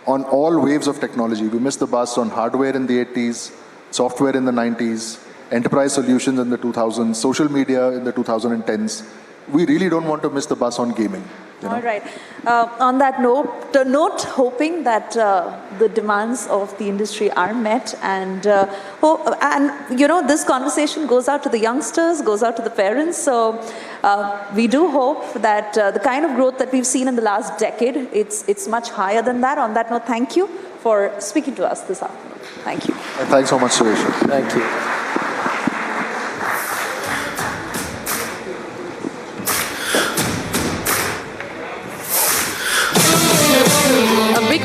all waves of technology. We missed the bus on hardware in the 80s, software in the 90s, enterprise solutions in the 2000s, social media in the 2010s. We really don't want to miss the bus on gaming. All right. On that note, hoping that the demands of the industry are met, and this conversation goes out to the youngsters, goes out to the parents. So we do hope that the kind of growth that we've seen in the last decade, it's much higher than that. On that note, thank you for speaking to us this afternoon. Thank you. And thanks so much, Suresh. Thank you.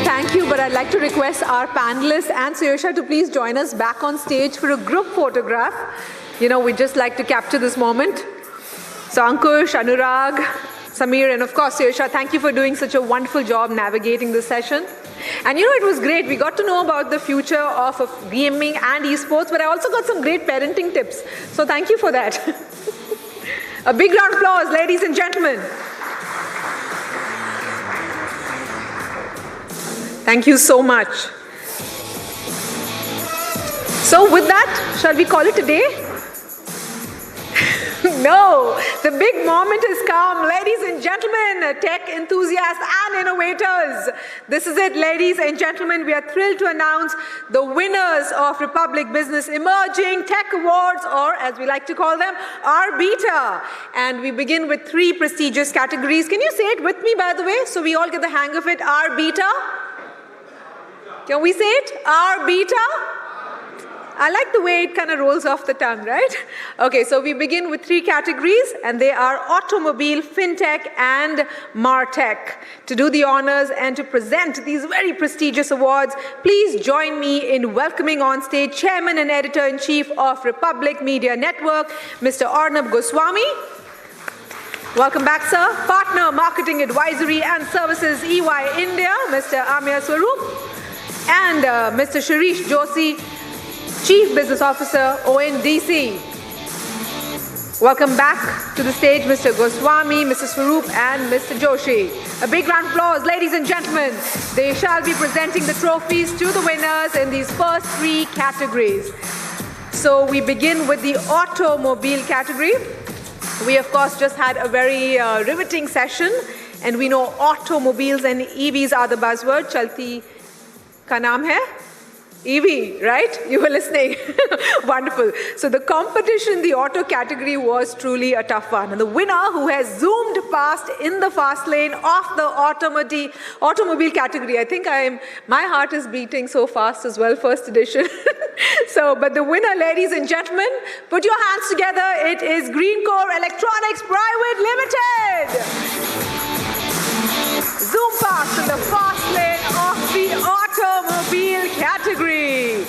Thank you, but I'd like to request our panelists and Suresha to please join us back on stage for a group photograph. We'd just like to capture this moment. So Ankush, Anurag, Samir, and of course Suresha, thank you for doing such a wonderful job navigating this session. And it was great. We got to know about the future of gaming and esports, but I also got some great parenting tips. So thank you for that. A big round of applause, ladies and gentlemen. Thank you so much. So with that, shall we call it a day? No, the big moment has come. Ladies and gentlemen, tech enthusiasts and innovators. This is it, ladies and gentlemen. We are thrilled to announce the winners of Republic Business Emerging Tech Awards, or as we like to call them, RBETA. And we begin with 3 prestigious categories. Can you say it with me, by the way, so we all get the hang of it? RBETA. Can we say it? RBETA? I like the way it kind of rolls off the tongue, right? Okay, so we begin with 3 categories, and they are automobile, fintech, and martech. To do the honors and to present these very prestigious awards, please join me in welcoming on stage Chairman and Editor-in-Chief of Republic Media Network, Mr. Arnab Goswami. Welcome back, sir. Partner Marketing Advisory and Services, EY India, Mr. Amir Swaroop. And Mr. Shirish Joshi, Chief Business Officer, ONDC. Welcome back to the stage, Mr. Goswami, Mr. Swaroop, and Mr. Joshi. A big round of applause, ladies and gentlemen. They shall be presenting the trophies to the winners in these first 3 categories. So we begin with the automobile category. We, of course, just had a very riveting session, and we know automobiles and EVs are the buzzword. Chalti ka naam hai? EV, right? You were listening. Wonderful. So the competition in the auto category was truly a tough one. And the winner, who has zoomed past in the fast lane of the automobile category, I think my heart is beating so fast as well, first edition. But the winner, ladies and gentlemen, put your hands together. It is Greencore Electronics Private Limited. Zoom past in the fast lane of the automobile category.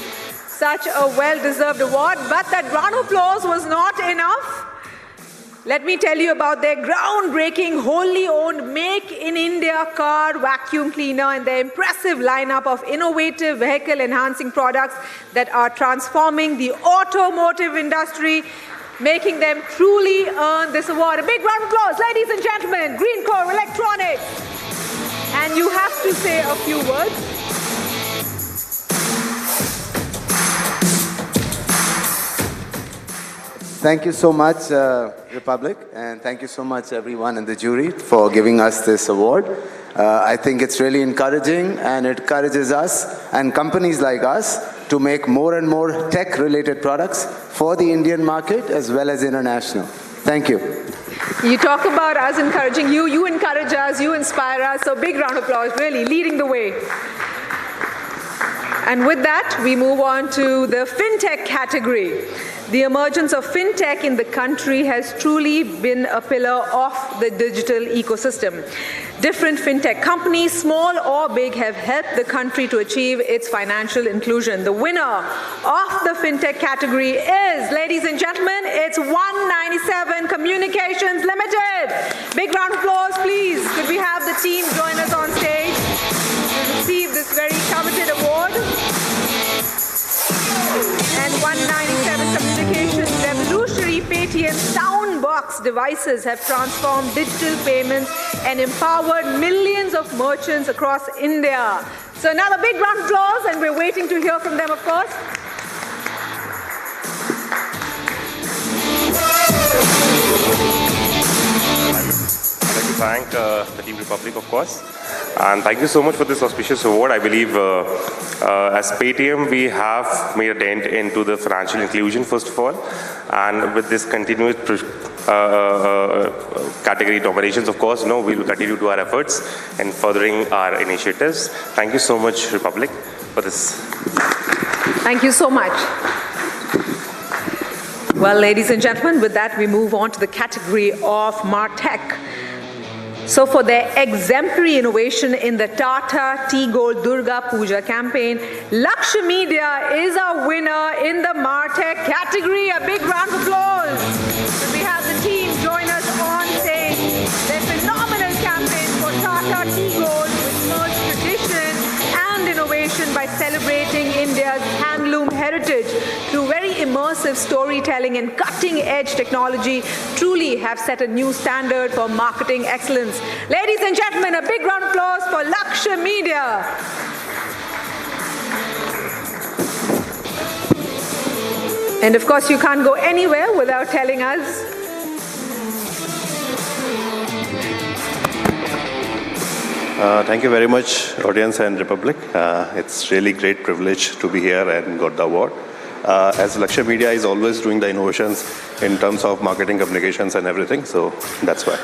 Such a well-deserved award, but that round of applause was not enough. Let me tell you about their groundbreaking, wholly owned Make in India car vacuum cleaner and their impressive lineup of innovative vehicle-enhancing products that are transforming the automotive industry, making them truly earn this award. A big round of applause, ladies and gentlemen, Greencore Electronics. And you have to say a few words. Thank you so much, Republic, and thank you so much, everyone in the jury, for giving us this award. I think it's really encouraging, and it encourages us and companies like us to make more and more tech-related products for the Indian market as well as international. Thank you. You talk about us encouraging you, you encourage us, you inspire us, so big round of applause, really leading the way. And with that, we move on to the fintech category. The emergence of fintech in the country has truly been a pillar of the digital ecosystem. Different fintech companies, small or big, have helped the country to achieve its financial inclusion. The winner of the fintech category is, ladies and gentlemen, it's 197 Communications Limited. Big round of applause, please. Could we have the team join us on stage to receive this very coveted award? And 197 Communications revolutionary Paytm Soundbox devices have transformed digital payments and empowered millions of merchants across India. So another big round of applause, and we're waiting to hear from them, of course. thank the Team Republic, of course. And thank you so much for this auspicious award. I believe as Paytm, we have made a dent into the financial inclusion, first of all. And with this continuous category nominations, of course, we will continue to our efforts in furthering our initiatives. Thank you so much, Republic, for this. Thank you so much. Well, ladies and gentlemen, with that, we move on to the category of Martech. So for their exemplary innovation in the Tata Tea Gold Durga Puja campaign, Lakshya Media is our winner in the Martech category. A big round of applause. So we have the team join us on stage. Their phenomenal campaign for Tata Tea Gold, which merged tradition and innovation by celebrating India's handloom heritage through very immersive storytelling and cutting-edge technology, truly have set a new standard for marketing excellence. Ladies and gentlemen, a big round of applause for Lakshya Media. And of course, you can't go anywhere without telling us thank you very much, audience and Republic. It's really great privilege to be here and got the award. As Lakshya Media is always doing the innovations in terms of marketing, communications and everything, so that's why.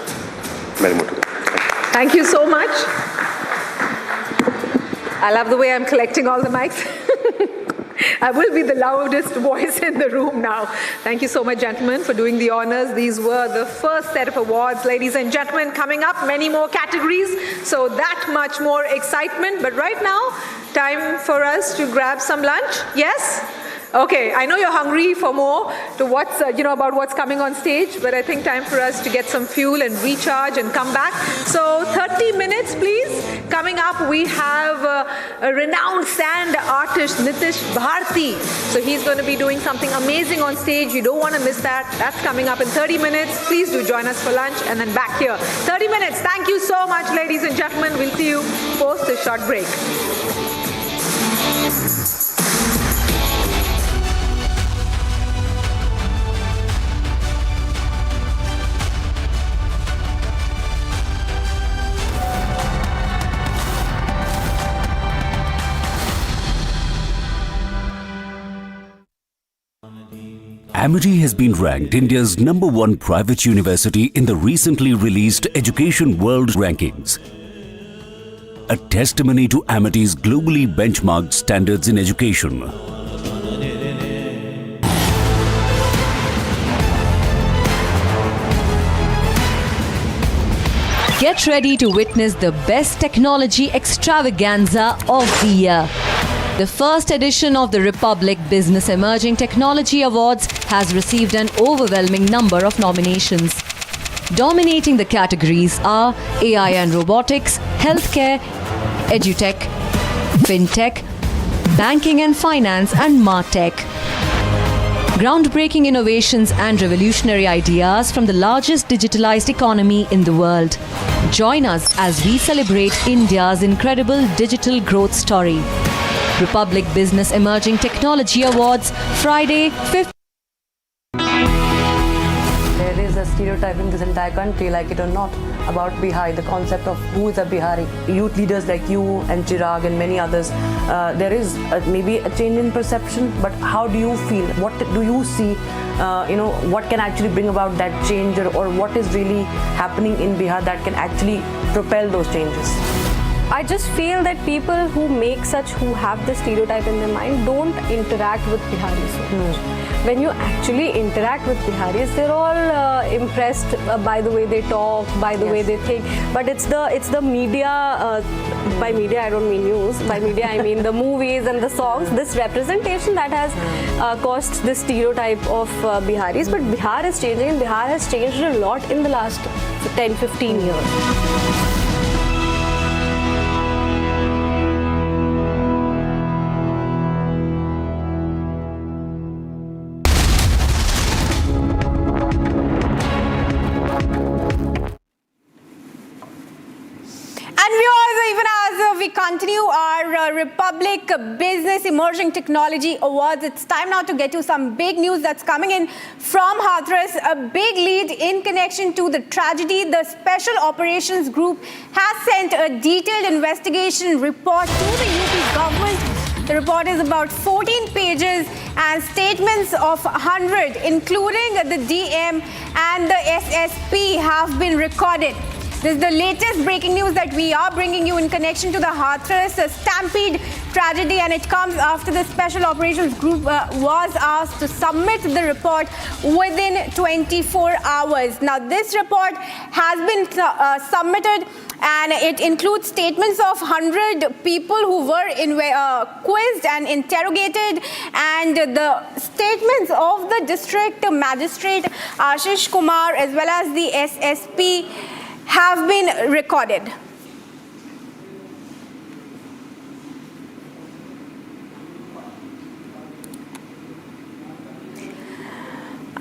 Very motivated. Thank you so much. I love the way I'm collecting all the mics. I will be the loudest voice in the room now. Thank you so much, gentlemen, for doing the honors. These were the first set of awards, ladies and gentlemen. Coming up, many more categories, so that much more excitement. But right now, time for us to grab some lunch. Yes? Okay, I know you're hungry for more to what's, about what's coming on stage, but I think time for us to get some fuel and recharge and come back. So 30 minutes, please. Coming up, we have a renowned sand artist, Nitish Bharti. So he's going to be doing something amazing on stage. You don't want to miss that. That's coming up in 30 minutes. Please do join us for lunch and then back here. 30 minutes. Thank you so much, ladies and gentlemen. We'll see you post a short break. Amity has been ranked India's #1 private university in the recently released Education World Rankings. A testimony to Amity's globally benchmarked standards in education. Get ready to witness the best technology extravaganza of the year. The first edition of the Republic Business Emerging Technology Awards has received an overwhelming number of nominations. Dominating the categories are AI and robotics, healthcare, edutech, fintech, banking and finance, and martech. Groundbreaking innovations and revolutionary ideas from the largest digitalized economy in the world. Join us as we celebrate India's incredible digital growth story. Republic Business Emerging Technology Awards, Friday, 5th. There is a stereotype in this entire country, like it or not, about Bihar, the concept of who is a Bihari. Youth leaders like you and Chirag and many others, there is maybe a change in perception, but how do you feel? What do you see? What can actually bring about that change, or what is really happening in Bihar that can actually propel those changes? I just feel that people who have the stereotype in their mind don't interact with Biharis so much. When you actually interact with Biharis, they're all impressed by the way they talk, by the way they think. But it's the media, by media I don't mean news, by media I mean the movies and the songs, this representation that has caused this stereotype of Biharis. But Bihar is changing, and Bihar has changed a lot in the last 10-15 years. continue our Republic Business Emerging Technology Awards. It's time now to get to some big news that's coming in from Hathras. A big lead in connection to the tragedy. The Special Operations Group has sent a detailed investigation report to the UP government. The report is about 14 pages and statements of 100, including the DM and the SSP, have been recorded. This is the latest breaking news that we are bringing you in connection to the Hathras stampede tragedy, and it comes after the Special Operations Group was asked to submit the report within 24 hours. Now, this report has been submitted, and it includes statements of 100 people who were quizzed and interrogated, and the statements of the district magistrate Ashish Kumar as well as the SSP have been recorded.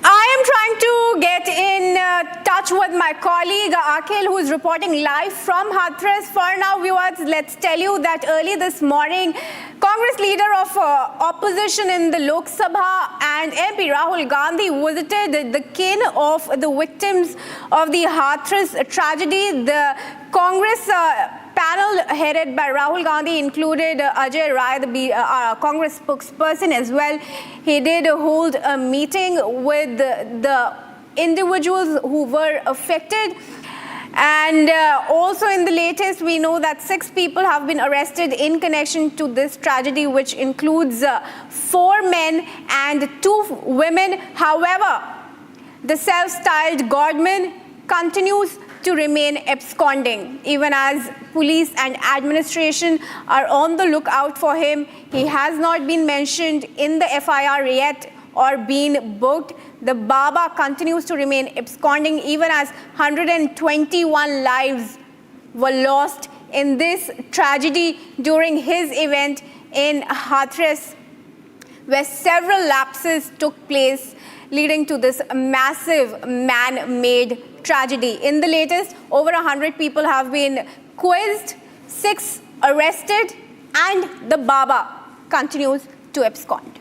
I am trying to get in touch with my colleague Akhil, who is reporting live from Hathras. For now, viewers, let's tell you that early this morning, Congress leader of opposition in the Lok Sabha and MP Rahul Gandhi visited the kin of the victims of the Hathras tragedy. The Congress panel headed by Rahul Gandhi included Ajay Rai, the Congress spokesperson, as well. He did hold a meeting with the individuals who were affected. And also in the latest, we know that 6 people have been arrested in connection to this tragedy, which includes 4 men and 2 women. However, the self-styled Godman continues to remain absconding, even as police and administration are on the lookout for him. He has not been mentioned in the FIR yet or been booked. The Baba continues to remain absconding, even as 121 lives were lost in this tragedy during his event in Hathras, where several lapses took place, leading to this massive man-made tragedy. In the latest, over 100 people have been quizzed, 6 arrested, and the Baba continues to abscond.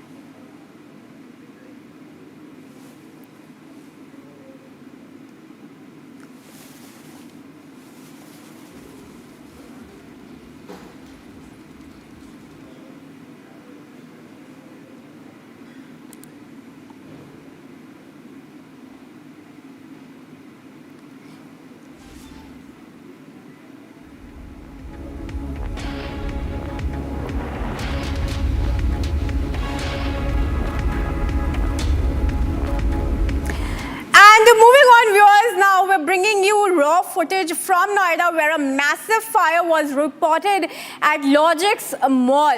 Bringing you raw footage from Noida, where a massive fire was reported at Logic's mall.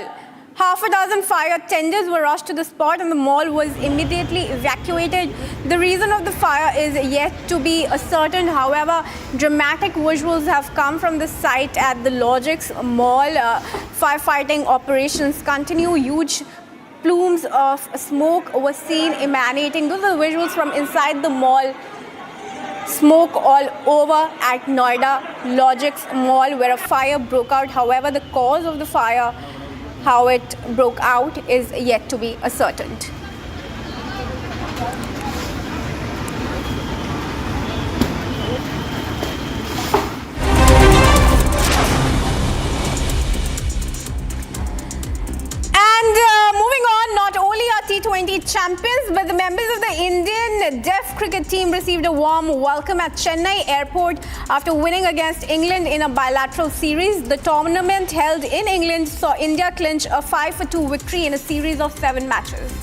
Half a dozen fire tenders were rushed to the spot and the mall was immediately evacuated. The reason of the fire is yet to be ascertained. However, dramatic visuals have come from the site at the Logic's mall. Firefighting operations continue. Huge plumes of smoke were seen emanating. Those are the visuals from inside the mall. Smoke all over at Noida Logic's mall, where a fire broke out. However, the cause of the fire, how it broke out, is yet to be ascertained. T20 champions, but the members of the Indian Deaf cricket team received a warm welcome at Chennai airport after winning against England in a bilateral series. The tournament held in England saw India clinch a 5-2 victory in a series of 7 matches.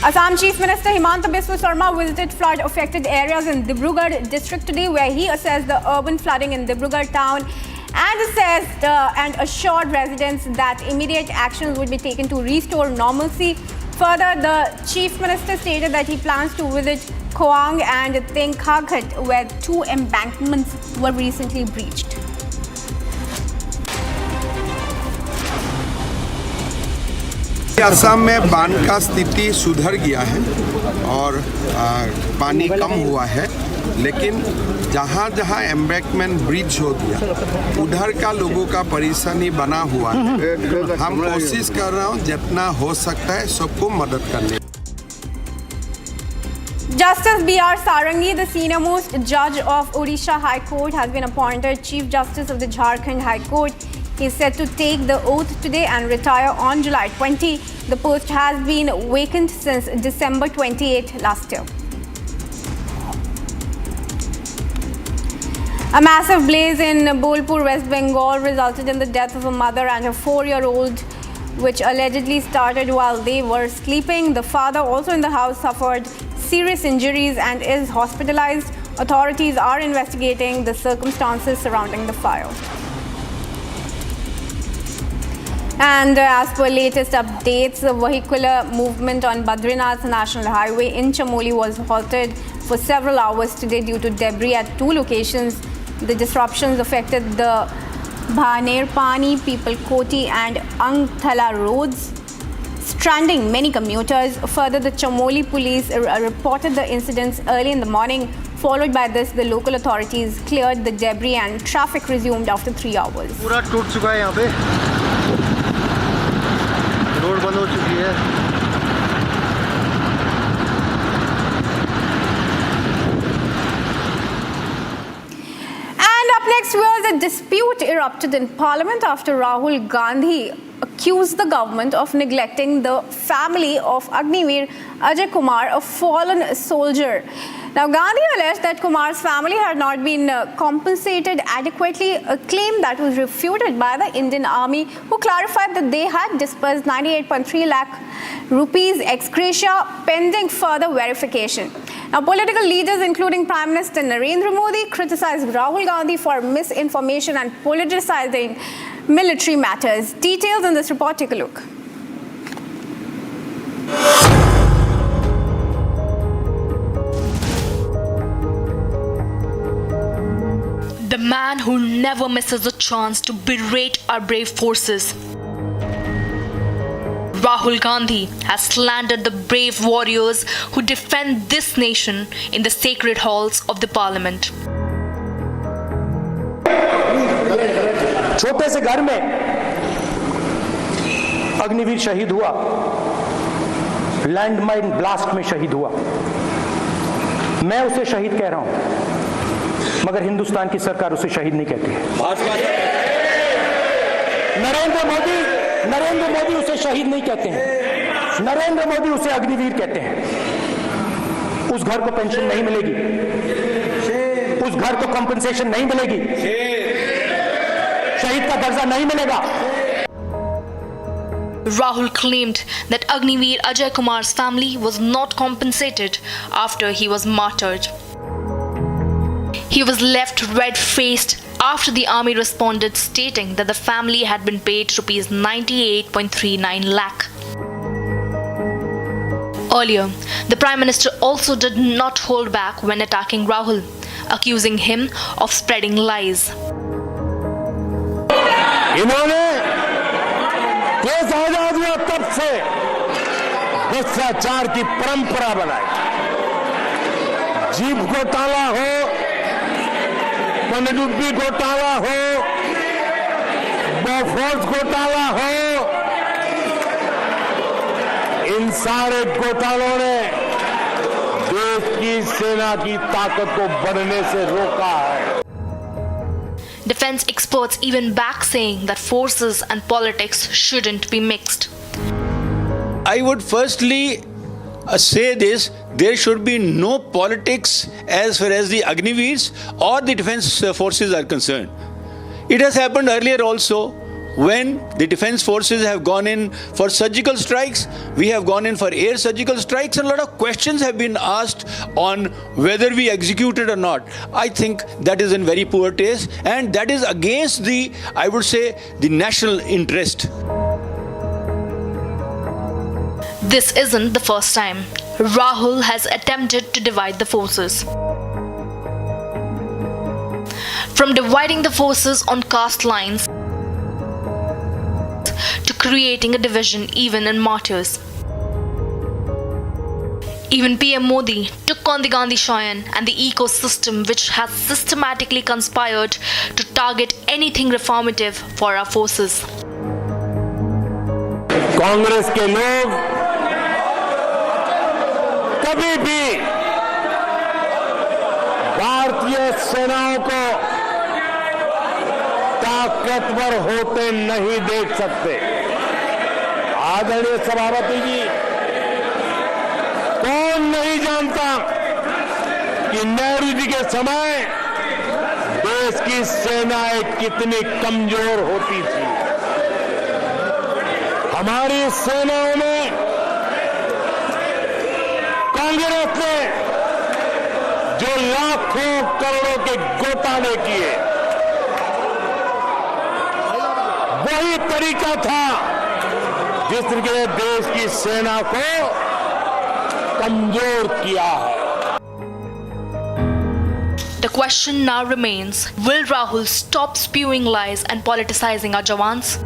Assam Chief Minister Himanta Biswa Sarma visited flood-affected areas in Dibrugarh district today, where he assessed the urban flooding in Dibrugarh town and assured residents that immediate actions would be taken to restore normalcy. Further, the Chief Minister stated that he plans to visit Khoang and Tengkhaghat, where 2 embankments were recently breached. Assam में बाढ़ का स्थिति सुधर गया है और पानी कम हुआ है, लेकिन जहाँ जहाँ एम्बैंकमेंट ब्रिज हो गया उधर का लोगों का परेशानी बना हुआ है। हम कोशिश कर रहे हैं जितना हो सकता है सबको मदद करने। Justice B.R. Sarangi, the senior-most judge of Odisha High Court, has been appointed Chief Justice of the Jharkhand High Court. He is set to take the oath today and retire on July 20. The post has been vacant since December 28 last year. A massive blaze in Bolpur, West Bengal, resulted in the death of a mother and her 4-year-old, which allegedly started while they were sleeping. The father, also in the house, suffered serious injuries and is hospitalized. Authorities are investigating the circumstances surrounding the fire. And as per latest updates, the vehicular movement on Badrinath National Highway in Chamoli was halted for several hours today due to debris at 2 locations. The disruptions affected the Bhanerpani, Peoplekoti and Angthala roads, stranding many commuters. Further, the Chamoli police reported the incidents early in the morning. Followed by this, the local authorities cleared the debris and traffic resumed after 3 hours. पूरा टूट चुका है यहाँ पे, road बंद हो चुकी है। And up next, a dispute erupted in Parliament after Rahul Gandhi accused the government of neglecting the family of Agniveer Ajay Kumar, a fallen soldier. Now, Gandhi alleged that Kumar's family had not been compensated adequately, a claim that was refuted by the Indian Army, who clarified that they had disbursed 98.3 lakh rupees ex gratia pending further verification. Now, political leaders, including Prime Minister Narendra Modi, criticized Rahul Gandhi for misinformation and politicizing military matters. Details in this report, take a look. The man who never misses a chance to berate our brave forces. Rahul Gandhi has slandered the brave warriors who defend this nation in the sacred halls of the Parliament. छोटे से घर में अग्निवीर शहीद हुआ, landmine blast में शहीद हुआ। मैं उसे शहीद कह रहा हूं, मगर हिंदुस्तान की सरकार उसे शहीद नहीं कहती है। नरेंद्र मोदी उसे शहीद नहीं कहते हैं, नरेंद्र मोदी उसे अग्निवीर कहते हैं। उस घर को पेंशन नहीं मिलेगी, उस घर को कॉम्पेंसेशन नहीं मिलेगी, शहीद का दर्जा नहीं मिलेगा। Rahul claimed that Agniveer Ajay Kumar's family was not compensated after he was martyred. He was left red-faced after the army responded, stating that the family had been paid rupees 98.39 lakh. Earlier, the Prime Minister also did not hold back when attacking Rahul, accusing him of spreading lies. इन्होंने देश आजाद हुआ तब से भ्रष्टाचार की परंपरा बनाई। Jeep घोटाला हो, पनडुब्बी घोटाला हो, बोफोर्स घोटाला हो, इन सारे घोटालों ने देश की सेना की ताकत को बढ़ने से रोका है। Defense experts even back saying that forces and politics shouldn't be mixed. I would firstly say this: there should be no politics as far as the Agniveers or the defense forces are concerned. It has happened earlier also when the defense forces have gone in for surgical strikes. We have gone in for air surgical strikes, and a lot of questions have been asked on whether we executed or not. I think that is in very poor taste, and that is against the, I would say, the national interest. This isn't the first time Rahul has attempted to divide the forces. From dividing the forces on caste lines to creating a division even in martyrs. Even PM Modi took on the Gandhi Shrine and the ecosystem which has systematically conspired to target anything reformative for our forces. Congress के लोग कभी भी भारतीय सेनाओं को ताकतवर होते नहीं देख सकते। आदरणीय सभापति जी, कौन नहीं जानता कि नेहरू जी के समय देश की सेनाएं कितनी कमजोर होती थी। हमारी सेनाओं में कांग्रेस ने जो लाखों करोड़ों के घोटाले किए, वही तरीका था जिसने देश की सेना को कमजोर किया है। The question now remains, will Rahul stop spewing lies and politicizing our jawans?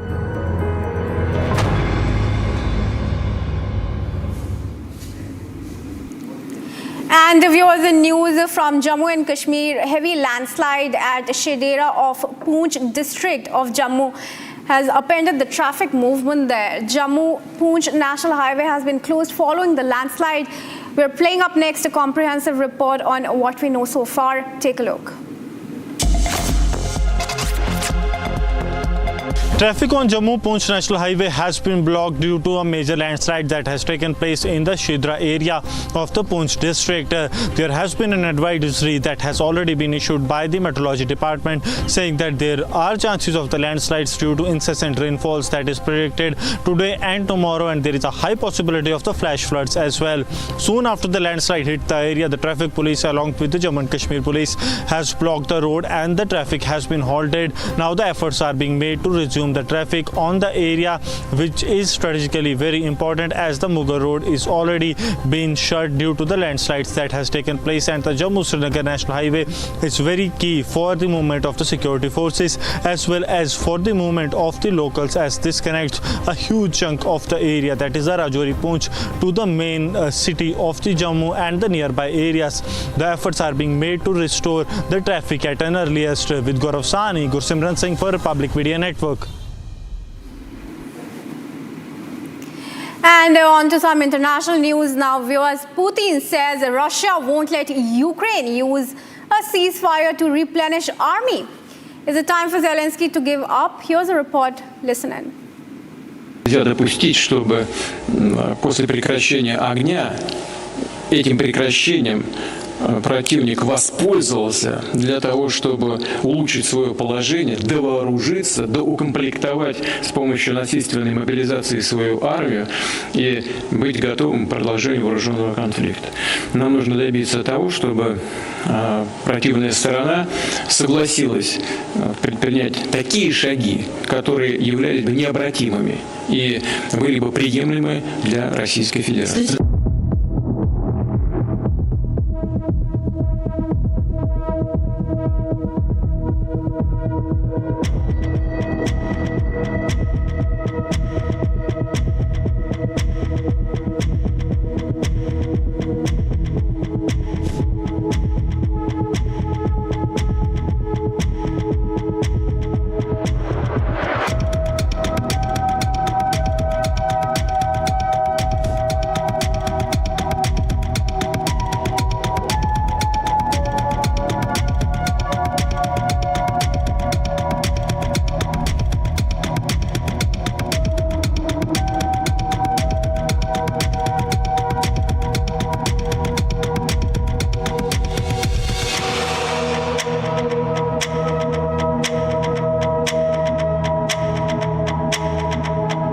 And viewers, in news from Jammu and Kashmir, heavy landslide at Shedera of Poonch district of Jammu has upended the traffic movement there. Jammu-Poonch National Highway has been closed following the landslide. We're playing up next a comprehensive report on what we know so far. Take a look. Traffic on Jammu-Poonch National Highway has been blocked due to a major landslide that has taken place in the Shedera area of the Poonch district. There has been an advisory that has already been issued by the Meteorology Department saying that there are chances of the landslides due to incessant rainfalls that is predicted today and tomorrow, and there is a high possibility of the flash floods as well. Soon after the landslide hit the area, the traffic police along with the Jammu and Kashmir police has blocked the road and the traffic has been halted. Now the efforts are being made to resume the traffic on the area, which is strategically very important as the Mughal road is already been shut due to the landslides that has taken place, and the Jammu-Srinagar National Highway is very key for the movement of the security forces as well as for the movement of the locals, as this connects a huge chunk of the area, that is the Rajouri-Poonch, to the main city of the Jammu and the nearby areas. The efforts are being made to restore the traffic at an earliest. With Gaurav Sani, Gursimran Singh for Republic Media Network. And on to some international news now, viewers. Putin says Russia won't let Ukraine use a ceasefire to replenish army. Is it time for Zelensky to give up? Here's a report. Listen in. Нельзя допустить, чтобы после прекращения огня этим прекращением противник воспользовался для того, чтобы улучшить свое положение, довооружиться, доукомплектовать с помощью насильственной мобилизации свою армию и быть готовым к продолжению вооруженного конфликта. Нам нужно добиться того, чтобы противная сторона согласилась предпринять такие шаги, которые являлись бы необратимыми и были бы приемлемы для Российской Федерации.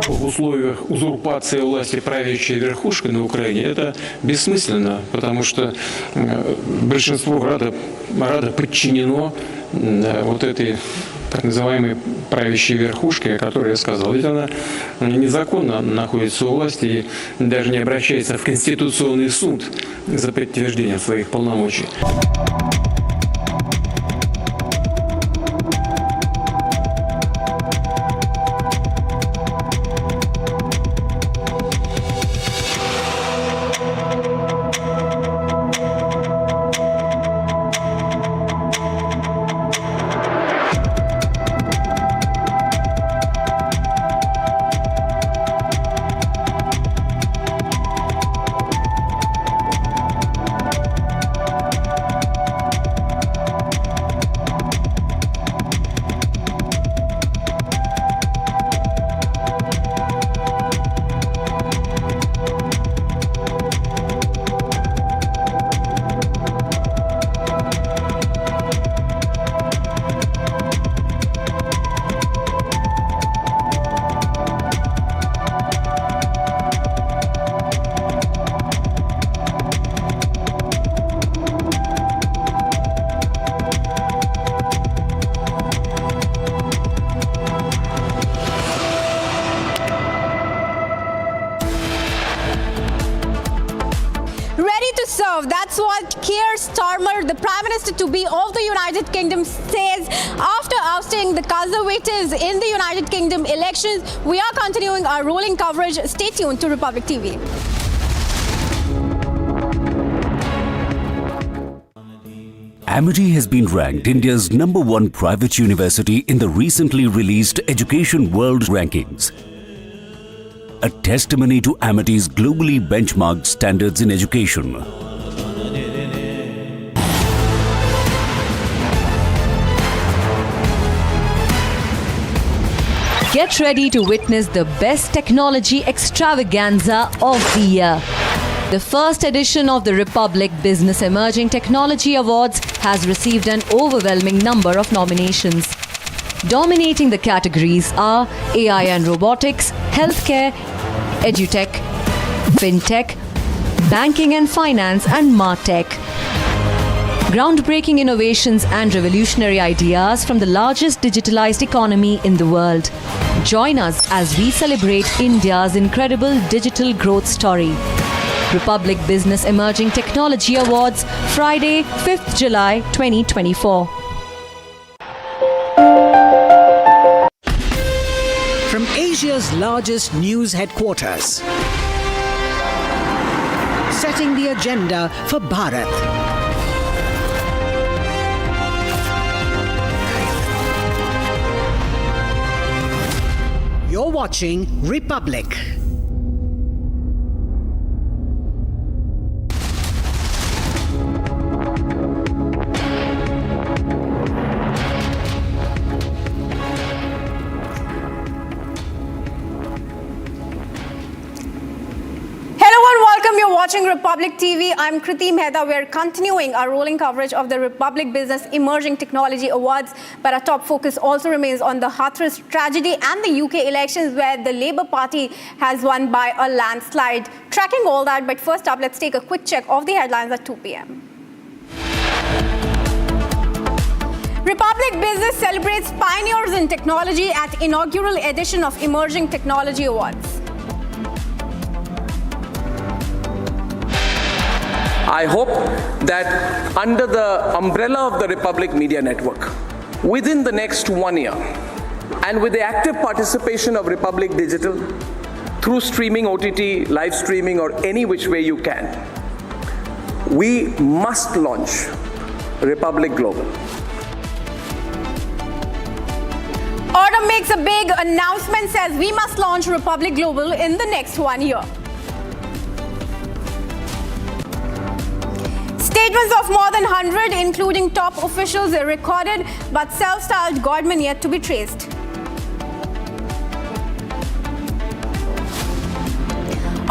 В условиях узурпации власти правящей верхушкой на Украине это бессмысленно, потому что большинство Рада подчинено вот этой так называемой правящей верхушке, о которой я сказал. Ведь она незаконно находится у власти и даже не обращается в Конституционный суд за подтверждением своих полномочий. That's what Keir Starmer, the Prime Minister-to-be of the United Kingdom, says after ousting the Conservatives in the United Kingdom elections. We are continuing our rolling coverage. Stay tuned to Republic TV. Amity has been ranked India's #1 private university in the recently released Education World Rankings. A testimony to Amity's globally benchmarked standards in education. Get ready to witness the best technology extravaganza of the year. The first edition of the Republic Business Emerging Technology Awards has received an overwhelming number of nominations. Dominating the categories are AI and robotics, healthcare, edutech, fintech, banking and finance, and martech. Groundbreaking innovations and revolutionary ideas from the largest digitalized economy in the world. Join us as we celebrate India's incredible digital growth story. Republic Business Emerging Technology Awards, Friday, 5th July 2024. From Asia's largest news headquarters, setting the agenda for Bharat. You're watching Republic. You're watching Republic TV. I'm Kriti Mehta. We're continuing our rolling coverage of the Republic Business Emerging Technology Awards, but our top focus also remains on the Hathras tragedy and the UK elections, where the Labour Party has won by a landslide. Tracking all that, but first up, let's take a quick check of the headlines at 2 p.m. Republic Business celebrates pioneers in technology at inaugural edition of Emerging Technology Awards. I hope that under the umbrella of the Republic Media Network, within the next 1 year, and with the active participation of Republic Digital, through streaming, OTT, live streaming, or any which way you can, we must launch Republic Global. Order makes a big announcement, says we must launch Republic Global in the next 1 year. Statements of more than 100, including top officials, are recorded, but self-styled godmen yet to be traced.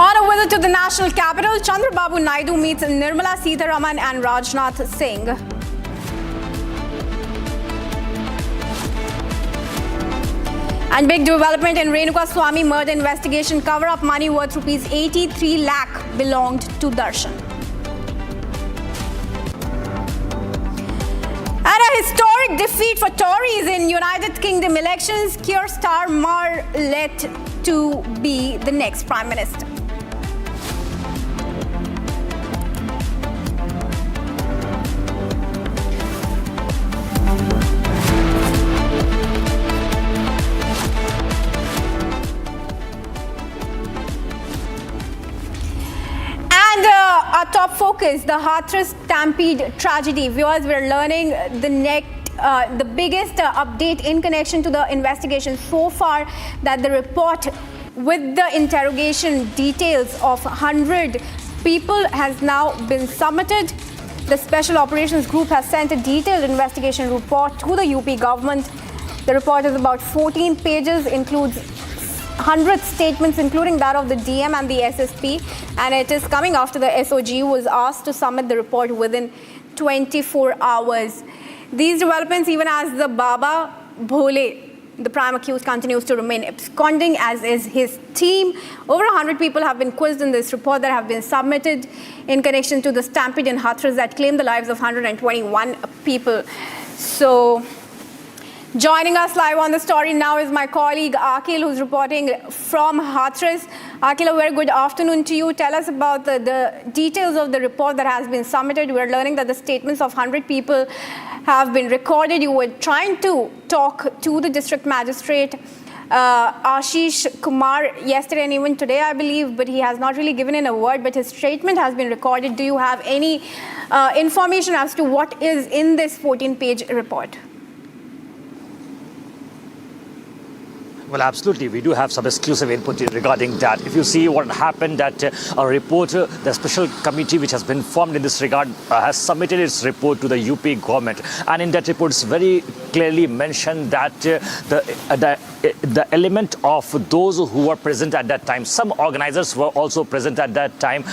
On a visit to the national capital, Chandrababu Naidu meets Nirmala Sitharaman and Rajnath Singh. And big development in Renuka Swami murder investigation. Cover-up money worth rupees 83 lakh belonged to Darshan. And a historic defeat for Tories in United Kingdom elections. Keir Starmer led to be the next Prime Minister. Our top focus, the Hathras stampede tragedy. Viewers, we're learning the biggest update in connection to the investigation so far, that the report with the interrogation details of 100 people has now been submitted. The Special Operations Group has sent a detailed investigation report to the UP government. The report is about 14 pages, includes 100 statements, including that of the DM and the SSP, and it is coming after the SOG was asked to submit the report within 24 hours. These developments, even as the Baba Bhole, the prime accused, continues to remain absconding, as is his team. Over 100 people have been quizzed in this report that have been submitted in connection to the stampede in Hathras that claimed the lives of 121 people. So, joining us live on the story now is my colleague Akhil, who's reporting from Hathras. Akhil, a very good afternoon to you. Tell us about the details of the report that has been submitted. We're learning that the statements of 100 people have been recorded. You were trying to talk to the district magistrate, Ashish Kumar, yesterday and even today, I believe, but he has not really given in a word, but his statement has been recorded. Do you have any information as to what is in this 14-page report? Well, absolutely. We do have some exclusive input regarding that. If you see what happened, that a reporter, the special committee which has been formed in this regard, has submitted its report to the UP government. And in that report, it's very clearly mentioned that the element of those who were present at that time, some organizers were also present at that time.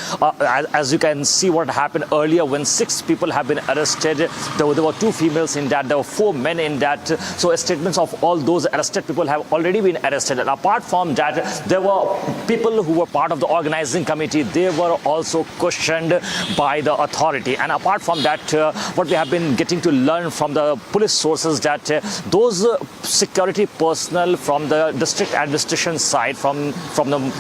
As you can see what happened earlier, when 6 people have been arrested, there were 2 females in that, there were 4 men in that. So statements of all those arrested people have already been arrested. And apart from that, there were people who were part of the organizing committee. They were also questioned by the authority. And apart from that, what we have been getting to learn from the police sources, that those security personnel from the district administration side, from the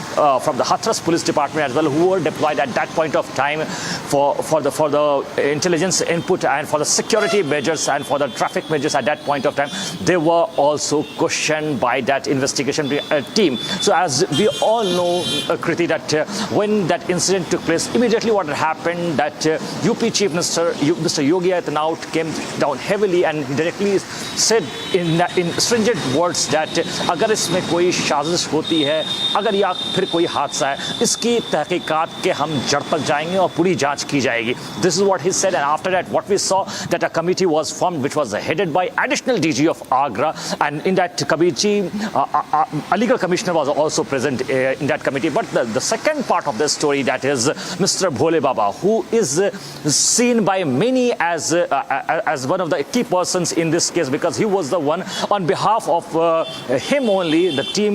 Hatras police department as well, who were deployed at that point of time for the intelligence input and for the security measures and for the traffic measures at that point of time, they were also questioned by that investigation team. So as we all know, Kriti, that when that incident took place, immediately what happened, that UP Chief Minister Mr. Yogi Adityanath came down heavily and directly said in stringent words that अगर इसमें कोई साजिश होती है, अगर या फिर कोई हादसा है, इसकी तहकीकात के हम जड़ तक जाएंगे और पूरी जांच की जाएगी. This is what he said, and after that what we saw, that a committee was formed which was headed by additional DG of Agra, and in that committee a legal commissioner was also present in that committee. But the second part of the story, that is Mr. Bhole Baba, who is seen by many as one of the key persons in this case, because he was the one on behalf of him only, the team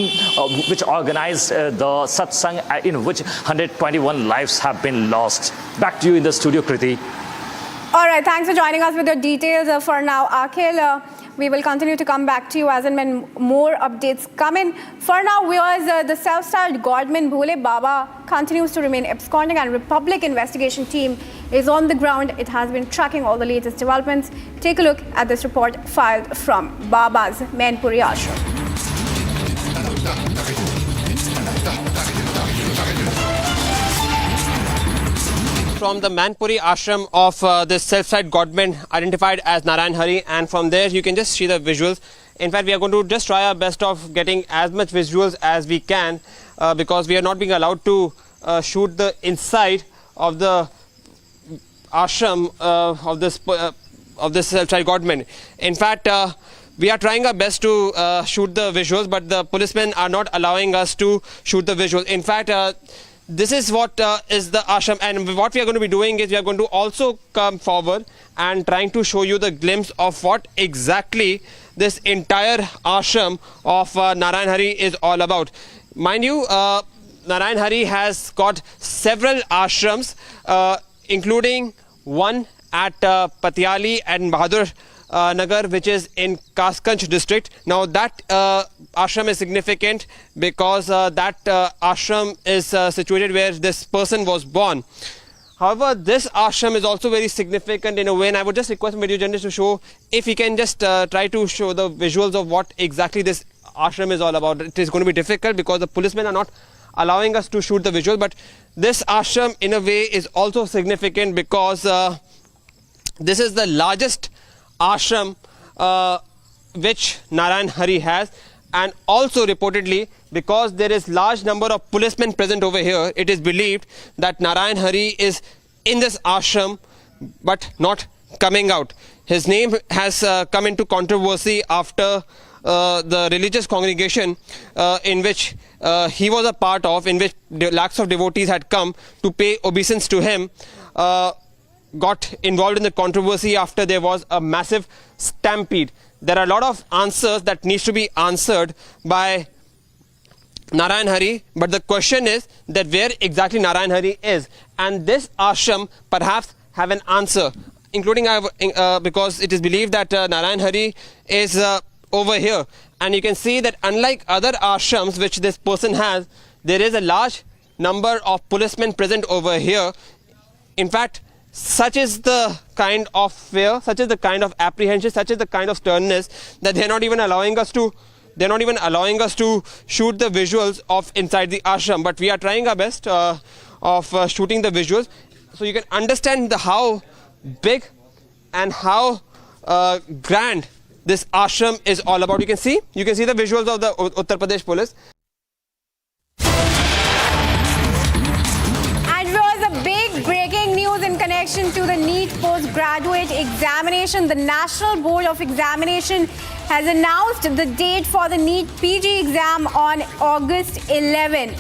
which organized the satsang, in which 121 lives have been lost. Back to you in the studio, Kriti. All right, thanks for joining us with your details. For now, Akhil, we will continue to come back to you as and when more updates come in. For now, viewers, the self-styled godman Bhole Baba continues to remain absconding, and Republic investigation team is on the ground. It has been tracking all the latest developments. Take a look at this report filed from Baba's Mainpuri Ashram. From the Mainpuri ashram of this self-styled godman identified as Narayan Hari, and from there you can just see the visuals. In fact, we are going to just try our best of getting as much visuals as we can because we are not being allowed to shoot the inside of the ashram of this self-styled godman. In fact, we are trying our best to shoot the visuals, but the policemen are not allowing us to shoot the visuals. In fact, this is what is the ashram, and what we are going to be doing is we are going to also come forward and trying to show you the glimpse of what exactly this entire ashram of Narayan Hari is all about. Mind you, Narayan Hari has got several ashrams, including one at Patiali and Bahadur Nagar, which is in Kaskanj district. Now that ashram is significant because that ashram is situated where this person was born. However, this ashram is also very significant in a way, and I would just request video journalist to show, if he can just try to show the visuals of what exactly this ashram is all about. It is going to be difficult because the policemen are not allowing us to shoot the visual, but this ashram in a way is also significant because this is the largest ashram which Narayan Hari has, and also reportedly, because there is large number of policemen present over here, it is believed that Narayan Hari is in this ashram but not coming out. His name has come into controversy after the religious congregation in which he was a part of, in which lakhs of devotees had come to pay obeisance to him, got involved in the controversy after there was a massive stampede. There are a lot of answers that needs to be answered by Narayan Hari, but the question is that where exactly Narayan Hari is, and this ashram perhaps have an answer, including because it is believed that Narayan Hari is over here, and you can see that unlike other ashrams which this person has, there is a large number of policemen present over here. In fact, such is the kind of fear, such is the kind of apprehension, such is the kind of sternness that they're not even allowing us to shoot the visuals of inside the ashram. But we are trying our best of shooting the visuals, so you can understand how big and how grand this ashram is all about. You can see the visuals of the Uttar Pradesh police. Breaking news in connection to the NEET postgraduate examination. The National Board of Examination has announced the date for the NEET PG exam on August 11.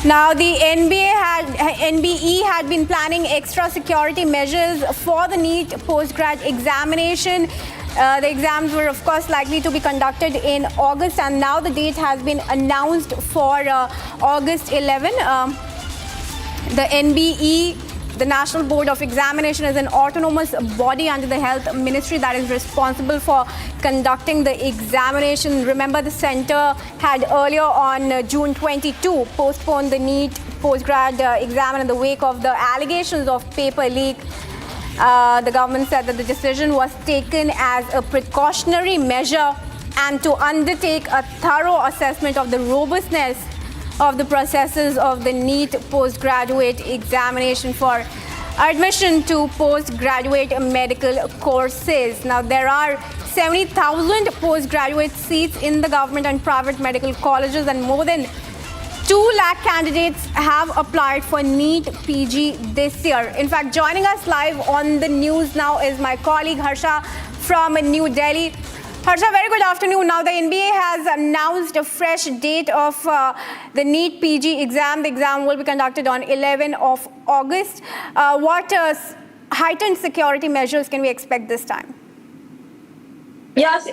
Now, the NBE had been planning extra security measures for the NEET postgrad examination. The exams were, of course, likely to be conducted in August, and now the date has been announced for August 11. The NBE, the National Board of Examination, is an autonomous body under the Health Ministry that is responsible for conducting the examination. Remember, the centre had earlier on June 22 postponed the NEET postgrad exam in the wake of the allegations of paper leak. The government said that the decision was taken as a precautionary measure and to undertake a thorough assessment of the robustness of the processes of the NEET postgraduate examination for admission to postgraduate medical courses. Now, there are 70,000 postgraduate seats in the government and private medical colleges, and more than 2 lakh candidates have applied for NEET PG this year. In fact, joining us live on the news now is my colleague Harsha from New Delhi. Harsha, very good afternoon. Now, the NBA has announced a fresh date of the NEET PG exam. The exam will be conducted on 11th of August. What heightened security measures can we expect this time? Yes,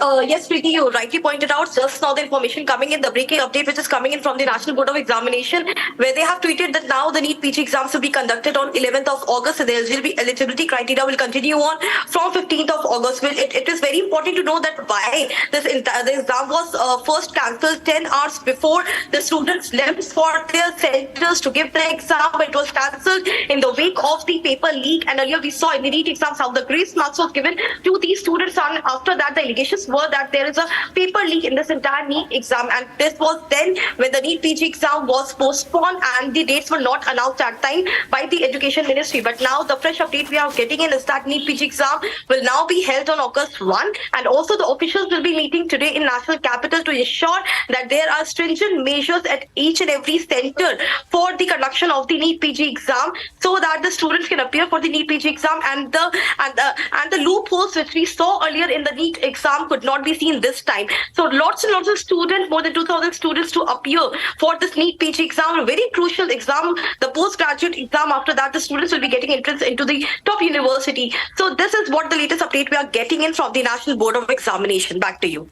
Preeti, you rightly pointed out just now the information coming in, the breaking update which is coming in from the National Board of Examination, where they have tweeted that now the NEET PG exams will be conducted on 11th of August, and the eligibility criteria will continue on from 15th of August. It is very important to know that why the exam was first cancelled 10 hours before the students left for their centers to give the exam. It was cancelled in the wake of the paper leak, and earlier we saw in the NEET exams how the grace marks was given to these students, and after that the allegations were that there is a paper leak in this entire NEET exam, and this was then when the NEET PG exam was postponed and the dates were not announced at time by the Education Ministry. But now the fresh update we are getting in is that NEET PG exam will now be held on August 1, and also the officials will be meeting today in National Capital to ensure that there are stringent measures at each and every center for the conduction of the NEET PG exam, so that the students can appear for the NEET PG exam, and the loopholes which we saw earlier in the NEET exam could not be seen this time. So lots and lots of students, more than 2,000 students to appear for this NEET PG exam, a very crucial exam, the postgraduate exam. After that, the students will be getting entrance into the top university. So this is what the latest update we are getting in from the National Board of Examination. Back to you.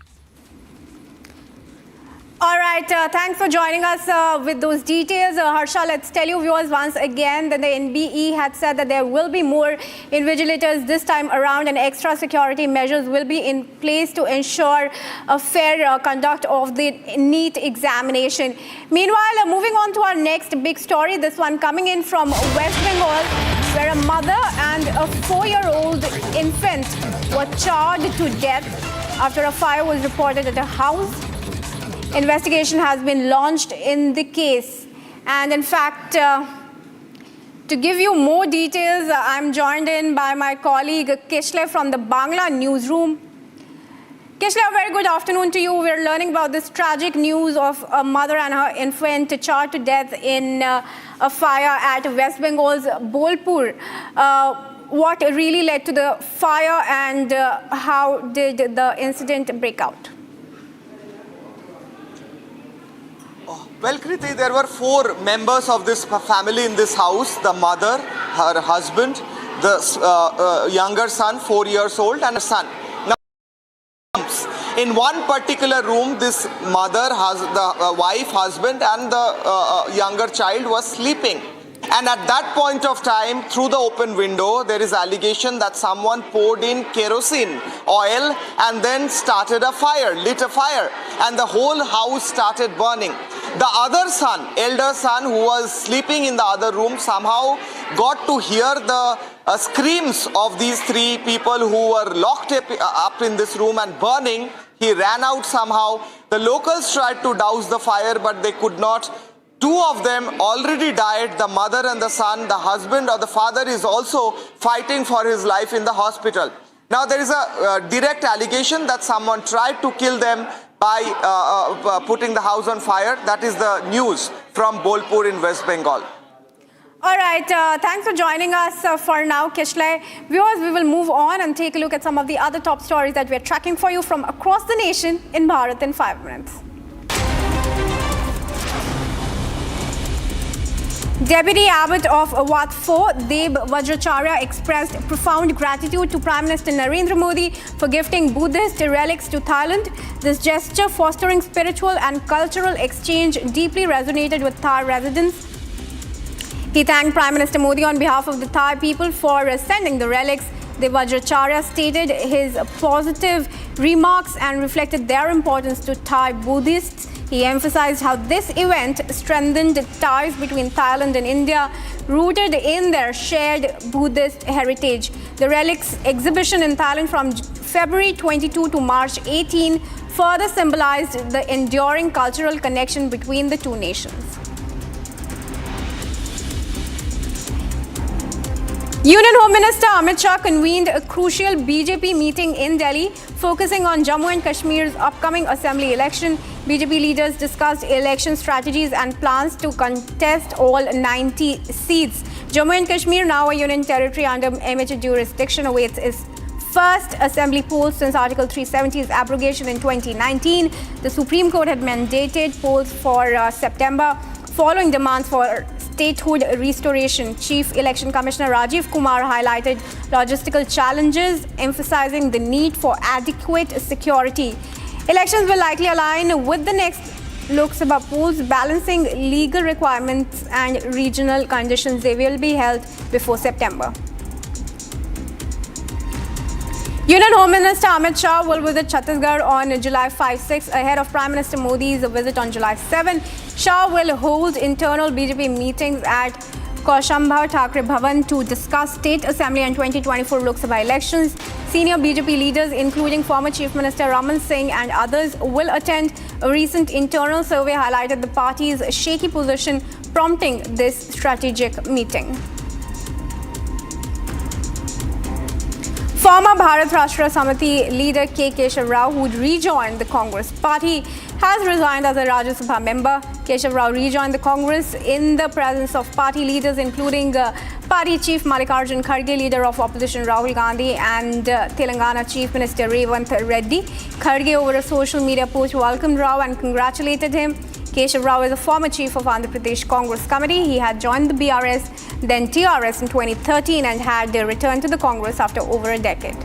All right, thanks for joining us with those details. Harsha, let's tell you viewers once again that the NBE had said that there will be more invigilators this time around, and extra security measures will be in place to ensure a fair conduct of the NEET examination. Meanwhile, moving on to our next big story, this one coming in from West Bengal, where a mother and a 4-year-old infant were charred to death after a fire was reported at a house. Investigation has been launched in the case, and in fact, to give you more details, I'm joined in by my colleague Kishle from the Bangla newsroom. Kishle, a very good afternoon to you. We're learning about this tragic news of a mother and her infant charred to death in a fire at West Bengal's Bolpur. What really led to the fire, and how did the incident break out? Well, Kriti, there were 4 members of this family in this house: the mother, her husband, the younger son, 4 years old, and a son. Now, in one particular room, this mother, the wife, husband, and the younger child was sleeping. And at that point of time, through the open window, there is allegation that someone poured in kerosene oil and then started a fire, lit a fire, and the whole house started burning. The other son, elder son, who was sleeping in the other room, somehow got to hear the screams of these three people who were locked up in this room and burning. He ran out somehow. The locals tried to douse the fire, but they could not. Two of them already died, the mother and the son. The husband or the father is also fighting for his life in the hospital. Now there is a direct allegation that someone tried to kill them by putting the house on fire. That is the news from Bolpur in West Bengal. All right, thanks for joining us for now, Kishlay. Viewers, we will move on and take a look at some of the other top stories that we're tracking for you from across the nation in Bharat in 5 minutes. Deputy Abbot of Wat 4, Deb Vajracharya, expressed profound gratitude to Prime Minister Narendra Modi for gifting Buddhist relics to Thailand. This gesture, fostering spiritual and cultural exchange, deeply resonated with Thai residents. He thanked Prime Minister Modi on behalf of the Thai people for sending the relics. Deb Vajracharya stated his positive remarks and reflected their importance to Thai Buddhists. He emphasized how this event strengthened ties between Thailand and India, rooted in their shared Buddhist heritage. The relics exhibition in Thailand from February 22 to March 18 further symbolized the enduring cultural connection between the two nations. Union Home Minister Amit Shah convened a crucial BJP meeting in Delhi, focusing on Jammu and Kashmir's upcoming assembly election. BJP leaders discussed election strategies and plans to contest all 90 seats. Jammu and Kashmir, now a union territory under MH jurisdiction, awaits its first assembly polls since Article 370's abrogation in 2019. The Supreme Court had mandated polls for September, following demands for statehood restoration. Chief Election Commissioner Rajiv Kumar highlighted logistical challenges, emphasizing the need for adequate security. Elections will likely align with the next Lok Sabha polls, balancing legal requirements and regional conditions. They will be held before September. Union Home Minister Amit Shah will visit Chhattisgarh on July 5-6 ahead of Prime Minister Modi's visit on July 7. Shah will hold internal BJP meetings at Kaushambha Thakre Bhavan to discuss State Assembly and 2024 Lok Sabha elections. Senior BJP leaders, including former Chief Minister Raman Singh and others, will attend. A recent internal survey highlighted the party's shaky position, prompting this strategic meeting. Former Bharat Rashtra Samiti leader K. Keshav Rao, who rejoined the Congress party, has resigned as a Rajya Sabha member. Keshav Rao rejoined the Congress in the presence of party leaders, including party chief Mallikarjun Kharge, leader of opposition Rahul Gandhi, and Telangana Chief Minister Revant Reddy. Kharge, over a social media post, welcomed Rao and congratulated him. Keshav Rao is a former chief of Andhra Pradesh Congress Committee. He had joined the BRS, then TRS in 2013 and had returned to the Congress after over a decade.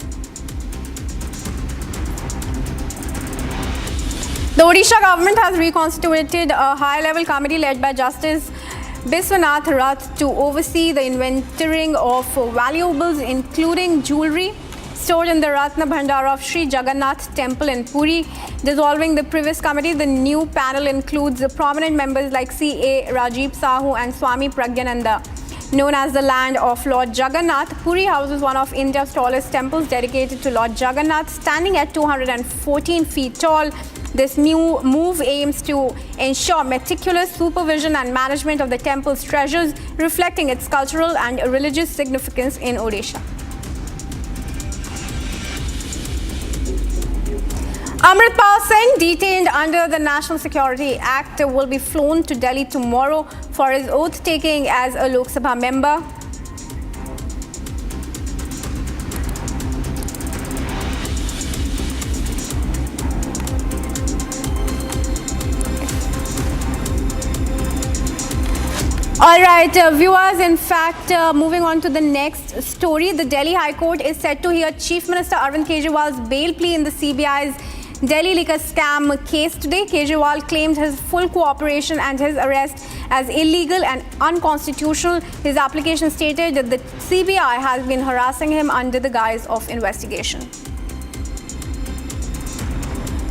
The Odisha government has reconstituted a high-level committee led by Justice Biswanath Rath to oversee the inventorying of valuables, including jewelry, stored in the Ratna Bhandara of Sri Jagannath Temple in Puri. Dissolving the previous committee, the new panel includes prominent members like C.A. Rajiv Sahu and Swami Pragyananda. Known as the land of Lord Jagannath, Puri houses one of India's tallest temples dedicated to Lord Jagannath, standing at 214 feet tall. This new move aims to ensure meticulous supervision and management of the temple's treasures, reflecting its cultural and religious significance in Odisha. Amritpal Singh, detained under the National Security Act, will be flown to Delhi tomorrow for his oath-taking as a Lok Sabha member. All right, viewers, in fact, moving on to the next story, the Delhi High Court is set to hear Chief Minister Arvind Kejriwal's bail plea in the CBI's Delhi liquor scam case today. Kejriwal claimed his full cooperation and his arrest as illegal and unconstitutional. His application stated that the CBI has been harassing him under the guise of investigation.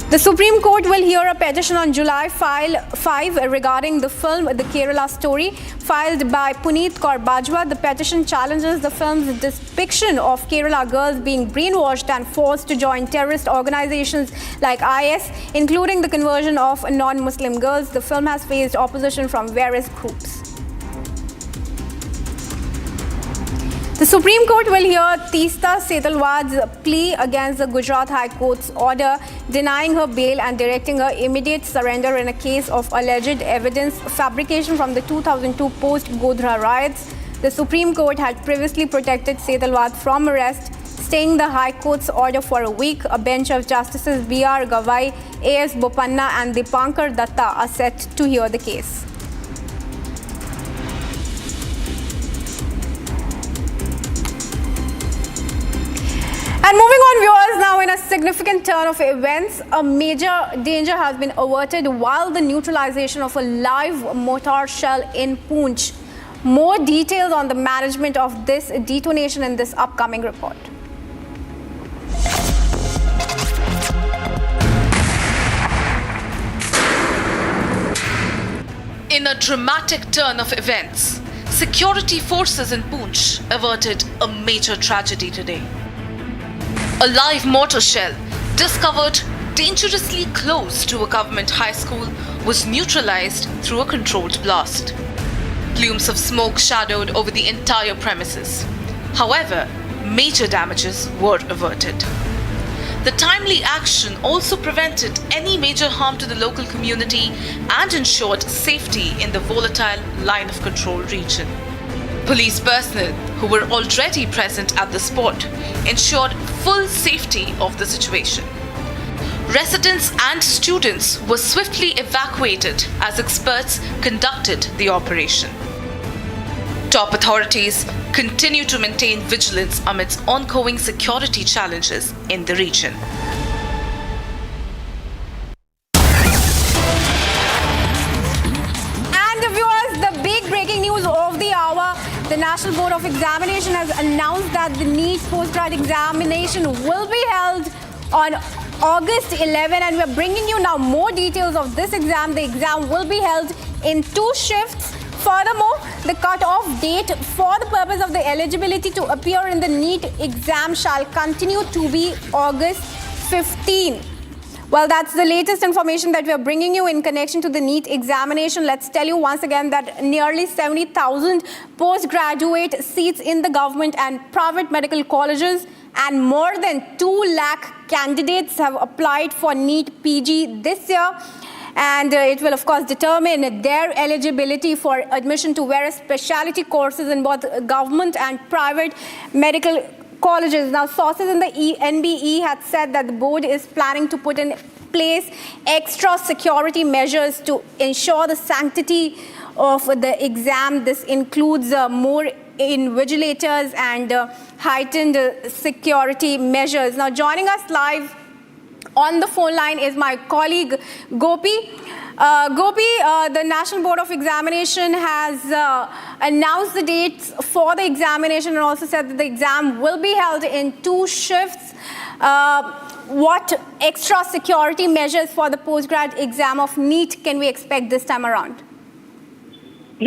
The Supreme Court will hear a petition on July 5 regarding the film The Kerala Story, filed by Puneet Kaur Bajwa. The petition challenges the film's depiction of Kerala girls being brainwashed and forced to join terrorist organizations like IS, including the conversion of non-Muslim girls. The film has faced opposition from various groups. The Supreme Court will hear Teesta Setalwad's plea against the Gujarat High Court's order denying her bail and directing her immediate surrender in a case of alleged evidence fabrication from the 2002 post-Godhra riots. The Supreme Court had previously protected Setalwad from arrest, staying the High Court's order for a week. A bench of Justices B.R. Gavai, A.S. Bopanna and Dipankar Datta are set to hear the case. And moving on, viewers, now in a significant turn of events, a major danger has been averted while the neutralization of a live mortar shell in Poonch. More details on the management of this detonation in this upcoming report. In a dramatic turn of events, security forces in Poonch averted a major tragedy today. A live mortar shell discovered dangerously close to a government high school was neutralized through a controlled blast. Plumes of smoke shadowed over the entire premises. However, major damages were averted. The timely action also prevented any major harm to the local community and ensured safety in the volatile line of control region. Police personnel who were already present at the spot ensured full safety of the situation. Residents and students were swiftly evacuated as experts conducted the operation. Top authorities continue to maintain vigilance amidst ongoing security challenges in the region. The National Board of Examination has announced that the NEET postgrad examination will be held on August 11, and we're bringing you now more details of this exam. The exam will be held in 2 shifts. Furthermore, the cut-off date for the purpose of the eligibility to appear in the NEET exam shall continue to be August 15. Well, that's the latest information that we are bringing you in connection to the NEET examination. Let's tell you once again that nearly 70,000 postgraduate seats in the government and private medical colleges and more than 2 lakh candidates have applied for NEET PG this year. And it will, of course, determine their eligibility for admission to various specialty courses in both government and private medical colleges. Now, sources in the NBE had said that the board is planning to put in place extra security measures to ensure the sanctity of the exam. This includes more invigilators and heightened security measures. Now, joining us live on the phone line is my colleague Gopi. The National Board of Examination has announced the dates for the examination and also said that the exam will be held in 2 shifts. What extra security measures for the postgrad exam of NEET can we expect this time around?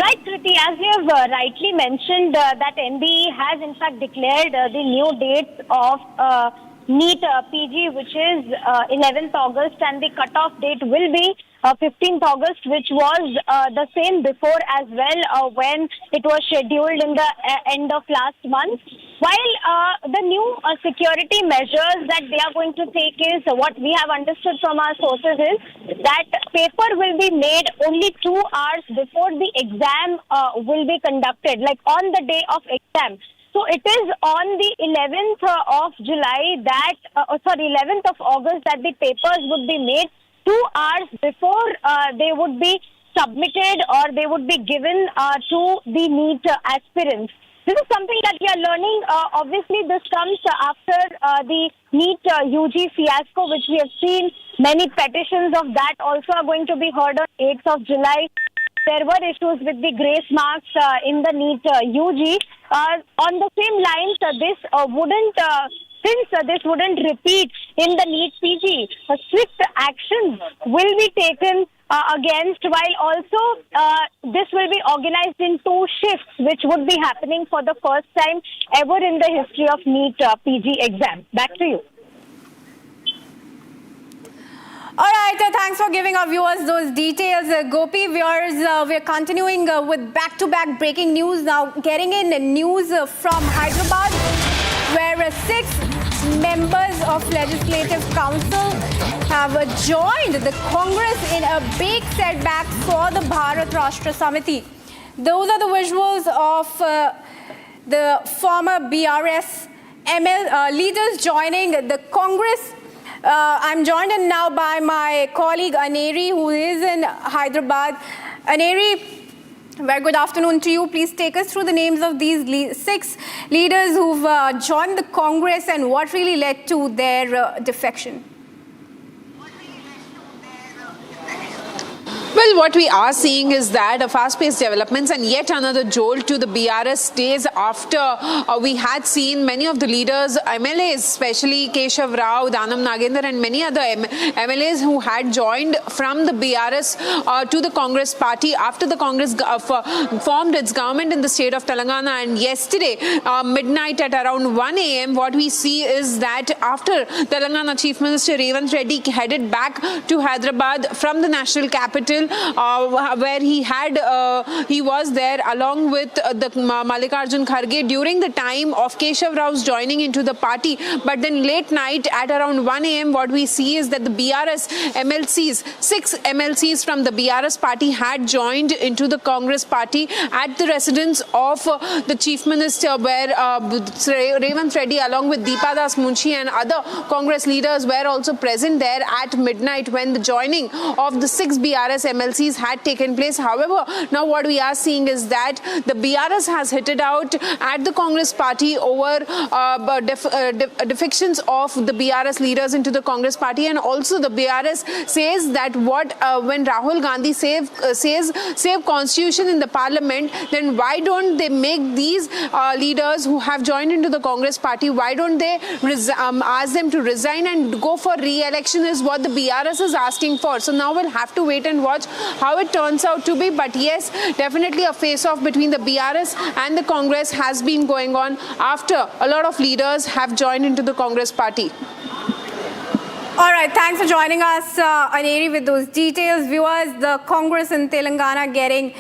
Right, Kriti, as you have rightly mentioned, that NBE has in fact declared the new dates of NEET PG, which is 11th August, and the cutoff date will be 15th August, which was the same before as well when it was scheduled in the end of last month. While the new security measures that they are going to take is, what we have understood from our sources is that paper will be made only 2 hours before the exam will be conducted, like on the day of exam. So it is on the 11th of July that, 11th of August that the papers would be made 2 hours before they would be submitted or they would be given to the NEET aspirants. This is something that we are learning. Obviously, this comes after the NEET UG fiasco, which we have seen. Many petitions of that also are going to be heard on 8th of July. there were issues with the grace marks in the NEET UG. On the same lines, since this wouldn't repeat in the NEET PG, strict actions will be taken against, while also this will be organized in 2 shifts, which would be happening for the first time ever in the history of NEET PG exam. Back to you. All right, thanks for giving our viewers those details. Gopi, viewers, we're continuing with back-to-back breaking news now. Getting in news from Hyderabad, where 6 members of Legislative Council have joined the Congress in a big setback for the Bharat Rashtra Samiti. Those are the visuals of the former BRS leaders joining the Congress. I'm joined in now by my colleague Aneri, who is in Hyderabad. Aneri, very good afternoon to you. Please take us through the names of these 6 leaders who've joined the Congress and what really led to their defection. Well, what we are seeing is that fast-paced developments and yet another jolt to the BRS days after we had seen many of the leaders, MLAs, especially Keshav Rao, Danam Nagender and many other MLAs who had joined from the BRS to the Congress party after the Congress formed its government in the state of Telangana. And yesterday, midnight at around 1 a.m., what we see is that after Telangana Chief Minister Revanth Reddy headed back to Hyderabad from the national capital, where he was there along with the Mallikarjun Kharge during the time of Keshav Rao's joining into the party. But then late night at around 1 a.m. what we see is that the BRS MLCs, 6 MLCs from the BRS party had joined into the Congress party at the residence of the Chief Minister, where Revanth Reddy along with Deepa Das Munshi and other Congress leaders were also present there at midnight when the joining of the 6 BRS MLCs had taken place. However, now what we are seeing is that the BRS has hit it out at the Congress party over defections of the BRS leaders into the Congress party, and also the BRS says that when Rahul Gandhi save constitution in the parliament, then why don't they make these leaders who have joined into the Congress party, why don't they ask them to resign and go for re-election is what the BRS is asking for. So now we'll have to wait and watch how it turns out to be. But yes, definitely a face-off between the BRS and the Congress has been going on after a lot of leaders have joined into the Congress party. All right, thanks for joining us, Aneri, with those details. Viewers, the Congress in Telangana getting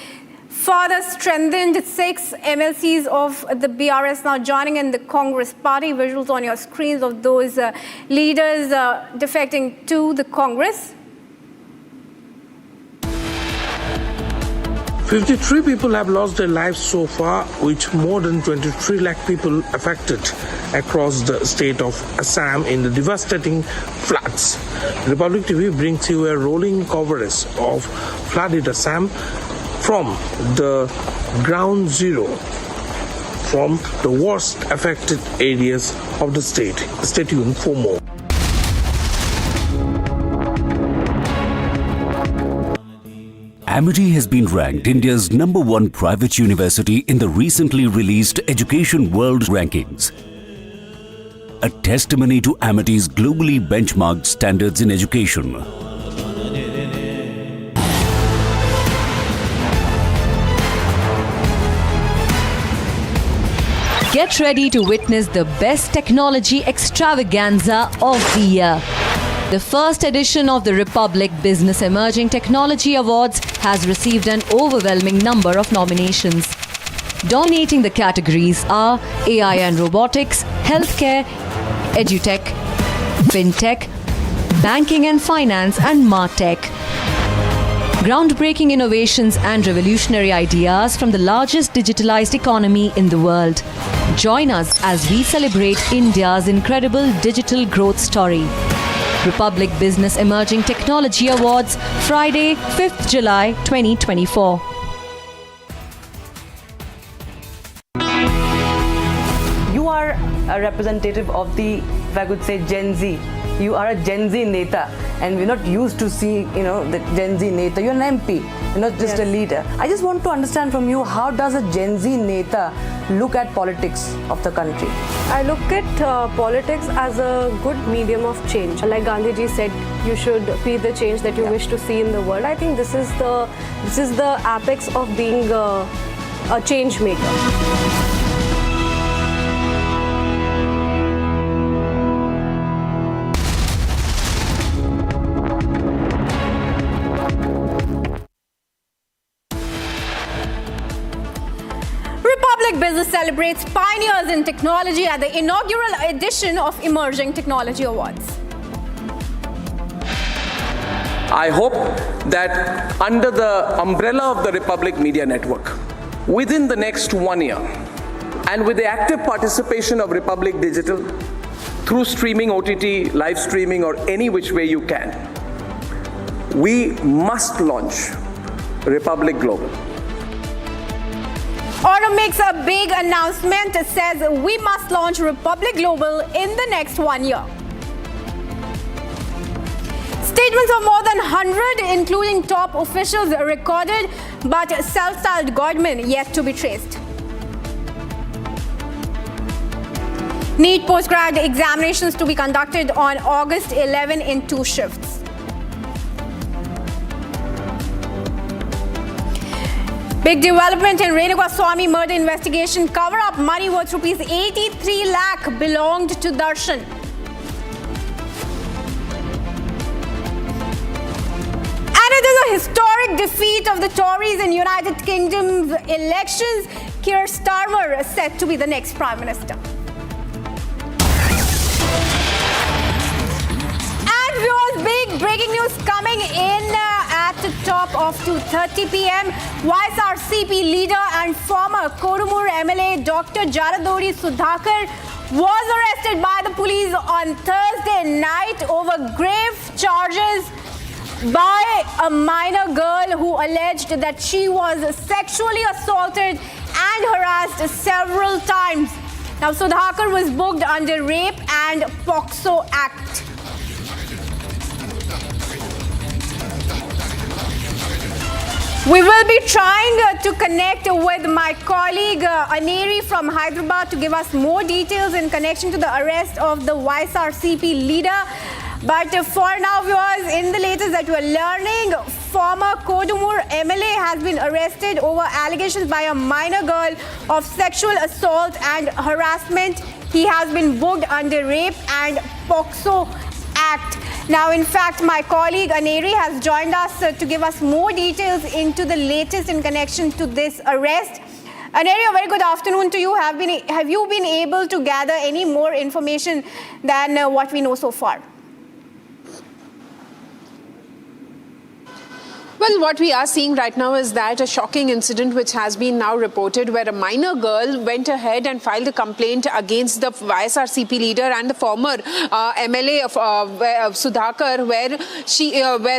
further strengthened. 6 MLCs of the BRS now joining in the Congress party. Visuals on your screens of those leaders defecting to the Congress. 53 people have lost their lives so far, with more than 23 lakh people affected across the state of Assam in the devastating floods. Republic TV brings you a rolling coverage of flooded Assam from the ground zero, from the worst affected areas of the state. Stay tuned for more. Amity has been ranked India's #1 private university in the recently released Education World Rankings. A testimony to Amity's globally benchmarked standards in education. Get ready to witness the best technology extravaganza of the year. The first edition of the Republic Business Emerging Technology Awards has received an overwhelming number of nominations. Dominating the categories are AI and robotics, healthcare, edutech, fintech, banking and finance, and martech. Groundbreaking innovations and revolutionary ideas from the largest digitalized economy in the world. Join us as we celebrate India's incredible digital growth story. Republic Business Emerging Technology Awards, Friday, 5th July 2024. You are a representative of the, if I could say, Gen Z. You are a Gen Z Neta, and we're not used to seeing, the Gen Z Neta. You're an MP. not just a leader. I just want to understand from you, how does a Gen Z Neta look at politics of the country? I look at politics as a good medium of change. Like Gandhiji said, you should be the change that you wish to see in the world. I think this is the apex of being a change maker. Business celebrates pioneers in technology at the inaugural edition of Emerging Technology Awards. I hope that under the umbrella of the Republic Media Network, within the next 1 year, and with the active participation of Republic Digital, through streaming, OTT, live streaming, or any which way you can, we must launch Republic Global. Arnab makes a big announcement. It says we must launch Republic Global in the next 1 year. Statements of more than 100, including top officials, are recorded, but self-styled godmen yet to be traced. NEET postgrad examinations to be conducted on August 11 in 2 shifts. Big development in Arnab Goswami murder investigation. Cover-up money worth rupees 83 lakh belonged to Darshan. And it is a historic defeat of the Tories in United Kingdom's elections. Keir Starmer is set to be the next Prime Minister. And viewers, big breaking news coming in at the top of 2:30 p.m. YSRCP leader and former Kodumur MLA Dr. Jaradori Sudhakar was arrested by the police on Thursday night over grave charges by a minor girl who alleged that she was sexually assaulted and harassed several times. Now, Sudhakar was booked under Rape and POCSO Act. We will be trying to connect with my colleague Aneri from Hyderabad to give us more details in connection to the arrest of the YSRCP leader. But for now, viewers, in the latest that we're learning, former Kodumur MLA has been arrested over allegations by a minor girl of sexual assault and harassment. He has been booked under Rape and POCSO Act. Now, in fact, my colleague Aneri has joined us to give us more details into the latest in connection to this arrest. Aneri, a very good afternoon to you. Have you been able to gather any more information than what we know so far? Well, what we are seeing right now is that a shocking incident which has been now reported where a minor girl went ahead and filed a complaint against the YSRCP leader and the former MLA of Sudhakar, where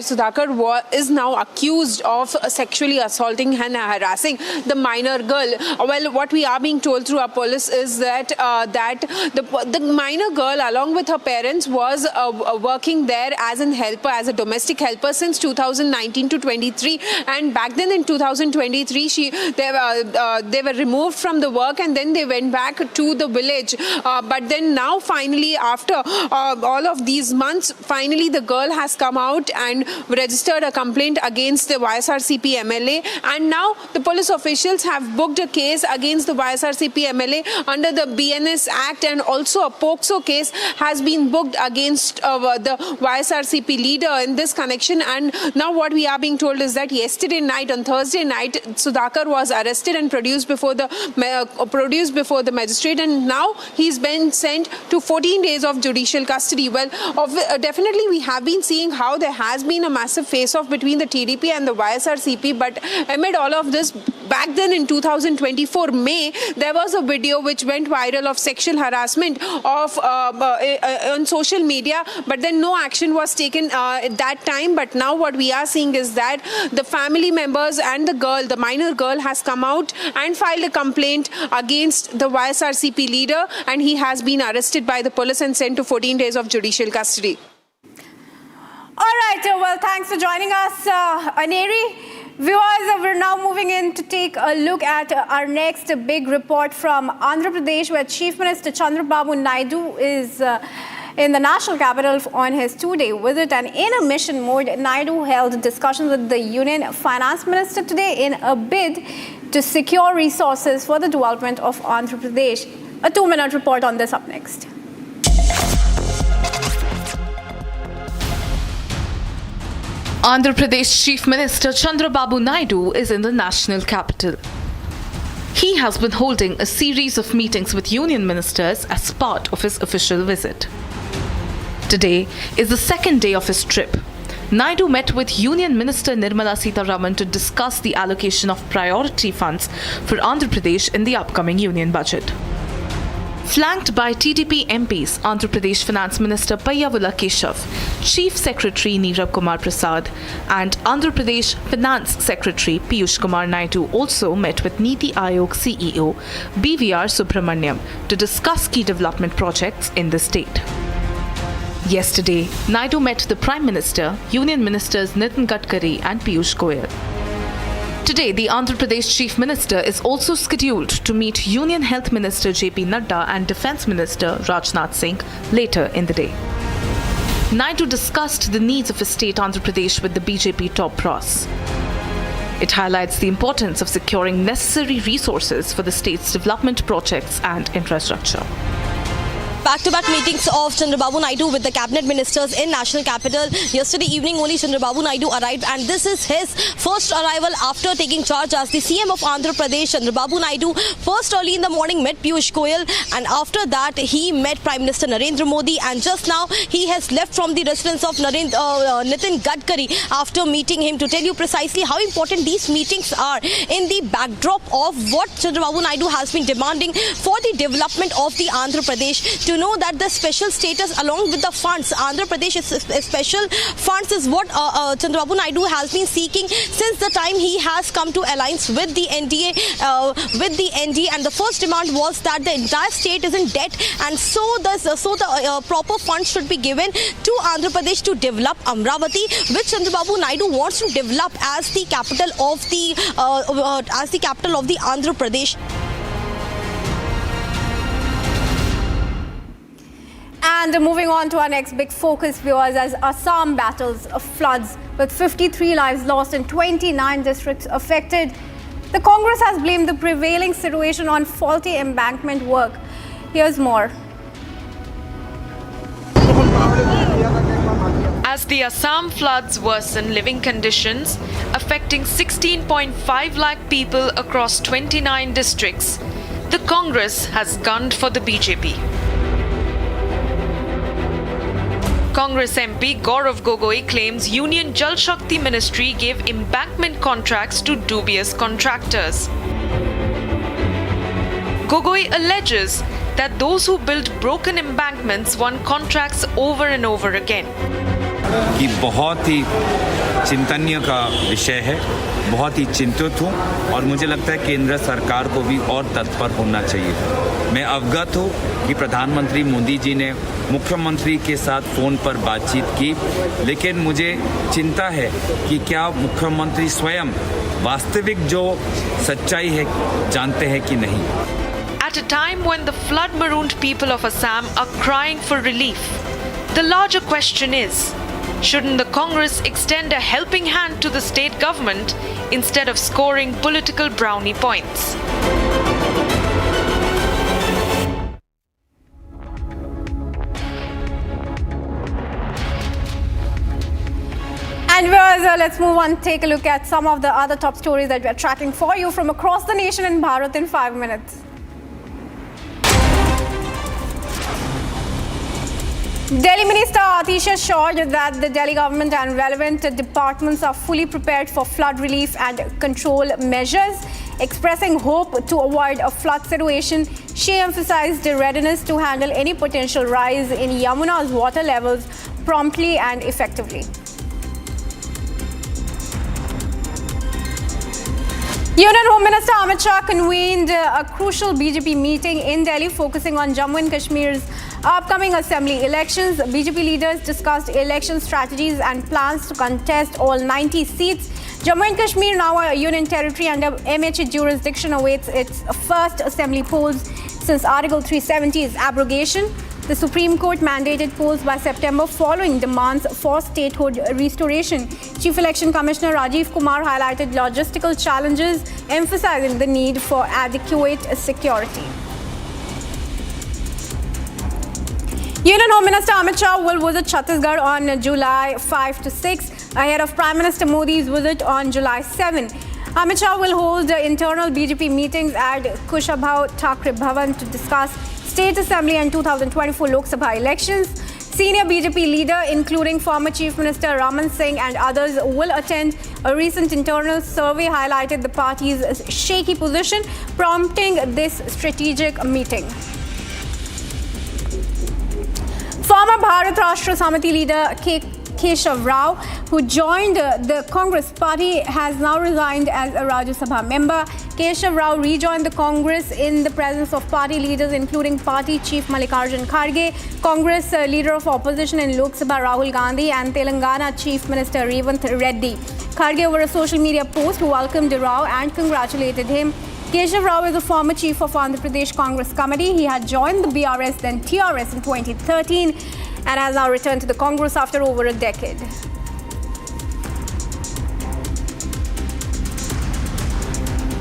Sudhakar is now accused of sexually assaulting and harassing the minor girl. Well, what we are being told through our police is that the minor girl, along with her parents, was working there as a helper, as a domestic helper since 2019 to 2023, and back then in 2023 they were removed from the work and then they went back to the village, but then now finally, after all of these months, finally the girl has come out and registered a complaint against the YSRCP MLA, and now the police officials have booked a case against the YSRCP MLA under the BNS Act, and also a POCSO case has been booked against the YSRCP leader in this connection. And now what we are being told is that yesterday night, on Thursday night, Sudhakar was arrested and produced before the magistrate, and now he's been sent to 14 days of judicial custody. Well, definitely we have been seeing how there has been a massive face-off between the TDP and the YSRCP, but amid all of this, back then in 2024 May, there was a video which went viral of sexual harassment on social media, but then no action was taken at that time. But now what we are seeing is that the family members and the minor girl has come out and filed a complaint against the YSRCP leader, and he has been arrested by the police and sent to 14 days of judicial custody. All right, well, thanks for joining us, Aneri. Viewers, we're now moving in to take a look at our next big report from Andhra Pradesh, where Chief Minister Chandrababu Naidu is in the national capital on his two-day visit. And in a mission mode, Naidu held discussions with the Union Finance Minister today in a bid to secure resources for the development of Andhra Pradesh. A 2-minute report on this up next. Andhra Pradesh Chief Minister Chandrababu Naidu is in the national capital. He has been holding a series of meetings with union ministers as part of his official visit. Today is the second day of his trip. Naidu met with Union Minister Nirmala Sitharaman to discuss the allocation of priority funds for Andhra Pradesh in the upcoming union budget. Flanked by TDP MPs, Andhra Pradesh Finance Minister Payyavula Keshav, Chief Secretary Neerab Kumar Prasad and Andhra Pradesh Finance Secretary Piyush Kumar Naidu also met with Niti Aayog CEO BVR Subramaniam to discuss key development projects in the state. Yesterday, Naidu met the Prime Minister, Union Ministers Nitin Gadkari and Piyush Goyal. Today, the Andhra Pradesh Chief Minister is also scheduled to meet Union Health Minister JP Nadda and Defence Minister Rajnath Singh later in the day. Naidu discussed the needs of his state Andhra Pradesh with the BJP top brass. It highlights the importance of securing necessary resources for the state's development projects and infrastructure. Back-to-back meetings of Chandrababu Naidu with the cabinet ministers in national capital. Yesterday evening only Chandrababu Naidu arrived, and this is his first arrival after taking charge as the CM of Andhra Pradesh. Chandrababu Naidu first early in the morning met Piyush Goyal, and after that he met Prime Minister Narendra Modi, and just now he has left from the residence of Nitin Gadkari after meeting him, to tell you precisely how important these meetings are in the backdrop of what Chandrababu Naidu has been demanding for the development of the Andhra Pradesh. To know that the special status along with the funds, Andhra Pradesh special funds is what Chandrababu Naidu has been seeking since the time he has come to alliance with the NDA. And the first demand was that the entire state is in debt, and so the proper funds should be given to Andhra Pradesh to develop Amravati, which Chandrababu Naidu wants to develop as the capital of the Andhra Pradesh. And moving on to our next big focus, viewers, as Assam battles floods with 53 lives lost and 29 districts affected. The Congress has blamed the prevailing situation on faulty embankment work. Here's more. As the Assam floods worsen living conditions, affecting 16.5 lakh people across 29 districts, the Congress has gunned for the BJP. Congress MP Gaurav Gogoi claims Union Jal Shakti Ministry gave embankment contracts to dubious contractors. Gogoi alleges that those who built broken embankments won contracts over and over again. कि बहुत ही चिंतनीय का विषय है, बहुत ही चिंतित हूँ और मुझे लगता है केंद्र सरकार को भी और तत्पर होना चाहिए। मैं अवगत हूँ कि प्रधानमंत्री मोदी जी ने मुख्यमंत्री के साथ फ़ोन पर बातचीत की, लेकिन मुझे चिंता है कि क्या मुख्यमंत्री स्वयं वास्तविक जो सच्चाई है जानते हैं कि नहीं। At a time when the flood-marooned people of Assam are crying for relief, the larger question is, shouldn't the Congress extend a helping hand to the state government instead of scoring political brownie points? And viewers, let's move on, take a look at some of the other top stories that we are tracking for you from across the nation in Bharat in 5 minutes. Delhi Minister Atish assured that the Delhi government and relevant departments are fully prepared for flood relief and control measures. Expressing hope to avoid a flood situation, she emphasized the readiness to handle any potential rise in Yamuna's water levels promptly and effectively. Union Home Minister Amit Shah convened a crucial BJP meeting in Delhi focusing on Jammu and Kashmir's Upcoming assembly elections, BJP leaders discussed election strategies and plans to contest all 90 seats. Jammu and Kashmir, now a union territory under MH jurisdiction, awaits its first assembly polls since Article 370's abrogation. The Supreme Court mandated polls by September following demands for statehood restoration. Chief Election Commissioner Rajiv Kumar highlighted logistical challenges, emphasizing the need for adequate security. Union Home Minister Amit Shah will visit Chhattisgarh on July 5 to 6, ahead of Prime Minister Modi's visit on July 7. Amit Shah will hold internal BJP meetings at Kushabhau Thakre Bhavan to discuss State Assembly and 2024 Lok Sabha elections. Senior BJP leader, including former Chief Minister Raman Singh and others, will attend. A recent internal survey highlighted the party's shaky position, prompting this strategic meeting. Former Bharat Rashtra Samiti leader Keshav Rao, who joined the Congress party, has now resigned as a Rajya Sabha member. Keshav Rao rejoined the Congress in the presence of party leaders, including party chief Mallikarjun Kharge, Congress leader of opposition in Lok Sabha Rahul Gandhi, and Telangana Chief Minister Revanth Reddy. Kharge, over a social media post, welcomed Rao and congratulated him. Keshav Rao is a former chief of Andhra Pradesh Congress Committee. He had joined the BRS, then TRS in 2013, and has now returned to the Congress after over a decade.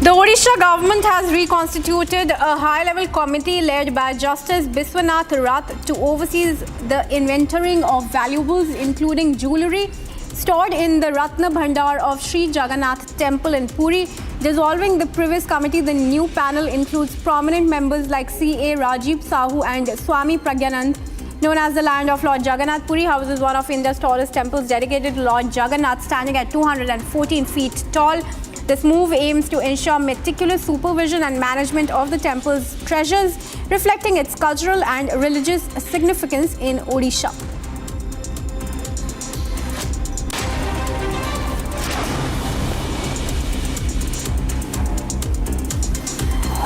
The Odisha government has reconstituted a high-level committee led by Justice Biswanath Rath to oversee the inventorying of valuables, including jewellery, stored in the Ratna Bhandar of Sri Jagannath Temple in Puri. Dissolving the previous committee, the new panel includes prominent members like C.A. Rajiv Sahu and Swami Pragyanand. Known as the land of Lord Jagannath, Puri houses one of India's tallest temples dedicated to Lord Jagannath, standing at 214 feet tall. This move aims to ensure meticulous supervision and management of the temple's treasures, reflecting its cultural and religious significance in Odisha.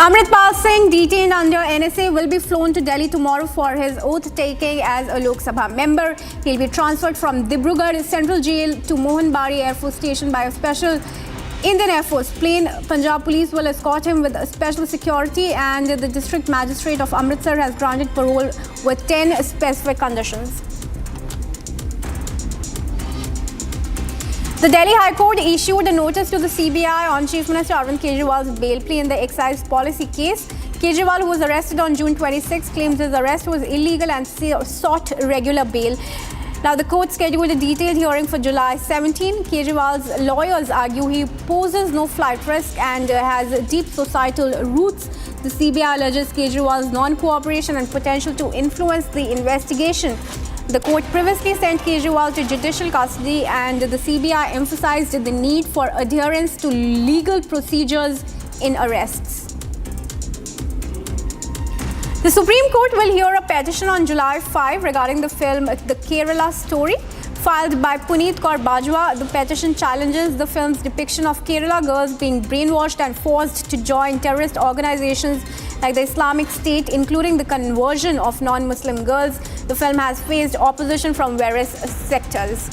Amritpal Singh, detained under NSA, will be flown to Delhi tomorrow for his oath-taking as a Lok Sabha member. He'll be transferred from Dibrugarh Central Jail to Mohanbari Air Force Station by a special Indian Air Force plane. Punjab Police will escort him with special security, and the District Magistrate of Amritsar has granted parole with 10 specific conditions. The Delhi High Court issued a notice to the CBI on Chief Minister Arvind Kejriwal's bail plea in the excise policy case. Kejriwal, who was arrested on June 26, claims his arrest was illegal and sought regular bail. Now, the court scheduled a detailed hearing for July 17. Kejriwal's lawyers argue he poses no flight risk and has deep societal roots. The CBI alleges Kejriwal's non-cooperation and potential to influence the investigation. The court previously sent Kejriwal to judicial custody, and the CBI emphasized the need for adherence to legal procedures in arrests. The Supreme Court will hear a petition on July 5 regarding the film The Kerala Story, filed by Puneet Kaur Bajwa. The petition challenges the film's depiction of Kerala girls being brainwashed and forced to join terrorist organizations like the Islamic State, including the conversion of non-Muslim girls. The film has faced opposition from various sectors.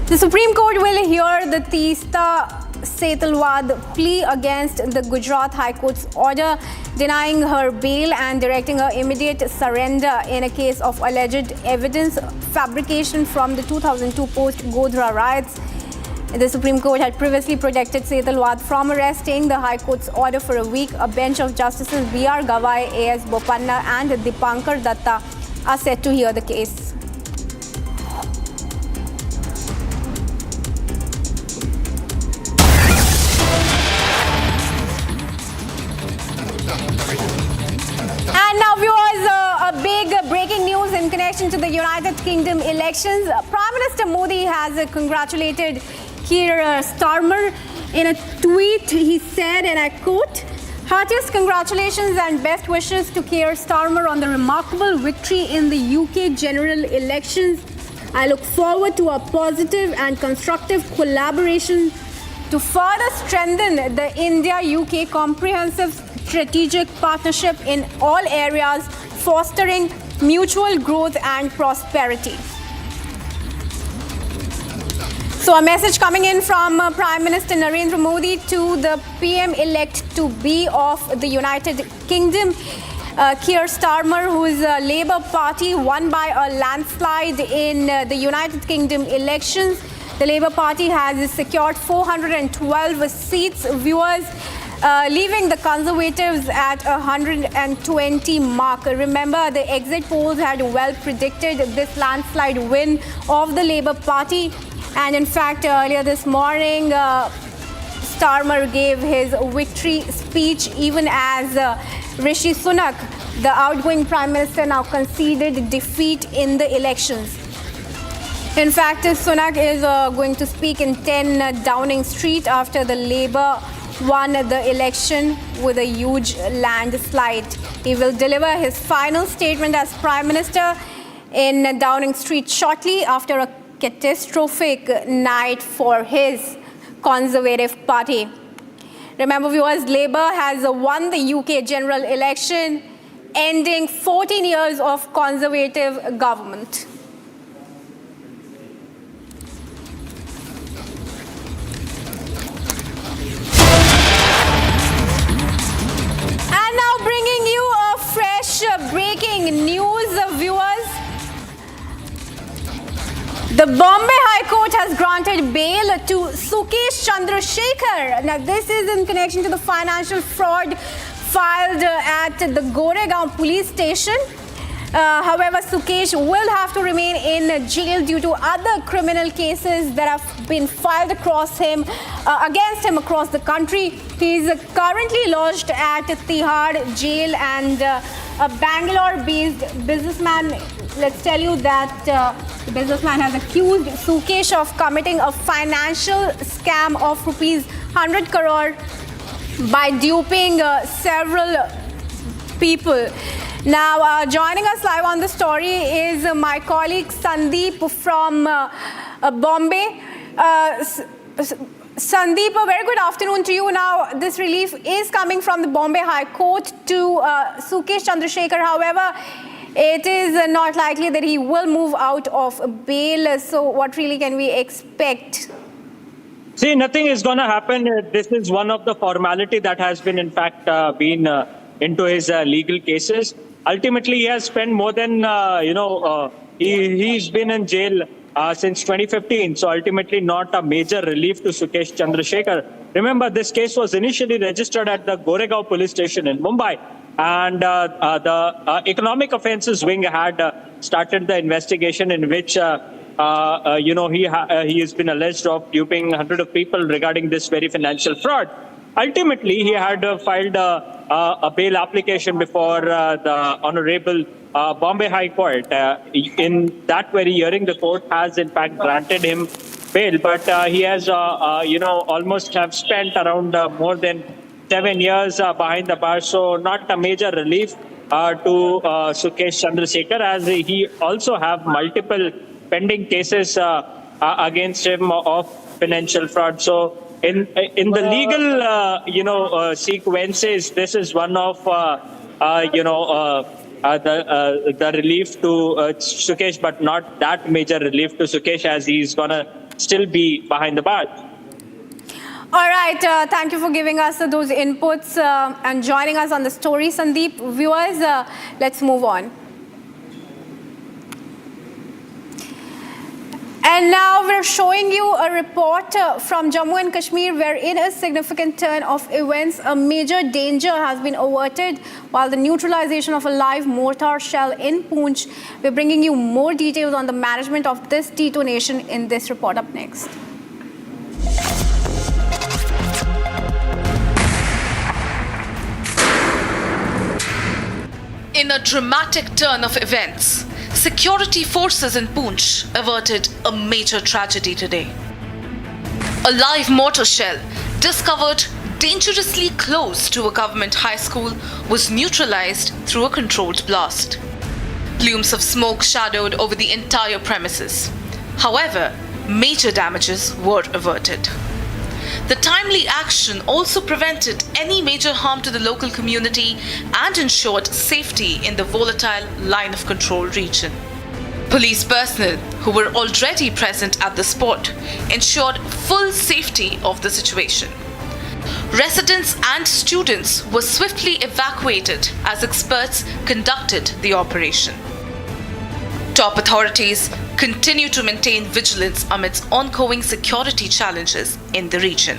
The Supreme Court will hear the Teesta Setalwad plea against the Gujarat High Court's order denying her bail and directing her immediate surrender in a case of alleged evidence fabrication from the 2002 post-Godhra riots. The Supreme Court had previously protected Setalwad from arresting the High Court's order for a week. A bench of Justices B.R. Gavai, A.S. Bopanna and Dipankar Datta are set to hear the case. And now, viewers, a big breaking news in connection to the United Kingdom elections. Prime Minister Modi has congratulated Keir Starmer. In a tweet, he said, and I quote, "Heartiest congratulations and best wishes to Keir Starmer on the remarkable victory in the UK general elections. I look forward to a positive and constructive collaboration to further strengthen the India-UK comprehensive strategic partnership in all areas, fostering mutual growth and prosperity. So a message coming in from Prime Minister Narendra Modi to the PM-elect-to-be of the United Kingdom, Keir Starmer, who is a Labour Party, won by a landslide in the United Kingdom elections. The Labour Party has secured 412 seats, viewers, leaving the Conservatives at 120 mark. Remember, the exit polls had well predicted this landslide win of the Labour Party. And in fact, earlier this morning, Starmer gave his victory speech, even as Rishi Sunak, the outgoing Prime Minister, now conceded defeat in the elections. In fact, Sunak is going to speak in 10 Downing Street after the Labour won the election with a huge landslide. He will deliver his final statement as Prime Minister in Downing Street shortly after a catastrophic night for his Conservative Party. Remember, viewers, Labour has won the UK general election, ending 14 years of Conservative government. And now bringing you a fresh breaking news, viewers. The Bombay High Court has granted bail to Sukesh Chandrasekhar. Now, this is in connection to the financial fraud filed at the Goregaon police station. However, Sukesh will have to remain in jail due to other criminal cases that have been filed against him across the country. He is currently lodged at Tihar jail, and a Bangalore-based businessman, let's tell you that the businessman has accused Sukesh of committing a financial scam of rupees 100 crore by duping several people. Now, joining us live on the story is my colleague Sandeep from Bombay. Sandeep, a very good afternoon to you. Now, this relief is coming from the Bombay High Court to Sukesh Chandrasekhar. However, it is not likely that he will move out of bail. So what really can we expect? See, nothing is going to happen. This is one of the formality that has been, in fact, been into his legal cases. Ultimately, he has spent more than, he's been in jail since 2015. So ultimately, not a major relief to Sukesh Chandrasekhar. Remember, this case was initially registered at the Goregaon police station in Mumbai. And the Economic Offences Wing had started the investigation in which, he has been alleged of duping hundreds of people regarding this very financial fraud. Ultimately, he had filed a bail application before the Honorable Bombay High Court. In that very hearing, the court has in fact granted him bail, but he has, almost have spent around more than 7 years behind the bar, so not a major relief to Sukesh Chandrasekhar, as he also have multiple pending cases against him of financial fraud. So in the legal sequences, this is one of the relief to Sukesh, but not that major relief to Sukesh, as he's gonna still be behind the bar. All right, thank you for giving us those inputs and joining us on the story, Sandeep. Viewers, let's move on. And now we're showing you a report from Jammu and Kashmir, where in a significant turn of events, a major danger has been averted while the neutralization of a live mortar shell in Poonch. We're bringing you more details on the management of this detonation in this report up next. In a dramatic turn of events, security forces in Poonch averted a major tragedy today. A live mortar shell discovered dangerously close to a government high school was neutralized through a controlled blast. Plumes of smoke shadowed over the entire premises. However, major damages were averted. The timely action also prevented any major harm to the local community and ensured safety in the volatile line of control region. Police personnel who were already present at the spot ensured full safety of the situation. Residents and students were swiftly evacuated as experts conducted the operation. Top authorities continue to maintain vigilance amidst ongoing security challenges in the region.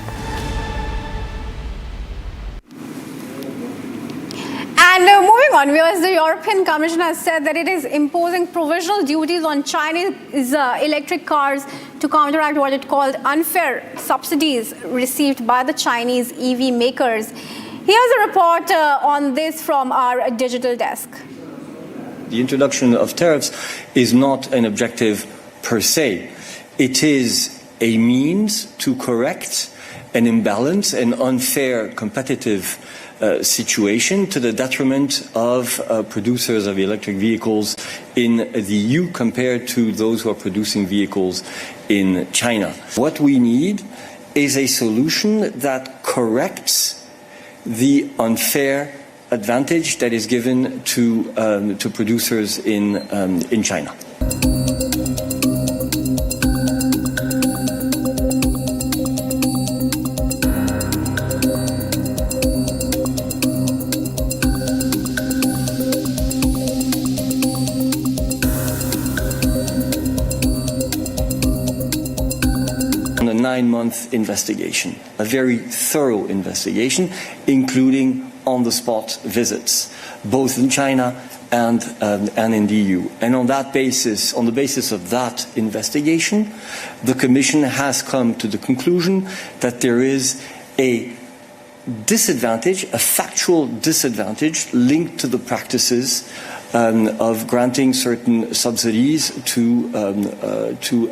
And moving on, viewers, the European Commission has said that it is imposing provisional duties on Chinese electric cars to counteract what it called unfair subsidies received by the Chinese EV makers. Here's a report on this from our digital desk. The introduction of tariffs is not an objective per se. It is a means to correct an imbalance, an unfair competitive situation to the detriment of producers of electric vehicles in the EU compared to those who are producing vehicles in China. What we need is a solution that corrects the unfair advantage that is given to producers in China. A 9-month investigation, a very thorough investigation, including on-the-spot visits, both in China and in the EU. And on that basis, on the basis of that investigation, the Commission has come to the conclusion that there is a disadvantage, a factual disadvantage linked to the practices of granting certain subsidies to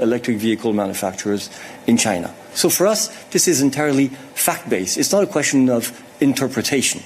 electric vehicle manufacturers in China. So for us, this is entirely fact-based. It's not a question of interpretation.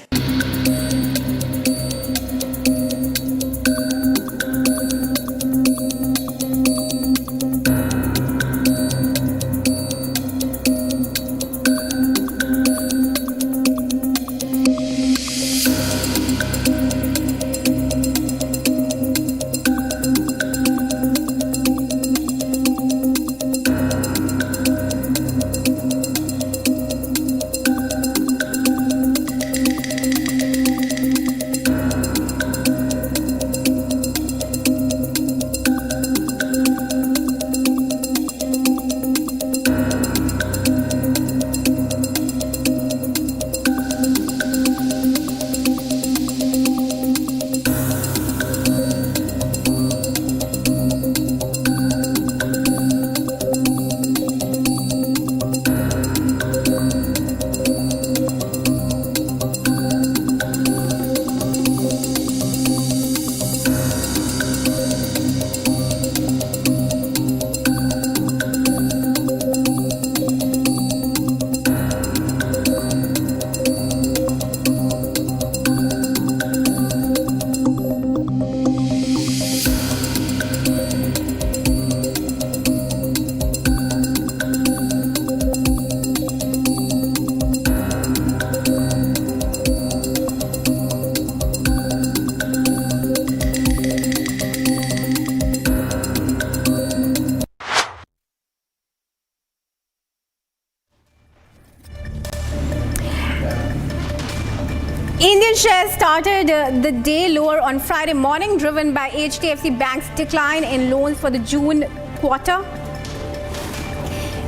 Indian shares started the day lower on Friday morning, driven by HDFC Bank's decline in loans for the June quarter.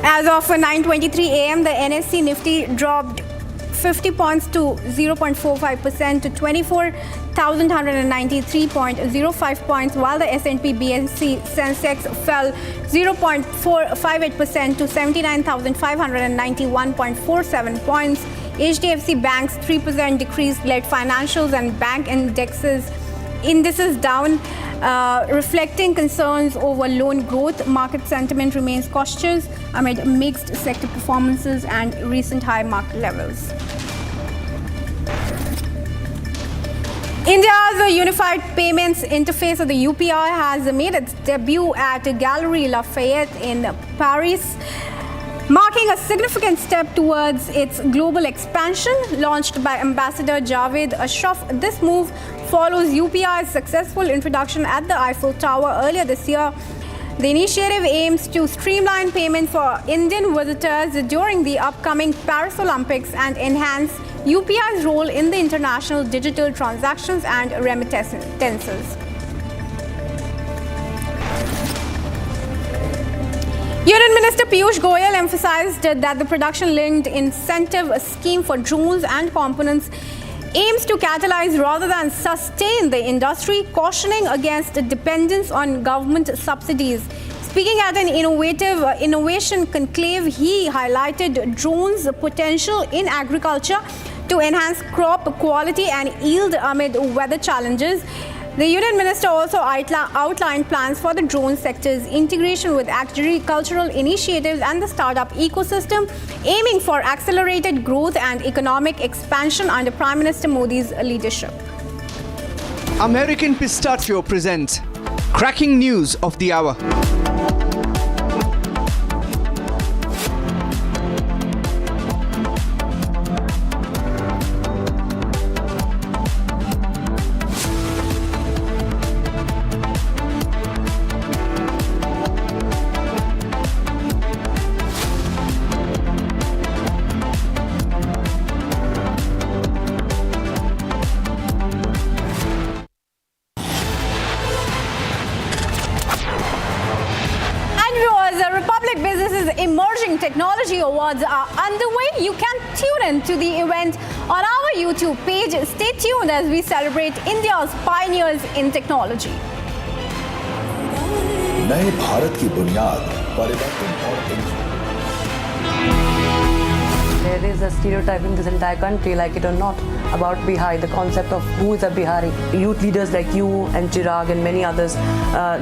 As of 9:23 a.m., the NSE Nifty dropped 50 points to 0.45% to 24,193.05 points, while the S&P BSE Sensex fell 0.58% to 79,591.47 points. HDFC Bank's 3% decrease led financials and bank indices down, reflecting concerns over loan growth. Market sentiment remains cautious amid mixed sector performances and recent high market levels. India's Unified Payments Interface, or the UPI, has made its debut at Galeries Lafayette in Paris, Marking a significant step towards its global expansion, launched by Ambassador Javed Ashraf. This move follows UPI's successful introduction at the Eiffel Tower earlier this year. The initiative aims to streamline payment for Indian visitors during the upcoming Paris Olympics and enhance UPI's role in the international digital transactions and remittances. Union Minister Piyush Goyal emphasized that the production-linked incentive scheme for drones and components aims to catalyze rather than sustain the industry, cautioning against dependence on government subsidies. Speaking at an innovation conclave, he highlighted drones' potential in agriculture to enhance crop quality and yield amid weather challenges. The Union Minister also outlined plans for the drone sector's integration with agricultural initiatives and the startup ecosystem, aiming for accelerated growth and economic expansion under Prime Minister Modi's leadership. American Pistachio presents cracking news of the hour. Emerging Technology Awards are underway. You can tune in to the event on our YouTube page. Stay tuned as we celebrate India's pioneers in technology. नए भारत की बुनियाद परिवर्तन और There is a stereotype in this entire country, like it or not, about Bihar, the concept of who is a Bihari. Youth leaders like you and Chirag and many others,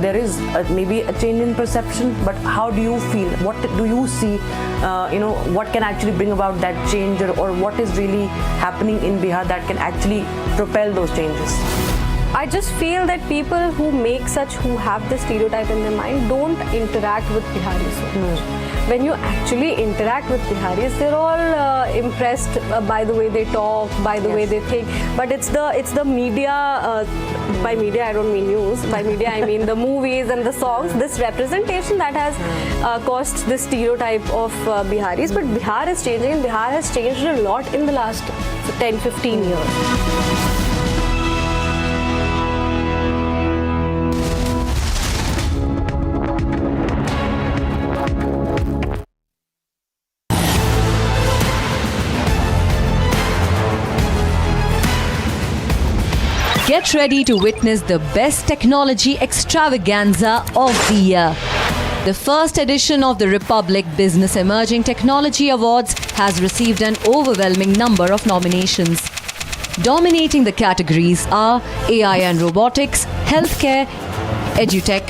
there is maybe a change in perception, but how do you feel? What do you see, what can actually bring about that change, or what is really happening in Bihar that can actually propel those changes? I just feel that people who have the stereotype in their mind don't interact with Biharis so much. When you actually interact with Biharis, they're all impressed by the way they talk, by the way they think. But it's the media, by media I don't mean news, by media I mean the movies and the songs, this representation that has caused this stereotype of Biharis. But Bihar is changing, and Bihar has changed a lot in the last 10-15 years. Get ready to witness the best technology extravaganza of the year. The first edition of the Republic Business Emerging Technology Awards has received an overwhelming number of nominations. Dominating the categories are AI and robotics, healthcare, edutech,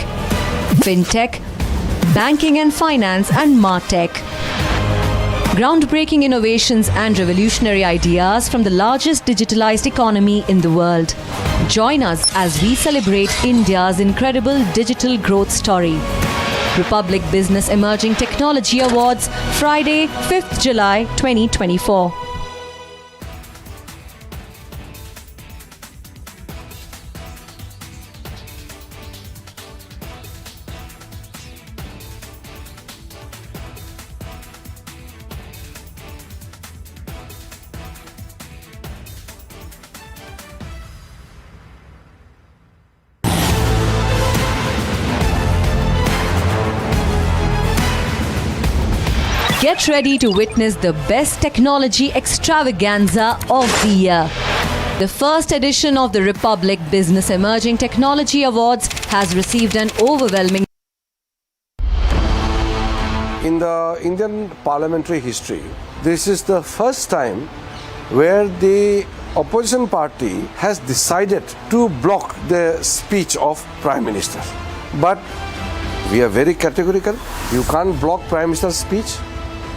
fintech, banking and finance, and martech. Groundbreaking innovations and revolutionary ideas from the largest digitalized economy in the world. Join us as we celebrate India's incredible digital growth story. Republic Business Emerging Technology Awards, Friday, 5th July 2024. Get ready to witness the best technology extravaganza of the year. The first edition of the Republic Business Emerging Technology Awards has received an overwhelming. In the Indian parliamentary history, this is the first time where the opposition party has decided to block the speech of Prime Minister. But we are very categorical. You can't block Prime Minister's speech.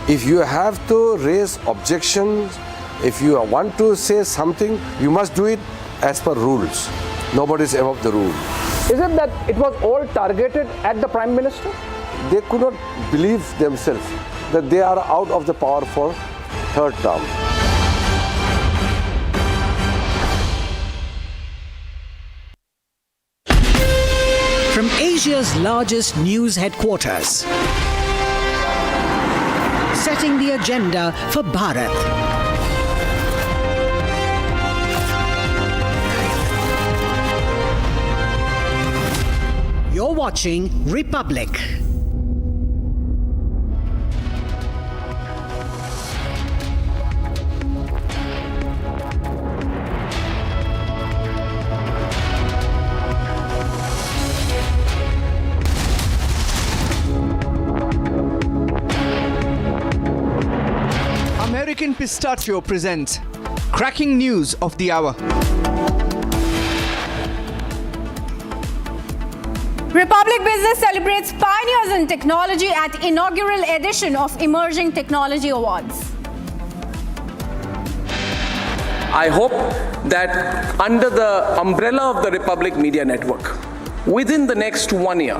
If you have to raise objections, if you want to say something, you must do it as per rules. Nobody is above the rule. Is it that it was all targeted at the Prime Minister? They could not believe themselves that they are out of the power for third term. From Asia's largest news headquarters, setting the agenda for Bharat. You're watching Republic. American Pistachio presents cracking news of the hour. Republic Business celebrates pioneers in technology at inaugural edition of Emerging Technology Awards. I hope that under the umbrella of the Republic Media Network, within the next 1 year,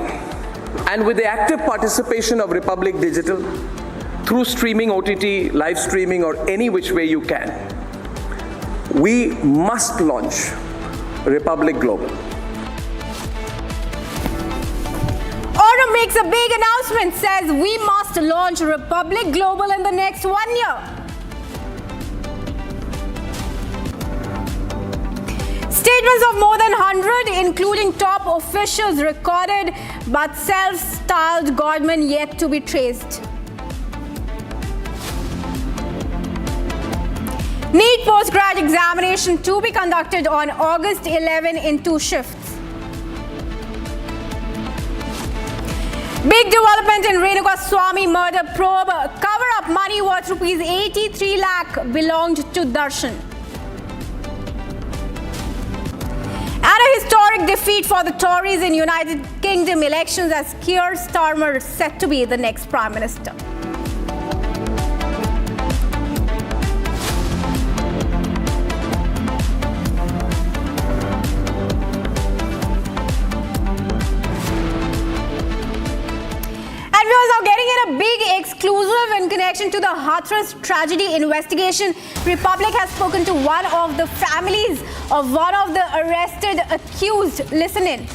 and with the active participation of Republic Digital, through streaming, OTT, live streaming, or any which way you can, we must launch Republic Global. Arnab makes a big announcement, says we must launch Republic Global in the next 1 year. Statements of more than 100, including top officials, recorded, but self-styled government yet to be traced. NEET postgrad examination to be conducted on August 11 in 2 shifts. Big development in Arnab Goswami murder probe. Cover-up money worth rupees 83 lakh belonged to Darshan. And a historic defeat for the Tories in United Kingdom elections as Keir Starmer is set to be the next Prime Minister. And we are now getting in a big exclusive in connection to the Hathras tragedy investigation. Republic has spoken to one of the families of one of the arrested accused. Listen in.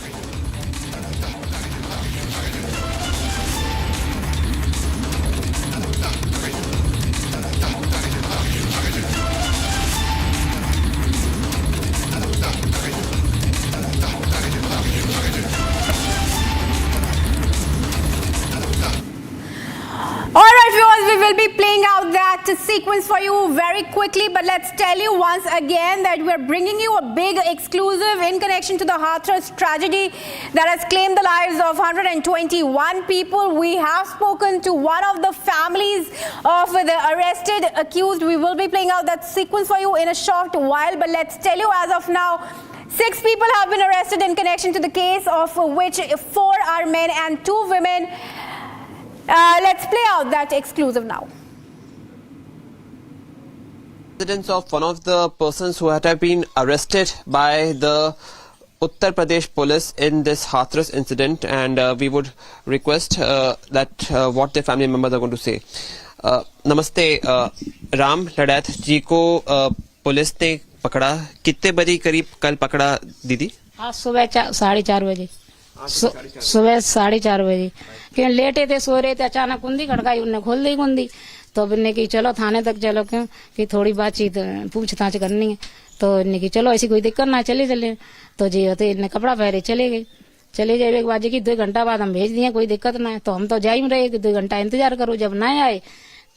Alright viewers, we will be playing out that sequence for you very quickly, but let's tell you once again that we're bringing you a big exclusive in connection to the Hathras tragedy that has claimed the lives of 121 people. We have spoken to one of the families of the arrested accused. We will be playing out that sequence for you in a short while, but let's tell you as of now, 6 people have been arrested in connection to the case, of which 4 are men and 2 women. Let's play out that exclusive now. Residence of one of the persons who had been arrested by the Uttar Pradesh police in this Hathras incident, and we would request that what their family members are going to say. Namaste, Ram Ladat ji ko police ने पकड़ा, कितने बजे करीब कल पकड़ा दीदी? आज सुबह 4:30 बजे, सुबह 4:30 बजे, क्यों लेटे थे, सो रहे थे, अचानक कुंडी खड़काई, उनने खोल दी कुंडी, तो इनने की चलो थाने तक चलो, क्यों कि थोड़ी बातचीत पूछताछ करनी है, तो इनने की चलो ऐसी कोई दिक्कत ना, चले तो जी होते इनने कपड़ा पहरे चले गए एक बाजे की 2 घंटा बाद हम भेज दिए, कोई दिक्कत ना है, तो हम तो जा ही रहे कि 2 घंटा इंतजार करो, जब ना आए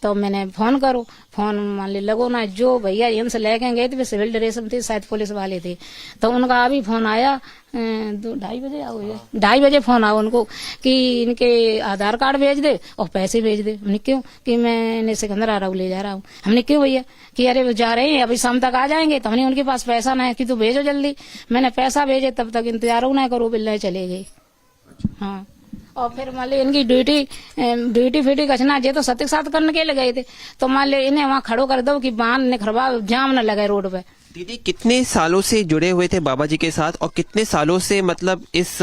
तो मैंने फोन मान ली लगो ना, जो भैया इनसे लेके गए थे सिविल ड्रेस में थे, शायद पुलिस वाले थे, तो उनका अभी फोन आया 2:30 बजे फोन आया उनको कि इनके आधार कार्ड भेज दे और पैसे भेज दे। हमने क्यों कि मैं सिकंदर आ रहा हूँ, ले जा रहा हूँ। हमने क्यों भैया कि अरे वो जा रहे हैं अभी शाम तक आ जाएंगे, तो हमने उनके पास पैसा ना है कि तू भेजो जल्दी। मैंने पैसा भेजे, तब तक इंतजार ना करो, बिल्ला चले गए। हाँ, और फिर मान ली इनकी ड्यूटी फिटी कचना जे तो सत्य साथ करने के लिए गए थे, तो मान ली इन्हें वहाँ खड़ो कर दो कि बांध ने खरबा जाम न लगे रोड पे। दीदी कितने सालों से जुड़े हुए थे बाबा जी के साथ, और कितने सालों से मतलब इस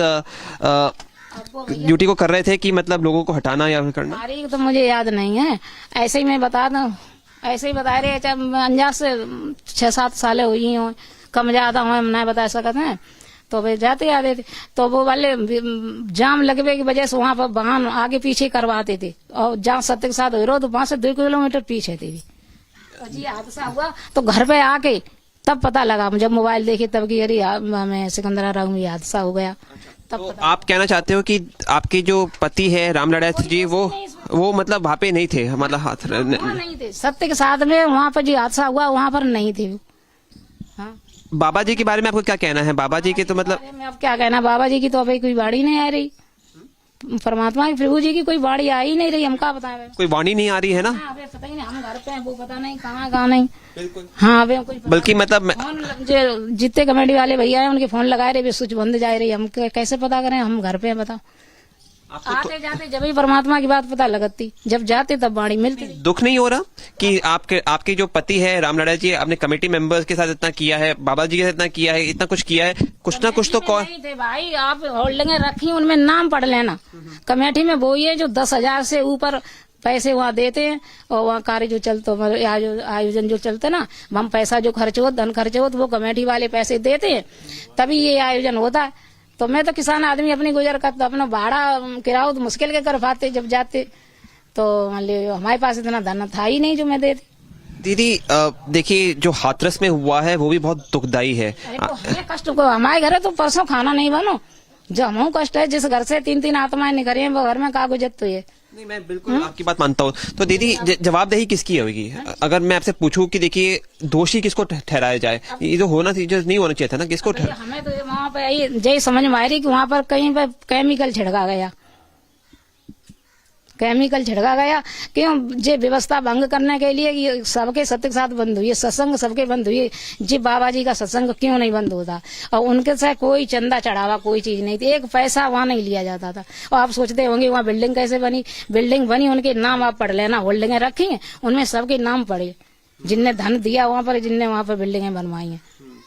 ड्यूटी को कर रहे थे कि मतलब लोगों को हटाना या करना? तारीख तो मुझे याद नहीं है, ऐसे ही मैं बता दूं, ऐसे ही बता रहे अंजाज से 6-7 साल हुई हो, कम ज्यादा हो नहीं बता सकते हैं। तो वे जाते आते थे, तो वो वाले जाम लगने की वजह से वहाँ पर वाहन आगे पीछे करवाते थे, और जहाँ सत्य के साथ हो रहा तो वहां से 2 किलोमीटर पीछे थे। जी हादसा हुआ तो घर पे आके तब पता लगा, जब मोबाइल देखे तब कि अरे मैं सिकंदरा राव में हादसा हो गया। तब तो आप कहना चाहते हो कि आपके जो पति है राम लड़ाई जी वो मतलब वहाँ पे नहीं थे, मतलब हाथ नहीं थे सत्य के साथ में, वहाँ पर जी हादसा हुआ वहाँ पर नहीं थे। हाँ, बाबा जी के बारे में आपको क्या कहना है? बाबा जी के तो मतलब अब क्या कहना, बाबा जी की तो अभी कोई बाड़ी नहीं आ रही, परमात्मा की प्रभु जी की कोई बाड़ी आ ही नहीं रही, हम क्या बताएं, कोई वाणी नहीं आ रही है ना? अबे पता ही नहीं, हम घर पे हैं, वो पता नहीं कहाँ नहीं। बिल्कुल हाँ, अबे कोई बल्कि मतलब जो जितने कमेटी वाले भैया हैं उनके फोन लगाए रहे, स्विच बंद जा रही, हम कैसे पता करें, हम घर पे हैं बताओ। आते जाते जब ही परमात्मा की बात पता लगती, जब जाते तब बाणी मिलती। दुख नहीं हो रहा कि आपके जो पति है राम लड़ाई जी अपने कमेटी मेंबर्स के साथ इतना किया है, बाबा जी के साथ इतना किया है, इतना कुछ किया है, कुछ ना कुछ तो कौन नहीं थे भाई, आप होल्डिंग रखी उनमें नाम पढ़ लेना। कमेटी में वो ये जो 10,000 से ऊपर पैसे वहाँ देते हैं, और वहाँ कार्य जो चलते आयोजन जो चलते ना, हम पैसा जो खर्च हो, धन खर्च हो, तो वो कमेटी वाले पैसे देते हैं, तभी ये आयोजन होता है। तो मैं तो किसान आदमी अपनी गुजर का तो अपना भाड़ा किराया तो मुश्किल के कर पाते, जब जाते तो हमारे पास इतना धन था ही नहीं जो मैं देती। दीदी देखिए जो हाथरस में हुआ है वो भी बहुत दुखदाई है। हमें कष्ट को, हमारे घर तो परसों खाना नहीं बनो, जो हम कष्ट है, जिस घर से 3-3 आत्माएं निकली हैं वो घर में का गुजर तो ये नहीं, मैं बिल्कुल आपकी बात मानता हूँ। तो दीदी जवाबदही किसकी होगी? अगर मैं आपसे पूछूं कि देखिए दोषी किसको ठहराया जाए, ये जो होना चाहिए, जो नहीं होना चाहिए था ना, किसको हमें तो वहाँ पे यही समझ में आ रही कि वहाँ पर कहीं पर केमिकल छिड़का गया, क्यों जे व्यवस्था भंग करने के लिए ये सबके सत्य के साथ बंद हुई, सत्संग सबके बंद हुई, जी बाबा जी का सत्संग क्यों नहीं बंद होता? और उनके से कोई चंदा चढ़ावा कोई चीज नहीं थी, एक पैसा वहाँ नहीं लिया जाता था। और आप सोचते होंगे वहाँ बिल्डिंग कैसे बनी? बिल्डिंग बनी, उनके नाम आप पढ़ लेना, होल्डिंगें रखी हैं, उनमें सबके नाम पढ़े, जिनने धन दिया वहाँ पर, जिनने वहाँ पर बिल्डिंगें बनवाई हैं,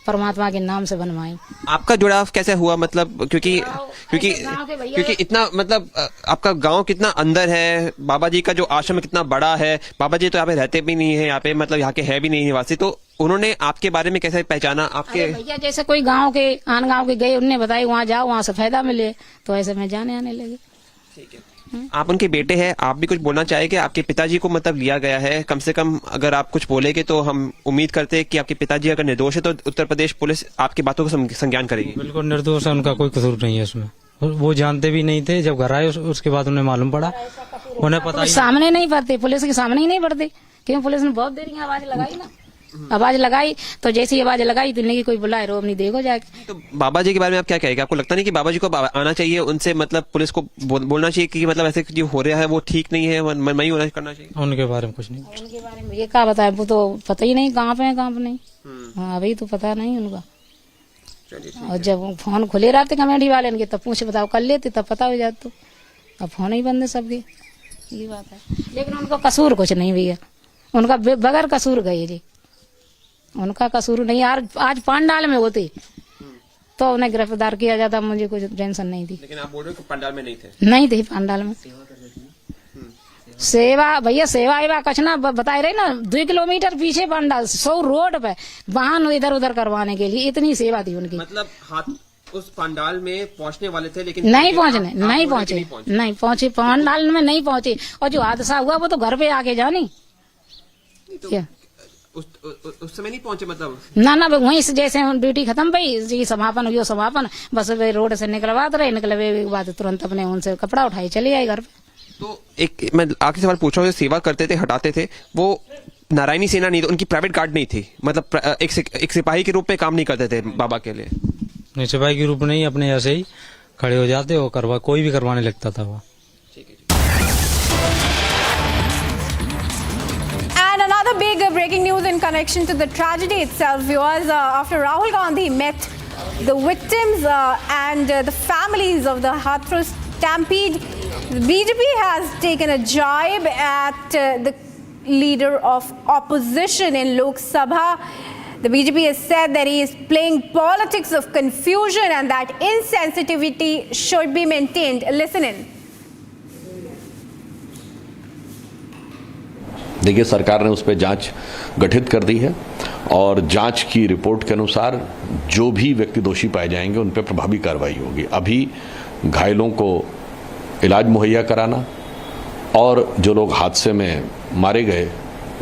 परमात्मा के नाम से बनवाई। आपका जुड़ाव कैसे हुआ? मतलब क्योंकि इतना मतलब आपका गांव कितना अंदर है, बाबा जी का जो आश्रम कितना बड़ा है, बाबा जी तो यहाँ पे रहते भी नहीं है, यहाँ पे मतलब यहाँ के है भी नहीं निवासी, तो उन्होंने आपके बारे में कैसे पहचाना? आपके भैया जैसे कोई गाँव के आन गाँव के गए, उनने बताया वहाँ जाओ, वहाँ से फायदा मिले, तो ऐसे मैं जाने आने लगी। ठीक है, आप उनके बेटे हैं, आप भी कुछ बोलना चाहेंगे? आपके पिताजी को मतलब लिया गया है, कम से कम अगर आप कुछ बोलेंगे तो हम उम्मीद करते हैं कि आपके पिताजी अगर निर्दोष है तो उत्तर प्रदेश पुलिस आपकी बातों का संज्ञान करेगी। बिल्कुल निर्दोष है, उनका कोई कसूर नहीं है उसमें, वो जानते भी नहीं थे, जब घर आए उसके बाद उन्हें मालूम पड़ा, उन्हें पता सामने नहीं पड़ते, पुलिस के सामने ही नहीं पड़ते, क्यों पुलिस ने बहुत देर आवाज लगाई ना, आवाज लगाई तो जैसी आवाज लगाई तो नहीं कोई बुलाए रो नहीं देखो जाके। तो बाबा जी के बारे में आप क्या कहेंगे? आपको लगता नहीं कि बाबा जी को आना चाहिए, उनसे मतलब पुलिस को बोलना चाहिए कि मतलब ऐसे जो हो रहा है वो ठीक नहीं है, मनमानी होना करना चाहिए? उनके बारे में कुछ नहीं, उनके बारे में ये क्या बताए, वो तो पता ही नहीं कहाँ पे है कहाँ पे नहीं। हाँ अभी तो पता नहीं उनका, और जब फोन खुले रहते कमेटी वाले इनके तब पूछ बताओ कर लेते, तब पता हो जाता, अब फोन ही बंद है सबके, ये बात है। लेकिन उनका कसूर कुछ नहीं भैया, उनका बगैर कसूर गए जी, उनका कसूर नहीं यार। आज पंडाल में होते तो उन्हें गिरफ्तार किया जाता, मुझे कुछ टेंशन नहीं थी। लेकिन आप बोल रहे हो कि पंडाल में नहीं थे? नहीं थे पंडाल में। सेवा भैया, सेवा एवा कछना बताए रहे ना, 2 किलोमीटर पीछे पंडाल, 100 रोड पे वाहन इधर उधर करवाने के लिए, इतनी सेवा थी उनकी। मतलब हाथ उस पंडाल में पहुंचने वाले थे लेकिन नहीं पहुंचे, पंडाल में नहीं पहुंचे, और जो हादसा हुआ वो तो घर पे आके जानी क्या उस समय नहीं पहुंचे, मतलब ना वहीं से जैसे ड्यूटी खत्म भाई जी, समापन हुई समापन, बस वे रोड से निकलवाते रहे, निकलवे के बाद तुरंत अपने उनसे कपड़ा उठाए चले आए घर पे। तो एक मैं आखिरी सवाल पूछ रहा हूँ, जो सेवा करते थे हटाते थे, वो नारायणी सेना नहीं, उनकी प्राइवेट गार्ड नहीं थी, मतलब एक सिपाही के रूप में काम नहीं करते थे बाबा के लिए? नहीं, सिपाही के रूप नहीं, अपने ऐसे ही खड़े हो जाते हो, कोई भी करवाने लगता था वो। And another big breaking news in connection to the tragedy itself was after Rahul Gandhi met the victims and the families of the Hatras stampede, the BJP has taken a jibe at the leader of opposition in Lok Sabha. The BJP has said that he is playing politics of confusion and that insensitivity should be maintained. Listen in. देखिए, सरकार ने उस पर जांच गठित कर दी है और जांच की रिपोर्ट के अनुसार जो भी व्यक्ति दोषी पाए जाएंगे उन पर प्रभावी कार्रवाई होगी। अभी घायलों को इलाज मुहैया कराना और जो लोग हादसे में मारे गए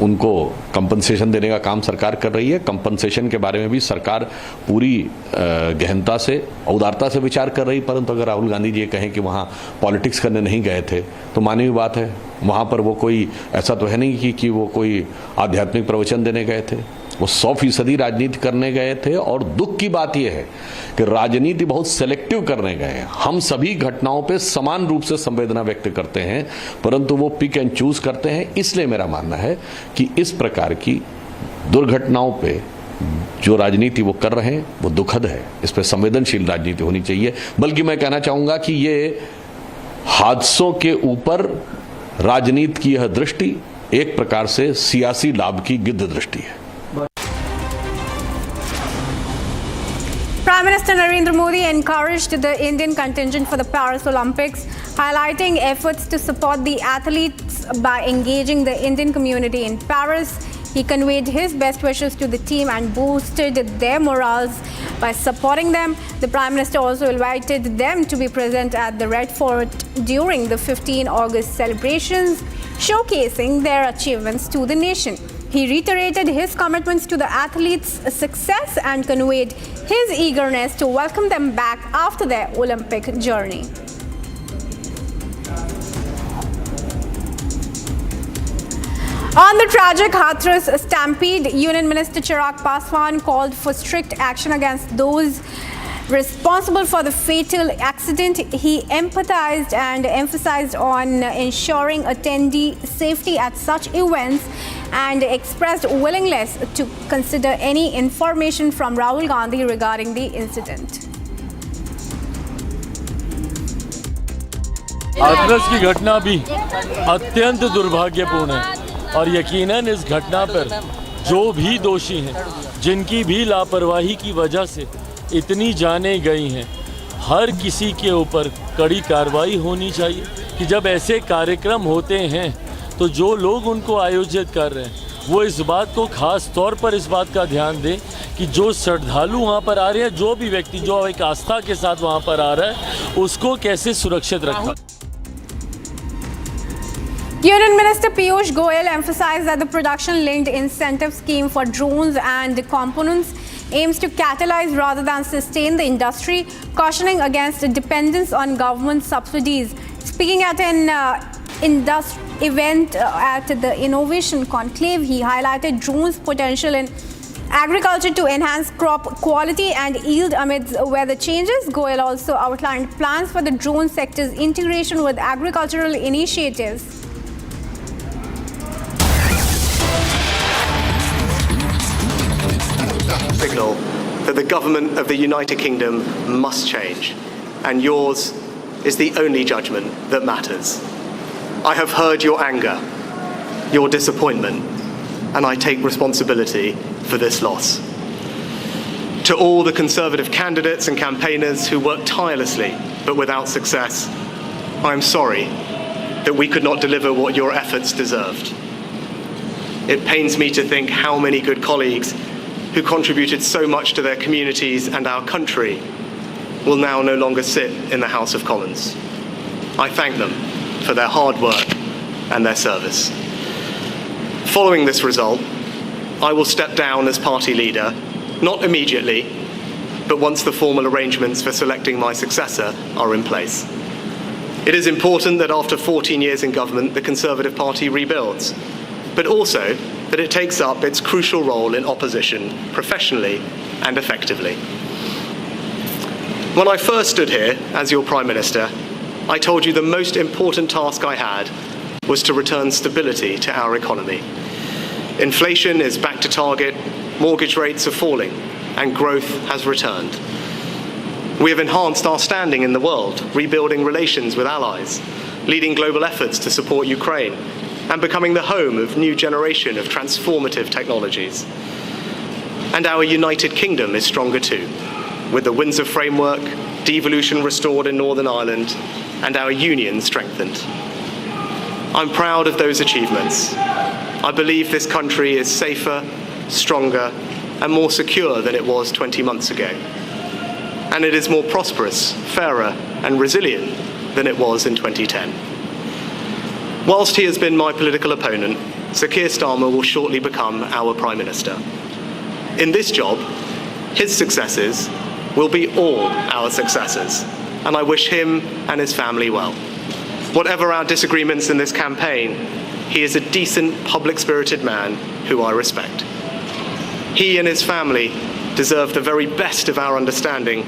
उनको कंपनसेशन देने का काम सरकार कर रही है। कंपनसेशन के बारे में भी सरकार पूरी गहनता से उदारता से विचार कर रही, परंतु अगर राहुल गांधी जी ये कहें कि वहाँ पॉलिटिक्स करने नहीं गए थे तो मानवीय बात है। वहाँ पर वो कोई ऐसा तो है नहीं कि वो कोई आध्यात्मिक प्रवचन देने गए थे, वो 100% राजनीति करने गए थे। और दुख की बात यह है कि राजनीति बहुत सेलेक्टिव करने गए हैं। हम सभी घटनाओं पे समान रूप से संवेदना व्यक्त करते हैं, परंतु वो पिक एंड चूज करते हैं। इसलिए मेरा मानना है कि इस प्रकार की दुर्घटनाओं पे जो राजनीति वो कर रहे हैं वो दुखद है। इस पे संवेदनशील राजनीति होनी चाहिए। बल्कि मैं कहना चाहूंगा कि ये हादसों के ऊपर राजनीति की यह दृष्टि एक प्रकार से सियासी लाभ की गिद्ध दृष्टि है। Prime Minister Narendra Modi encouraged the Indian contingent for the Paris Olympics, highlighting efforts to support the athletes by engaging the Indian community in Paris. He conveyed his best wishes to the team and boosted their morals by supporting them. The Prime Minister also invited them to be present at the Red Fort during the 15 August celebrations, showcasing their achievements to the nation. He reiterated his commitments to the athletes' success and conveyed his eagerness to welcome them back after their Olympic journey. On the tragic Hathras stampede, Union Minister Chirag Paswan called for strict action against those responsible for the fatal accident. He empathized and emphasized on ensuring attendee safety at such events and expressed willingness to consider any information from Rahul Gandhi regarding the incident. Hathras की घटना भी अत्यंत दुर्भाग्यपूर्ण है और यकीनन इस घटना पर जो भी दोषी हैं, जिनकी भी लापरवाही की वजह से इतनी जानें गई हैं, हर किसी के ऊपर कड़ी कार्रवाई होनी चाहिए। कि जब ऐसे कार्यक्रम होते हैं तो जो लोग उनको आयोजित कर रहे हैं वो इस बात को खास तौर पर इस बात का ध्यान दें कि जो श्रद्धालु वहाँ पर आ रहे हैं, जो भी व्यक्ति जो एक आस्था के साथ वहाँ पर आ रहा है, उसको कैसे सुरक्षित रखा। Union Minister Piyush Goyal emphasized that the production-linked incentive scheme for drones and components aims to catalyze rather than sustain the industry, cautioning against dependence on government subsidies. Speaking at an event at the Innovation Conclave, he highlighted drones' potential in agriculture to enhance crop quality and yield amidst weather changes. Goyal also outlined plans for the drone sector's integration with agricultural initiatives. Signal that the government of the United Kingdom must change, and yours is the only judgment that matters. I have heard your anger, your disappointment, and I take responsibility for this loss. To all the Conservative candidates and campaigners who worked tirelessly but without success, I am sorry that we could not deliver what your efforts deserved. It pains me to think how many good colleagues who contributed so much to their communities and our country will now no longer sit in the House of Commons. I thank them for their hard work and their service. Following this result, I will step down as party leader, not immediately, but once the formal arrangements for selecting my successor are in place. It is important that after 14 years in government, the Conservative Party rebuilds, but also that it takes up its crucial role in opposition professionally and effectively. When I first stood here as your Prime Minister, I told you the most important task I had was to return stability to our economy. Inflation is back to target, mortgage rates are falling, and growth has returned. We have enhanced our standing in the world, rebuilding relations with allies, leading global efforts to support Ukraine, and becoming the home of a new generation of transformative technologies. And our United Kingdom is stronger too, with the Windsor Framework, devolution restored in Northern Ireland, and our union strengthened. I'm proud of those achievements. I believe this country is safer, stronger, and more secure than it was 20 months ago. And it is more prosperous, fairer, and resilient than it was in 2010. Whilst he has been my political opponent, Sir Keir Starmer will shortly become our Prime Minister. In this job, his successes will be all our successors, and I wish him and his family well. Whatever our disagreements in this campaign, he is a decent, public-spirited man who I respect. He and his family deserve the very best of our understanding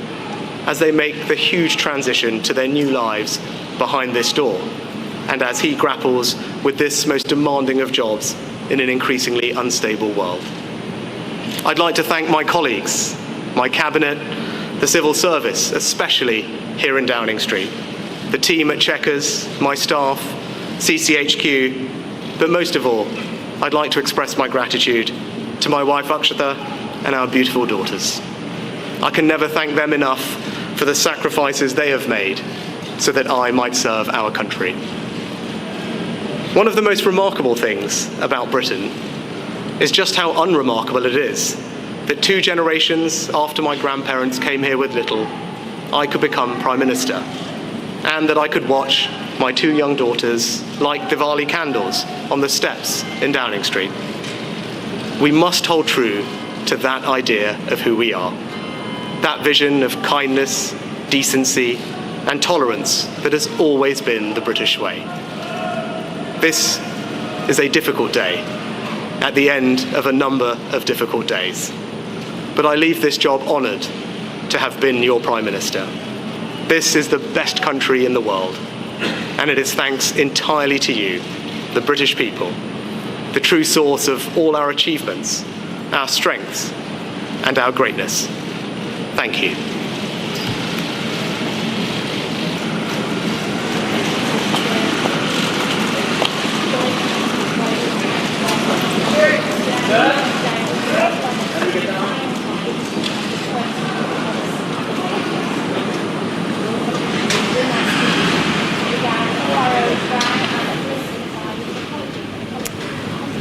as they make the huge transition to their new lives behind this door, and as he grapples with this most demanding of jobs in an increasingly unstable world. I'd like to thank my colleagues, my cabinet, the civil service, especially here in Downing Street, the team at Chequers, my staff, CCHQ, but most of all, I'd like to express my gratitude to my wife Akshata and our beautiful daughters. I can never thank them enough for the sacrifices they have made so that I might serve our country. One of the most remarkable things about Britain is just how unremarkable it is that 2 generations after my grandparents came here with little, I could become Prime Minister, and that I could watch my 2 young daughters light Diwali candles on the steps in Downing Street. We must hold true to that idea of who we are, that vision of kindness, decency, and tolerance that has always been the British way. This is a difficult day, at the end of a number of difficult days. But I leave this job honoured to have been your Prime Minister. This is the best country in the world, and it is thanks entirely to you, the British people, the true source of all our achievements, our strengths, and our greatness. Thank you.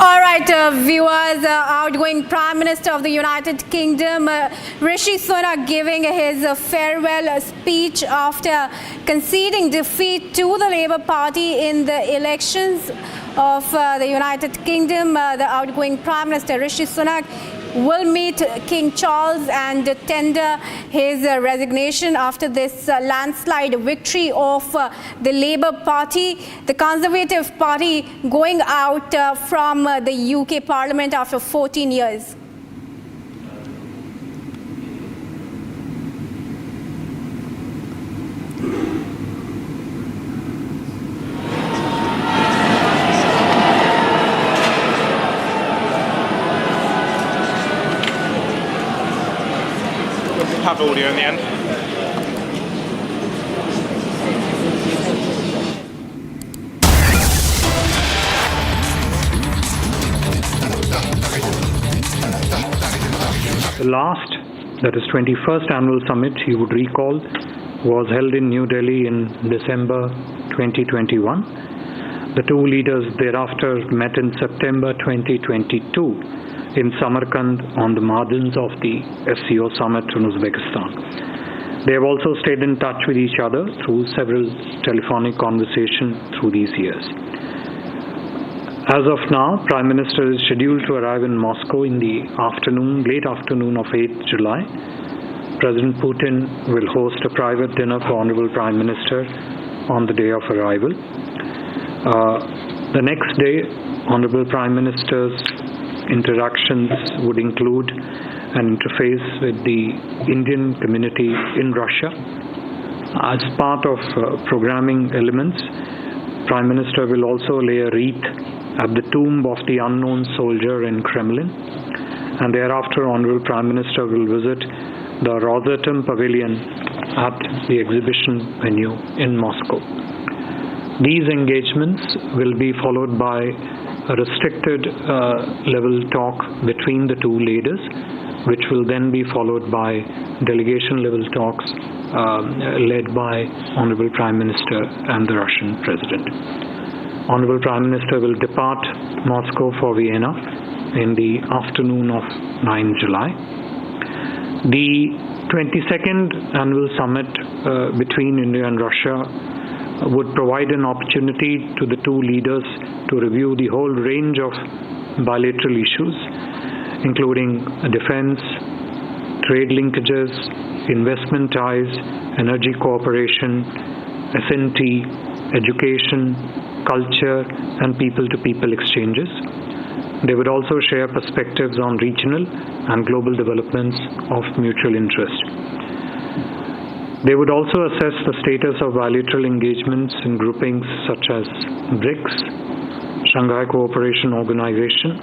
All right, viewers, outgoing Prime Minister of the United Kingdom, Rishi Sunak, giving his farewell speech after conceding defeat to the Labour Party in the elections of the United Kingdom. The outgoing Prime Minister, Rishi Sunak, will meet King Charles and tender his resignation after this landslide victory of the Labour Party, the Conservative Party going out from the UK Parliament after 14 years. Have audio in the end. The last, that is 21st annual summit, you would recall, was held in New Delhi in December 2021. The 2 leaders thereafter met in September 2022 in Samarkand on the margins of the SCO summit in Uzbekistan. They have also stayed in touch with each other through several telephonic conversations through these years. As of now, Prime Minister is scheduled to arrive in Moscow in the afternoon, late afternoon of 8th July. President Putin will host a private dinner for Honorable Prime Minister on the day of arrival. The next day, Honorable Prime Minister's interactions would include an interface with the Indian community in Russia. As part of programming elements, Prime Minister will also lay a wreath at the tomb of the unknown soldier in Kremlin, and thereafter Honorable Prime Minister will visit the Rosatom Pavilion at the exhibition venue in Moscow. These engagements will be followed by a restricted level talk between the 2 leaders which will then be followed by delegation-level talks led by Honorable Prime Minister and the Russian President. Honorable Prime Minister will depart Moscow for Vienna in the afternoon of 9 July. The 22nd Annual Summit between India and Russia would provide an opportunity to the two leaders to review the whole range of bilateral issues, including defense, trade linkages, investment ties, energy cooperation, S&T, education, culture, and people-to-people exchanges. They would also share perspectives on regional and global developments of mutual interest. They would also assess the status of bilateral engagements in groupings such as BRICS, Shanghai Cooperation Organization,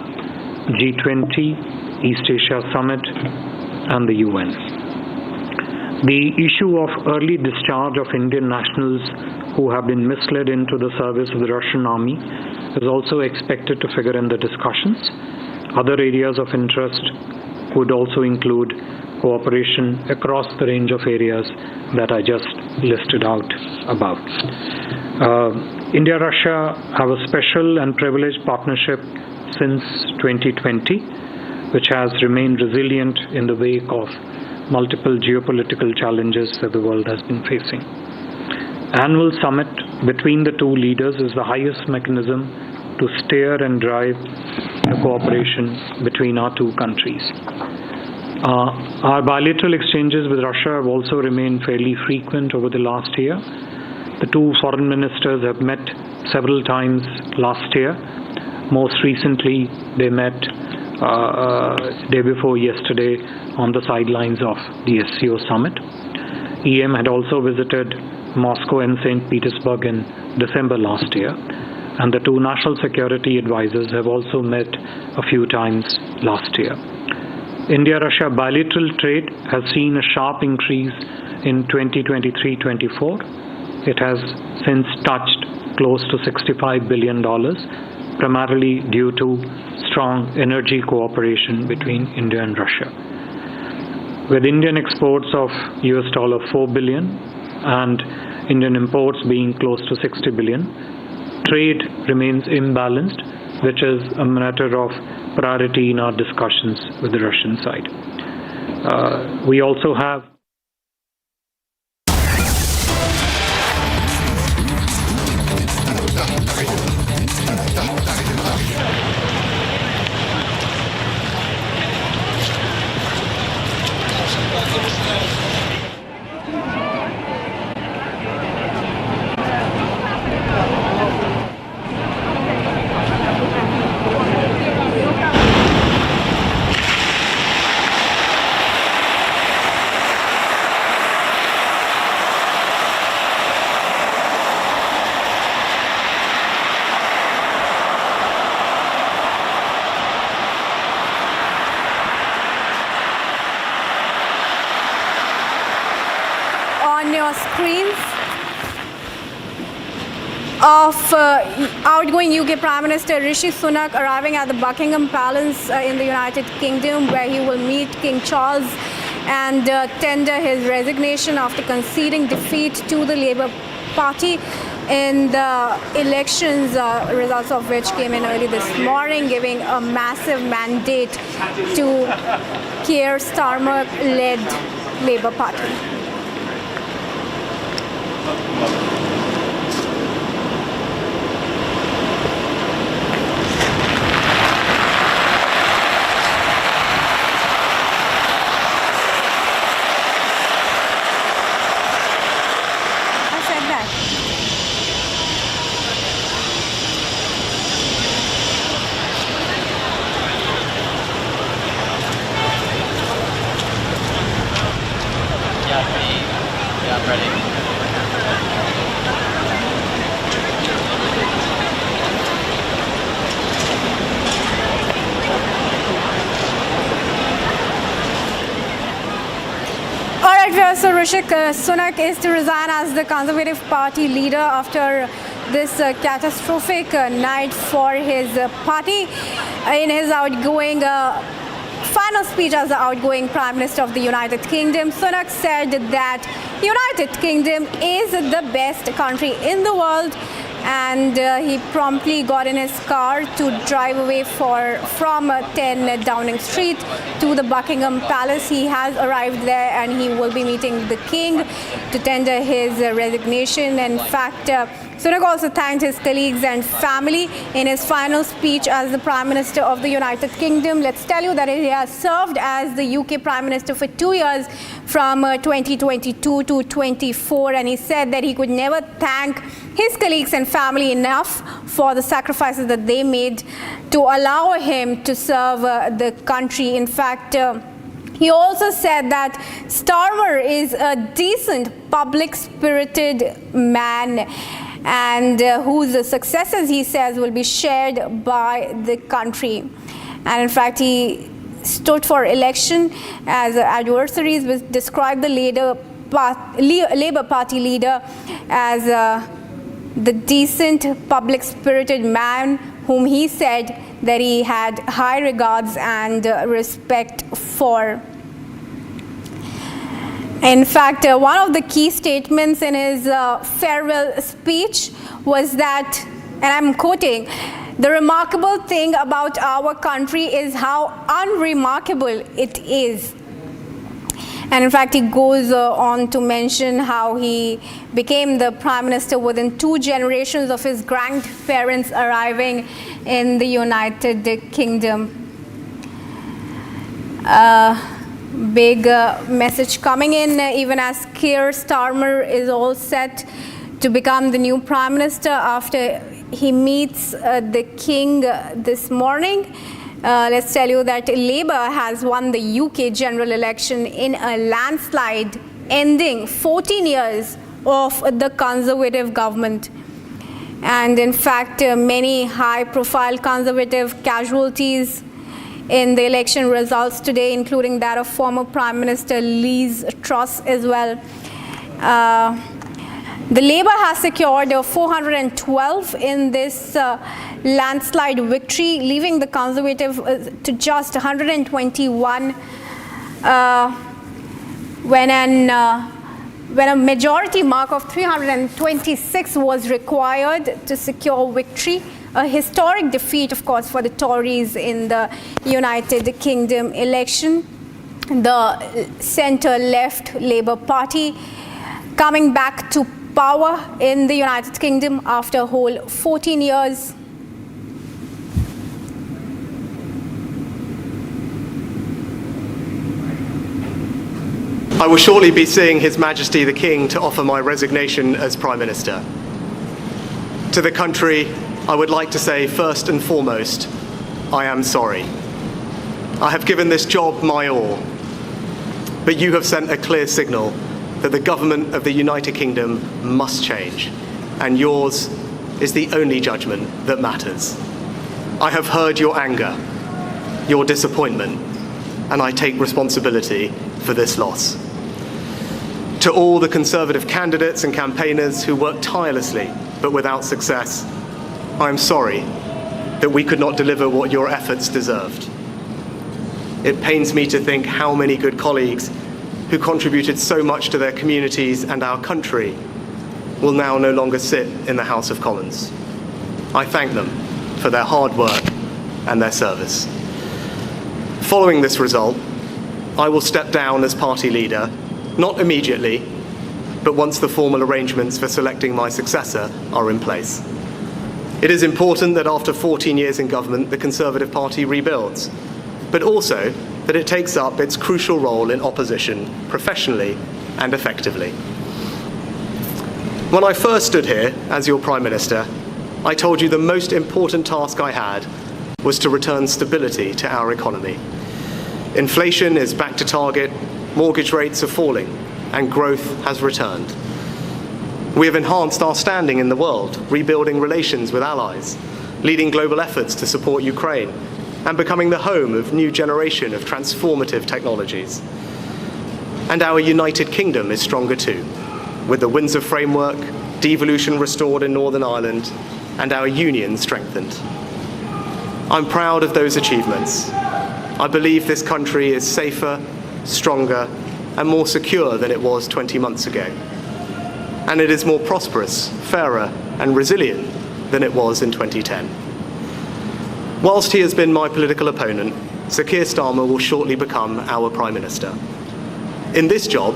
G20, East Asia Summit, and the UN. The issue of early discharge of Indian nationals who have been misled into the service of the Russian army is also expected to figure in the discussions. Other areas of interest would also include cooperation across the range of areas that I just listed out above. India-Russia have a special and privileged partnership since 2020, which has remained resilient in the wake of multiple geopolitical challenges that the world has been facing. Annual summit between the two leaders is the highest mechanism to steer and drive the cooperation between our two countries. Our bilateral exchanges with Russia have also remained fairly frequent over the last year. The two foreign ministers have met several times last year. Most recently, they met day before yesterday on the sidelines of the SCO summit. EM had also visited Moscow and St. Petersburg in December last year, and the two national security advisors have also met a few times last year. India-Russia bilateral trade has seen a sharp increase in 2023-24. It has since touched close to $65 billion, primarily due to strong energy cooperation between India and Russia. With Indian exports of $4 billion and Indian imports being close to $60 billion, trade remains imbalanced, which is a matter of priority in our discussions with the Russian side. We also have screens of outgoing UK Prime Minister Rishi Sunak arriving at the Buckingham Palace in the United Kingdom, where he will meet King Charles and tender his resignation after conceding defeat to the Labour Party in the elections, results of which came in early this morning, giving a massive mandate to Keir Starmer-led Labour Party. So Rishi Sunak is to resign as the Conservative Party leader after this catastrophic night for his party. In his outgoing final speech as the outgoing Prime Minister of the United Kingdom, Sunak said that United Kingdom is the best country in the world, and he promptly got in his car to drive away from 10 Downing Street to the Buckingham Palace. He has arrived there and he will be meeting the King to tender his resignation. In fact, Sunak also thanked his colleagues and family in his final speech as the Prime Minister of the United Kingdom. Let's tell you that he has served as the UK Prime Minister for 2 years, from 2022 to 24, and he said that he could never thank his colleagues and family enough for the sacrifices that they made to allow him to serve the country. In fact, he also said that Starmer is a decent, public-spirited man, and whose successes, he says, will be shared by the country. And in fact, he stood for election as adversaries, which described the Labour Party leader as the decent, public-spirited man whom he said that he had high regards and respect for. In fact, one of the key statements in his farewell speech was that, and I'm quoting, "The remarkable thing about our country is how unremarkable it is." And in fact, he goes on to mention how he became the Prime Minister within 2 generations of his grandparents arriving in the United Kingdom. Big message coming in, even as Keir Starmer is all set to become the new Prime Minister after he meets the King this morning. Let's tell you that Labour has won the UK general election in a landslide, ending 14 years of the Conservative government. And in fact, many high-profile Conservative casualties in the election results today, including that of former Prime Minister Liz Truss as well. The Labour has secured 412 in this landslide victory, leaving the Conservative to just 121 when a majority mark of 326 was required to secure victory. A historic defeat, of course, for the Tories in the United Kingdom election. The centre-left Labour Party coming back to power in the United Kingdom after a whole 14 years. I will shortly be seeing His Majesty the King to offer my resignation as Prime Minister. To the country, I would like to say first and foremost, I am sorry. I have given this job my all, but you have sent a clear signal that the government of the United Kingdom must change, and yours is the only judgment that matters. I have heard your anger, your disappointment, and I take responsibility for this loss. To all the Conservative candidates and campaigners who worked tirelessly but without success, I am sorry that we could not deliver what your efforts deserved. It pains me to think how many good colleagues who contributed so much to their communities and our country will now no longer sit in the House of Commons. I thank them for their hard work and their service. Following this result, I will step down as party leader, not immediately, but once the formal arrangements for selecting my successor are in place. It is important that after 14 years in government, the Conservative Party rebuilds, but also that it takes up its crucial role in opposition professionally and effectively. When I first stood here as your Prime Minister, I told you the most important task I had was to return stability to our economy. Inflation is back to target, mortgage rates are falling, and growth has returned. We have enhanced our standing in the world, rebuilding relations with allies, leading global efforts to support Ukraine, and becoming the home of a new generation of transformative technologies. And our United Kingdom is stronger too, with the Windsor Framework, devolution restored in Northern Ireland, and our union strengthened. I'm proud of those achievements, I believe this country is safer, stronger, and more secure than it was 20 months ago. And it is more prosperous, fairer, and resilient than it was in 2010. Whilst he has been my political opponent, Sir Keir Starmer will shortly become our Prime Minister. In this job,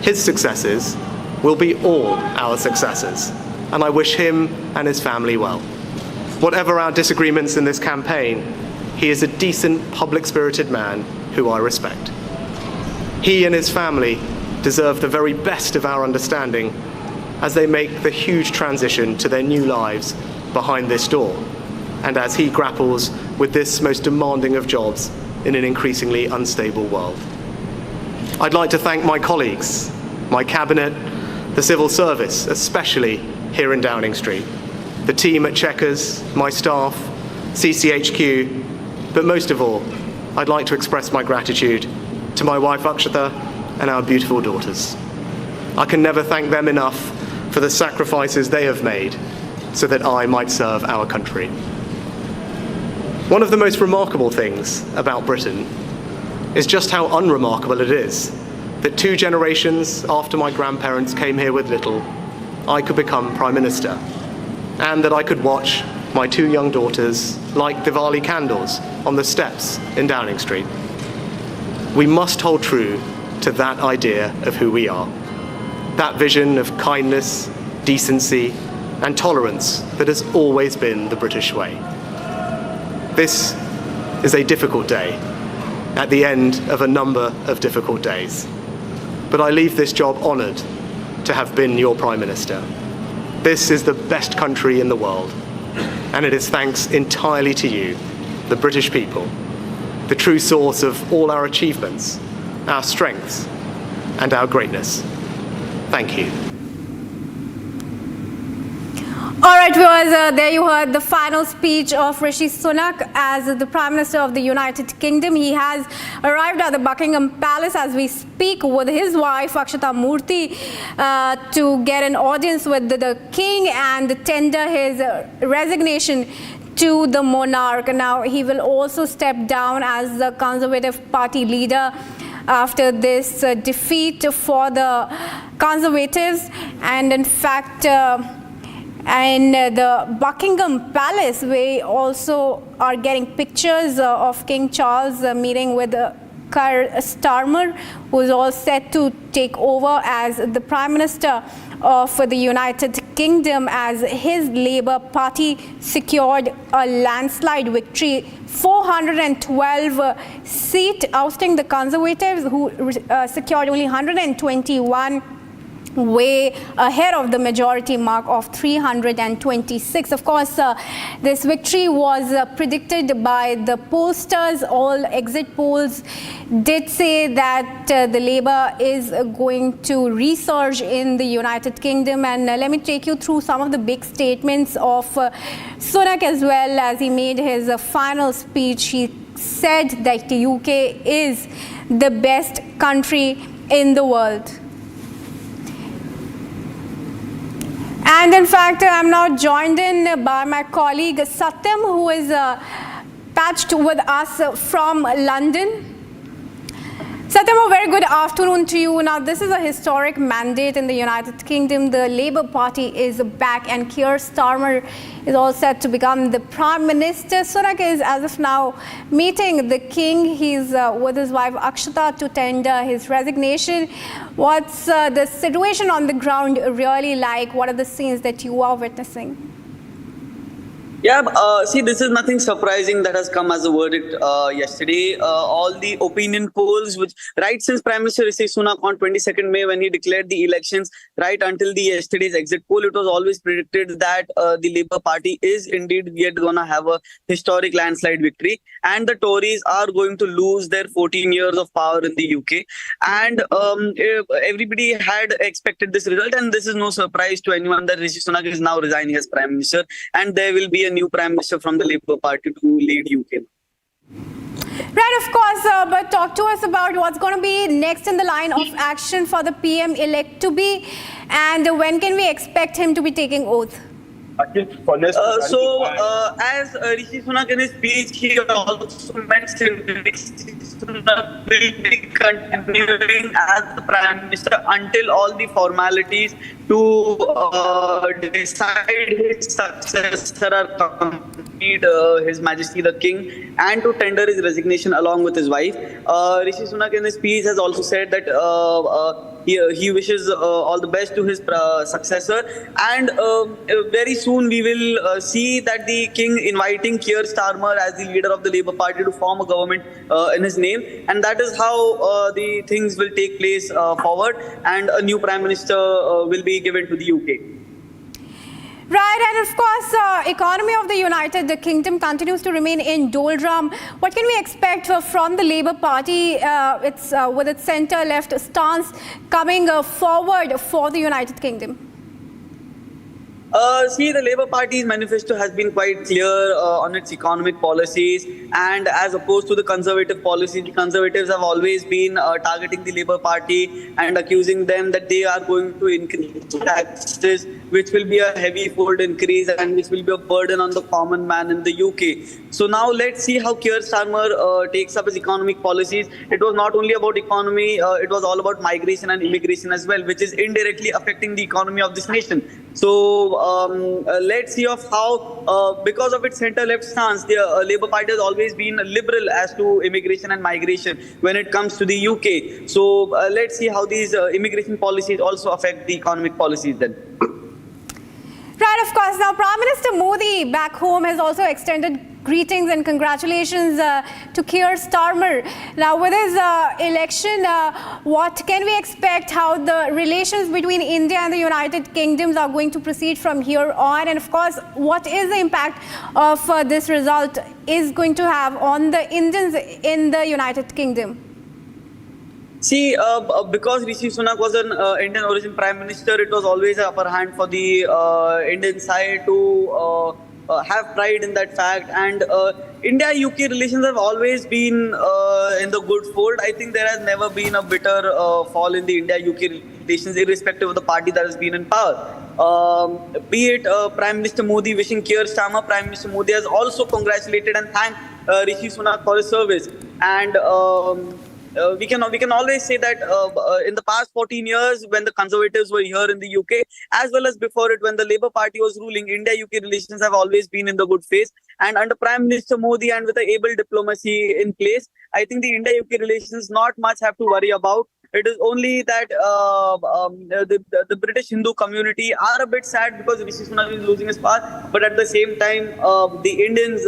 his successes will be all our successes, and I wish him and his family well. Whatever our disagreements in this campaign, he is a decent, public-spirited man who I respect. He and his family deserve the very best of our understanding as they make the huge transition to their new lives behind this door, and as he grapples with this most demanding of jobs in an increasingly unstable world. I'd like to thank my colleagues, my cabinet, the civil service, especially here in Downing Street, the team at Chequers, my staff, CCHQ, but most of all, I'd like to express my gratitude to my wife Akshata and our beautiful daughters. I can never thank them enough for the sacrifices they have made so that I might serve our country. One of the most remarkable things about Britain is just how unremarkable it is that 2 generations after my grandparents came here with little, I could become Prime Minister, and that I could watch my 2 young daughters light Diwali candles on the steps in Downing Street. We must hold true to that idea of who we are, that vision of kindness, decency, and tolerance that has always been the British way. This is a difficult day, at the end of a number of difficult days. But I leave this job honoured to have been your Prime Minister. This is the best country in the world, and it is thanks entirely to you, the British people, the true source of all our achievements, our strengths, and our greatness. Thank you. All right, viewers, there you heard the final speech of Rishi Sunak as the Prime Minister of the United Kingdom. He has arrived at the Buckingham Palace as we speak with his wife, Akshata Murthy, to get an audience with the King and tender his resignation to the monarch. Now, he will also step down as the Conservative Party leader after this defeat for the Conservatives. And in fact, in the Buckingham Palace, we also are getting pictures of King Charles meeting with Starmer, who is all set to take over as the Prime Minister of the United Kingdom, as his Labour Party secured a landslide victory, 412 seat, ousting the Conservatives, who secured only 121, way ahead of the majority mark of 326. Of course, this victory was predicted by the pollsters. All exit polls did say that the Labour is going to resurge in the United Kingdom. And let me take you through some of the big statements of Sunak as well. As he made his final speech, he said that the UK is the best country in the world. And in fact, I'm now joined in by my colleague Satyam, who is patched with us from London. Satyam, a very good afternoon to you. Now, this is a historic mandate in the United Kingdom. The Labour Party is back, and Keir Starmer is all set to become the Prime Minister. Sunak is, as of now, meeting the King. He's with his wife Akshata to tender his resignation. What's the situation on the ground really like? What are the scenes that you are witnessing? Yeah, see, this is nothing surprising that has come as a verdict yesterday. All the opinion polls, which right since Prime Minister Rishi Sunak on 22nd May, when he declared the elections, right until the yesterday's exit poll, it was always predicted that the Labour Party is indeed yet going to have a historic landslide victory, and the Tories are going to lose their 14 years of power in the UK. And everybody had expected this result, and this is no surprise to anyone that Rishi Sunak is now resigning as Prime Minister, and there will be a new Prime Minister from the Labour Party to lead UK. Right, of course, but talk to us about what's going to be next in the line of action for the PM-elect to be, and when can we expect him to be taking oath? As Rishi Sunak in his speech, he also mentioned Rishi Sunak will be continuing as the Prime Minister until all the formalities to decide his successor are complete, His Majesty the King, and to tender his resignation along with his wife. Rishi Sunak in his speech has also said that he wishes all the best to his successor, and very soon we will see that the king inviting Keir Starmer as the leader of the Labour Party to form a government in his name, and that is how the things will take place forward, and a new Prime Minister will be given to the UK. Right, and of course, economy of the United Kingdom continues to remain in doldrum. What can we expect from the Labour Party with its centre-left stance coming forward for the United Kingdom? The Labour Party's manifesto has been quite clear on its economic policies, and as opposed to the Conservative policy, the Conservatives have always been targeting the Labour Party and accusing them that they are going to increase taxes, which will be a heavy fold increase and which will be a burden on the common man in the UK. So now let's see how Keir Starmer takes up his economic policies. It was not only about economy, it was all about migration and immigration as well, which is indirectly affecting the economy of this nation. So let's see of how, because of its centre-left stance, the Labour Party has always been liberal as to immigration and migration when it comes to the UK. So let's see how these immigration policies also affect the economic policies then. Right, of course. Now, Prime Minister Modi back home has also extended greetings and congratulations to Keir Starmer. Now, with his election, what can we expect, how the relations between India and the United Kingdoms are going to proceed from here on? And of course, what is the impact of this result is going to have on the Indians in the United Kingdom? See, because Rishi Sunak was an Indian origin Prime Minister, it was always an upper hand for the Indian side to have pride in that fact. And India-UK relations have always been in the good fold. I think there has never been a bitter fall in the India-UK relations, irrespective of the party that has been in power. Be it Prime Minister Modi wishing Keir Starmer, Prime Minister Modi has also congratulated and thanked Rishi Sunak for his service. And we can always say that in the past 14 years, when the Conservatives were here in the UK, as well as before it when the Labour Party was ruling, India-UK relations have always been in the good phase. And under Prime Minister Modi and with the able diplomacy in place, I think the India-UK relations not much have to worry about. It is only that the British Hindu community are a bit sad because Rishi Sunak is losing his power, but at the same time, the Indians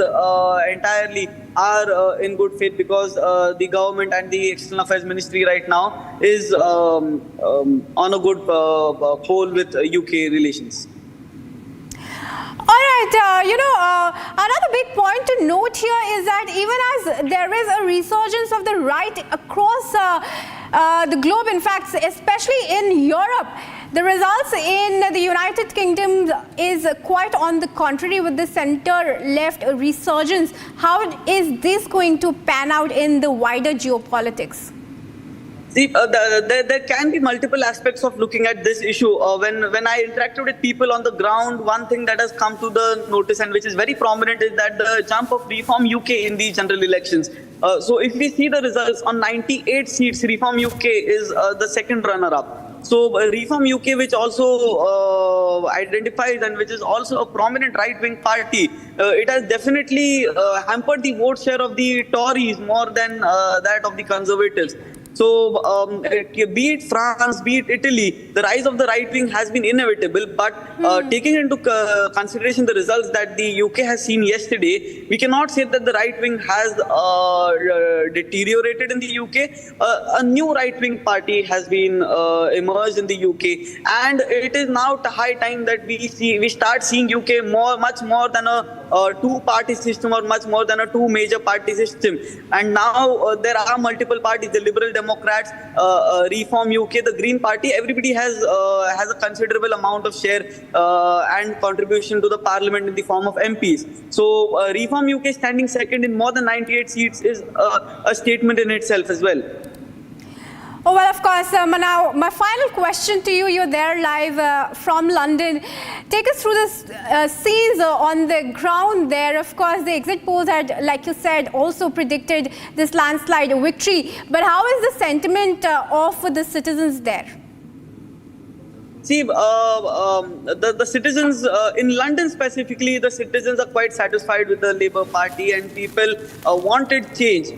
entirely are in good faith because the government and the External Affairs Ministry right now is on a good pole with UK relations. All right, another big point to note here is that even as there is a resurgence of the right across the globe, in fact, especially in Europe, the results in the United Kingdom is quite on the contrary with the centre-left resurgence. How is this going to pan out in the wider geopolitics? See, there can be multiple aspects of looking at this issue. When I interacted with people on the ground, one thing that has come to the notice and which is very prominent is that the jump of Reform UK in the general elections. So if we see the results on 98 seats, Reform UK is the second runner-up. So Reform UK, which also identifies and which is also a prominent right-wing party, it has definitely hampered the vote share of the Tories more than that of the Conservatives. So, be it France, be it Italy, the rise of the right wing has been inevitable. But taking into consideration the results that the UK has seen yesterday, we cannot say that the right wing has deteriorated in the UK. A new right wing party has been emerged in the UK, and it is now high time that we start seeing UK much more than a two-party system or much more than a two major party system. And now there are multiple parties: the Liberal Democrats, Reform UK, the Green Party. Everybody has a considerable amount of share and contribution to the Parliament in the form of MPs. So Reform UK standing second in more than 98 seats is a statement in itself as well. Oh, well, of course, now my final question to you, you're there live from London. Take us through the scenes on the ground there. Of course, the exit polls had, like you said, also predicted this landslide victory. But how is the sentiment of the citizens there? See, the citizens in London specifically, the citizens are quite satisfied with the Labour Party, and people wanted change.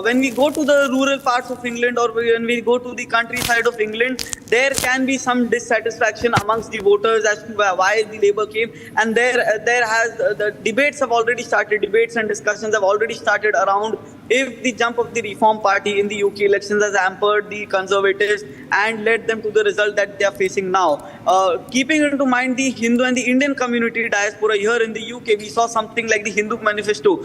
When we go to the rural parts of England, or when we go to the countryside of England, there can be some dissatisfaction amongst the voters as to why the Labour came, and the debates have already started. Debates and discussions have already started around if the jump of the Reform Party in the UK elections has hampered the Conservatives and led them to the result that they are facing now. Keeping into mind the Hindu and the Indian community diaspora here in the UK, we saw something like the Hindu Manifesto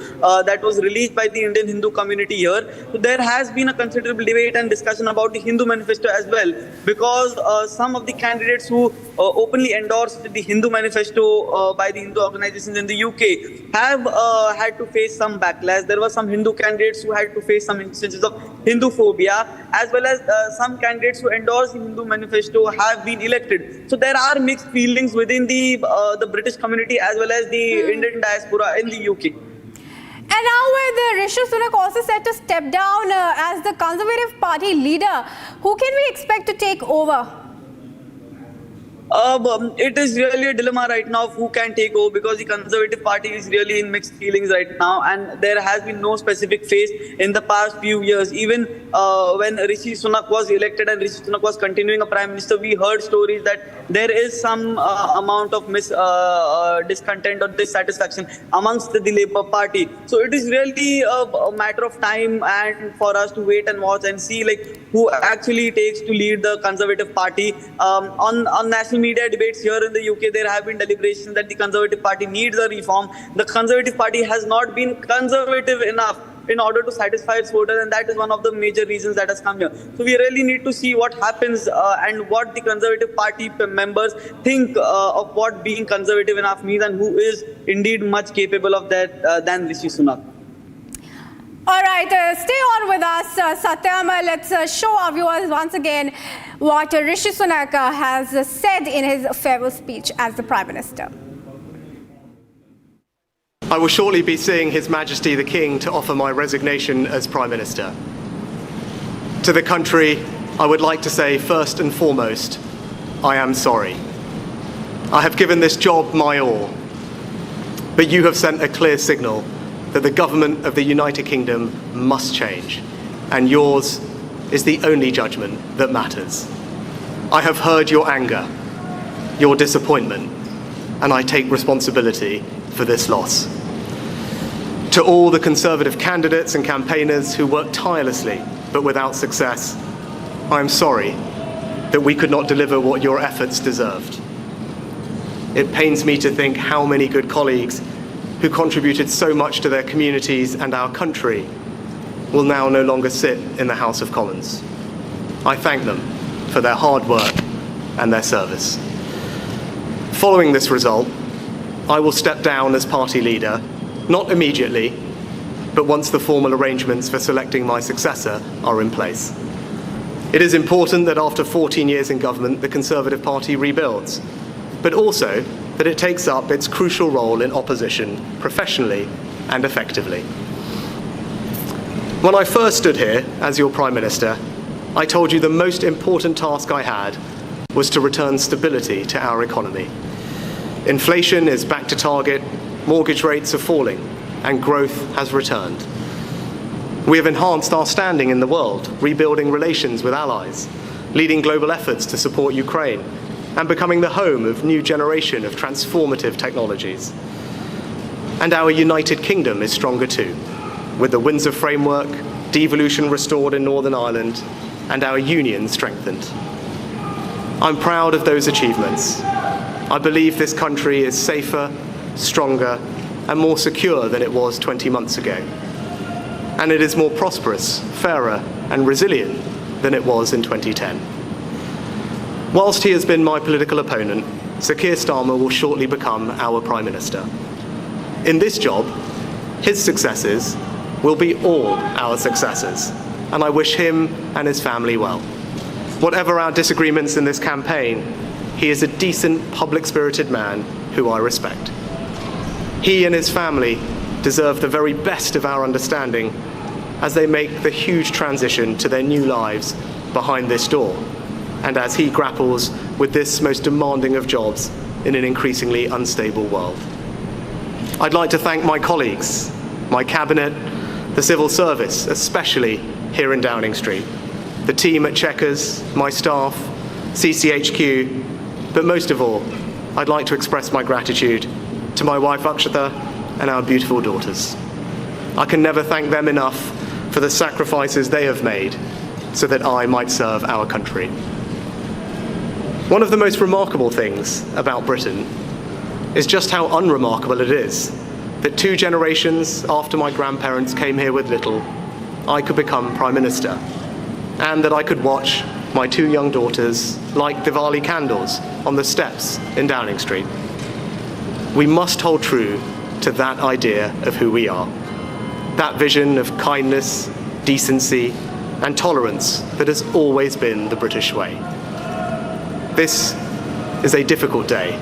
that was released by the Indian Hindu community here. So there has been a considerable debate and discussion about the Hindu Manifesto as well, because some of the candidates who openly endorsed the Hindu Manifesto by the Hindu organizations in the UK have had to face some backlash. There were some Hindu candidates who had to face some instances of Hindu phobia, as well as some candidates who endorsed the Hindu Manifesto have been elected. So there are mixed feelings within the British community as well as the Indian diaspora in the UK. And now with Rishi Sunak also set to step down as the Conservative Party leader, who can we expect to take over? It is really a dilemma right now of who can take over, because the Conservative Party is really in mixed feelings right now, and there has been no specific face in the past few years. Even when Rishi Sunak was elected and Rishi Sunak was continuing a Prime Minister, we heard stories that there is some amount of discontent or dissatisfaction amongst the Labour Party. So it is really a matter of time and for us to wait and watch and see who actually takes to lead the Conservative Party. On national media debates here in the UK, there have been deliberations that the Conservative Party needs a reform. The Conservative Party has not been conservative enough in order to satisfy its voters, and that is one of the major reasons that has come here. So we really need to see what happens and what the Conservative Party members think of what being conservative enough means, and who is indeed much capable of that than Rishi Sunak. All right, stay on with us, Satyam. Let's show our viewers once again what Rishi Sunak has said in his farewell speech as the Prime Minister. I will shortly be seeing His Majesty the King to offer my resignation as Prime Minister. To the country, I would like to say first and foremost, I am sorry. I have given this job my all, but you have sent a clear signal that the government of the United Kingdom must change, and yours is the only judgment that matters. I have heard your anger, your disappointment, and I take responsibility for this loss. To all the Conservative candidates and campaigners who worked tirelessly but without success, I am sorry that we could not deliver what your efforts deserved. It pains me to think how many good colleagues who contributed so much to their communities and our country will now no longer sit in the House of Commons. I thank them for their hard work and their service. Following this result, I will step down as party leader, not immediately, but once the formal arrangements for selecting my successor are in place. It is important that after 14 years in government, the Conservative Party rebuilds, but also that it takes up its crucial role in opposition professionally and effectively. When I first stood here as your Prime Minister, I told you the most important task I had was to return stability to our economy. Inflation is back to target, mortgage rates are falling, and growth has returned. We have enhanced our standing in the world, rebuilding relations with allies, leading global efforts to support Ukraine, and becoming the home of a new generation of transformative technologies. And our United Kingdom is stronger too, with the Windsor Framework, devolution restored in Northern Ireland, and our union strengthened. I'm proud of those achievements. I believe this country is safer, stronger, and more secure than it was 20 months ago. And it is more prosperous, fairer, and resilient than it was in 2010. Whilst he has been my political opponent, Sir Keir Starmer will shortly become our Prime Minister. In this job, his successes will be all our successors, and I wish him and his family well. Whatever our disagreements in this campaign, he is a decent, public-spirited man who I respect. He and his family deserve the very best of our understanding as they make the huge transition to their new lives behind this door, and as he grapples with this most demanding of jobs in an increasingly unstable world. I'd like to thank my colleagues, my cabinet, the civil service, especially here in Downing Street, the team at Chequers, my staff, CCHQ, but most of all, I'd like to express my gratitude to my wife Akshata and our beautiful daughters. I can never thank them enough for the sacrifices they have made so that I might serve our country. One of the most remarkable things about Britain is just how unremarkable it is that 2 generations after my grandparents came here with little, I could become Prime Minister, and that I could watch my 2 young daughters light Diwali candles on the steps in Downing Street. We must hold true to that idea of who we are, that vision of kindness, decency, and tolerance that has always been the British way. This is a difficult day,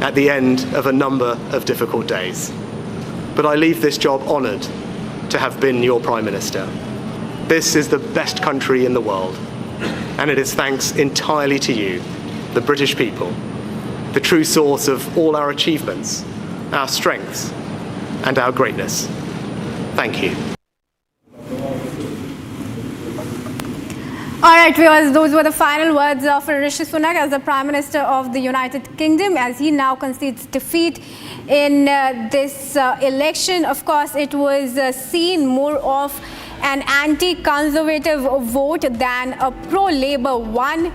at the end of a number of difficult days. But I leave this job honoured to have been your Prime Minister. This is the best country in the world, and it is thanks entirely to you, the British people, the true source of all our achievements, our strengths, and our greatness. Thank you. All right, viewers, those were the final words of Rishi Sunak as the Prime Minister of the United Kingdom, as he now concedes defeat in this election. Of course, it was seen more of an anti-conservative vote than a pro-Labour one.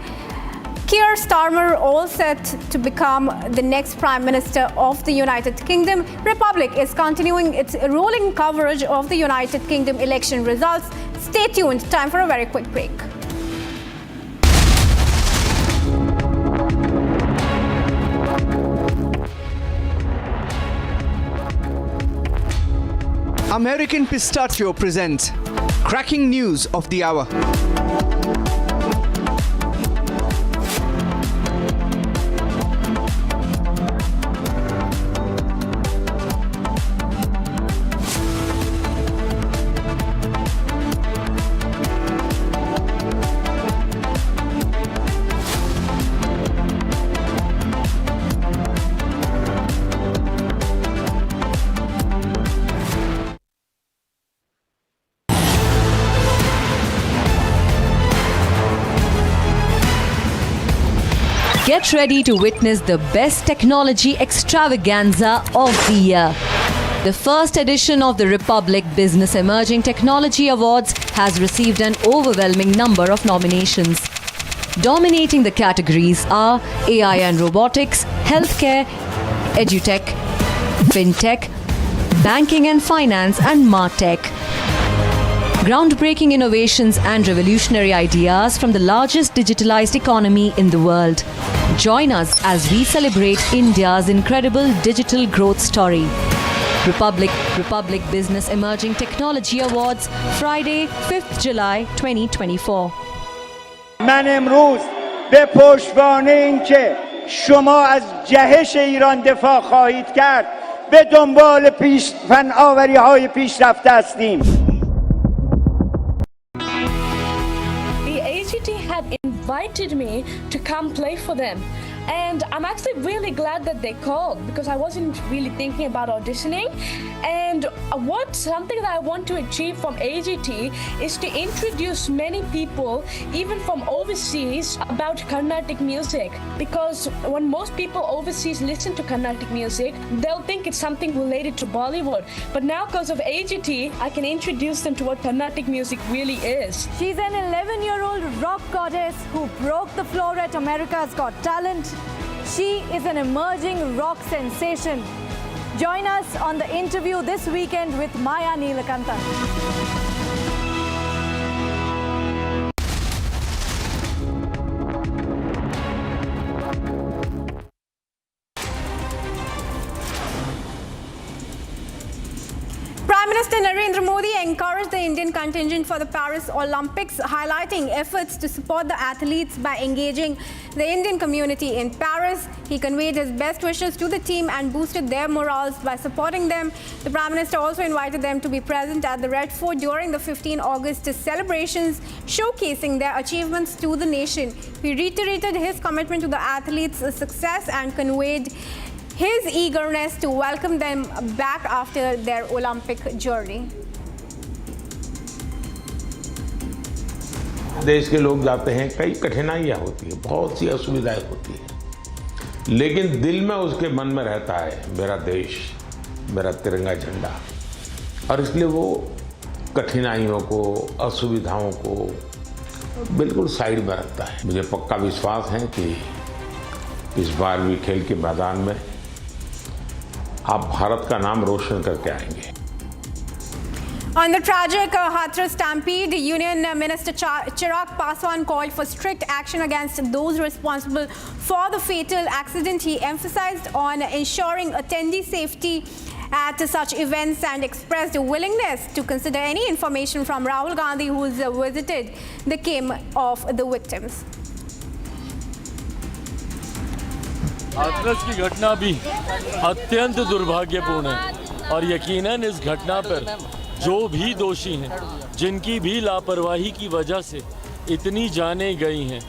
Keir Starmer, all set to become the next Prime Minister of the United Kingdom. Republic is continuing its rolling coverage of the United Kingdom election results. Stay tuned. Time for a very quick break. American Pistachio presents cracking news of the hour. Get ready to witness the best technology extravaganza of the year. The first edition of the Republic Business Emerging Technology Awards has received an overwhelming number of nominations. Dominating the categories are AI and robotics, healthcare, edutech, fintech, banking and finance, and martech. Groundbreaking innovations and revolutionary ideas from the largest digitalized economy in the world. Join us as we celebrate India's incredible digital growth story. Republic Business Emerging Technology Awards, Friday, 5th July 2024. من امروز به پشتوانه این که شما از جهش ایران دفاع خواهید کرد به دنبال فناوری‌های پیشرفته هستیم. Invited me to come play for them, and I'm actually really glad that they called because I wasn't really thinking about auditioning. And something that I want to achieve from AGT is to introduce many people, even from overseas, about Carnatic music, because when most people overseas listen to Carnatic music, they'll think it's something related to Bollywood, but now because of AGT I can introduce them to what Carnatic music really is. She's an 11-year-old rock goddess who broke the floor at America's Got Talent. She is an emerging rock sensation. Join us on the interview this weekend with Maya Neelakanthan. Prime Minister Narendra Modi encouraged the Indian contingent for the Paris Olympics, highlighting efforts to support the athletes by engaging the Indian community in Paris. He conveyed his best wishes to the team and boosted their morals by supporting them. The Prime Minister also invited them to be present at the Red Fort during the 15 August celebrations, showcasing their achievements to the nation. He reiterated his commitment to the athletes' success and conveyed his eagerness to welcome them back after their Olympic journey. देश के लोग जाते हैं, कई कठिनाइयां होती है, बहुत सी असुविधाएं होती है, लेकिन दिल में उसके मन में रहता है मेरा देश, मेरा तिरंगा झंडा, और इसलिए वो कठिनाइयों को, असुविधाओं को बिल्कुल साइड में रखता है। मुझे पक्का विश्वास है कि इस बार भी खेल के मैदान में आप भारत का नाम रोशन करके आएंगे। On the tragic Hatras stampede, Union Minister Chirag Paswan called for strict action against those responsible for the fatal accident. He emphasized on ensuring attendee safety at such events and expressed a willingness to consider any information from Rahul Gandhi, who has visited the camp of the victims. Hathras की घटना भी अत्यंत दुर्भाग्यपूर्ण है और यकीनन इस घटना पर जो भी दोषी हैं, जिनकी भी लापरवाही की वजह से इतनी जानें गई हैं,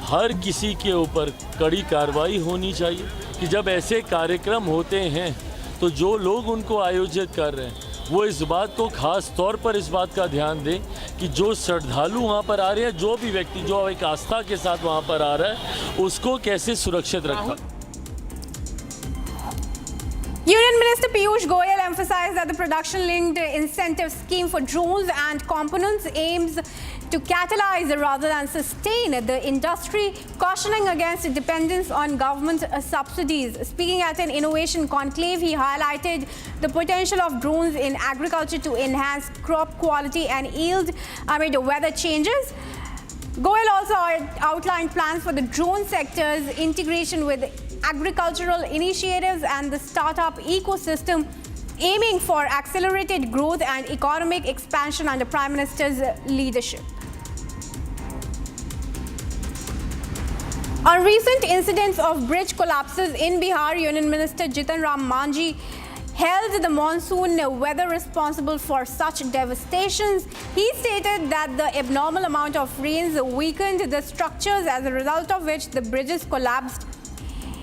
हर किसी के ऊपर कड़ी कार्रवाई होनी चाहिए। कि जब ऐसे कार्यक्रम होते हैं तो जो लोग उनको आयोजित कर रहे हैं वो इस बात को खास तौर पर इस बात का ध्यान दें कि जो श्रद्धालु वहाँ पर आ रहे हैं, जो भी व्यक्ति जो एक आस्था के साथ वहाँ पर आ रहा है, उसको कैसे सुरक्षित रखा। Union Minister Piyush Goyal emphasized that the production-linked incentive scheme for drones and components aims to catalyze rather than sustain the industry, cautioning against dependence on government subsidies. Speaking at an innovation conclave, he highlighted the potential of drones in agriculture to enhance crop quality and yield amid weather changes. Goyal also outlined plans for the drone sector's integration with agricultural initiatives and the startup ecosystem, aiming for accelerated growth and economic expansion under Prime Minister's leadership. On recent incidents of bridge collapses in Bihar, Union Minister Jitan Ram Manjhi held the monsoon weather responsible for such devastations. He stated that the abnormal amount of rains weakened the structures, as a result of which the bridges collapsed.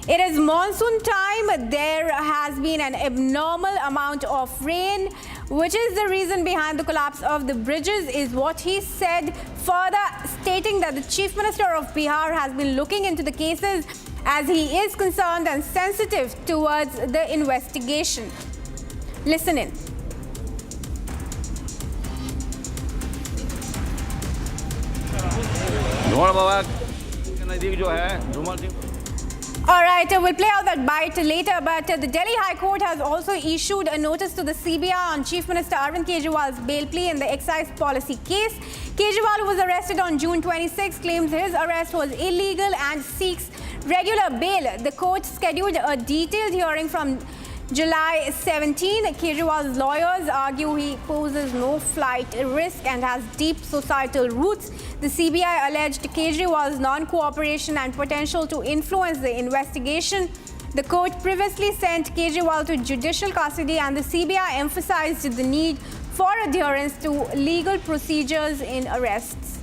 It is monsoon time. There has been an abnormal amount of rain, which is the reason behind the collapse of the bridges, is what he said, further stating that the Chief Minister of Bihar has been looking into the cases as he is concerned and sensitive towards the investigation. Listen in. All right, we'll play out that bite later, but the Delhi High Court has also issued a notice to the CBI on Chief Minister Arvind Kejriwal's bail plea in the excise policy case. Kejriwal, who was arrested on June 26, claims his arrest was illegal and seeks regular bail. The court scheduled a detailed hearing from July 17. Kejriwal's lawyers argue he poses no flight risk and has deep societal roots. The CBI alleged Kejriwal's non-cooperation and potential to influence the investigation. The court previously sent Kejriwal to judicial custody, and the CBI emphasized the need for adherence to legal procedures in arrests.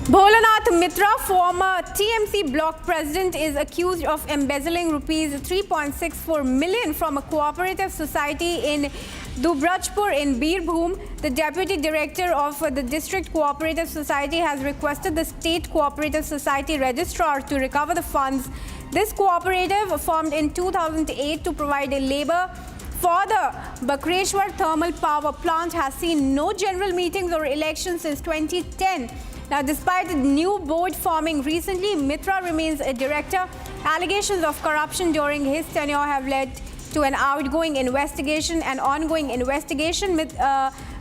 Bholanath Mitra, former TMC block president, is accused of embezzling rupees 3.64 million from a cooperative society in Dubrajpur in Birbhum. The deputy director of the district cooperative society has requested the state cooperative society registrar to recover the funds. This cooperative, formed in 2008 to provide labor for the Bakreshwar thermal power plant, has seen no general meetings or elections since 2010. Now, despite the new board forming recently, Mitra remains a director. Allegations of corruption during his tenure have led to an ongoing investigation.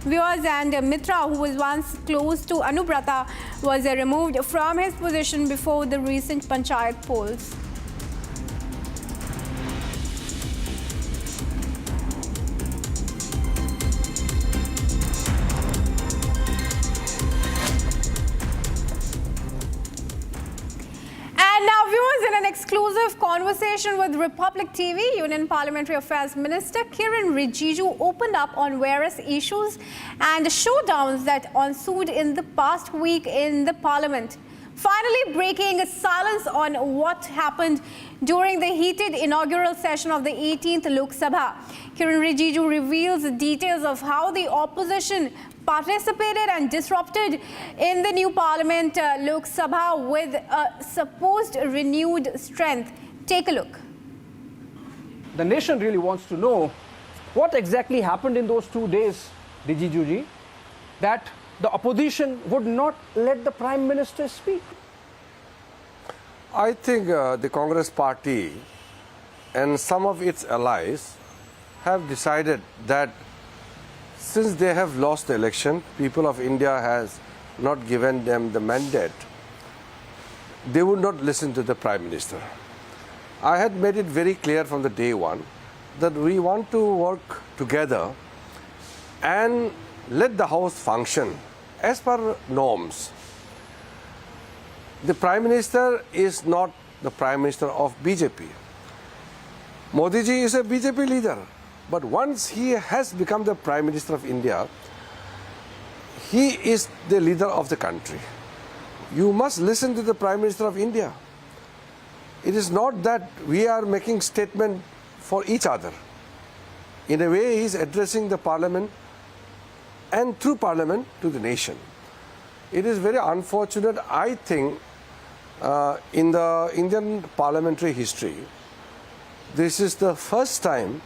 Viewers, and Mitra, who was once close to Anubrata, was removed from his position before the recent panchayat polls. exclusive conversation with Republic TV, Union Parliamentary Affairs Minister Kiren Rijiju opened up on various issues and showdowns that ensued in the past week in the Parliament. Finally breaking silence on what happened during the heated inaugural session of the 18th Lok Sabha. Kiren Rijiju reveals the details of how the opposition participated and disrupted in the new Parliament Lok Sabha with a supposed renewed strength. Take a look. The nation really wants to know what exactly happened in those 2 days, Rijiju ji, that the opposition would not let the Prime Minister speak. I think the Congress party and some of its allies have decided that since they have lost the election, people of India has not given them the mandate, they would not listen to the Prime Minister. I had made it very clear from the day one that we want to work together and let the House function as per norms. The Prime Minister is not the Prime Minister of BJP. Modi ji is a BJP leader. But once he has become the Prime Minister of India, he is the leader of the country. You must listen to the Prime Minister of India. It is not that we are making statement for each other. In a way, he is addressing the Parliament and through Parliament to the nation. It is very unfortunate, I think, in the Indian parliamentary history, this is the first time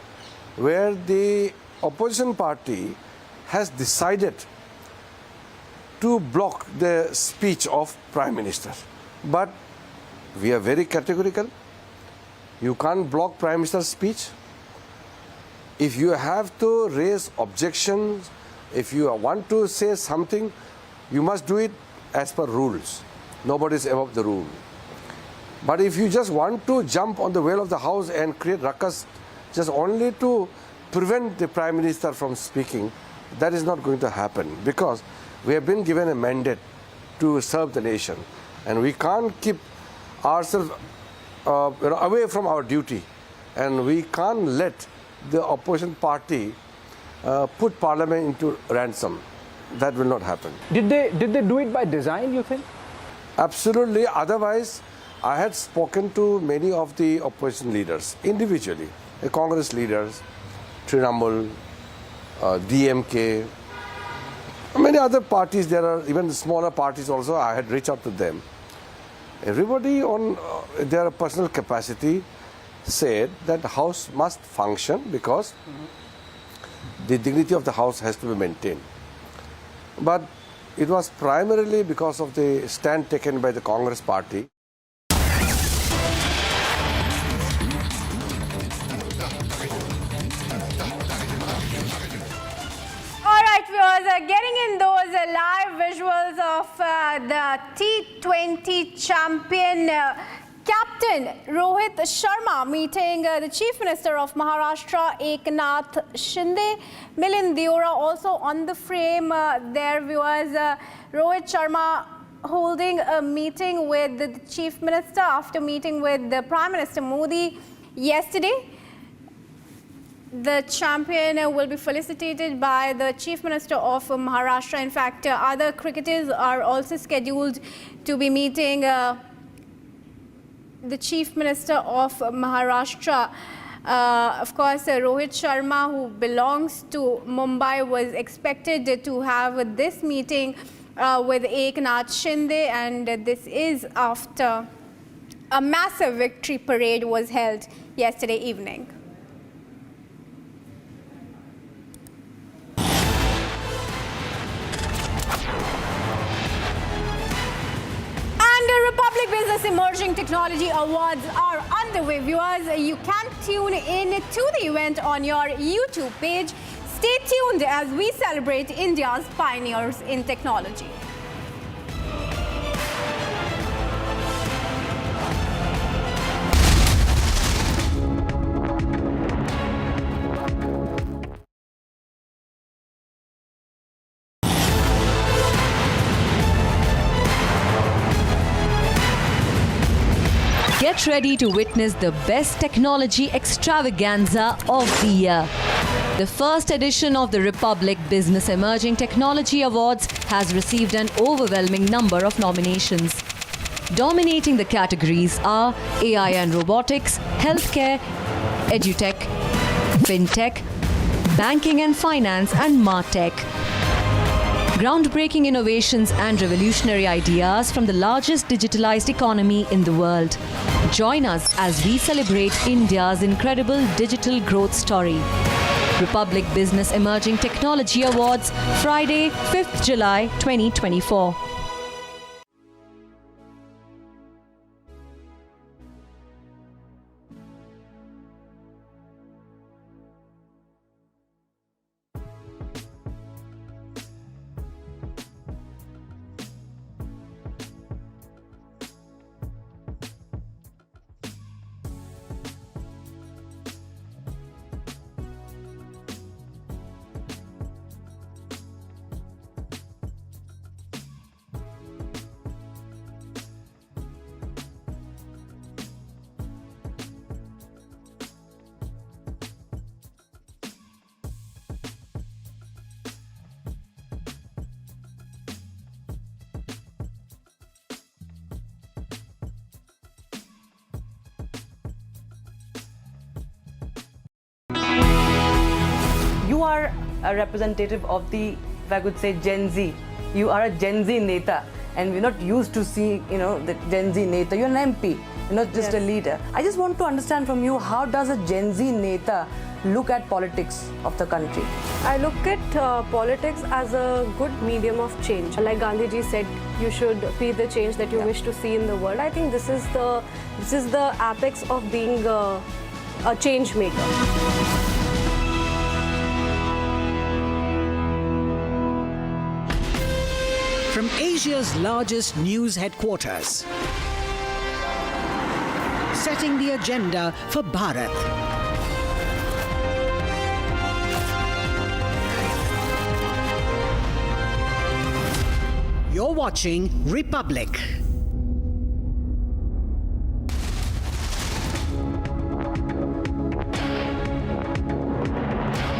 where the opposition party has decided to block the speech of Prime Minister. But we are very categorical. You can't block Prime Minister's speech. If you have to raise objections, if you want to say something, you must do it as per rules. Nobody is above the rule. But if you just want to jump on the well of the House and create ruckus just only to prevent the Prime Minister from speaking, that is not going to happen, because we have been given a mandate to serve the nation and we can't keep ourselves away from our duty, and we can't let the opposition party put Parliament into ransom. That will not happen. Did they do it by design, you think? Absolutely. Otherwise, I had spoken to many of the opposition leaders individually, the Congress leaders, Trinamool, DMK, many other parties. There are even smaller parties also. I had reached out to them. Everybody on their personal capacity said that the House must function because the dignity of the House has to be maintained. But it was primarily because of the stand taken by the Congress party. All right, viewers, getting in those live visuals of the T20 champion Captain Rohit Sharma meeting the Chief Minister of Maharashtra, Eknath Shinde. Milind Deora also on the frame there, viewers. Rohit Sharma holding a meeting with the Chief Minister after meeting with the Prime Minister Modi yesterday. The champion will be felicitated by the Chief Minister of Maharashtra. In fact, other cricketers are also scheduled to be meeting the Chief Minister of Maharashtra. Of course, Rohit Sharma, who belongs to Mumbai, was expected to have this meeting with Eknath Shinde, and this is after a massive victory parade was held yesterday evening. Republic Business Emerging Technology Awards are underway, viewers. You can tune in to the event on your YouTube page. Stay tuned as we celebrate India's pioneers in technology. Get Get ready to witness the best technology extravaganza of the year. The first edition of the Republic Business Emerging Technology Awards has received an overwhelming number of nominations. Dominating the categories are AI and robotics, healthcare, edutech, fintech, banking and finance, and martech. Groundbreaking innovations and revolutionary ideas from the largest digitalized economy in the world. Join us as we celebrate India's incredible digital growth story. Republic Business Emerging Technology Awards, Friday, 5th July 2024. You are a representative of the, if I could say, Gen Z. You are a Gen Z Neta, and we're not used to see, the Gen Z Neta. You're an MP, you're not just a leader. I just want to understand from you, how does a Gen Z Neta look at politics of the country? I look at politics as a good medium of change. Like Gandhiji said, you should be the change that you wish to see in the world. I think this is the apex of being a change maker. From Asia's largest news headquarters, setting the agenda for Bharat. You're watching Republic.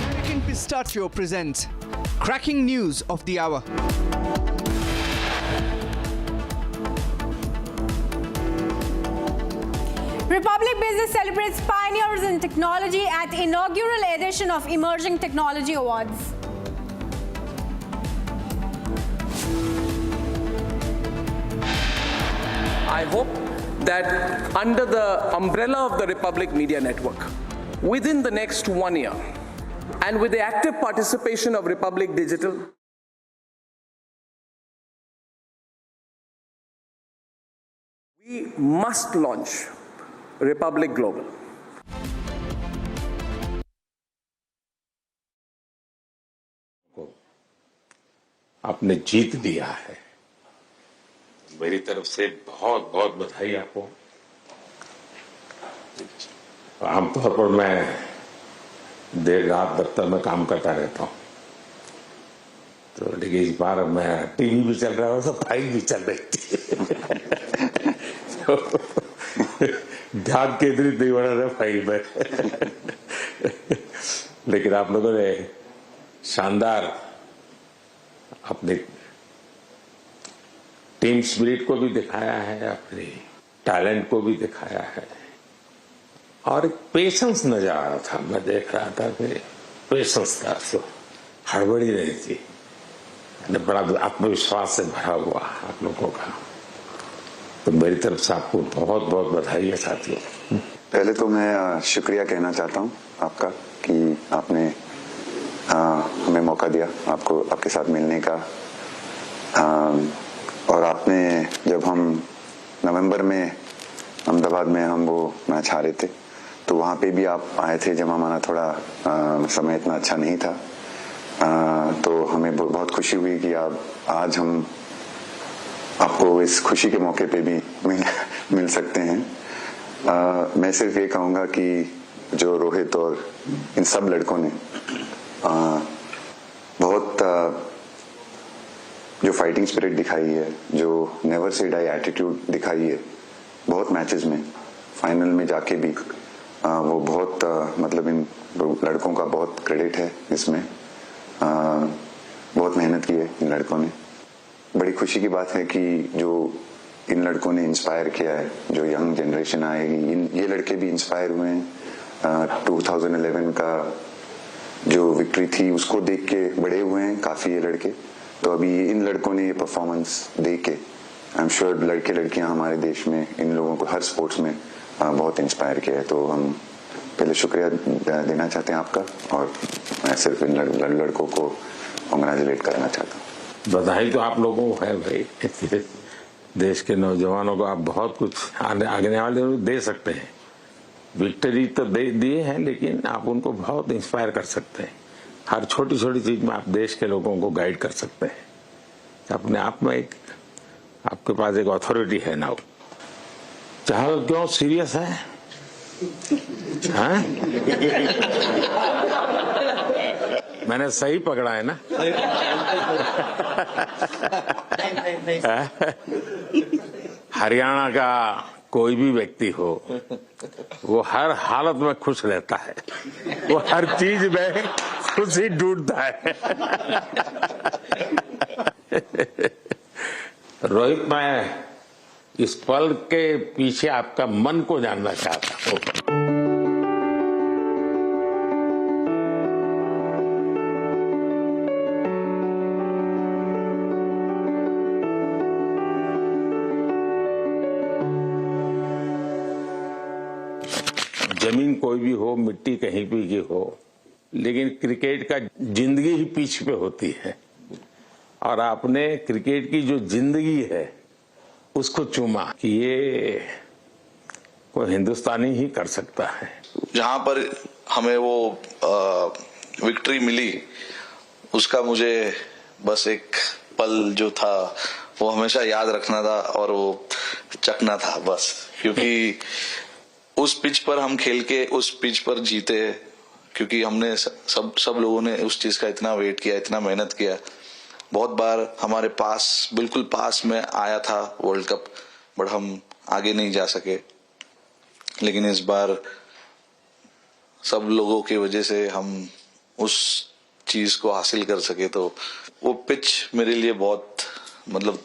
American Pistachio presents cracking news of the hour. Republic Business celebrates pioneers in technology at inaugural edition of Emerging Technology Awards. I hope that under the umbrella of the Republic Media Network, within the next 1 year, and with the active participation of Republic Digital, we must launch Republic Global. आपने जीत लिया है। मेरी तरफ से बहुत बहुत बधाई आपको। आमतौर पर मैं देर रात दफ्तर में काम करता रहता हूँ, तो लेकिन इस बार मैं टीवी भी चल रहा है और सफाई भी चल रही थी। ध्यान केंद्रित नहीं हो रहा था फाइल में। लेकिन आप लोगों ने शानदार अपने टीम स्पिरिट को भी दिखाया है, अपने टैलेंट को भी दिखाया है, और एक पेशेंस नजर आ रहा था। मैं देख रहा था कि पेशेंस था, तो हड़बड़ी नहीं थी, बड़ा आत्मविश्वास से भरा हुआ आप लोगों का। तो मेरी तरफ से आपको बहुत बहुत बधाई है साथियों। पहले तो मैं शुक्रिया कहना चाहता हूँ आपका कि आपने हमें मौका दिया आपको आपके साथ मिलने का, और आपने जब हम नवंबर में अहमदाबाद में हम वो मैच हारे थे, तो वहाँ पे भी आप आए थे, जब हमारा थोड़ा समय इतना अच्छा नहीं था, तो हमें बहुत खुशी हुई कि आज हम आपको इस खुशी के मौके पे भी मिल सकते हैं। मैं सिर्फ ये कहूँगा कि जो रोहित और इन सब लड़कों ने बहुत जो फाइटिंग स्पिरिट दिखाई है, जो नेवर से डाई एटीट्यूड दिखाई है बहुत मैचेस में, फाइनल में जाके भी वो बहुत मतलब इन लड़कों का बहुत क्रेडिट है इसमें। बहुत मेहनत की है इन लड़कों ने। बड़ी खुशी की बात है कि जो इन लड़कों ने इंस्पायर किया है, जो यंग जनरेशन आएगी, ये लड़के भी इंस्पायर हुए हैं। 2011 का जो विक्ट्री थी उसको देख के बड़े हुए हैं काफी ये लड़के। तो अभी इन लड़कों ने ये परफॉर्मेंस दे के आई एम श्योर लड़के लड़कियां हमारे देश में इन लोगों को हर स्पोर्ट्स में बहुत इंस्पायर किया है। तो हम पहले शुक्रिया देना चाहते हैं आपका, और मैं सिर्फ इन लड़कों को कांग्रेचुलेट करना चाहता हूँ। बधाई तो आप लोगों को है भाई। देश के नौजवानों को आप बहुत कुछ आगे वाले दे सकते हैं। विक्ट्री तो दिए हैं, लेकिन आप उनको बहुत इंस्पायर कर सकते हैं। हर छोटी छोटी चीज में आप देश के लोगों को गाइड कर सकते हैं। अपने आप में एक आपके पास एक अथॉरिटी है ना। चाहे क्यों सीरियस है, हाँ? मैंने सही पकड़ा है ना? हरियाणा का कोई भी व्यक्ति हो, वो हर हालत में खुश रहता है। वो हर चीज में खुशी ढूंढता है। रोहित, मैं इस पल के पीछे आपका मन को जानना चाहता हूँ। जमीन कोई भी हो, मिट्टी कहीं भी की हो, लेकिन क्रिकेट का जिंदगी ही पिच पे होती है। और आपने क्रिकेट की जो जिंदगी है उसको चूमा कि ये कोई हिंदुस्तानी ही कर सकता है। जहां पर हमें वो विक्ट्री मिली, उसका मुझे बस एक पल जो था वो हमेशा याद रखना था, और वो चखना था बस। क्योंकि उस पिच पर हम खेल के उस पिच पर जीते, क्योंकि हमने सब लोगों ने उस चीज का इतना वेट किया, इतना मेहनत किया। बहुत बार हमारे पास, बिल्कुल पास में आया था वर्ल्ड कप, बट हम आगे नहीं जा सके। लेकिन इस बार सब लोगों की वजह से हम उस चीज को हासिल कर सके। तो वो पिच मेरे लिए बहुत मतलब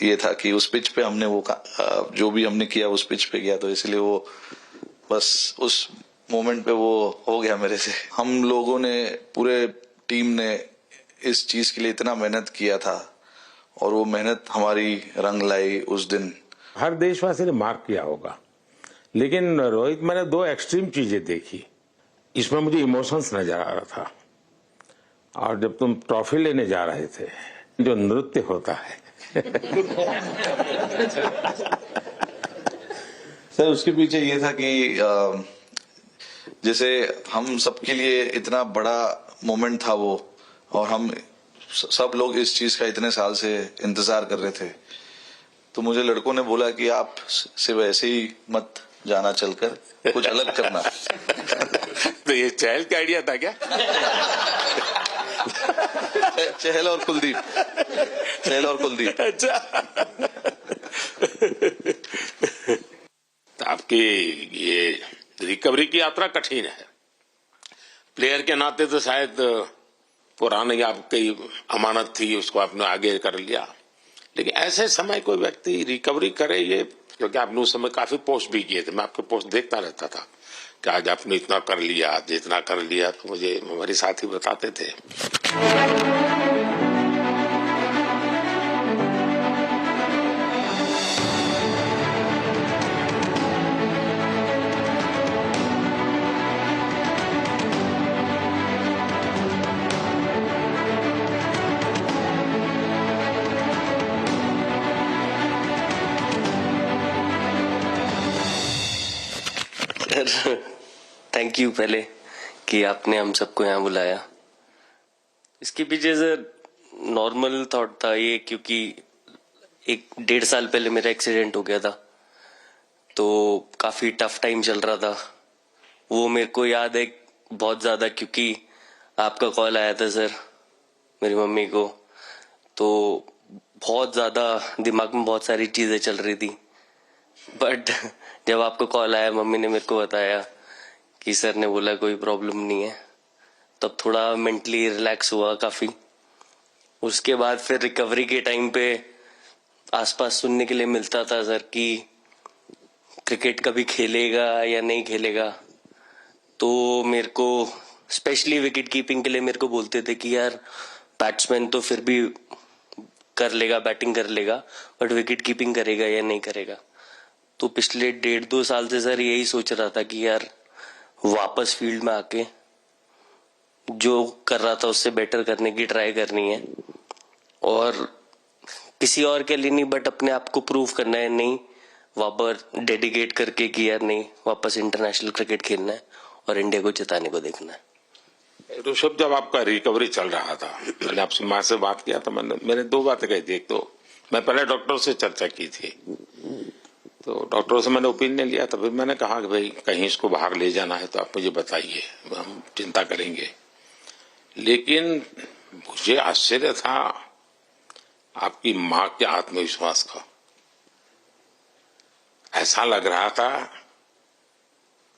ये था कि उस पिच पे हमने वो जो भी हमने किया उस पिच पे किया, तो इसलिए वो बस उस मोमेंट पे वो हो गया मेरे से। हम लोगों ने, पूरे टीम ने इस चीज के लिए इतना मेहनत किया था, और वो मेहनत हमारी रंग लाई उस दिन। हर देशवासी ने मार्क किया होगा, लेकिन रोहित, मैंने दो एक्सट्रीम चीजें देखी। इसमें मुझे इमोशंस नजर आ रहा था। और जब तुम ट्रॉफी लेने जा रहे थे, जो नृत्य होता है सर, उसके पीछे ये था कि जैसे हम सबके लिए इतना बड़ा मोमेंट था वो, और हम सब लोग इस चीज का इतने साल से इंतजार कर रहे थे। तो मुझे लड़कों ने बोला कि आप सिर्फ ऐसे ही मत जाना, चलकर कुछ अलग करना। तो ये चहल का आइडिया था क्या? चहल और कुलदीप। अच्छा। तो आपकी ये रिकवरी की यात्रा कठिन है। प्लेयर के नाते तो शायद पुरानी आपकी अमानत थी, उसको आपने आगे कर लिया। लेकिन ऐसे समय कोई व्यक्ति रिकवरी करे, ये क्योंकि आपने उस समय काफी पोस्ट भी किए थे, मैं आपके पोस्ट देखता रहता था कि आज आपने इतना कर लिया, आज इतना कर लिया। तो मुझे हमारे साथी बताते थे। थैंक यू पहले कि आपने हम सबको यहाँ बुलाया। इसके पीछे से नॉर्मल थॉट था ये, क्योंकि 1-1.5 साल पहले मेरा एक्सीडेंट हो गया था, तो काफी टफ टाइम चल रहा था। वो मेरे को याद है बहुत ज्यादा, क्योंकि आपका कॉल आया था सर मेरी मम्मी को, तो बहुत ज्यादा दिमाग में बहुत सारी चीजें चल रही थी। बट जब आपको कॉल आया, मम्मी ने मेरे को बताया कि सर ने बोला कोई प्रॉब्लम नहीं है, तब थोड़ा मेंटली रिलैक्स हुआ काफी। उसके बाद फिर रिकवरी के टाइम पे आसपास सुनने के लिए मिलता था सर कि क्रिकेट कभी खेलेगा या नहीं खेलेगा, तो मेरे को स्पेशली विकेट कीपिंग के लिए मेरे को बोलते थे कि यार बैट्समैन तो फिर भी कर लेगा, बैटिंग कर लेगा, बट विकेट कीपिंग करेगा या नहीं करेगा। तो पिछले 1.5-2 साल से सर यही सोच रहा था कि यार वापस फील्ड में आके जो कर रहा था उससे बेटर करने की ट्राई करनी है, और किसी और के लिए नहीं बट अपने आप को प्रूव करना है, नहीं वापस डेडिकेट करके कि यार नहीं वापस इंटरनेशनल क्रिकेट खेलना है और इंडिया को जिताने को देखना है। ऋषभ, जब आपका रिकवरी चल रहा था, मैंने आपसे माँ से बात किया तो मैंने 2 बातें कही थी। एक तो मैं पहले डॉक्टर से चर्चा की थी, तो डॉक्टरों से मैंने ओपिनियन लिया था। फिर मैंने कहा कि भाई कहीं इसको बाहर ले जाना है तो आप मुझे बताइए, हम चिंता करेंगे। लेकिन मुझे आश्चर्य था आपकी माँ के आत्मविश्वास का। ऐसा लग रहा था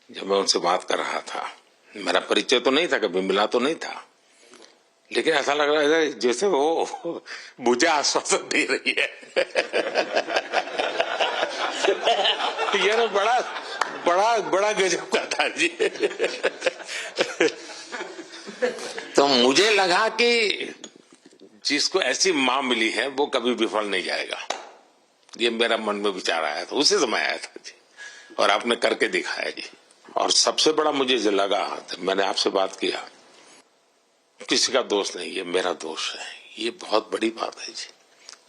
जब मैं उनसे बात कर रहा था, मेरा परिचय तो नहीं था, कभी मिला तो नहीं था, लेकिन ऐसा लग रहा है जैसे वो मुझे आश्वासन दे रही है। ये ना बड़ा बड़ा बड़ा गजब का था जी। तो मुझे लगा कि जिसको ऐसी माँ मिली है वो कभी विफल नहीं जाएगा, ये मेरा मन में विचार आया था, उसी समय आया था जी, और आपने करके दिखाया जी। और सबसे बड़ा मुझे जो लगा, मैंने आपसे बात किया, किसी का दोष नहीं, ये मेरा दोष है, ये बहुत बड़ी बात है जी।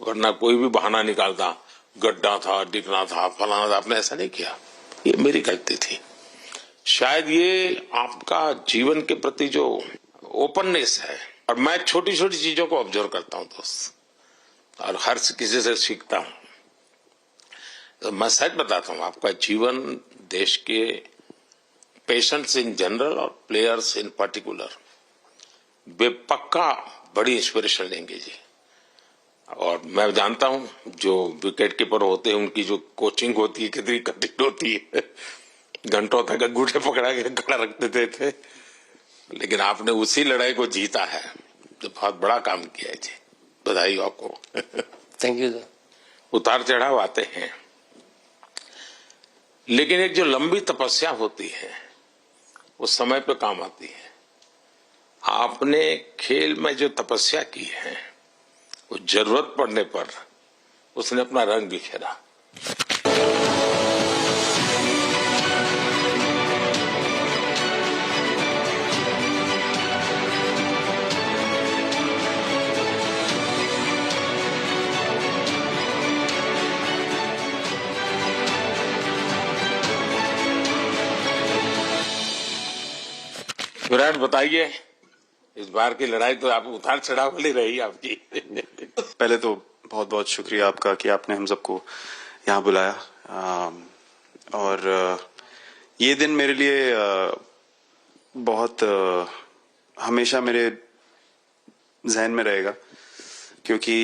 वरना कोई भी बहाना निकालता, गड्ढा था, डिगना था, फलाना था, आपने ऐसा नहीं किया, ये मेरी गलती थी। शायद ये आपका जीवन के प्रति जो ओपननेस है, और मैं छोटी छोटी चीजों को ऑब्जर्व करता हूं दोस्त, और हर किसी से सीखता हूं। तो मैं सच बताता हूं, आपका जीवन देश के पेशेंट्स इन जनरल और प्लेयर्स इन पर्टिकुलर वे पक्का बड़ी इंस्पिरेशन लेंगे जी। और मैं जानता हूं जो विकेट कीपर होते हैं उनकी जो कोचिंग होती है कितनी कठिन होती है, घंटों तक अंगूठे पकड़ा के खड़ा रख देते थे, लेकिन आपने उसी लड़ाई को जीता है, तो बहुत बड़ा काम किया है जी, बधाई आपको। Thank you sir. उतार चढ़ाव आते हैं, लेकिन एक जो लंबी तपस्या होती है वो समय पे काम आती है। आपने खेल में जो तपस्या की है वो जरूरत पड़ने पर उसने अपना रंग बिखेरा। विराट, बताइए, इस बार की लड़ाई तो आप उतार चढ़ाव वाली रही आपकी। पहले तो बहुत बहुत शुक्रिया आपका कि आपने हम सबको यहाँ बुलाया, और ये दिन मेरे लिए बहुत हमेशा मेरे जहन में रहेगा, क्योंकि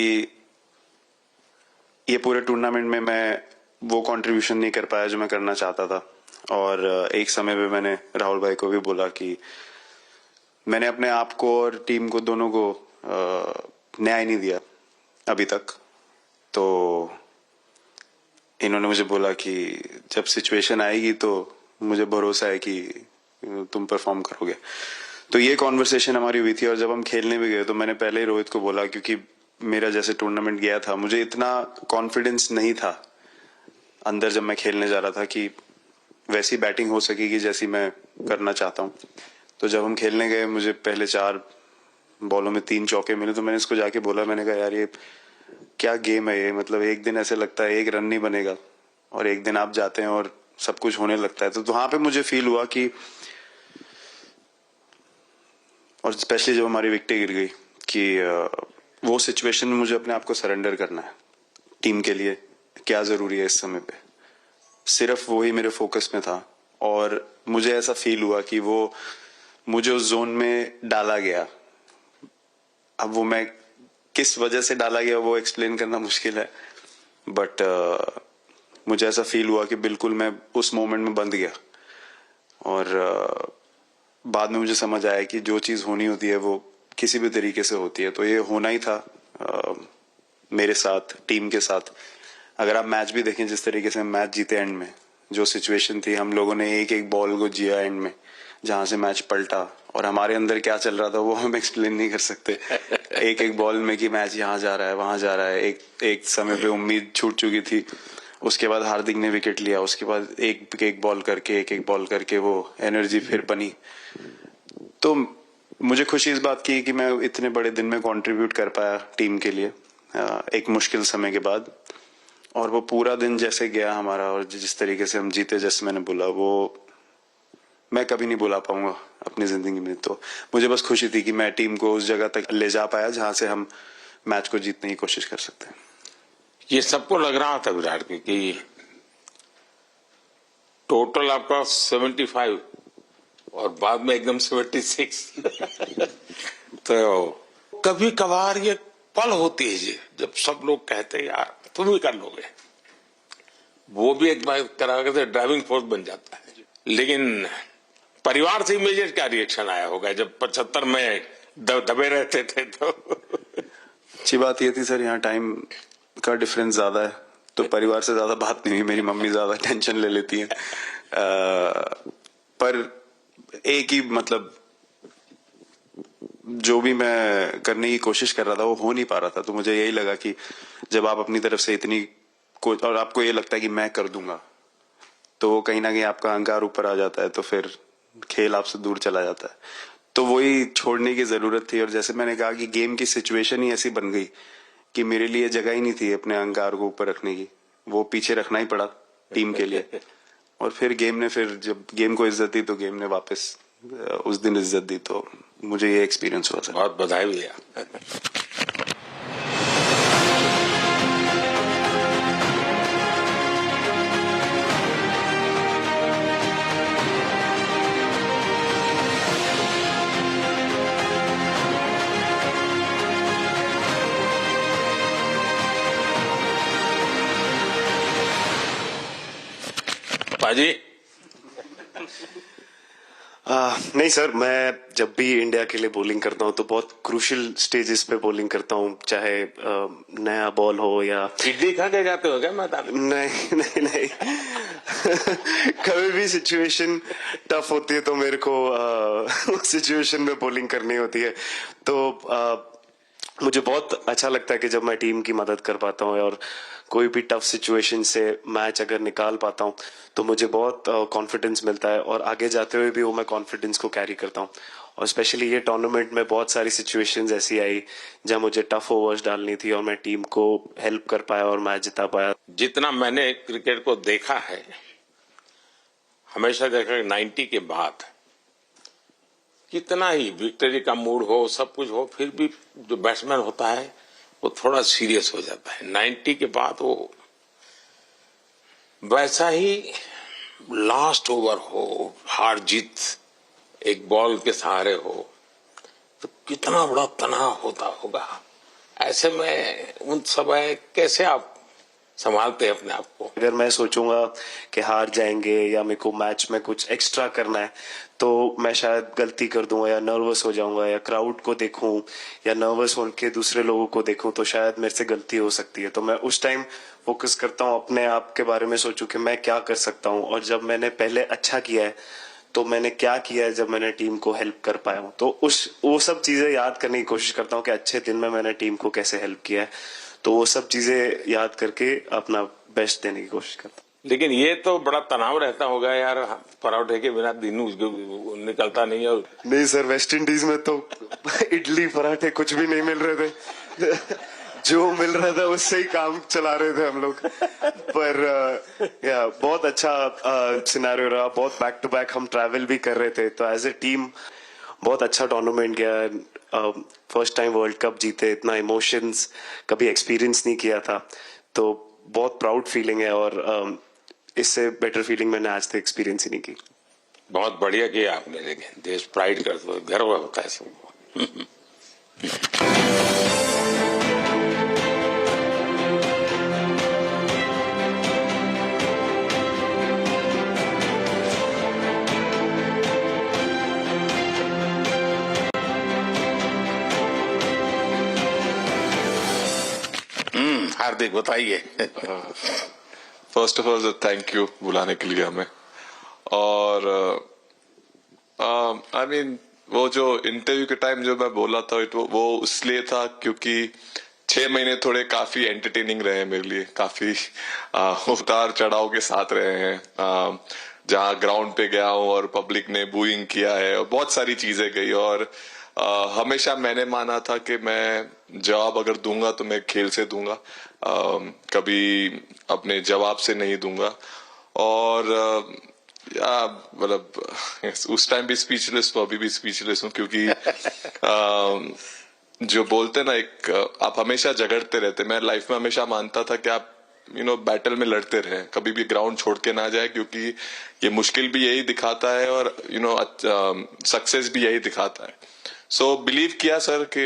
ये पूरे टूर्नामेंट में मैं वो कंट्रीब्यूशन नहीं कर पाया जो मैं करना चाहता था। और एक समय पे मैंने राहुल भाई को भी बोला कि मैंने अपने आप को और टीम को दोनों को न्याय नहीं दिया अभी तक। तो इन्होंने मुझे बोला कि जब सिचुएशन आएगी तो मुझे भरोसा है कि तुम परफॉर्म करोगे। तो ये कॉन्वर्सेशन हमारी हुई थी, और जब हम खेलने भी गए तो मैंने पहले ही रोहित को बोला, क्योंकि मेरा जैसे टूर्नामेंट गया था मुझे इतना कॉन्फिडेंस नहीं था अंदर जब मैं खेलने जा रहा था कि वैसी बैटिंग हो सकेगी जैसी मैं करना चाहता हूँ। तो जब हम खेलने गए मुझे पहले 4 बॉलों में 3 चौके मिले, तो मैंने इसको जाके बोला, मैंने कहा यार ये क्या गेम है ये, मतलब एक दिन ऐसे लगता है 1 रन नहीं बनेगा और एक दिन आप जाते हैं और सब कुछ होने लगता है। तो वहां पे मुझे फील हुआ कि, और स्पेशली जब हमारी विकेट गिर गई, कि वो सिचुएशन में मुझे अपने आप को सरेंडर करना है। टीम के लिए क्या जरूरी है इस समय पे, सिर्फ वही मेरे फोकस में था। और मुझे ऐसा फील हुआ कि वो मुझे उस जोन में डाला गया। अब वो मैं किस वजह से डाला गया वो एक्सप्लेन करना मुश्किल है, बट मुझे ऐसा फील हुआ कि बिल्कुल मैं उस मोमेंट में बंध गया। और बाद में मुझे समझ आया कि जो चीज़ होनी होती है वो किसी भी तरीके से होती है, तो ये होना ही था मेरे साथ, टीम के साथ। अगर आप मैच भी देखें, जिस तरीके से मैच जीते एंड में, जो सिचुएशन थी, हम लोगों ने एक एक बॉल को जिया एंड में, जहां से मैच पलटा, और हमारे अंदर क्या चल रहा था वो हम एक्सप्लेन नहीं कर सकते। एक एक बॉल में कि मैच यहाँ जा रहा है, वहां जा रहा है। एक समय पे उम्मीद छूट चुकी थी, उसके बाद हार्दिक ने विकेट लिया, उसके बाद एक एक बॉल करके वो एनर्जी फिर बनी। तो मुझे खुशी इस बात की कि मैं इतने बड़े दिन में कंट्रीब्यूट कर पाया टीम के लिए एक मुश्किल समय के बाद। और वो पूरा दिन जैसे गया हमारा, और जिस तरीके से हम जीते, जैसे मैंने बोला, वो मैं कभी नहीं भुला पाऊंगा अपनी जिंदगी में। तो मुझे बस खुशी थी कि मैं टीम को उस जगह तक ले जा पाया जहां से हम मैच को जीतने की कोशिश कर सकते हैं। ये सबको लग रहा था विराट कि टोटल आपका 75 और बाद में एकदम 76। तो कभी कभार ये पल होती है जी, जब सब लोग कहते हैं यार तुम ही कर लोगे, वो भी एक बार करा के ड्राइविंग फोर्स बन जाता है। लेकिन परिवार से इमीडिएट क्या रिएक्शन आया होगा जब 75 में दबे रहते थे? तो अच्छी बात ये थी सर, यहाँ टाइम का डिफरेंस ज्यादा है, तो परिवार से ज्यादा बात नहीं हुई। मेरी मम्मी ज्यादा टेंशन ले लेती हैं। पर एक ही मतलब जो भी मैं करने की कोशिश कर रहा था वो हो नहीं पा रहा था। तो मुझे यही लगा कि जब आप अपनी तरफ से इतनी और आपको ये लगता है कि मैं कर दूंगा, तो वो कहीं ना कहीं आपका अहंकार ऊपर आ जाता है, तो फिर खेल आपसे दूर चला जाता है। तो वही छोड़ने की जरूरत थी। और जैसे मैंने कहा कि गेम की सिचुएशन ही ऐसी बन गई कि मेरे लिए जगह ही नहीं थी अपने अहंकार को ऊपर रखने की, वो पीछे रखना ही पड़ा टीम के लिए। और फिर गेम ने, फिर जब गेम को इज्जत दी तो गेम ने वापस उस दिन इज्जत दी। तो मुझे ये एक्सपीरियंस हुआ सर। बहुत बधाई भैया। पाजी नहीं सर, मैं जब भी इंडिया के लिए बॉलिंग करता हूँ तो बहुत क्रूशियल स्टेजेस पे बॉलिंग करता हूँ, चाहे नया बॉल हो या इडली खा के जाते हो क्या मैदान? नहीं कभी भी सिचुएशन टफ होती है तो मेरे को सिचुएशन में बॉलिंग करनी होती है। तो मुझे बहुत अच्छा लगता है कि जब मैं टीम की मदद कर पाता हूँ और कोई भी टफ सिचुएशन से मैच अगर निकाल पाता हूँ तो मुझे बहुत कॉन्फिडेंस मिलता है, और आगे जाते हुए भी वो मैं कॉन्फिडेंस को कैरी करता हूँ। और स्पेशली ये टूर्नामेंट में बहुत सारी सिचुएशंस ऐसी आई जहाँ मुझे टफ ओवर्स डालनी थी और मैं टीम को हेल्प कर पाया और मैच जिता पाया। जितना मैंने क्रिकेट को देखा है, हमेशा देखा 90 के बाद कितना ही विक्ट्री का मूड हो, सब कुछ हो, फिर भी जो बैट्समैन होता है वो थोड़ा सीरियस हो जाता है। 90 के बाद वो वैसा ही लास्ट ओवर हो, हार जीत एक बॉल के सहारे हो, तो कितना बड़ा तनाव होता होगा। ऐसे में उन समय कैसे आप संभालते हैं अपने आप को? अगर मैं सोचूंगा कि हार जाएंगे या मेरे को मैच में कुछ एक्स्ट्रा करना है तो मैं शायद गलती कर दूंगा या नर्वस हो जाऊंगा, या क्राउड को देखूं या नर्वस होकर दूसरे लोगों को देखूं तो शायद मेरे से गलती हो सकती है। तो मैं उस टाइम फोकस करता हूं अपने आप के बारे में, सोचूं कि मैं क्या कर सकता हूं, और जब मैंने पहले अच्छा किया है तो मैंने क्या किया है जब मैंने टीम को हेल्प कर पाया हूं। तो वो सब चीजें याद करने की कोशिश करता हूं कि अच्छे दिन में मैंने टीम को कैसे हेल्प किया है, तो वो सब चीजें याद करके अपना बेस्ट देने की कोशिश करता हूं। लेकिन ये तो बड़ा तनाव रहता होगा यार, पराठे के बिना दिन निकलता नहीं। और नहीं सर, वेस्ट इंडीज में तो इडली पराठे कुछ भी नहीं मिल रहे थे। जो मिल रहा था उससे ही काम चला रहे थे हम लोग। पर बहुत अच्छा सिनेरियो रहा, बहुत बैक टू बैक हम ट्रैवल भी कर रहे थे, तो एज ए टीम बहुत अच्छा टूर्नामेंट गया। फर्स्ट टाइम वर्ल्ड कप जीते, इतना इमोशंस कभी एक्सपीरियंस नहीं किया था, तो बहुत प्राउड फीलिंग है, और इससे बेटर फीलिंग मैंने आज तक एक्सपीरियंस ही नहीं की। बहुत बढ़िया किया आपने, लेकिन देश प्राइड करते हो, गर्व होता है सबको। हार्दिक बताइए। First of all thank you बुलाने के लिए हमें। और आई मीन वो जो इंटरव्यू के टाइम जो मैं बोला था वो इसलिए था क्योंकि 6 महीने थोड़े काफी एंटरटेनिंग रहे मेरे लिए, काफी उतार चढ़ाव के साथ रहे हैं। जहाँ ग्राउंड पे गया हूँ और पब्लिक ने बूइंग किया है और बहुत सारी चीजें गई, और हमेशा मैंने माना था कि मैं जवाब अगर दूंगा तो मैं खेल से दूंगा, कभी अपने जवाब से नहीं दूंगा। और मतलब उस टाइम भी स्पीचलेस हूँ, अभी भी स्पीचलेस हूँ, क्योंकि जो बोलते ना आप हमेशा झगड़ते रहते। मैं लाइफ में हमेशा मानता था कि आप बैटल में लड़ते रहे, कभी भी ग्राउंड छोड़ के ना जाए, क्योंकि ये मुश्किल भी यही दिखाता है और सक्सेस भी यही दिखाता है। सो बिलीव किया सर कि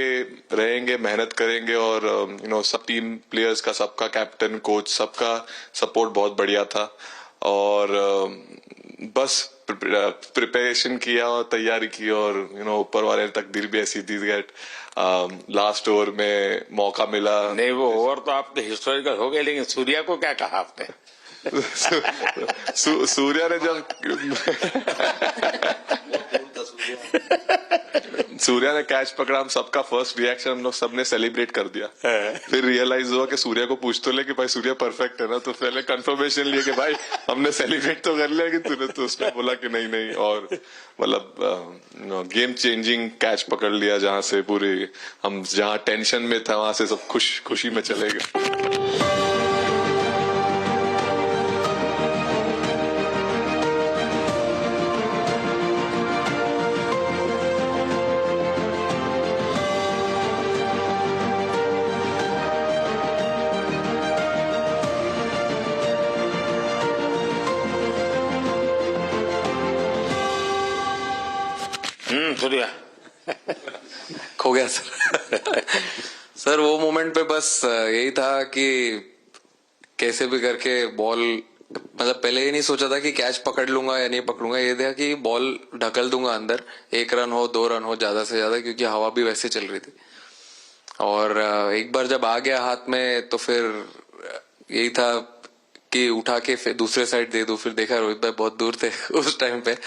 रहेंगे, मेहनत करेंगे, और सब टीम प्लेयर्स का, सबका कैप्टन कोच सबका सपोर्ट बहुत बढ़िया था, और बस प्रिपरेशन किया और तैयारी की, और ऊपर वाले तकदीर भी ऐसी दी गई। लास्ट ओवर में मौका मिला। नहीं, वो ओवर तो आपके हिस्टोरिकल हो गए, लेकिन सूर्या को क्या कहा आपने? सूर्या ने जब सूर्या ने कैच पकड़ा, हम सबका फर्स्ट रिएक्शन हम लोग सबने सेलिब्रेट कर दिया। फिर रियलाइज हुआ कि सूर्या को पूछ तो ले कि भाई सूर्या परफेक्ट है ना, तो पहले कंफर्मेशन लिए कि भाई हमने सेलिब्रेट तो कर लिया, कि तूने तो उसने बोला कि नहीं, और मतलब गेम चेंजिंग कैच पकड़ लिया, जहां से पूरी हम जहां टेंशन में था वहां से सब खुशी में चले गए। सूर्या खो गया सर। सर वो मोमेंट पे बस यही था कि कैसे भी करके बॉल, मतलब पहले ये नहीं सोचा था कि कैच पकड़ लूंगा या नहीं पकड़ूंगा, ये था कि बॉल ढकल दूंगा अंदर, 1 रन हो 2 रन हो ज्यादा से ज्यादा, क्योंकि हवा भी वैसे चल रही थी। और एक बार जब आ गया हाथ में तो फिर यही था कि उठा के फिर दूसरे साइड दे दूं। फिर देखा रोहित भाई बहुत दूर थे उस टाइम पे,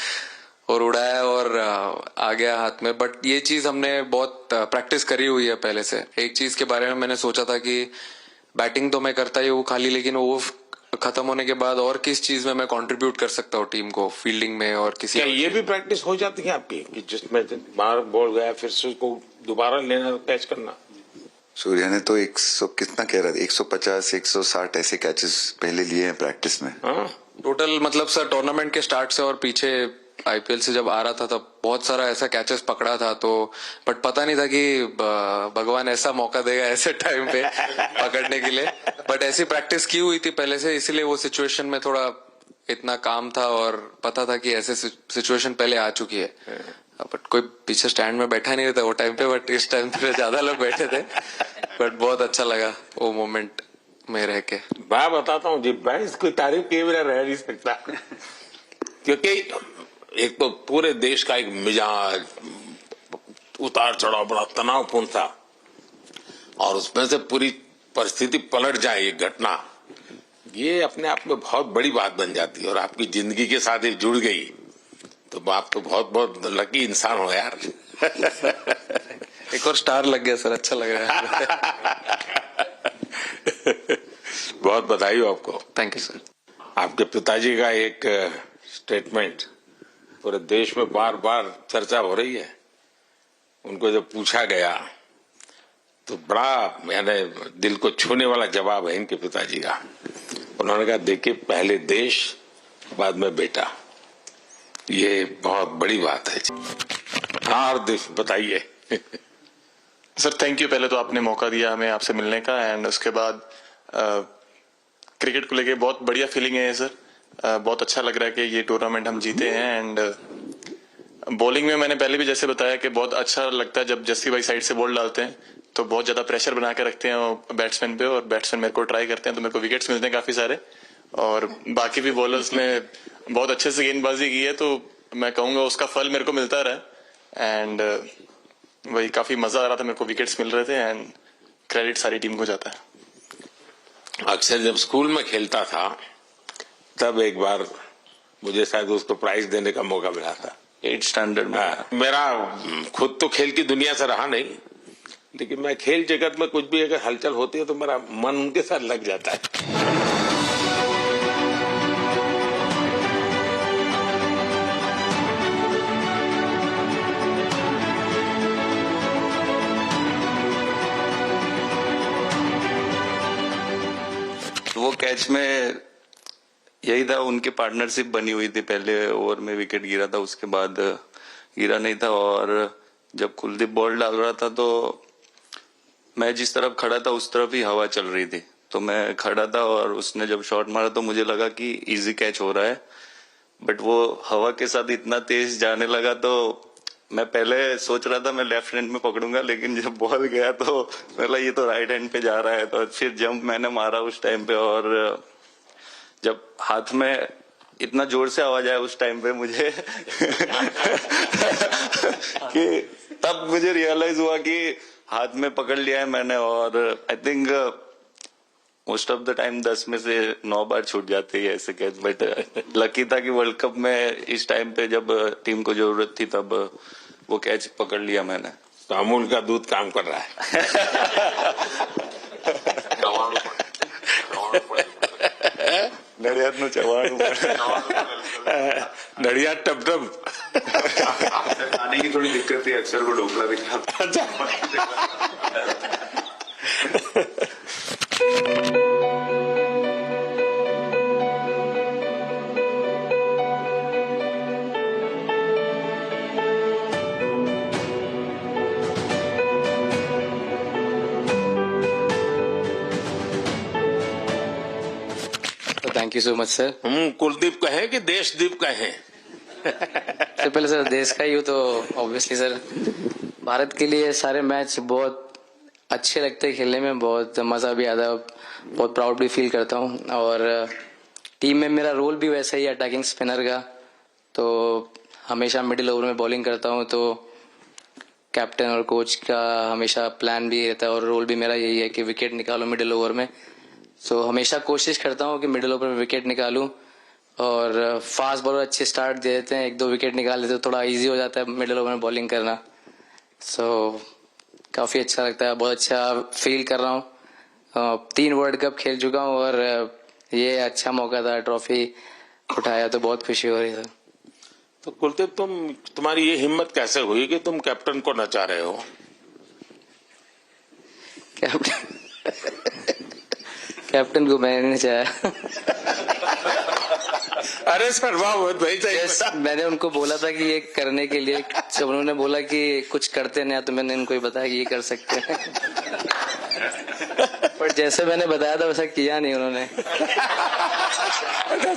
और उड़ाया और आ गया हाथ में। बट ये चीज हमने बहुत प्रैक्टिस करी हुई है पहले से। एक चीज के बारे में मैंने सोचा था कि बैटिंग तो मैं करता ही हूँ खाली, लेकिन वो खत्म होने के बाद और किस चीज में मैं कंट्रीब्यूट कर सकता हूँ टीम को, फील्डिंग में और किसी। क्या ये भी प्रैक्टिस हो जाती है आपकी कि जिसमें बाहर बॉल गया फिर से उसको दोबारा लेना, कैच करना? सूर्या ने तो 100 कितना कह रहा था, 150 160 ऐसे कैचेस पहले लिए हैं प्रैक्टिस में। टोटल मतलब सर टूर्नामेंट के स्टार्ट से और पीछे आईपीएल से जब आ रहा था तब बहुत सारा ऐसा कैचेस पकड़ा था, तो बट पता नहीं था कि भगवान ऐसा मौका देगा ऐसे टाइम पे पकड़ने के लिए। बट ऐसी प्रैक्टिस की हुई थी पहले से, इसीलिए वो सिचुएशन में थोड़ा इतना काम था और पता था कि ऐसे सिचुएशन पहले आ चुकी है। बट कोई पीछे स्टैंड में बैठा नहीं रहता वो टाइम पे, बट इस टाइम पे ज्यादा लोग बैठे थे। बट बहुत अच्छा लगा वो मोमेंट में रह के। मैं बताता हूँ जी, मैं इसकी तारीफ किए बिना रह नहीं सकता, क्योंकि एक तो पूरे देश का एक मिजाज, उतार चढ़ाव बड़ा तनावपूर्ण था, और उसमें से पूरी परिस्थिति पलट जाए, ये घटना, ये अपने आप में बहुत बड़ी बात बन जाती है, और आपकी जिंदगी के साथ ही जुड़ गई, तो आप तो बहुत बहुत लकी इंसान हो यार। एक और स्टार लग गया सर, अच्छा लग रहा है। बहुत बधाई हो आपको। Thank you sir. आपके पिताजी का एक स्टेटमेंट पूरे देश में बार बार चर्चा हो रही है। उनको जब पूछा गया तो बड़ा यानी दिल को छूने वाला जवाब है इनके पिताजी का। उन्होंने कहा, देखिए पहले देश बाद में बेटा, ये बहुत बड़ी बात है। हाँ और बताइए। सर थैंक यू, पहले तो आपने मौका दिया हमें आपसे मिलने का, एंड उसके बाद क्रिकेट को लेके बहुत बढ़िया फीलिंग है सर। बहुत अच्छा लग रहा है कि ये टूर्नामेंट हम जीते हैं। एंड बॉलिंग में मैंने पहले भी जैसे बताया कि बहुत अच्छा लगता है जब जस्सी भाई साइड से बॉल डालते हैं, तो बहुत ज्यादा प्रेशर बना के रखते हैं बैट्समैन पे, और बैट्समैन मेरे को ट्राई करते हैं तो मेरे को विकेट्स मिलते हैं काफी सारे। और बाकी भी बॉलर्स ने बहुत अच्छे से गेंदबाजी की है, तो मैं कहूंगा उसका फल मेरे को मिलता रहा। एंड वही काफी मजा आ रहा था, मेरे को विकेट्स मिल रहे थे, एंड क्रेडिट सारी टीम को जाता है। अक्सर जब स्कूल में खेलता था तब एक बार मुझे शायद उसको प्राइज देने का मौका मिला था 8th स्टैंडर्ड में। मेरा खुद तो खेल की दुनिया से रहा नहीं, लेकिन मैं खेल जगत में कुछ भी अगर हलचल होती है तो मेरा मन उनके साथ लग जाता है। वो कैच में यही था, उनकी पार्टनरशिप बनी हुई थी, पहले ओवर में विकेट गिरा था, उसके बाद गिरा नहीं था। और जब कुलदीप बॉल डाल रहा था तो मैं जिस तरफ खड़ा था उस तरफ ही हवा चल रही थी, तो मैं खड़ा था और उसने जब शॉट मारा तो मुझे लगा कि इजी कैच हो रहा है, बट वो हवा के साथ इतना तेज जाने लगा तो मैं पहले सोच रहा था मैं लेफ्ट हैंड में पकड़ूंगा, लेकिन जब बॉल गया तो मतलब ये तो राइट हैंड पे जा रहा है, तो फिर जंप मैंने मारा उस टाइम पे। और जब हाथ में इतना जोर से आवाज आया उस टाइम पे मुझे कि तब मुझे रियलाइज हुआ कि हाथ में पकड़ लिया है मैंने। और I think most of the time 10 में से 9 बार छूट जाते हैं ऐसे कैच, बट लकी था कि वर्ल्ड कप में इस टाइम पे जब टीम को जरूरत थी तब वो कैच पकड़ लिया मैंने। तो अमूल का दूध काम कर रहा है। नड़ियात नु चवाणु नड़ियात टप टप खाने की थोड़ी दिक्कत थी, अक्सर को ढोकला दिखा। Thank you so much sir. Kuldeep कहें कि देशदीप कहें? सबसे पहले सर देश का ही हूँ तो ऑब्वियसली सर भारत के लिए सारे मैच बहुत अच्छे लगते हैं खेलने में, बहुत मज़ा भी आता है, बहुत प्राउड भी फील करता हूँ। और टीम में मेरा रोल भी वैसा ही है अटैकिंग स्पिनर का, तो हमेशा मिडिल ओवर में बॉलिंग करता हूँ, तो कैप्टन और कोच का हमेशा प्लान भी रहता है और रोल भी मेरा यही है कि विकेट निकालो मिडिल ओवर में। सो हमेशा कोशिश करता हूँ कि मिडिल ओवर में विकेट निकालूं, और फास्ट बॉलर अच्छे स्टार्ट दे देते हैं, 1-2 विकेट निकाल देते तो थोड़ा इजी हो जाता है मिडिल ओवर में बॉलिंग करना। सो काफ़ी अच्छा लगता है, बहुत अच्छा फील कर रहा हूँ। 3 वर्ल्ड कप खेल चुका हूँ और ये अच्छा मौका था, ट्रॉफी उठाया तो बहुत खुशी हो रही है। तो कुलदीप तुम्हारी ये हिम्मत कैसे हुई कि तुम कैप्टन को नचा रहे हो? कैप्टन को मैंने नहीं चाहा। अरे सर वाह भाई, मैंने उनको बोला था कि ये करने के लिए, जब उन्होंने बोला कि कुछ करते नहीं तो मैंने इनको ही बताया कि ये कर सकते हैं। पर जैसे मैंने बताया था वैसा किया नहीं उन्होंने।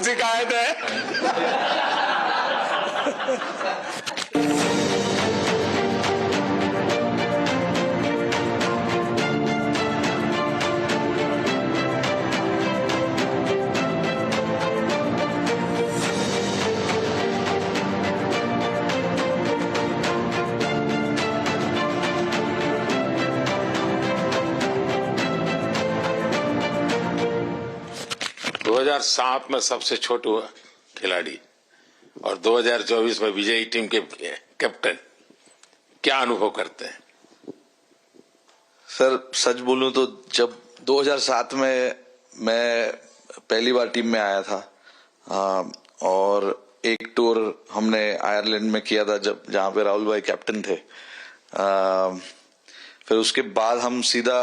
शिकायत है। 2007 में सबसे छोटे खिलाड़ी और 2024 में विजयी टीम के कैप्टन, क्या अनुभव करते हैं? सर सच बोलूं तो जब 2007 में मैं पहली बार टीम में आया था और एक टूर हमने आयरलैंड में किया था जब जहां पे राहुल भाई कैप्टन थे, फिर उसके बाद हम सीधा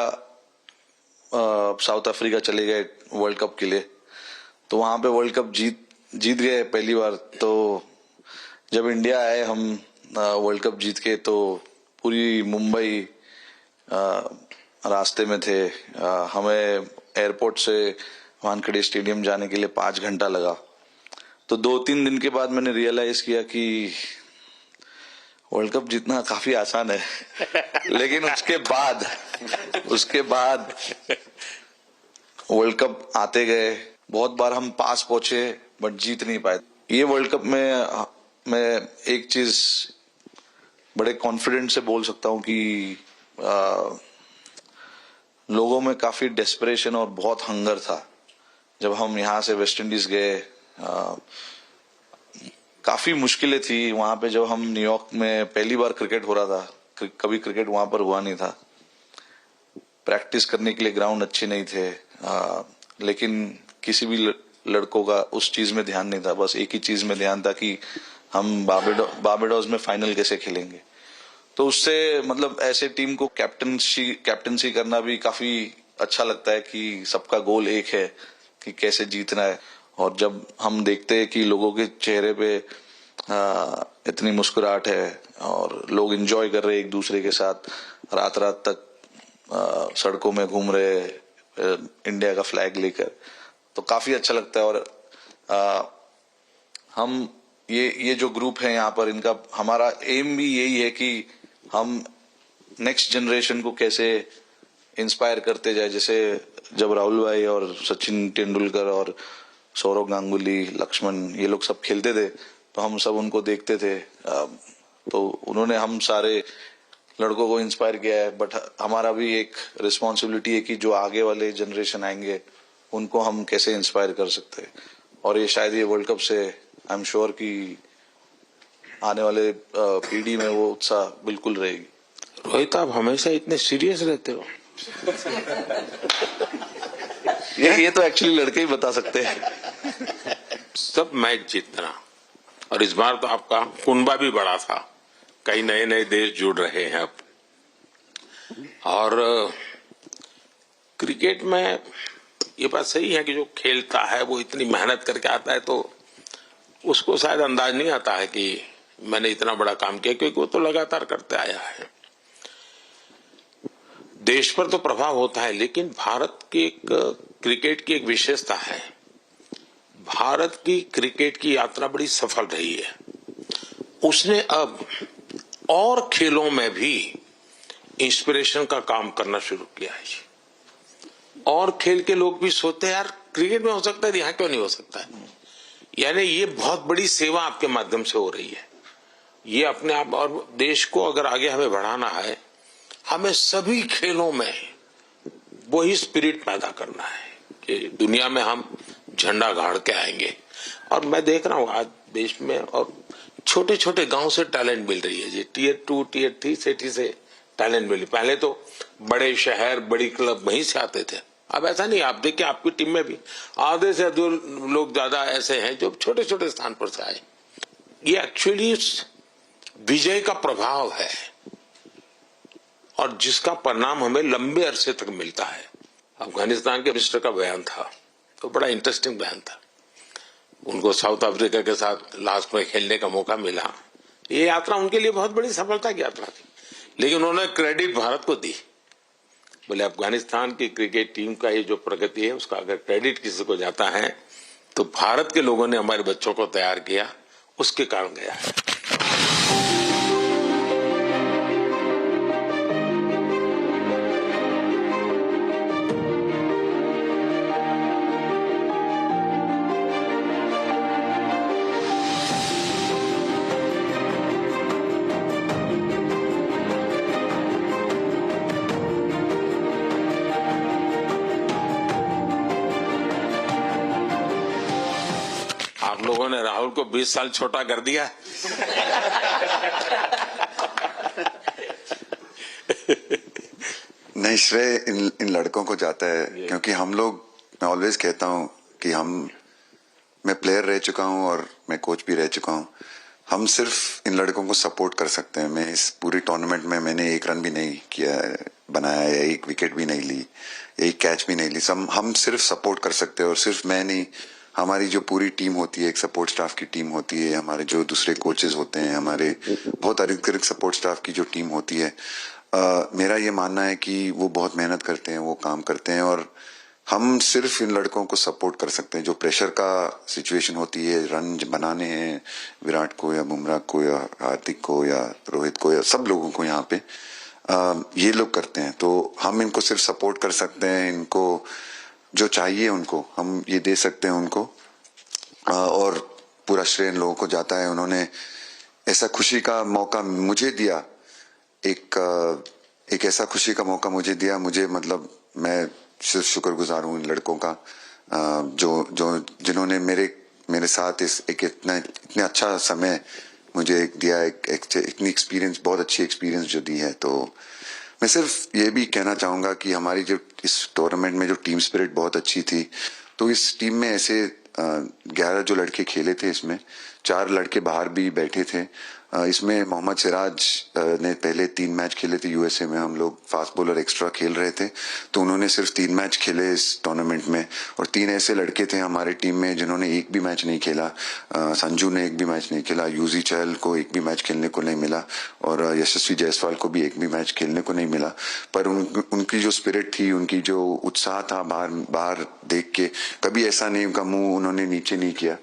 साउथ अफ्रीका चले गए वर्ल्ड कप के लिए, तो वहां पे वर्ल्ड कप जीत गए पहली बार। तो जब इंडिया आए हम वर्ल्ड कप जीत के, तो पूरी मुंबई रास्ते में थे, हमें एयरपोर्ट से वानखेड़े स्टेडियम जाने के लिए 5 घंटा लगा। तो 2-3 दिन के बाद मैंने रियलाइज किया कि वर्ल्ड कप जीतना काफी आसान है। लेकिन उसके बाद वर्ल्ड कप आते गए, बहुत बार हम पास पहुंचे बट जीत नहीं पाए। ये वर्ल्ड कप में मैं एक चीज बड़े कॉन्फिडेंट से बोल सकता हूं कि लोगों में काफी डेस्परेशन और बहुत हंगर था। जब हम यहाँ से वेस्ट इंडीज गए, काफी मुश्किलें थी वहां पे। जब हम न्यूयॉर्क में पहली बार क्रिकेट हो रहा था, कभी क्रिकेट वहां पर हुआ नहीं था, प्रैक्टिस करने के लिए ग्राउंड अच्छे नहीं थे, लेकिन किसी भी लड़कों का उस चीज में ध्यान नहीं था। बस एक ही चीज में ध्यान था कि हम बारबाडोस में फाइनल कैसे खेलेंगे। तो उससे मतलब ऐसे टीम को कैप्टनसी करना भी काफी अच्छा लगता है कि सबका गोल एक है कि कैसे जीतना है। और जब हम देखते हैं कि लोगों के चेहरे पे इतनी मुस्कुराहट है और लोग एंजॉय कर रहे हैं एक दूसरे के साथ, रात रात तक सड़कों में घूम रहे इंडिया का फ्लैग लेकर, तो काफी अच्छा लगता है। और हम ये जो ग्रुप है यहाँ पर, इनका हमारा एम भी यही है कि हम नेक्स्ट जनरेशन को कैसे इंस्पायर करते जाए। जैसे जब राहुल भाई और सचिन तेंदुलकर और सौरव गांगुली, लक्ष्मण, ये लोग सब खेलते थे तो हम सब उनको देखते थे, तो उन्होंने हम सारे लड़कों को इंस्पायर किया है। बट हमारा भी एक रिस्पॉन्सिबिलिटी है कि जो आगे वाले जनरेशन आएंगे उनको हम कैसे इंस्पायर कर सकते हैं। और ये शायद ये वर्ल्ड कप से आई एम श्योर कि आने वाले पीढ़ी में वो उत्साह बिल्कुल रहेगी। रोहित, आप हमेशा इतने सीरियस रहते हो। ये तो एक्चुअली लड़के ही बता सकते हैं। सब मैच जीतना, और इस बार तो आपका कुनबा भी बड़ा था, कई नए नए देश जुड़ रहे हैं अब। और क्रिकेट में ये बात सही है कि जो खेलता है वो इतनी मेहनत करके आता है, तो उसको शायद अंदाज नहीं आता है कि मैंने इतना बड़ा काम किया, क्योंकि वो तो लगातार करते आया है। देश पर तो प्रभाव होता है, लेकिन भारत की एक क्रिकेट की एक विशेषता है, भारत की क्रिकेट की यात्रा बड़ी सफल रही है। उसने अब और खेलों में भी इंस्पिरेशन का काम करना शुरू किया है। और खेल के लोग भी सोचते हैं यार क्रिकेट में हो सकता है, यहाँ क्यों नहीं हो सकता है। यानी ये बहुत बड़ी सेवा आपके माध्यम से हो रही है। ये अपने आप, और देश को अगर आगे हमें बढ़ाना है, हमें सभी खेलों में वही स्पिरिट पैदा करना है कि दुनिया में हम झंडा गाड़ के आएंगे। और मैं देख रहा हूँ आज देश में और छोटे छोटे गांव से टैलेंट मिल रही है जी। टियर 2 टियर 3 सिटी से टैलेंट मिली। पहले तो बड़े शहर बड़ी क्लब वहीं से आते थे, अब ऐसा नहीं। आप देखिए आपकी टीम में भी आधे से अधिक लोग ज्यादा ऐसे हैं जो छोटे छोटे स्थान पर से आए। ये एक्चुअली विजय का प्रभाव है और जिसका परिणाम हमें लंबे अरसे तक मिलता है। अफगानिस्तान के मिनिस्टर का बयान था तो बड़ा इंटरेस्टिंग बयान था। उनको साउथ अफ्रीका के साथ लास्ट में खेलने का मौका मिला। ये यात्रा उनके लिए बहुत बड़ी सफलता की यात्रा थी, लेकिन उन्होंने क्रेडिट भारत को दी। बोले अफगानिस्तान की क्रिकेट टीम का ये जो प्रगति है उसका अगर क्रेडिट किसी को जाता है तो भारत के लोगों ने हमारे बच्चों को तैयार किया, उसके कारण गया है। आप लोगों ने राहुल को 20 साल छोटा कर दिया। नहीं, श्रेय इन लड़कों को जाता है, क्योंकि हम लोग, मैं ऑलवेज कहता हूं कि मैं प्लेयर रह चुका हूं और मैं कोच भी रह चुका हूं। हम सिर्फ इन लड़कों को सपोर्ट कर सकते हैं। मैं इस पूरी टूर्नामेंट में मैंने एक रन भी नहीं किया बनाया, या एक विकेट भी नहीं ली, एक कैच भी नहीं ली। हम सिर्फ सपोर्ट कर सकते हैं। और सिर्फ मैं नहीं, हमारी जो पूरी टीम होती है, एक सपोर्ट स्टाफ की टीम होती है, हमारे जो दूसरे कोचेस होते हैं, हमारे बहुत अधिक सपोर्ट स्टाफ की जो टीम होती है, मेरा ये मानना है कि वो बहुत मेहनत करते हैं, वो काम करते हैं। और हम सिर्फ इन लड़कों को सपोर्ट कर सकते हैं। जो प्रेशर का सिचुएशन होती है, रन बनाने हैं विराट को या बुमराह को या हार्दिक को या रोहित को या सब लोगों को यहाँ पे ये लोग करते हैं। तो हम इनको सिर्फ सपोर्ट कर सकते हैं। इनको जो चाहिए उनको हम ये दे सकते हैं उनको, और पूरा श्रेय इन लोगों को जाता है। उन्होंने ऐसा खुशी का मौका मुझे दिया, एक ऐसा खुशी का मौका मुझे दिया। मुझे मतलब मैं सिर्फ शुक्रगुजार हूँ इन लड़कों का जिन्होंने मेरे साथ इतने अच्छा समय मुझे दिया, इतनी एक्सपीरियंस, बहुत अच्छी एक्सपीरियंस जो दी है। तो मैं सिर्फ ये भी कहना चाहूंगा कि हमारी जो इस टूर्नामेंट में जो टीम स्पिरिट बहुत अच्छी थी। तो इस टीम में ऐसे 11 जो लड़के खेले थे, इसमें 4 लड़के बाहर भी बैठे थे। इसमें मोहम्मद सिराज ने पहले 3 मैच खेले थे यूएसए में, हम लोग फास्ट बॉलर एक्स्ट्रा खेल रहे थे, तो उन्होंने सिर्फ 3 मैच खेले इस टूर्नामेंट में। और 3 ऐसे लड़के थे हमारे टीम में जिन्होंने एक भी मैच नहीं खेला। संजू ने एक भी मैच नहीं खेला, यूजी चहल को एक भी मैच खेलने को नहीं मिला, और यशस्वी जायसवाल को भी एक भी मैच खेलने को नहीं मिला। पर उनकी जो स्पिरिट थी, उनकी जो उत्साह था बाहर देख के, कभी ऐसा नहीं उनका मुंह उन्होंने नीचे नहीं किया।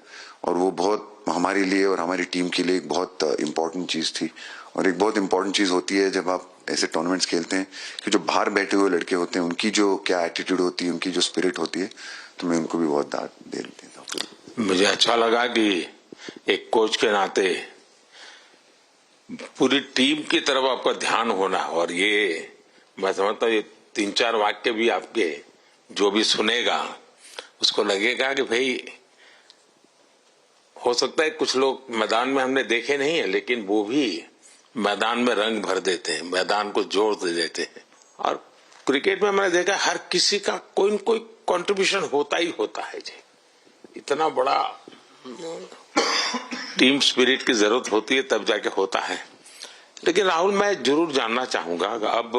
और वो बहुत हमारे लिए और हमारी टीम के लिए एक बहुत इम्पोर्टेंट चीज थी। और एक बहुत इम्पोर्टेंट चीज होती है जब आप ऐसे टूर्नामेंट्स खेलते हैं कि जो बाहर बैठे हुए लड़के होते हैं, उनकी जो क्या एटीट्यूड होती है, उनकी जो स्पिरिट होती है, तो मैं उनको भी बहुत दाद दे देता हूँ। मुझे अच्छा लगा कि एक कोच के नाते पूरी टीम की तरफ आपका ध्यान होना, और ये मैं समझता हूँ ये 3-4 वाक्य भी आपके जो भी सुनेगा उसको लगेगा कि भाई हो सकता है कुछ लोग मैदान में हमने देखे नहीं है, लेकिन वो भी मैदान में रंग भर देते हैं, मैदान को जोर दे देते हैं। और क्रिकेट में मैंने देखा हर किसी का कोई न कोई कंट्रीब्यूशन होता ही होता है जी। इतना बड़ा टीम स्पिरिट की जरूरत होती है तब जाके होता है। लेकिन राहुल, मैं जरूर जानना चाहूंगा, अब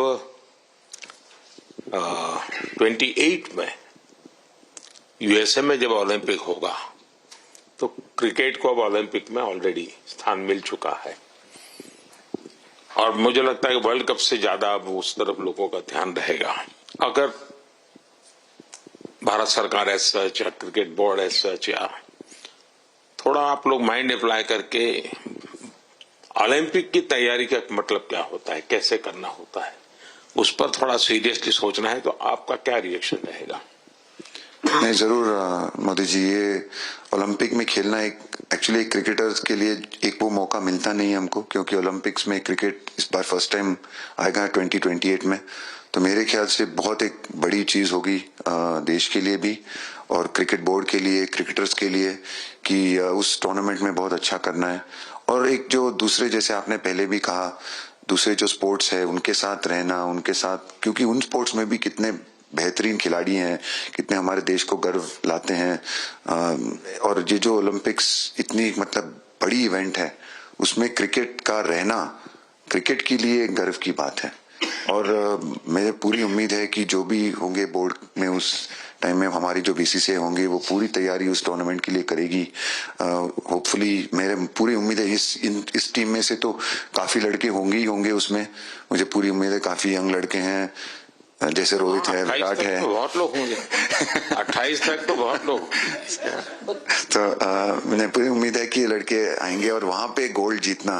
28 में यूएसए में जब ओलंपिक होगा तो क्रिकेट को अब ओलंपिक में ऑलरेडी स्थान मिल चुका है, और मुझे लगता है कि वर्ल्ड कप से ज्यादा अब उस तरफ लोगों का ध्यान रहेगा। अगर भारत सरकार एज सच या क्रिकेट बोर्ड एज सच या थोड़ा आप लोग माइंड अप्लाई करके ओलंपिक की तैयारी का मतलब क्या होता है, कैसे करना होता है, उस पर थोड़ा सीरियसली सोचना है, तो आपका क्या रिएक्शन रहेगा? नहीं, जरूर मोदी जी, ये ओलंपिक में खेलना एक्चुअली क्रिकेटर्स के लिए एक वो मौका मिलता नहीं है हमको, क्योंकि ओलंपिक्स में क्रिकेट इस बार फर्स्ट टाइम आएगा 2028 में। तो मेरे ख्याल से बहुत एक बड़ी चीज होगी देश के लिए भी और क्रिकेट बोर्ड के लिए, क्रिकेटर्स के लिए, कि उस टूर्नामेंट में बहुत अच्छा करना है। और एक जो दूसरे, जैसे आपने पहले भी कहा, दूसरे जो स्पोर्ट्स है उनके साथ रहना, उनके साथ, क्योंकि उन स्पोर्ट्स में भी कितने बेहतरीन खिलाड़ी हैं, कितने हमारे देश को गर्व लाते हैं। और ये जो ओलंपिक्स इतनी मतलब बड़ी इवेंट है, उसमें क्रिकेट का रहना क्रिकेट के लिए गर्व की बात है। और मेरे पूरी उम्मीद है कि जो भी होंगे बोर्ड में उस टाइम में, हमारी जो बीसीसीआई होंगे वो पूरी तैयारी उस टूर्नामेंट के लिए करेगी। होपफुली मेरे पूरी उम्मीद है इस टीम में से तो काफी लड़के होंगे ही होंगे उसमें, मुझे पूरी उम्मीद है। काफी यंग लड़के हैं, जैसे रोहित है, विराट है, तो बहुत लोग होंगे 28 तक तो बहुत लोग। तो मुझे पूरी उम्मीद है कि ये लड़के आएंगे और वहां पे गोल्ड जीतना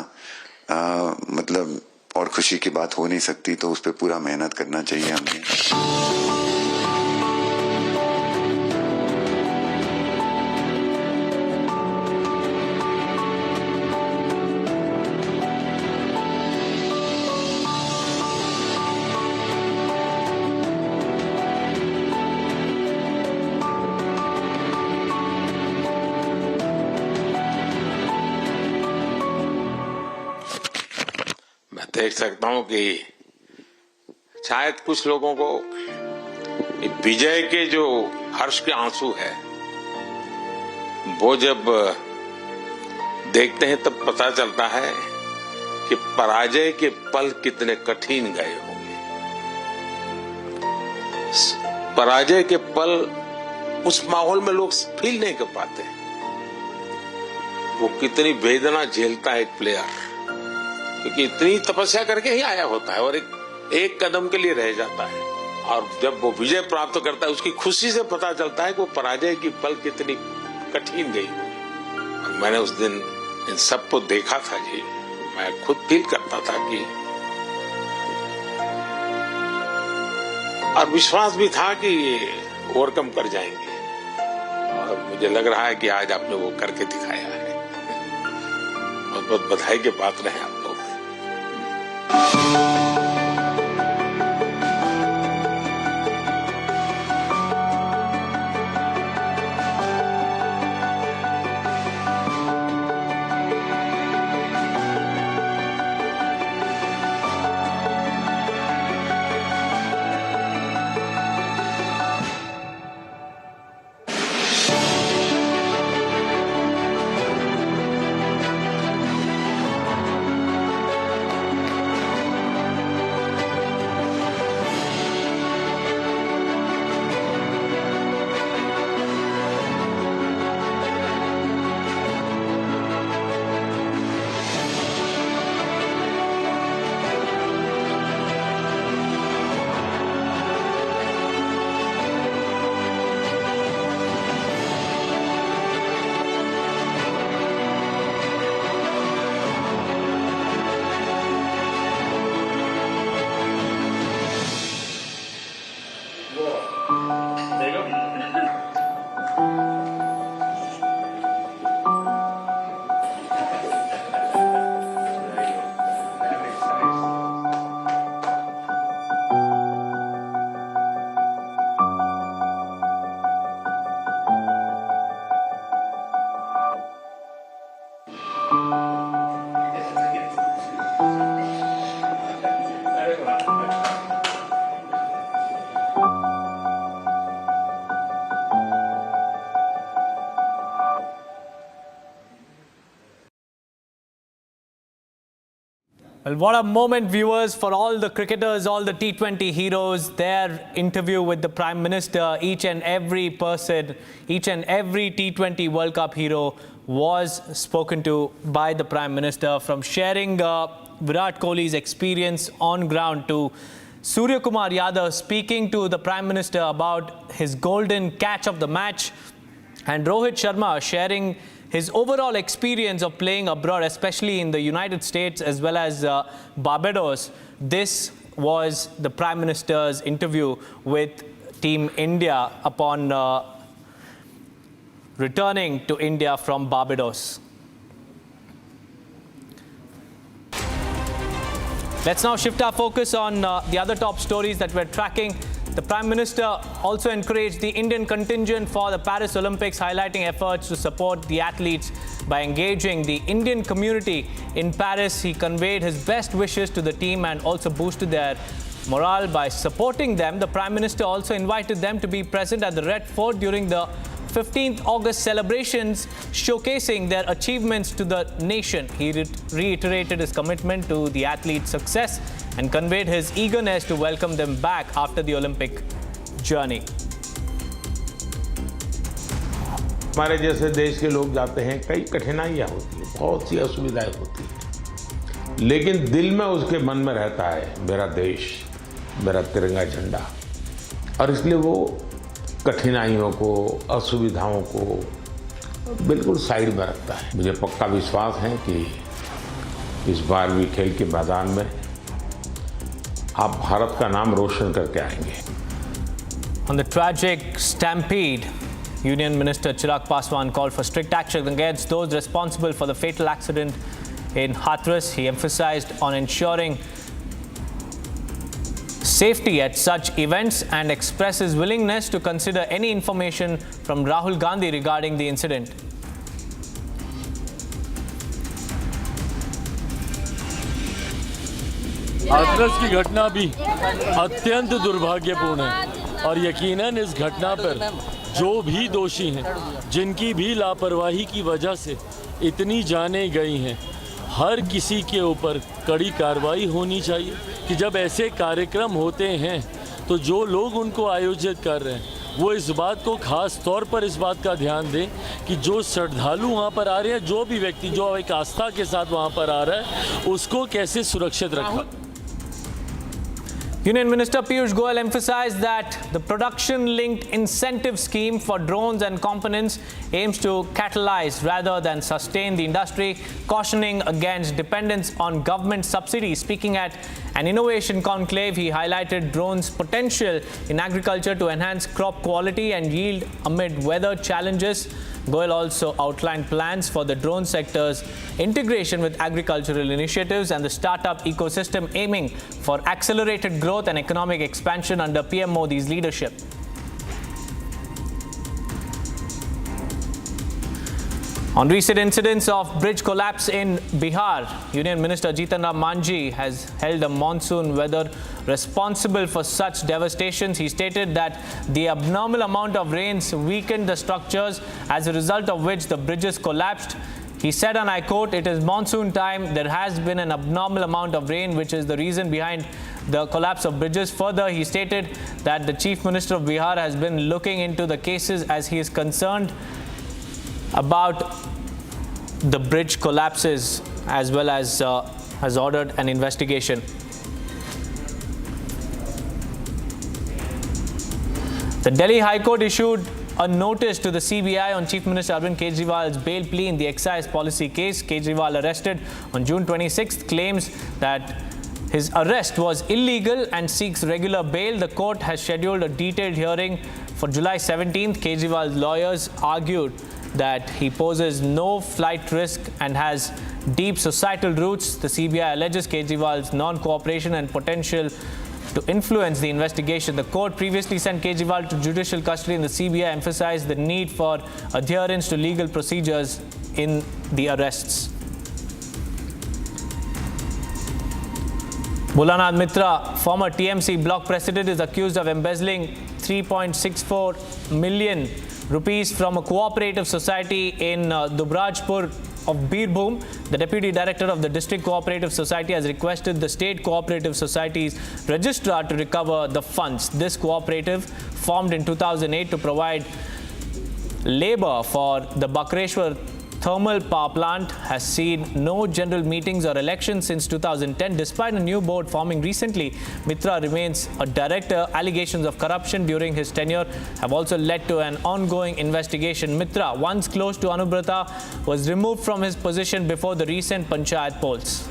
मतलब और खुशी की बात हो नहीं सकती। तो उस पर पूरा मेहनत करना चाहिए हमें। देख सकता हूं कि शायद कुछ लोगों को विजय के जो हर्ष के आंसू है वो जब देखते हैं तब पता चलता है कि पराजय के पल कितने कठिन गए होंगे। पराजय के पल उस माहौल में लोग फील नहीं कर पाते, वो कितनी वेदना झेलता है एक प्लेयर, क्योंकि इतनी तपस्या करके ही आया होता है और एक कदम के लिए रह जाता है। और जब वो विजय प्राप्त करता है, उसकी खुशी से पता चलता है कि वो पराजय की पल कितनी कठिन गई होगी। और मैंने उस दिन इन सबको देखा था जी, मैं खुद फील करता था कि, और विश्वास भी था कि ये ओवरकम कर जाएंगे, और मुझे लग रहा है कि आज आपने वो करके दिखाया है। बहुत बहुत बधाई के पात्र हैं आप लोग। Well, what a moment, viewers, for all the cricketers, all the T20 heroes. Their interview with the Prime Minister, each and every person, each and every T20 World Cup hero was spoken to by the Prime Minister, from sharing Virat Kohli's experience on ground to Surya Kumar Yadav speaking to the Prime Minister about his golden catch of the match, and Rohit Sharma sharing his overall experience of playing abroad, especially in the United States as well as Barbados. This was the Prime Minister's interview with Team India upon returning to India from Barbados. Let's now shift our focus on the other top stories that we're tracking. The Prime Minister also encouraged the Indian contingent for the Paris Olympics, highlighting efforts to support the athletes by engaging the Indian community in Paris. He conveyed his best wishes to the team and also boosted their morale by supporting them. The Prime Minister also invited them to be present at the Red Fort during the 15th August celebrations, showcasing their achievements to the nation. He reiterated his commitment to the athletes' success and conveyed his eagerness to welcome them back after the Olympic journey. हमारे जैसे देश के लोग जाते हैं, कई कठिनाइयां होती हैं, बहुत सी असुविधाएं होती हैं, लेकिन दिल में उसके मन में रहता है मेरा देश, मेरा तिरंगा झंडा, और इसलिए वो कठिनाइयों को, असुविधाओं को बिल्कुल साइड में रखता है। मुझे पक्का विश्वास है कि इस बार भी खेल के मैदान में आप भारत का नाम रोशन करके आएंगे। On the tragic stampede, Union Minister Chirag Paswan called for strict action against those responsible for the fatal accident in Hatras. He emphasized on ensuring safety at such events and expressed his willingness to consider any information from Rahul Gandhi regarding the incident. Hathras की घटना भी अत्यंत दुर्भाग्यपूर्ण है और यकीनन इस घटना पर जो भी दोषी हैं, जिनकी भी लापरवाही की वजह से इतनी जानें गई हैं, हर किसी के ऊपर कड़ी कार्रवाई होनी चाहिए। कि जब ऐसे कार्यक्रम होते हैं तो जो लोग उनको आयोजित कर रहे हैं वो इस बात को खास तौर पर इस बात का ध्यान दें कि जो श्रद्धालु वहाँ पर आ रहे हैं, जो भी व्यक्ति जो एक आस्था के साथ वहाँ पर आ रहा है, उसको कैसे सुरक्षित रखा। Union Minister Piyush Goyal emphasized that the production-linked incentive scheme for drones and components aims to catalyze rather than sustain the industry, cautioning against dependence on government subsidies. Speaking at an innovation conclave, he highlighted drones' potential in agriculture to enhance crop quality and yield amid weather challenges. Goyal also outlined plans for the drone sector's integration with agricultural initiatives and the startup ecosystem, aiming for accelerated growth and economic expansion under PM Modi's leadership. On recent incidents of bridge collapse in Bihar, Union Minister Jitan Ram Manjhi has held a monsoon weather responsible for such devastations. He stated that the abnormal amount of rains weakened the structures, as a result of which the bridges collapsed. He said, and I quote, "It is monsoon time. There has been an abnormal amount of rain, which is the reason behind the collapse of bridges." Further, he stated that the Chief Minister of Bihar has been looking into the cases as he is concerned about the bridge collapses, as well as has ordered an investigation. The Delhi High Court issued a notice to the CBI on Chief Minister Arvind Kejriwal's bail plea in the excise policy case. Kejriwal, arrested on June 26th, claims that his arrest was illegal and seeks regular bail. The court has scheduled a detailed hearing for July 17th. Kejriwal's lawyers argued that he poses no flight risk and has deep societal roots. The CBI alleges Kejriwal's non-cooperation and potential to influence the investigation. The court previously sent Kejriwal to judicial custody, and the CBI emphasized the need for adherence to legal procedures in the arrests. Bhulannath Mitra, former TMC block president, is accused of embezzling 3.64 million rupees from a cooperative society in Dubrajpur of Birbhum. The Deputy Director of the District Cooperative Society has requested the State Cooperative Society's registrar to recover the funds. This cooperative, formed in 2008 to provide labour for the Bakreshwar thermal power plant, has seen no general meetings or elections since 2010. Despite a new board forming recently, Mitra remains a director. Allegations of corruption during his tenure have also led to an ongoing investigation. Mitra, once close to Anubrata, was removed from his position before the recent Panchayat polls.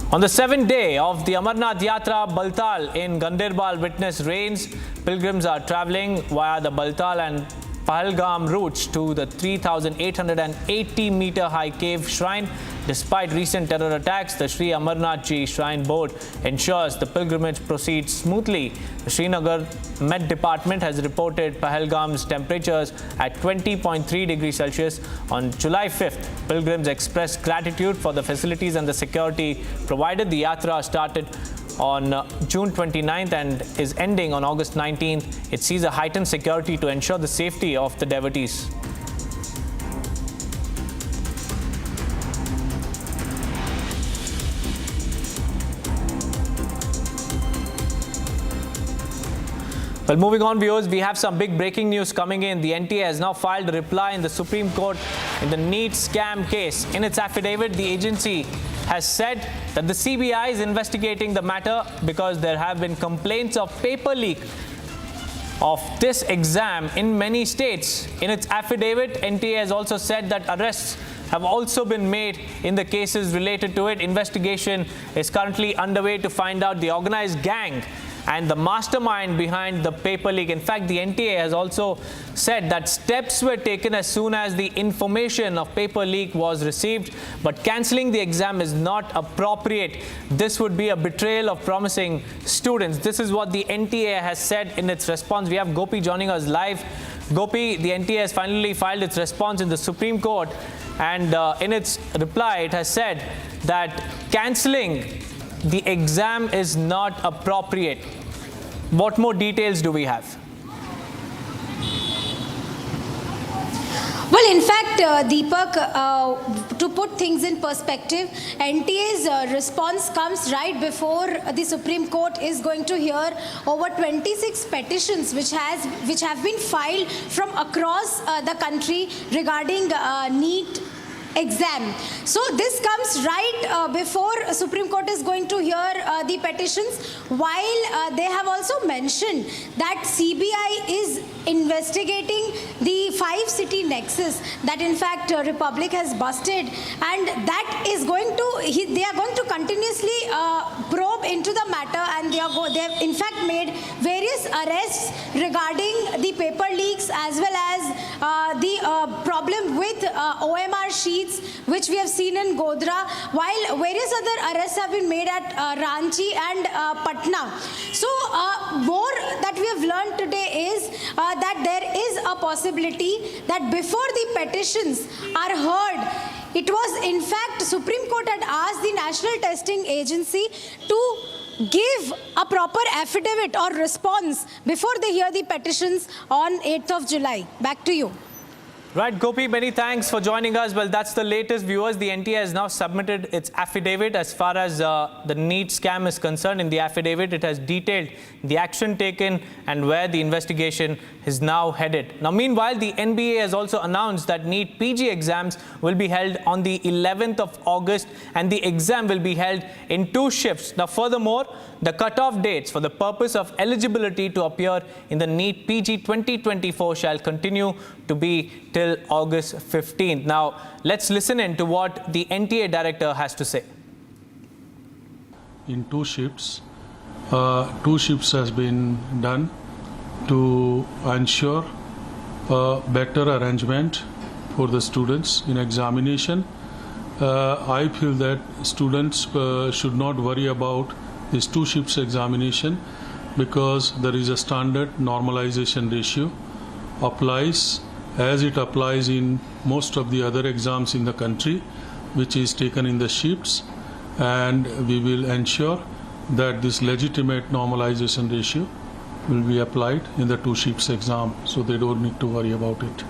On the 7th day of the Amarnath Yatra, Baltal in Ganderbal witnessed rains. Pilgrims are travelling via the Baltal and Pahalgam routes to the 3,880-metre high cave shrine. Despite recent terror attacks, the Sri Amarnath Ji Shrine Board ensures the pilgrimage proceeds smoothly. The Srinagar Met Department has reported Pahalgam's temperatures at 20.3 degrees Celsius. On July 5th, pilgrims expressed gratitude for the facilities and the security provided. The Yatra started on June 29th and is ending on August 19th. It sees a heightened security to ensure the safety of the devotees. Well, moving on, viewers, we have some big breaking news coming in. The NTA has now filed a reply in the Supreme Court in the NEET scam case. In its affidavit, the agency has said that the CBI is investigating the matter because there have been complaints of paper leak of this exam in many states. In its affidavit, NTA has also said that arrests have also been made in the cases related to it. Investigation is currently underway to find out the organized gang and the mastermind behind the paper leak. In fact, the NTA has also said that steps were taken as soon as the information of paper leak was received, but cancelling the exam is not appropriate. This would be a betrayal of promising students. This is what the NTA has said in its response. We have Gopi joining us live. Gopi, the NTA has finally filed its response in the Supreme Court, and in its reply, it has said that cancelling the exam is not appropriate. What more details do we have? Well, in fact, Deepak, to put things in perspective, NTA's response comes right before the Supreme Court is going to hear over 26 petitions which have been filed from across the country regarding NEET exam. So this comes right before Supreme Court is going to hear the petitions, while they have also mentioned that CBI is investigating the 5-city nexus that in fact Republic has busted, and that is going to, they are going to continuously probe into the matter, and they have in fact made various arrests regarding the paper leaks as well as the problem with OMR sheets which we have seen in Godhra, while various other arrests have been made at Ranchi and Patna. So more that we have learned today is that there is a possibility that before the petitions are heard, it was in fact Supreme Court had asked the National Testing Agency to give a proper affidavit or response before they hear the petitions on 8th of July. Back to you. Right, Gopi, many thanks for joining us. Well, that's the latest, viewers. The NTA has now submitted its affidavit as far as the NEET scam is concerned. In the affidavit, it has detailed the action taken and where the investigation is now headed. Now, meanwhile, the NBA has also announced that NEET PG exams will be held on the 11th of August, and the exam will be held in 2 shifts. Now, furthermore, the cutoff dates for the purpose of eligibility to appear in the NEET PG 2024 shall continue to be till August 15th. Now, let's listen in to what the NTA director has to say. In 2 shifts, 2 shifts has been done to ensure a better arrangement for the students in examination. I feel that students should not worry about this 2 shifts examination, because there is a standard normalization ratio applies as it applies in most of the other exams in the country, which is taken in the shifts, and we will ensure that this legitimate normalization ratio will be applied in the 2 shifts exam, so they don't need to worry about it.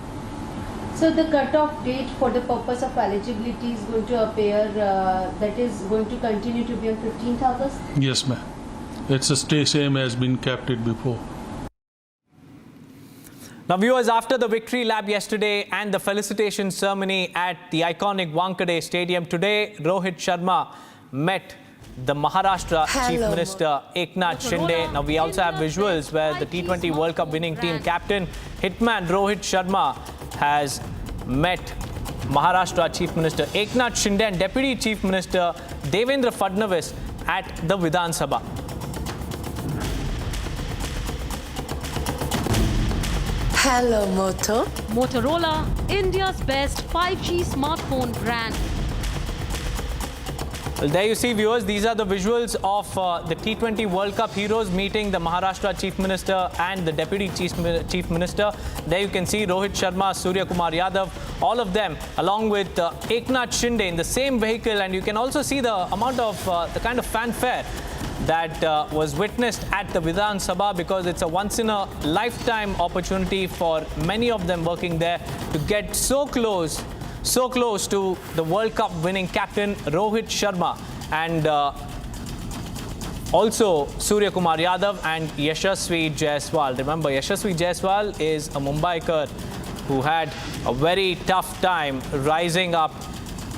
So the cut-off date for the purpose of eligibility is going to appear, that is going to continue to be on 15th August? Yes, ma'am. It's the same as been kept it before. Now, viewers, after the victory lap yesterday and the felicitation ceremony at the iconic Wankhede Stadium, today Rohit Sharma met the Maharashtra Chief Minister Eknath Shinde. Now, we also have visuals where the T20 World Cup winning team captain, hitman Rohit Sharma, has met Maharashtra Chief Minister Eknath Shinde and Deputy Chief Minister Devendra Fadnavis at the Vidhan Sabha. Hello, Moto. Motorola, India's best 5G smartphone brand. Well, there you see, viewers, these are the visuals of the T20 World Cup heroes meeting the Maharashtra Chief Minister and the Deputy Chief Minister. There you can see Rohit Sharma, Surya Kumar Yadav, all of them, along with Eknath Shinde in the same vehicle. And you can also see the amount of, the kind of fanfare that was witnessed at the Vidhan Sabha, because it's a once-in-a-lifetime opportunity for many of them working there to get so close to the World Cup winning captain Rohit Sharma and also Surya Kumar Yadav and Yashasvi Jaiswal. Remember, Yashasvi Jaiswal is a Mumbaiker who had a very tough time rising up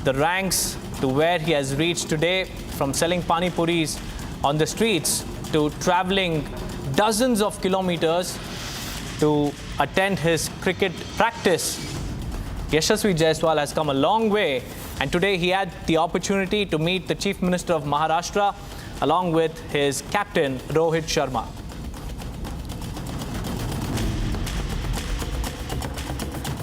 the ranks to where he has reached today, from selling pani puris on the streets to traveling dozens of kilometers to attend his cricket practice. Yashasvi Jaiswal has come a long way, and today he had the opportunity to meet the Chief Minister of Maharashtra along with his captain Rohit Sharma.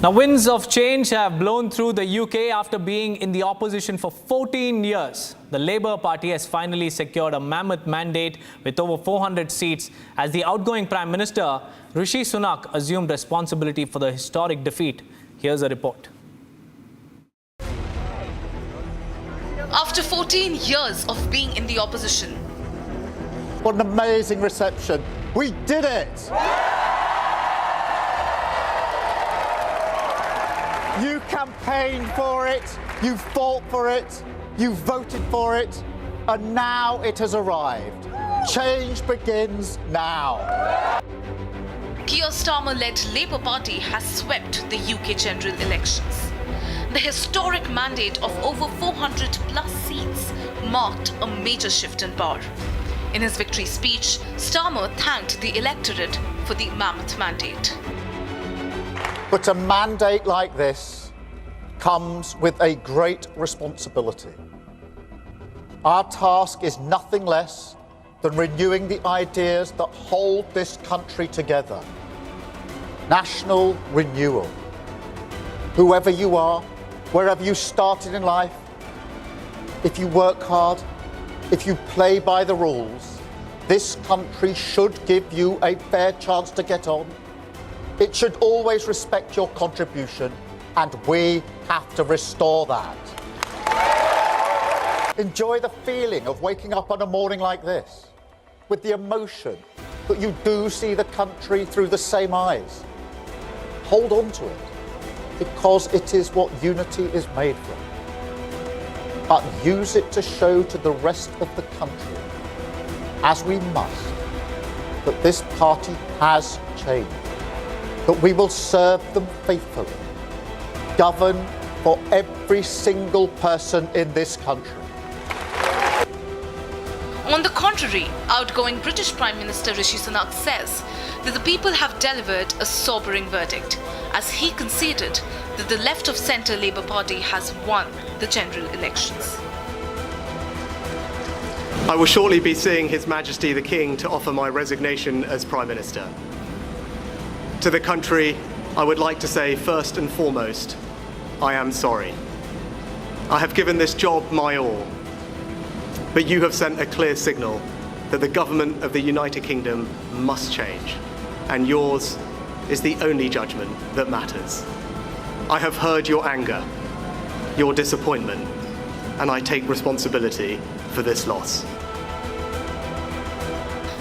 Now, winds of change have blown through the UK after being in the opposition for 14 years. The Labour Party has finally secured a mammoth mandate with over 400 seats as the outgoing Prime Minister, Rishi Sunak, assumed responsibility for the historic defeat. Here's a report. After 14 years of being in the opposition. What an amazing reception. We did it! You campaigned for it, you fought for it, you voted for it, and now it has arrived. Change begins now. Keir Starmer-led Labour Party has swept the UK general elections. The historic mandate of over 400 plus seats marked a major shift in power. In his victory speech, Starmer thanked the electorate for the mammoth mandate. But a mandate like this comes with a great responsibility. Our task is nothing less than renewing the ideas that hold this country together. National renewal. Whoever you are, wherever you started in life, if you work hard, if you play by the rules, this country should give you a fair chance to get on. It should always respect your contribution, and we have to restore that. Enjoy the feeling of waking up on a morning like this, with the emotion that you do see the country through the same eyes. Hold on to it, because it is what unity is made from. But use it to show to the rest of the country, as we must, that this party has changed, that we will serve them faithfully, govern for every single person in this country. On the contrary, outgoing British Prime Minister Rishi Sunak says that the people have delivered a sobering verdict, as he conceded that the left of centre Labour Party has won the general elections. I will shortly be seeing His Majesty the King to offer my resignation as Prime Minister. To the country, I would like to say first and foremost, I am sorry. I have given this job my all, but you have sent a clear signal that the government of the United Kingdom must change, and yours is the only judgment that matters. I have heard your anger, your disappointment, and I take responsibility for this loss.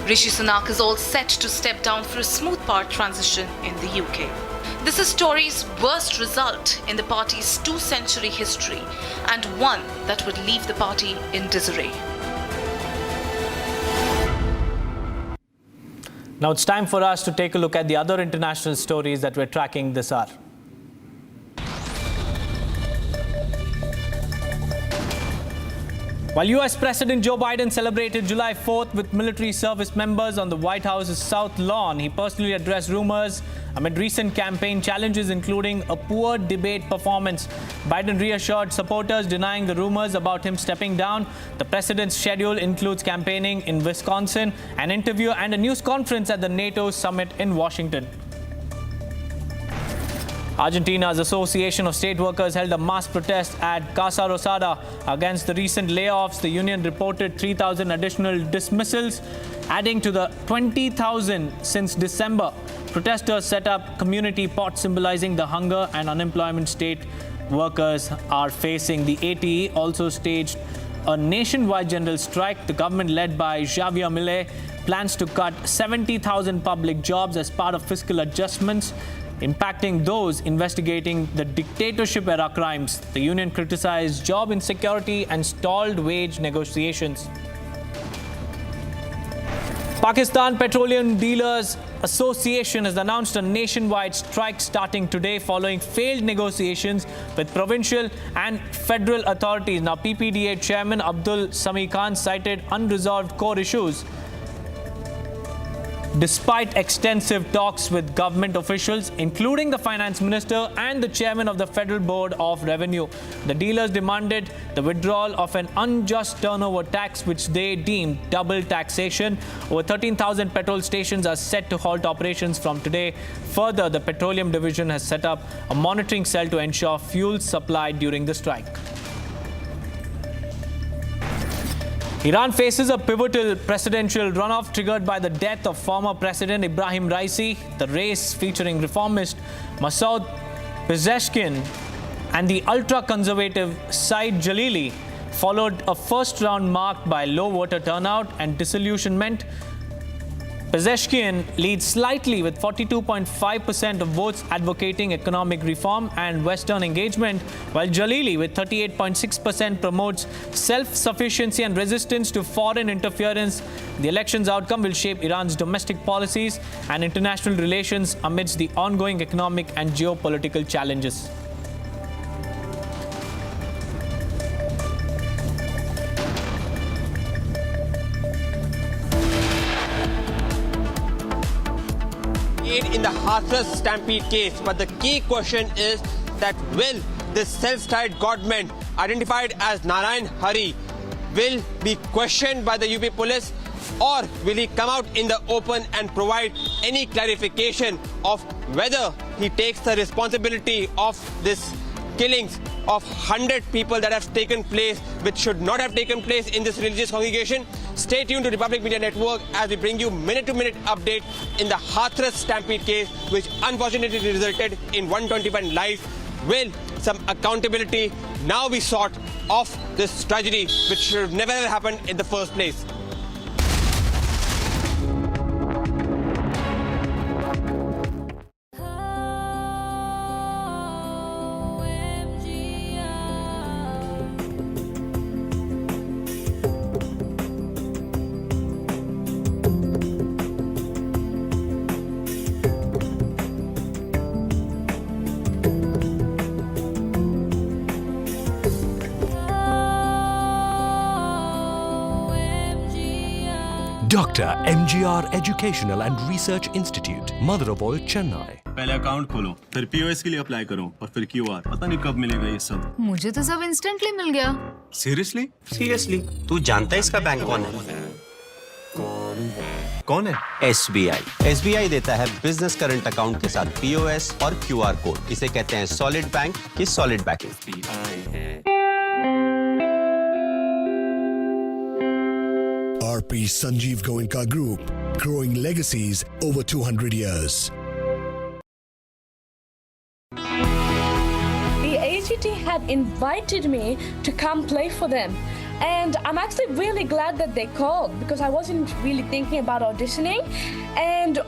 Rishi Sunak is all set to step down for a smooth power transition in the UK. This is Tory's worst result in the party's 2-century history and one that would leave the party in disarray. Now it's time for us to take a look at the other international stories that we're tracking this hour. While US President Joe Biden celebrated July 4th with military service members on the White House's South Lawn, he personally addressed rumors amid recent campaign challenges, including a poor debate performance. Biden reassured supporters, denying the rumors about him stepping down. The president's schedule includes campaigning in Wisconsin, an interview and a news conference at the NATO summit in Washington. Argentina's Association of State Workers held a mass protest at Casa Rosada against the recent layoffs. The union reported 3,000 additional dismissals, adding to the 20,000 since December. Protesters set up community pots symbolizing the hunger and unemployment state workers are facing. The ATE also staged a nationwide general strike. The government, led by Javier Milei, plans to cut 70,000 public jobs as part of fiscal adjustments, impacting those investigating the dictatorship-era crimes. The union criticized job insecurity and stalled wage negotiations. Pakistan Petroleum Dealers Association has announced a nationwide strike starting today following failed negotiations with provincial and federal authorities. Now, PPDA Chairman Abdul Sami Khan cited unresolved core issues. Despite extensive talks with government officials, including the finance minister and the chairman of the Federal Board of Revenue, the dealers demanded the withdrawal of an unjust turnover tax, which they deemed double taxation. Over 13,000 petrol stations are set to halt operations from today. Further, the Petroleum Division has set up a monitoring cell to ensure fuel supply during the strike. Iran faces a pivotal presidential runoff triggered by the death of former President Ibrahim Raisi. The race, featuring reformist Masoud Pezeshkian and the ultra-conservative Saeed Jalili, followed a first round marked by low voter turnout and disillusionment. Pezeshkian leads slightly with 42.5% of votes advocating economic reform and Western engagement, while Jalili with 38.6% promotes self-sufficiency and resistance to foreign interference. The election's outcome will shape Iran's domestic policies and international relations amidst the ongoing economic and geopolitical challenges. In the Hathras stampede case, but the key question is that will this self-styled godman identified as Narayan Hari will be questioned by the UP police, or will he come out in the open and provide any clarification of whether he takes the responsibility of this killings of 100 people that have taken place, which should not have taken place in this religious congregation. Stay tuned to Republic Media Network as we bring you minute-to-minute update in the Hathras stampede case, which unfortunately resulted in 121 lives. Will some accountability now be sought of this tragedy, which should have never happened in the first place? Dr. MGR Educational and Research Institute, Madhurapur, Chennai. पहले account खोलो, फिर POS के लिए apply करो और फिर QR. पता नहीं कब मिलेगा ये सब। मुझे तो सब इंस्टेंटली मिल गया। सीरियसली? सीरियसली? तू जानता है इसका बैंक कौन है? कौन है? SBI। SBI देता है बिजनेस करंट अकाउंट के साथ पीओएस और क्यूआर कोड। इसे कहते हैं सॉलिड बैंक की solid banking. RP Sanjeev Goenka Group, growing legacies over 200 years. The AGT had invited me to come play for them. And I'm actually really glad that they called because I wasn't really thinking about auditioning. And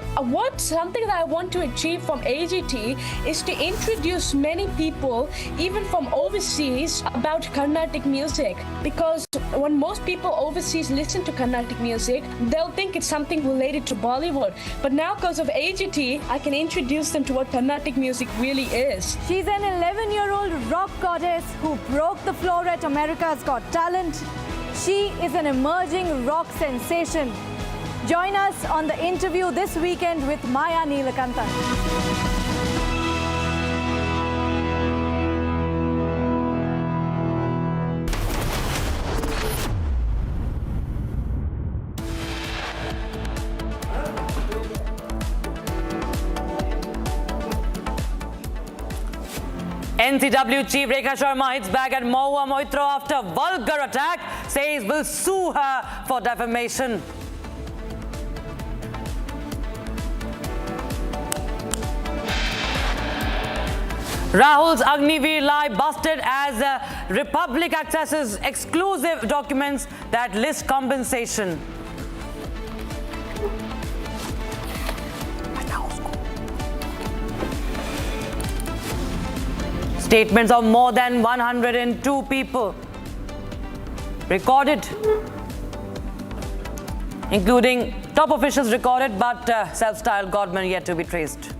something that I want to achieve from AGT is to introduce many people, even from overseas, about Carnatic music. Because when most people overseas listen to Carnatic music, they'll think it's something related to Bollywood. But now, because of AGT, I can introduce them to what Carnatic music really is. She's an 11-year-old rock goddess who broke the floor at America's Got Talent. She is an emerging rock sensation. Join us on the interview this weekend with Maya Neelakanthan. NCW Chief Rekha Sharma hits back at Mahua Moitra after vulgar attack, says will sue her for defamation. Rahul's Agniveer lie busted as Republic accesses exclusive documents that list compensation. Statements of more than 102 people recorded, including top officials recorded, but self-styled godmen yet to be traced.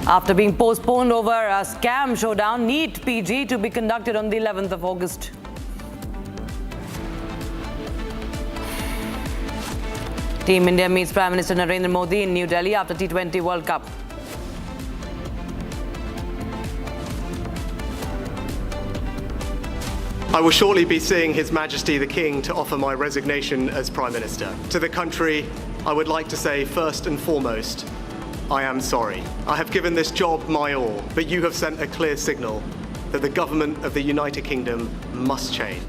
After being postponed over a scam showdown, NEET PG to be conducted on the 11th of August. Team India meets Prime Minister Narendra Modi in New Delhi after T20 World Cup. I will shortly be seeing His Majesty the King to offer my resignation as Prime Minister. To the country, I would like to say first and foremost, I am sorry. I have given this job my all, but you have sent a clear signal that the government of the United Kingdom must change.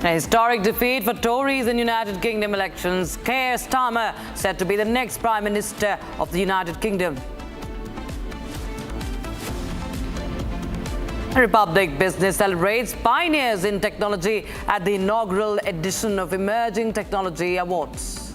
A historic defeat for Tories in United Kingdom elections. Keir Starmer set to be the next Prime Minister of the United Kingdom. Republic Business celebrates pioneers in technology at the inaugural edition of Emerging Technology Awards.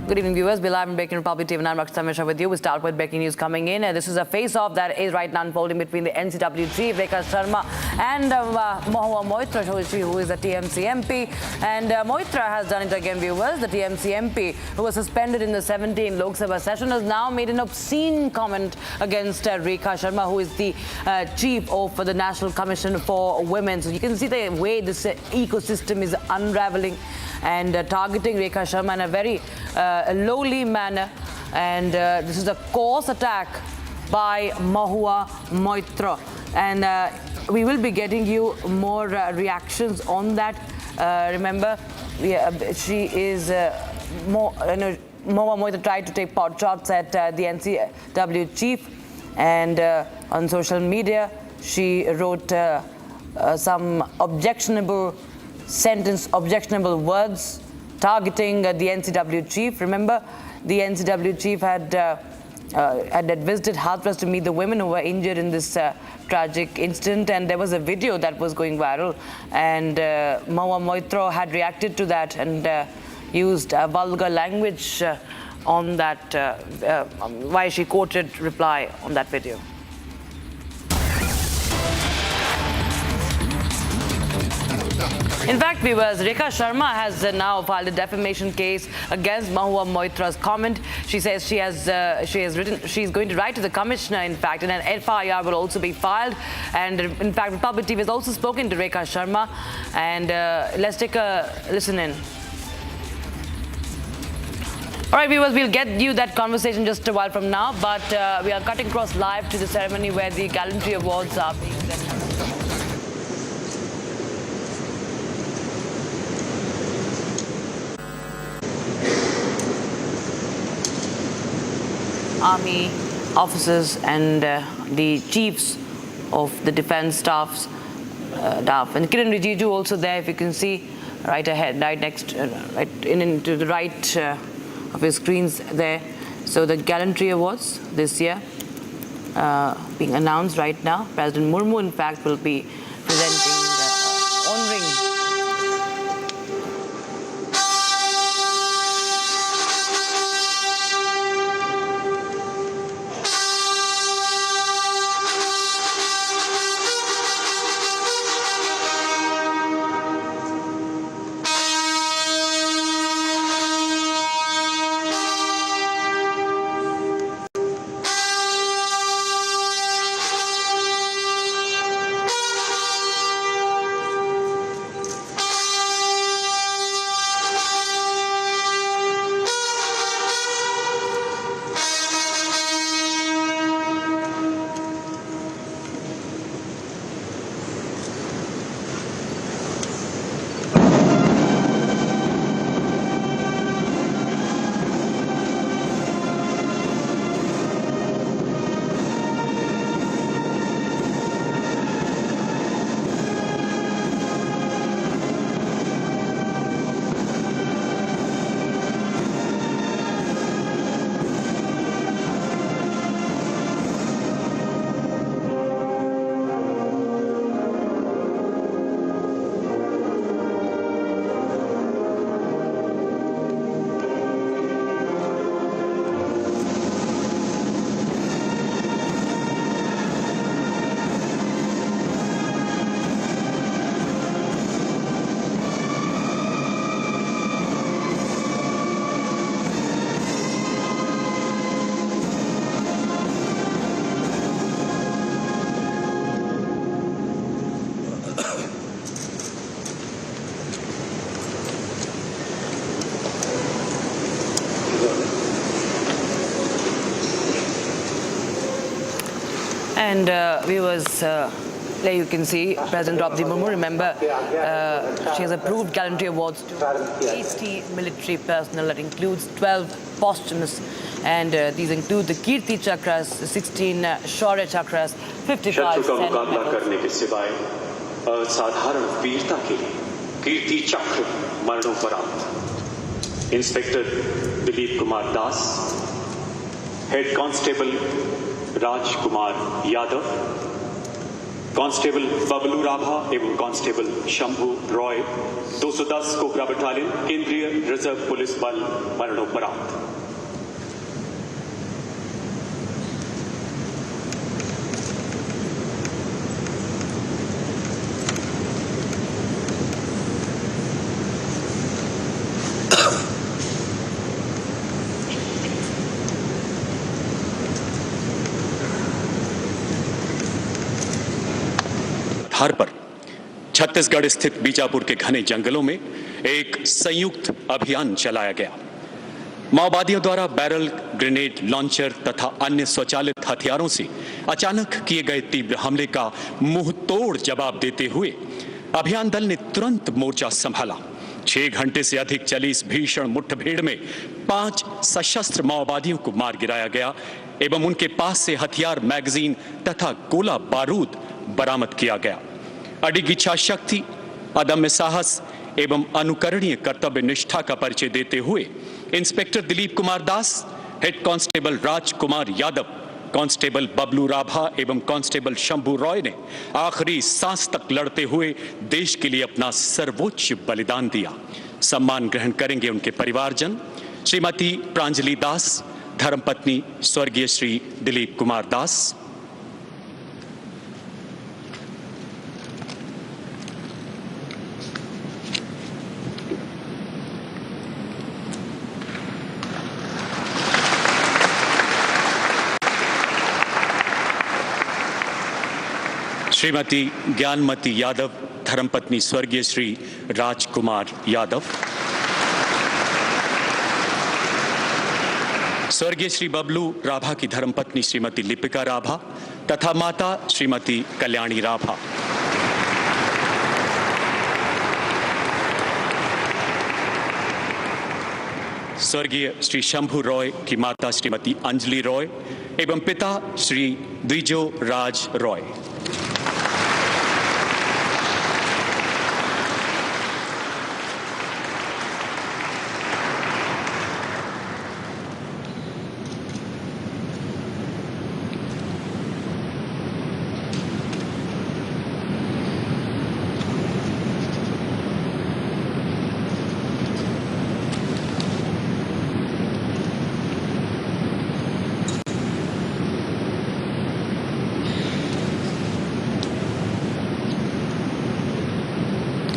Good evening, viewers. We're live in Breaking Republic TV 9. Raksha with you. We start with breaking news coming in. This is a face-off that is right now unfolding between the NCW chief, Rekha Sharma, and Mahua Moitra, who is a TMC MP. And Moitra has done it again, viewers. The TMC MP, who was suspended in the 17th Lok Sabha session, has now made an obscene comment against Rekha Sharma, who is the chief of the National Commission for Women. So you can see the way this ecosystem is unraveling and targeting Rekha Sharma in a very lowly manner. And this is a coarse attack by Mahua Moitra. And we will be getting you more reactions on that. Remember, she is Mahua Moitra tried to take pot shots at the NCW chief. And on social media, she wrote some objectionable words targeting the NCW chief. Remember, the NCW chief had visited Hathras to meet the women who were injured in this tragic incident, and there was a video that was going viral, and Mahua Moitra had reacted to that and used vulgar language on that, why she quoted reply on that video. In fact, viewers, Rekha Sharma has now filed a defamation case against Mahua Moitra's comment. She says she's going to write to the commissioner, in fact, and an FIR will also be filed. And in fact, Republic TV has also spoken to Rekha Sharma. And let's take a listen in. All right, viewers, we'll get you that conversation just a while from now. But we are cutting across live to the ceremony where the Gallantry Awards are being presented. Army officers and the chiefs of the defense staff. And Kiran Rijiju also there, if you can see, right ahead, right next, right into the right of your screens there. So the Gallantry Awards this year being announced right now. President Murmu, in fact, will be presenting, honoring And viewers, there you can see President Draupadi Murmu. Remember, she has approved Gallantry Awards to 80 military personnel. That includes 12 posthumous, and these include the Kirti Chakras, 16 Shaurya Chakras, 55 Senate medals. असाधारण वीरता के लिए कीर्ति चक्र मरणोपरांत inspector Dilip Kumar Das, head constable Rajkumar Yadav, constable Bablu Rabha एवं constable Shambhu Roy, 210 cobra battalion केंद्रीय reserve police बल मरणोपरांत। हर पर छत्तीसगढ़ स्थित बीजापुर के घने जंगलों में एक संयुक्त अभियान चलाया गया। माओवादियों द्वारा बैरल, ग्रेनेड लॉन्चर तथा अन्य स्वचालित हथियारों से अचानक किए गए तीव्र हमले का मुंह तोड़ जवाब देते हुए अभियान दल ने तुरंत मोर्चा संभाला। 6 घंटे से अधिक चली इस भीषण मुठभेड़ में 5 सशस्त्र माओवादियों को मार गिराया गया एवं उनके पास से हथियार, मैगजीन तथा गोला बारूद बरामद किया गया। अडिग इच्छा शक्ति, अदम्य साहस एवं अनुकरणीय कर्तव्य निष्ठा का परिचय देते हुए inspector Dilip Kumar Das, head constable Rajkumar Yadav, constable Bablu Rabha एवं कांस्टेबल शंभू रॉय ने आखिरी सांस तक लड़ते हुए देश के लिए अपना सर्वोच्च बलिदान दिया। सम्मान ग्रहण करेंगे उनके परिवारजन। श्रीमती प्रांजलि दास, धर्मपत्नी स्वर्गीय श्री दिलीप कुमार दास। श्रीमती ज्ञानमती यादव, धर्मपत्नी स्वर्गीय श्री राजकुमार यादव। स्वर्गीय श्री बबलू राभा की धर्मपत्नी श्रीमती लिपिका राभा तथा माता श्रीमती कल्याणी राभा। स्वर्गीय श्री शंभू रॉय की माता श्रीमती अंजलि रॉय एवं पिता श्री द्विजो राज रॉय।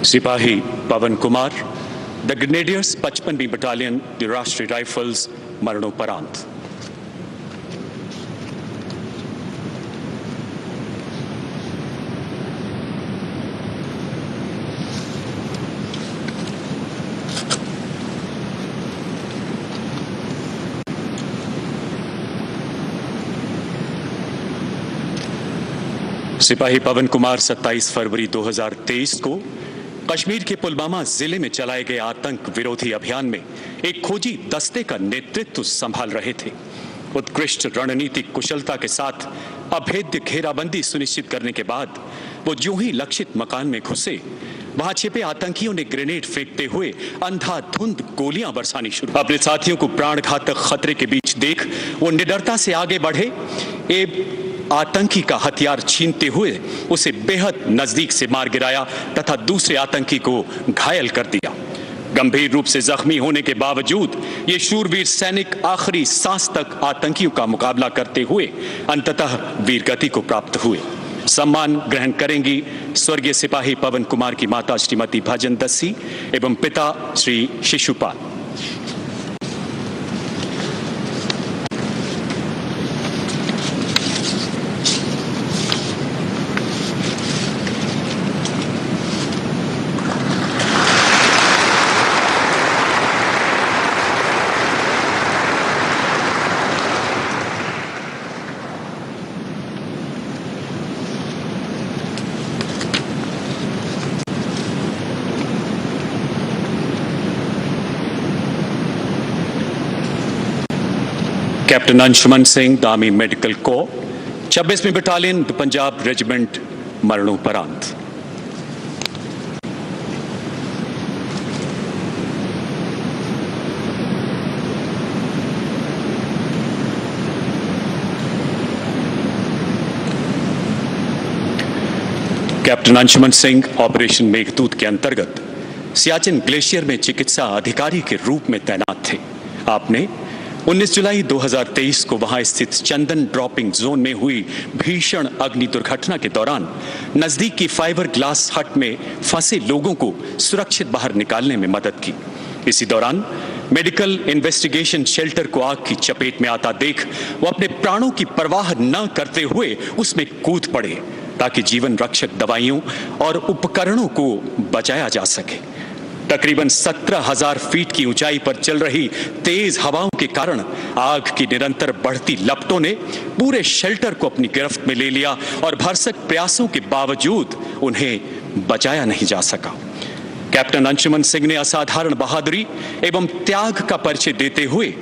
सिपाही पवन कुमार, द ग्रेनेडियर्स 55वीं बटालियन, द राष्ट्रीय राइफल्स, मरणोपरांत। सिपाही पवन कुमार 27 फरवरी 2023 को कश्मीर के पुलवामा जिले में चलाए गए आतंक विरोधी अभियान में एक खोजी दस्ते का नेतृत्व संभाल रहे थे। उत्कृष्ट रणनीतिक कुशलता के साथ अभेद्य घेराबंदी सुनिश्चित करने के बाद वो यूं ही लक्षित मकान में घुसे, वहां छिपे आतंकियों ने ग्रेनेड फेंकते हुए अंधाधुंध गोलियां बरसानी शुरू। अपने साथियों को प्राण घातक खतरे के बीच देख वो निडरता से आगे बढ़े, आतंकी का हथियार छीनते हुए उसे बेहद नजदीक से मार गिराया तथा दूसरे आतंकी को घायल कर दिया। गंभीर रूप से जख्मी होने के बावजूद ये शूरवीर सैनिक आखिरी सांस तक आतंकियों का मुकाबला करते हुए अंततः वीरगति को प्राप्त हुए। सम्मान ग्रहण करेंगी स्वर्गीय सिपाही पवन कुमार की माता श्रीमती भजन दस्सी एवं पिता Shri Shishupal. Captain Anshuman Singh, the army medical corps, 26वीं बटालियन, द पंजाब रेजिमेंट, मरणोपरांत। कैप्टन अंशुमन सिंह ऑपरेशन मेघदूत के अंतर्गत सियाचिन ग्लेशियर में चिकित्सा अधिकारी के रूप में तैनात थे। आपने 19 जुलाई 2023 को वहां स्थित चंदन ड्रॉपिंग जोन में हुई भीषण अग्नि दुर्घटना के दौरान नजदीक की फाइबर ग्लास हट में फंसे लोगों को सुरक्षित बाहर निकालने में मदद की। इसी दौरान मेडिकल इन्वेस्टिगेशन शेल्टर को आग की चपेट में आता देख वो अपने प्राणों की परवाह न करते हुए उसमें कूद पड़े ताकि जीवन रक्षक दवाइयों और उपकरणों को बचाया जा सके। तकरीबन 17,000 फीट की ऊंचाई पर चल रही तेज हवाओं के कारण आग की निरंतर बढ़ती लपटों ने पूरे शेल्टर को अपनी गिरफ्त में ले लिया और भरसक प्रयासों के बावजूद उन्हें बचाया नहीं जा सका। कैप्टन अंशुमन सिंह ने असाधारण बहादुरी एवं त्याग का परिचय देते हुए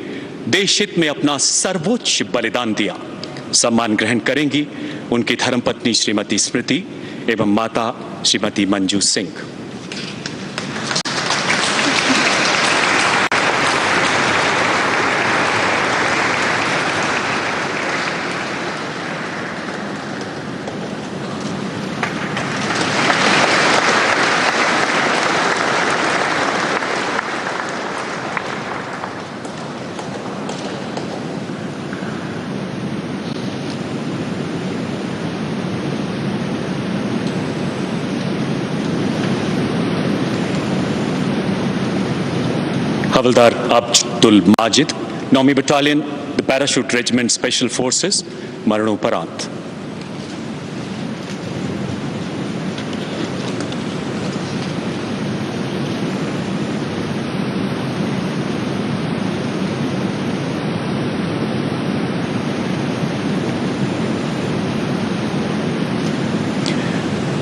देश हित में अपना सर्वोच्च बलिदान दिया। सम्मान ग्रहण करेंगी उनकी धर्मपत्नी श्रीमती स्मृति एवं माता श्रीमती मंजू सिंह। हवलदार अब्दुल माजिद, 9वीं battalion, the parachute regiment special forces, मरणोपरांत।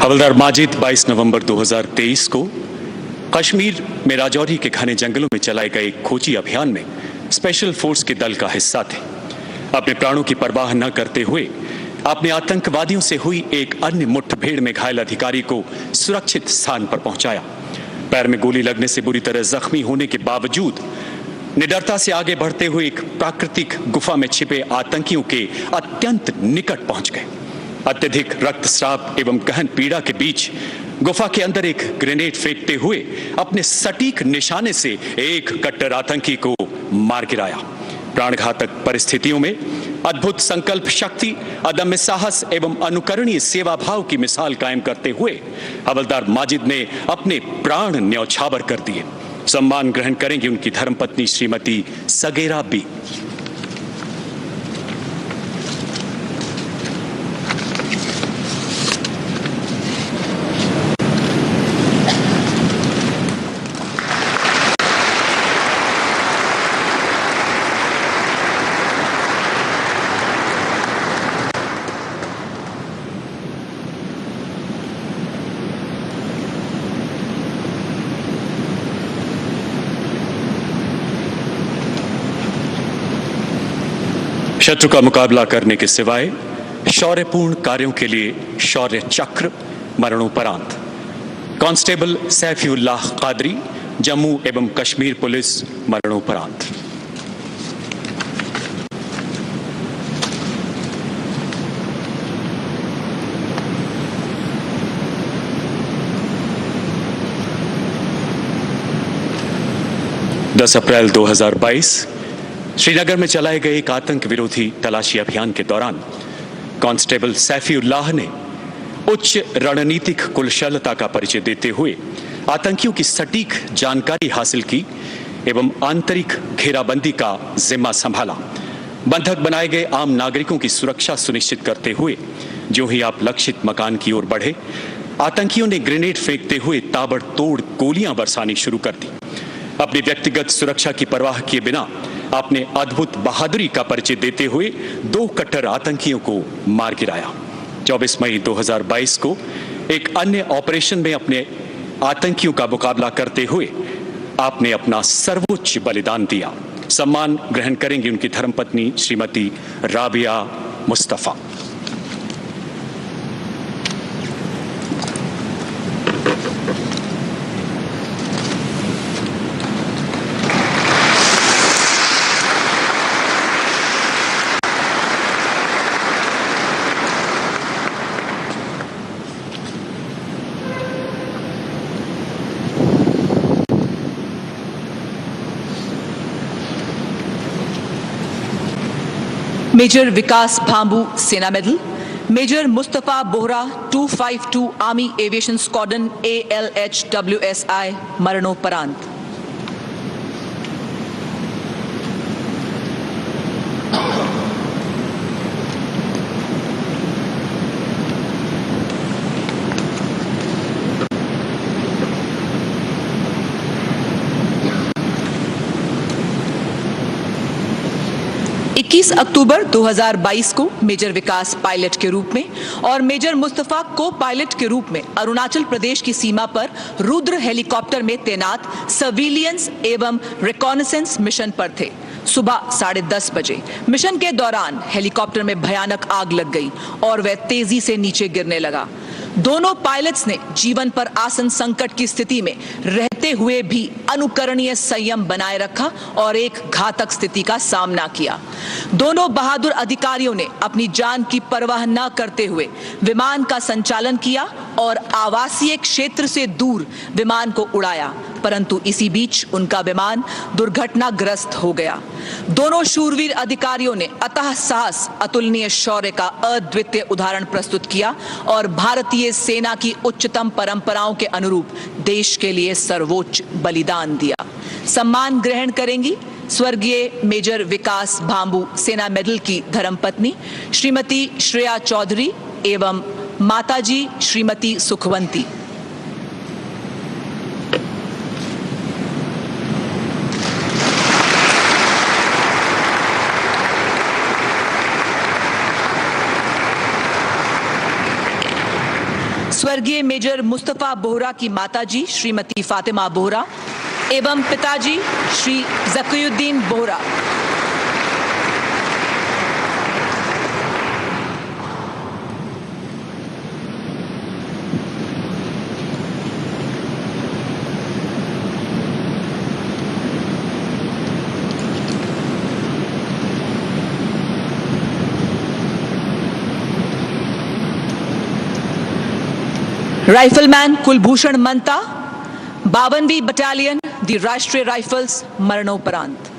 हवलदार माजिद 22 नवंबर 2023 को कश्मीर में राजौरी के घने जंगलों में चलाए गए खोजी अभियान में स्पेशल फोर्स के दल का हिस्सा थे। अपने प्राणों की परवाह न करते हुए आपने आतंकवादियों से हुई एक अन्य मुठभेड़ में घायल अधिकारी को सुरक्षित स्थान पर पहुंचाया। पैर में गोली लगने से बुरी तरह जख्मी होने के बावजूद निडरता से आगे बढ़ते हुए एक प्राकृतिक गुफा में छिपे आतंकियों के अत्यंत निकट पहुंच गए। अत्यधिक रक्तस्राव एवं गहन पीड़ा के बीच गुफा के अंदर एक ग्रेनेड फेंकते हुए अपने सटीक निशाने से एक कट्टर आतंकी को मार गिराया। प्राणघातक परिस्थितियों में अद्भुत संकल्प शक्ति, अदम्य साहस एवं अनुकरणीय सेवा भाव की मिसाल कायम करते हुए हवलदार माजिद ने अपने प्राण न्यौछावर कर दिए। सम्मान ग्रहण करेंगी उनकी धर्मपत्नी श्रीमती सगेरा बी। शत्रु का मुकाबला करने के सिवाय शौर्यपूर्ण कार्यों के लिए शौर्य चक्र मरणोपरांत कांस्टेबल सैफुल्लाह कादरी, जम्मू एवं कश्मीर पुलिस मरणोपरांत। दस अप्रैल 2022 श्रीनगर में चलाए गए एक आतंक विरोधी तलाशी अभियान के दौरान कांस्टेबल सैफुल्लाह ने उच्च रणनीतिक कुशलता का परिचय देते हुए आतंकियों की सटीक जानकारी हासिल की एवं आंतरिक घेराबंदी का जिम्मा संभाला। बंधक बनाए गए आम नागरिकों की सुरक्षा सुनिश्चित करते हुए जो ही आप लक्षित मकान की ओर बढ़े, आतंकियों ने ग्रेनेड फेंकते हुए ताबड़तोड़ गोलियां बरसानी शुरू कर दी। अपनी व्यक्तिगत सुरक्षा की परवाह किए बिना आपने अद्भुत बहादुरी का परिचय देते हुए 2 कट्टर आतंकियों को मार गिराया। 24 मई 2022 को एक अन्य ऑपरेशन में अपने आतंकियों का मुकाबला करते हुए आपने अपना सर्वोच्च बलिदान दिया। सम्मान ग्रहण करेंगी उनकी धर्मपत्नी Shrimati Rabia Mustafa. Major Vikas Bhambu Sena medal, major Mustafa Bohra 252 army aviation squadron ALHWSI मरणोपरांत। अक्टूबर 2022 को मेजर विकास पायलट के रूप में और मेजर मुस्तफा को पायलट के रूप में अरुणाचल प्रदेश की सीमा पर रुद्र हेलीकॉप्टर में तैनात सर्विलियंस एवं रिकॉनेसेंस मिशन पर थे। सुबह 10:30 बजे मिशन के दौरान हेलीकॉप्टर में भयानक आग लग गई और वह तेजी से नीचे गिरने लगा। दोनों पायलट्स ने जीवन पर आसन संकट की स्थिति में रहते हुए भी अनुकरणीय संयम बनाए रखा और एक घातक स्थिति का सामना किया। दोनों बहादुर अधिकारियों ने अपनी जान की परवाह न करते हुए विमान का संचालन किया और आवासीय क्षेत्र से दूर विमान को उड़ाया, परंतु इसी बीच उनका विमान दुर्घटनाग्रस्त हो गया। दोनों शूरवीर अधिकारियों ने अतः साहस, अतुलनीय शौर्य का अद्वितीय उदाहरण प्रस्तुत किया और भारतीय सेना की उच्चतम परंपराओं के अनुरूप देश के लिए सर्वोच्च बलिदान दिया। सम्मान ग्रहण करेंगी स्वर्गीय मेजर विकास भांबू सेना मेडल की धर्मपत्नी श्रीमती श्रेया चौधरी एवं माताजी श्रीमती सुखवंती। स्वर्गीय मेजर मुस्तफा बोहरा की माताजी श्रीमती फातिमा बोहरा एवं पिताजी श्री जकीउद्दीन बोहरा। राइफलमैन कुलभूषण मंता 52वीं बटालियन दी राष्ट्रीय राइफल्स मरणोपरांत।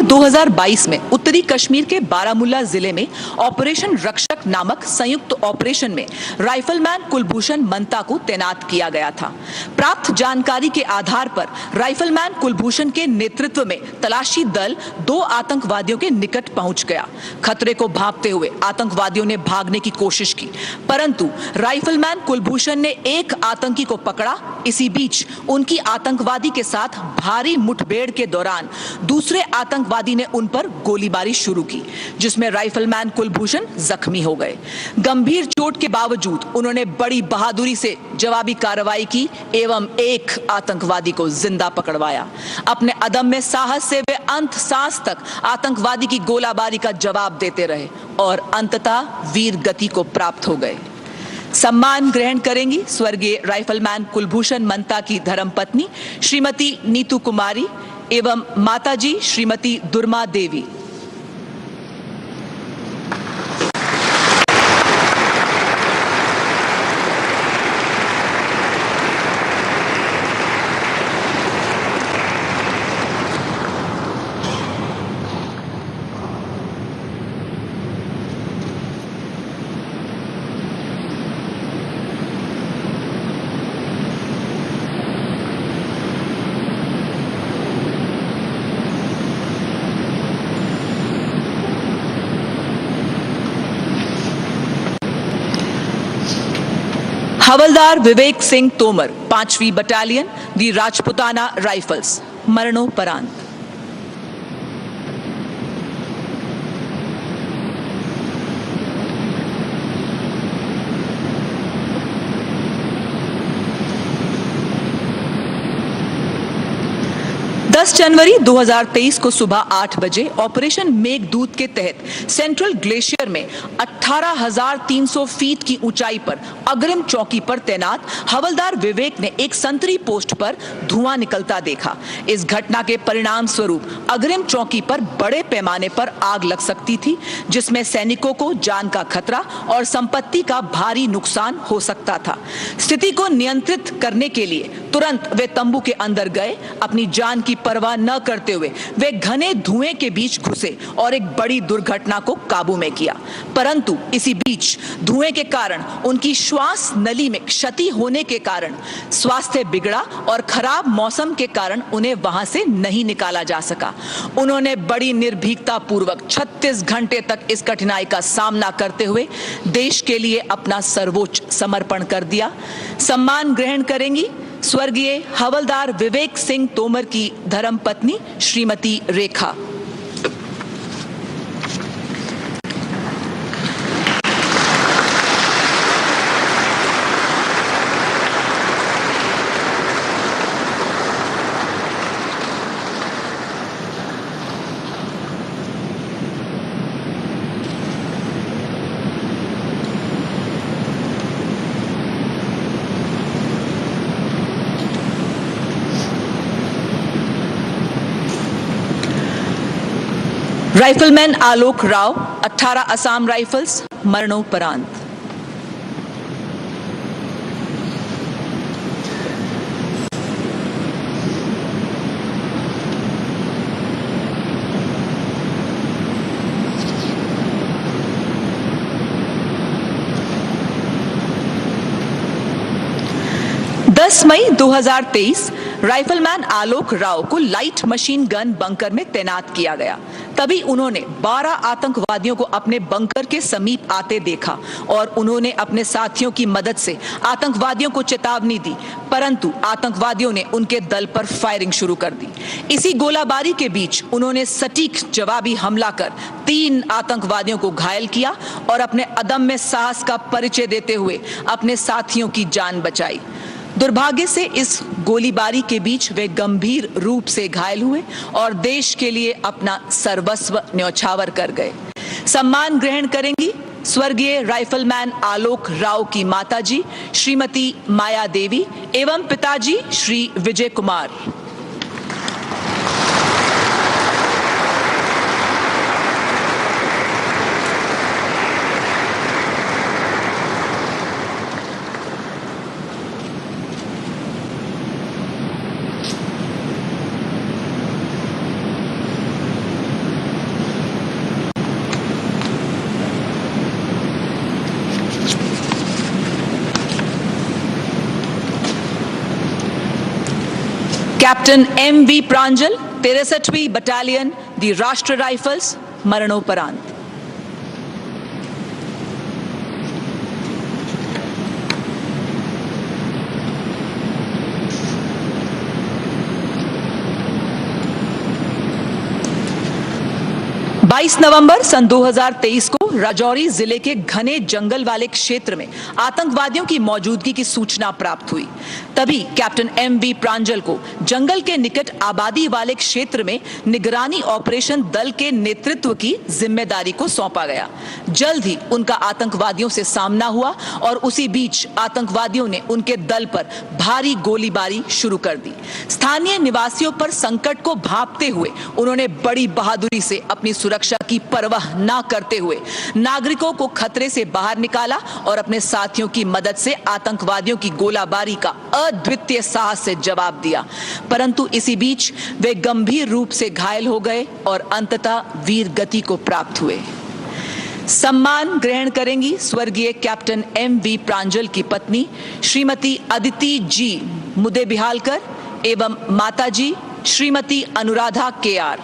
2022 में उत्तरी कश्मीर के बारामुल्ला जिले में ऑपरेशन रक्षक नामक संयुक्त ऑपरेशन में राइफलमैन कुलभूषण मंता को तैनात किया गया था। प्राप्त जानकारी के आधार पर राइफलमैन कुलभूषण के नेतृत्व में तलाशी दल 2 आतंकवादियों के निकट पहुंच गया। खतरे को भांपते हुए आतंकवादियों ने भागने की कोशिश की, परंतु राइफलमैन कुलभूषण ने एक आतंकी को पकड़ा। इसी बीच उनकी आतंकवादी के साथ भारी मुठभेड़ के दौरान दूसरे आतंकवादी ने उन पर गोलीबारी शुरू की, जिसमें राइफलमैन कुलभूषण जख्मी हो गए। गंभीर चोट के बावजूद उन्होंने बड़ी बहादुरी से जवाबी कार्रवाई की एवं एक आतंकवादी को जिंदा पकड़वाया। अपने अदम्य साहस से वे अंत सांस तक आतंकवादी की गोलाबारी का जवाब देते रहे और अंततः वीर गति को प्राप्त हो गए। सम्मान ग्रहण करेंगी स्वर्गीय राइफलमैन कुलभूषण मंता की धर्मपत्नी श्रीमती नीतू कुमारी एवं माताजी श्रीमती दुर्मा देवी। हवलदार विवेक सिंह तोमर 5वीं बटालियन दी राजपुताना राइफल्स मरणोपरांत। 10 जनवरी 2023 को सुबह 8 बजे ऑपरेशन मेघदूत के तहत सेंट्रल ग्लेशियर में 18,300 फीट की ऊंचाई पर अग्रिम चौकी पर तैनात हवलदार विवेक ने एक संतरी पोस्ट पर धुआं निकलता देखा। इस घटना के परिणाम स्वरूप अग्रिम चौकी पर बड़े पैमाने पर आग लग सकती थी, जिसमें सैनिकों को जान का खतरा और संपत्ति का भारी नुकसान हो सकता था। स्थिति को नियंत्रित करने के लिए तुरंत वे तंबू के अंदर गए। अपनी जान की परवाह न करते हुए वे घने धुएं के बीच घुसे और एक बड़ी दुर्घटना को काबू में किया, परंतु इसी बीच धुएं के कारण उनकी श्वास नली में क्षति होने के कारण स्वास्थ्य बिगड़ा और खराब मौसम के कारण उन्हें वहां से नहीं निकाला जा सका। उन्होंने बड़ी निर्भीकता पूर्वक 36 घंटे तक इस कठिनाई का सामना करते हुए देश के लिए अपना सर्वोच्च समर्पण कर दिया। सम्मान ग्रहण करेंगी स्वर्गीय हवलदार विवेक सिंह तोमर की धर्मपत्नी श्रीमती रेखा। राइफलमैन आलोक राव 18 असम राइफल्स मरणोपरांत। मई 2023 राइफलमैन आलोक राव को लाइट मशीन गन बंकर में तैनात किया गया। तभी उन्होंने 12 आतंकवादियों को अपने बंकर के समीप आते देखा और उन्होंने अपने साथियों की मदद से आतंकवादियों को चेतावनी दी, परंतु आतंकवादियों ने उनके दल पर फायरिंग शुरू कर दी। इसी गोलाबारी के बीच उन्होंने सटीक जवाबी हमला कर 3 आतंकवादियों को घायल किया और अपने अदम्य साहस का परिचय देते हुए अपने साथियों की जान बचाई। दुर्भाग्य से इस गोलीबारी के बीच वे गंभीर रूप से घायल हुए और देश के लिए अपना सर्वस्व न्यौछावर कर गए। सम्मान ग्रहण करेंगी स्वर्गीय राइफलमैन आलोक राव की माताजी श्रीमती माया देवी एवं पिताजी श्री विजय कुमार। Captain M.V. प्रांजल 63वीं बटालियन दी राष्ट्र राइफल्स मरणोपरांत। 22 नवंबर सन 2023 को राजौरी जिले के घने जंगल वाले क्षेत्र में आतंकवादियों की मौजूदगी की सूचना प्राप्त हुई। तभी कैप्टन M.V. प्रांजल को जंगल के निकट आबादी वाले क्षेत्र में निगरानी ऑपरेशन दल के नेतृत्व की जिम्मेदारी को सौंपा गया। जल्द ही उनका आतंकवादियों से सामना हुआ और उसी बीच आतंकवादियों ने उनके दल पर भारी गोलीबारी शुरू कर दी। स्थानीय निवासियों पर संकट को भांपते हुए उन्होंने बड़ी बहादुरी से अपनी सुरक्षा की परवाह न करते हुए नागरिकों को खतरे से बाहर निकाला और अपने साथियों की मदद से आतंकवादियों की गोलाबारी का अद्वितीय साहस से जवाब दिया। परंतु इसी बीच वे गंभीर रूप से घायल हो गए और अंततः वीर गति को प्राप्त हुए। सम्मान ग्रहण करेंगी स्वर्गीय कैप्टन M.V. प्रांजल की पत्नी श्रीमती अदिति जी मुदे बिहालकर एवं माताजी श्रीमती अनुराधा KR।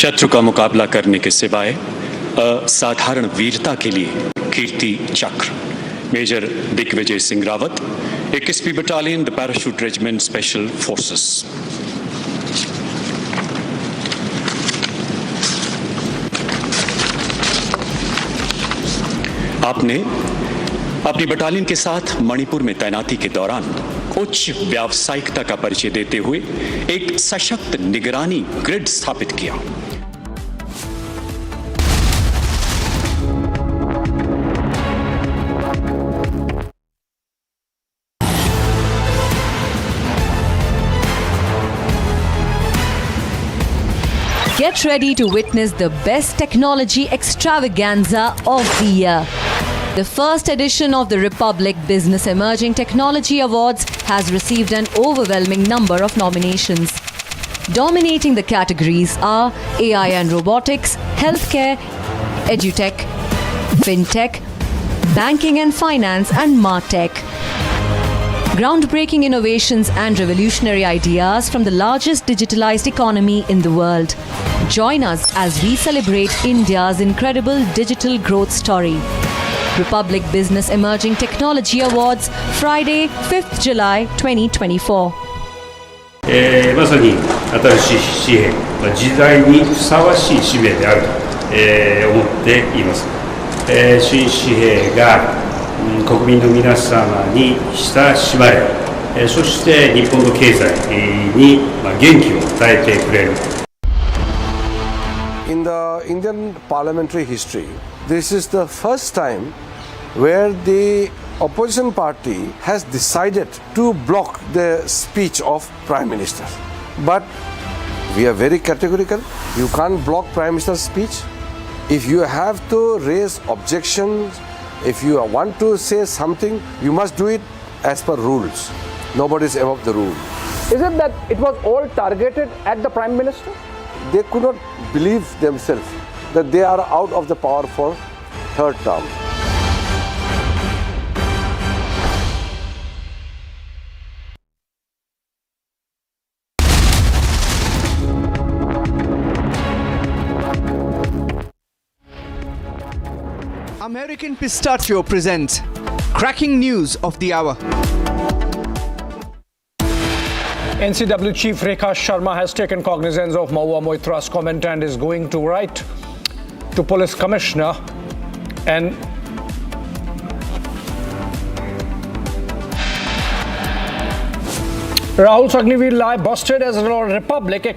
शत्रु का मुकाबला करने के सिवाय असाधारण वीरता के लिए कीर्ति चक्र मेजर दिग्विजय सिंह रावत 21वीं battalion the parachute regiment special forces. आपने अपनी बटालियन के साथ मणिपुर में तैनाती के दौरान उच्च व्यावसायिकता का परिचय देते हुए एक सशक्त निगरानी ग्रिड स्थापित किया। Get ready to witness the best technology extravaganza of the year. The first edition of the Republic Business Emerging Technology Awards has received an overwhelming number of nominations. Dominating the categories are AI and robotics, healthcare, edutech, fintech, banking and finance, and martech. Groundbreaking innovations and revolutionary ideas from the largest digitalized economy in the world. Join us as we celebrate India's incredible digital growth story. Republic Business Emerging Technology Awards, Friday, 5th July 2024. まさに新しい紙幣、時代にふさわしい紙幣であると、思っています。新紙幣が国民の皆様に親しまれ、そして日本の経済に元気を与えてくれる。In the Indian parliamentary history, this is the first time where the opposition party has decided to block the speech of Prime Minister. But we are very categorical. You can't block Prime Minister's speech. If you have to raise objections, if you want to say something, you must do it as per rules. Nobody is above the rule. Is it that it was all targeted at the Prime Minister? They could not believe themselves that they are out of the power for third term. American Pistachio presents Cracking News of the Hour. NCW Chief Ritesh Sharma has taken cognizance of Mahua Moitra's comment and is going to write to Police Commissioner and Rahul's Agniveer lie busted as a Republic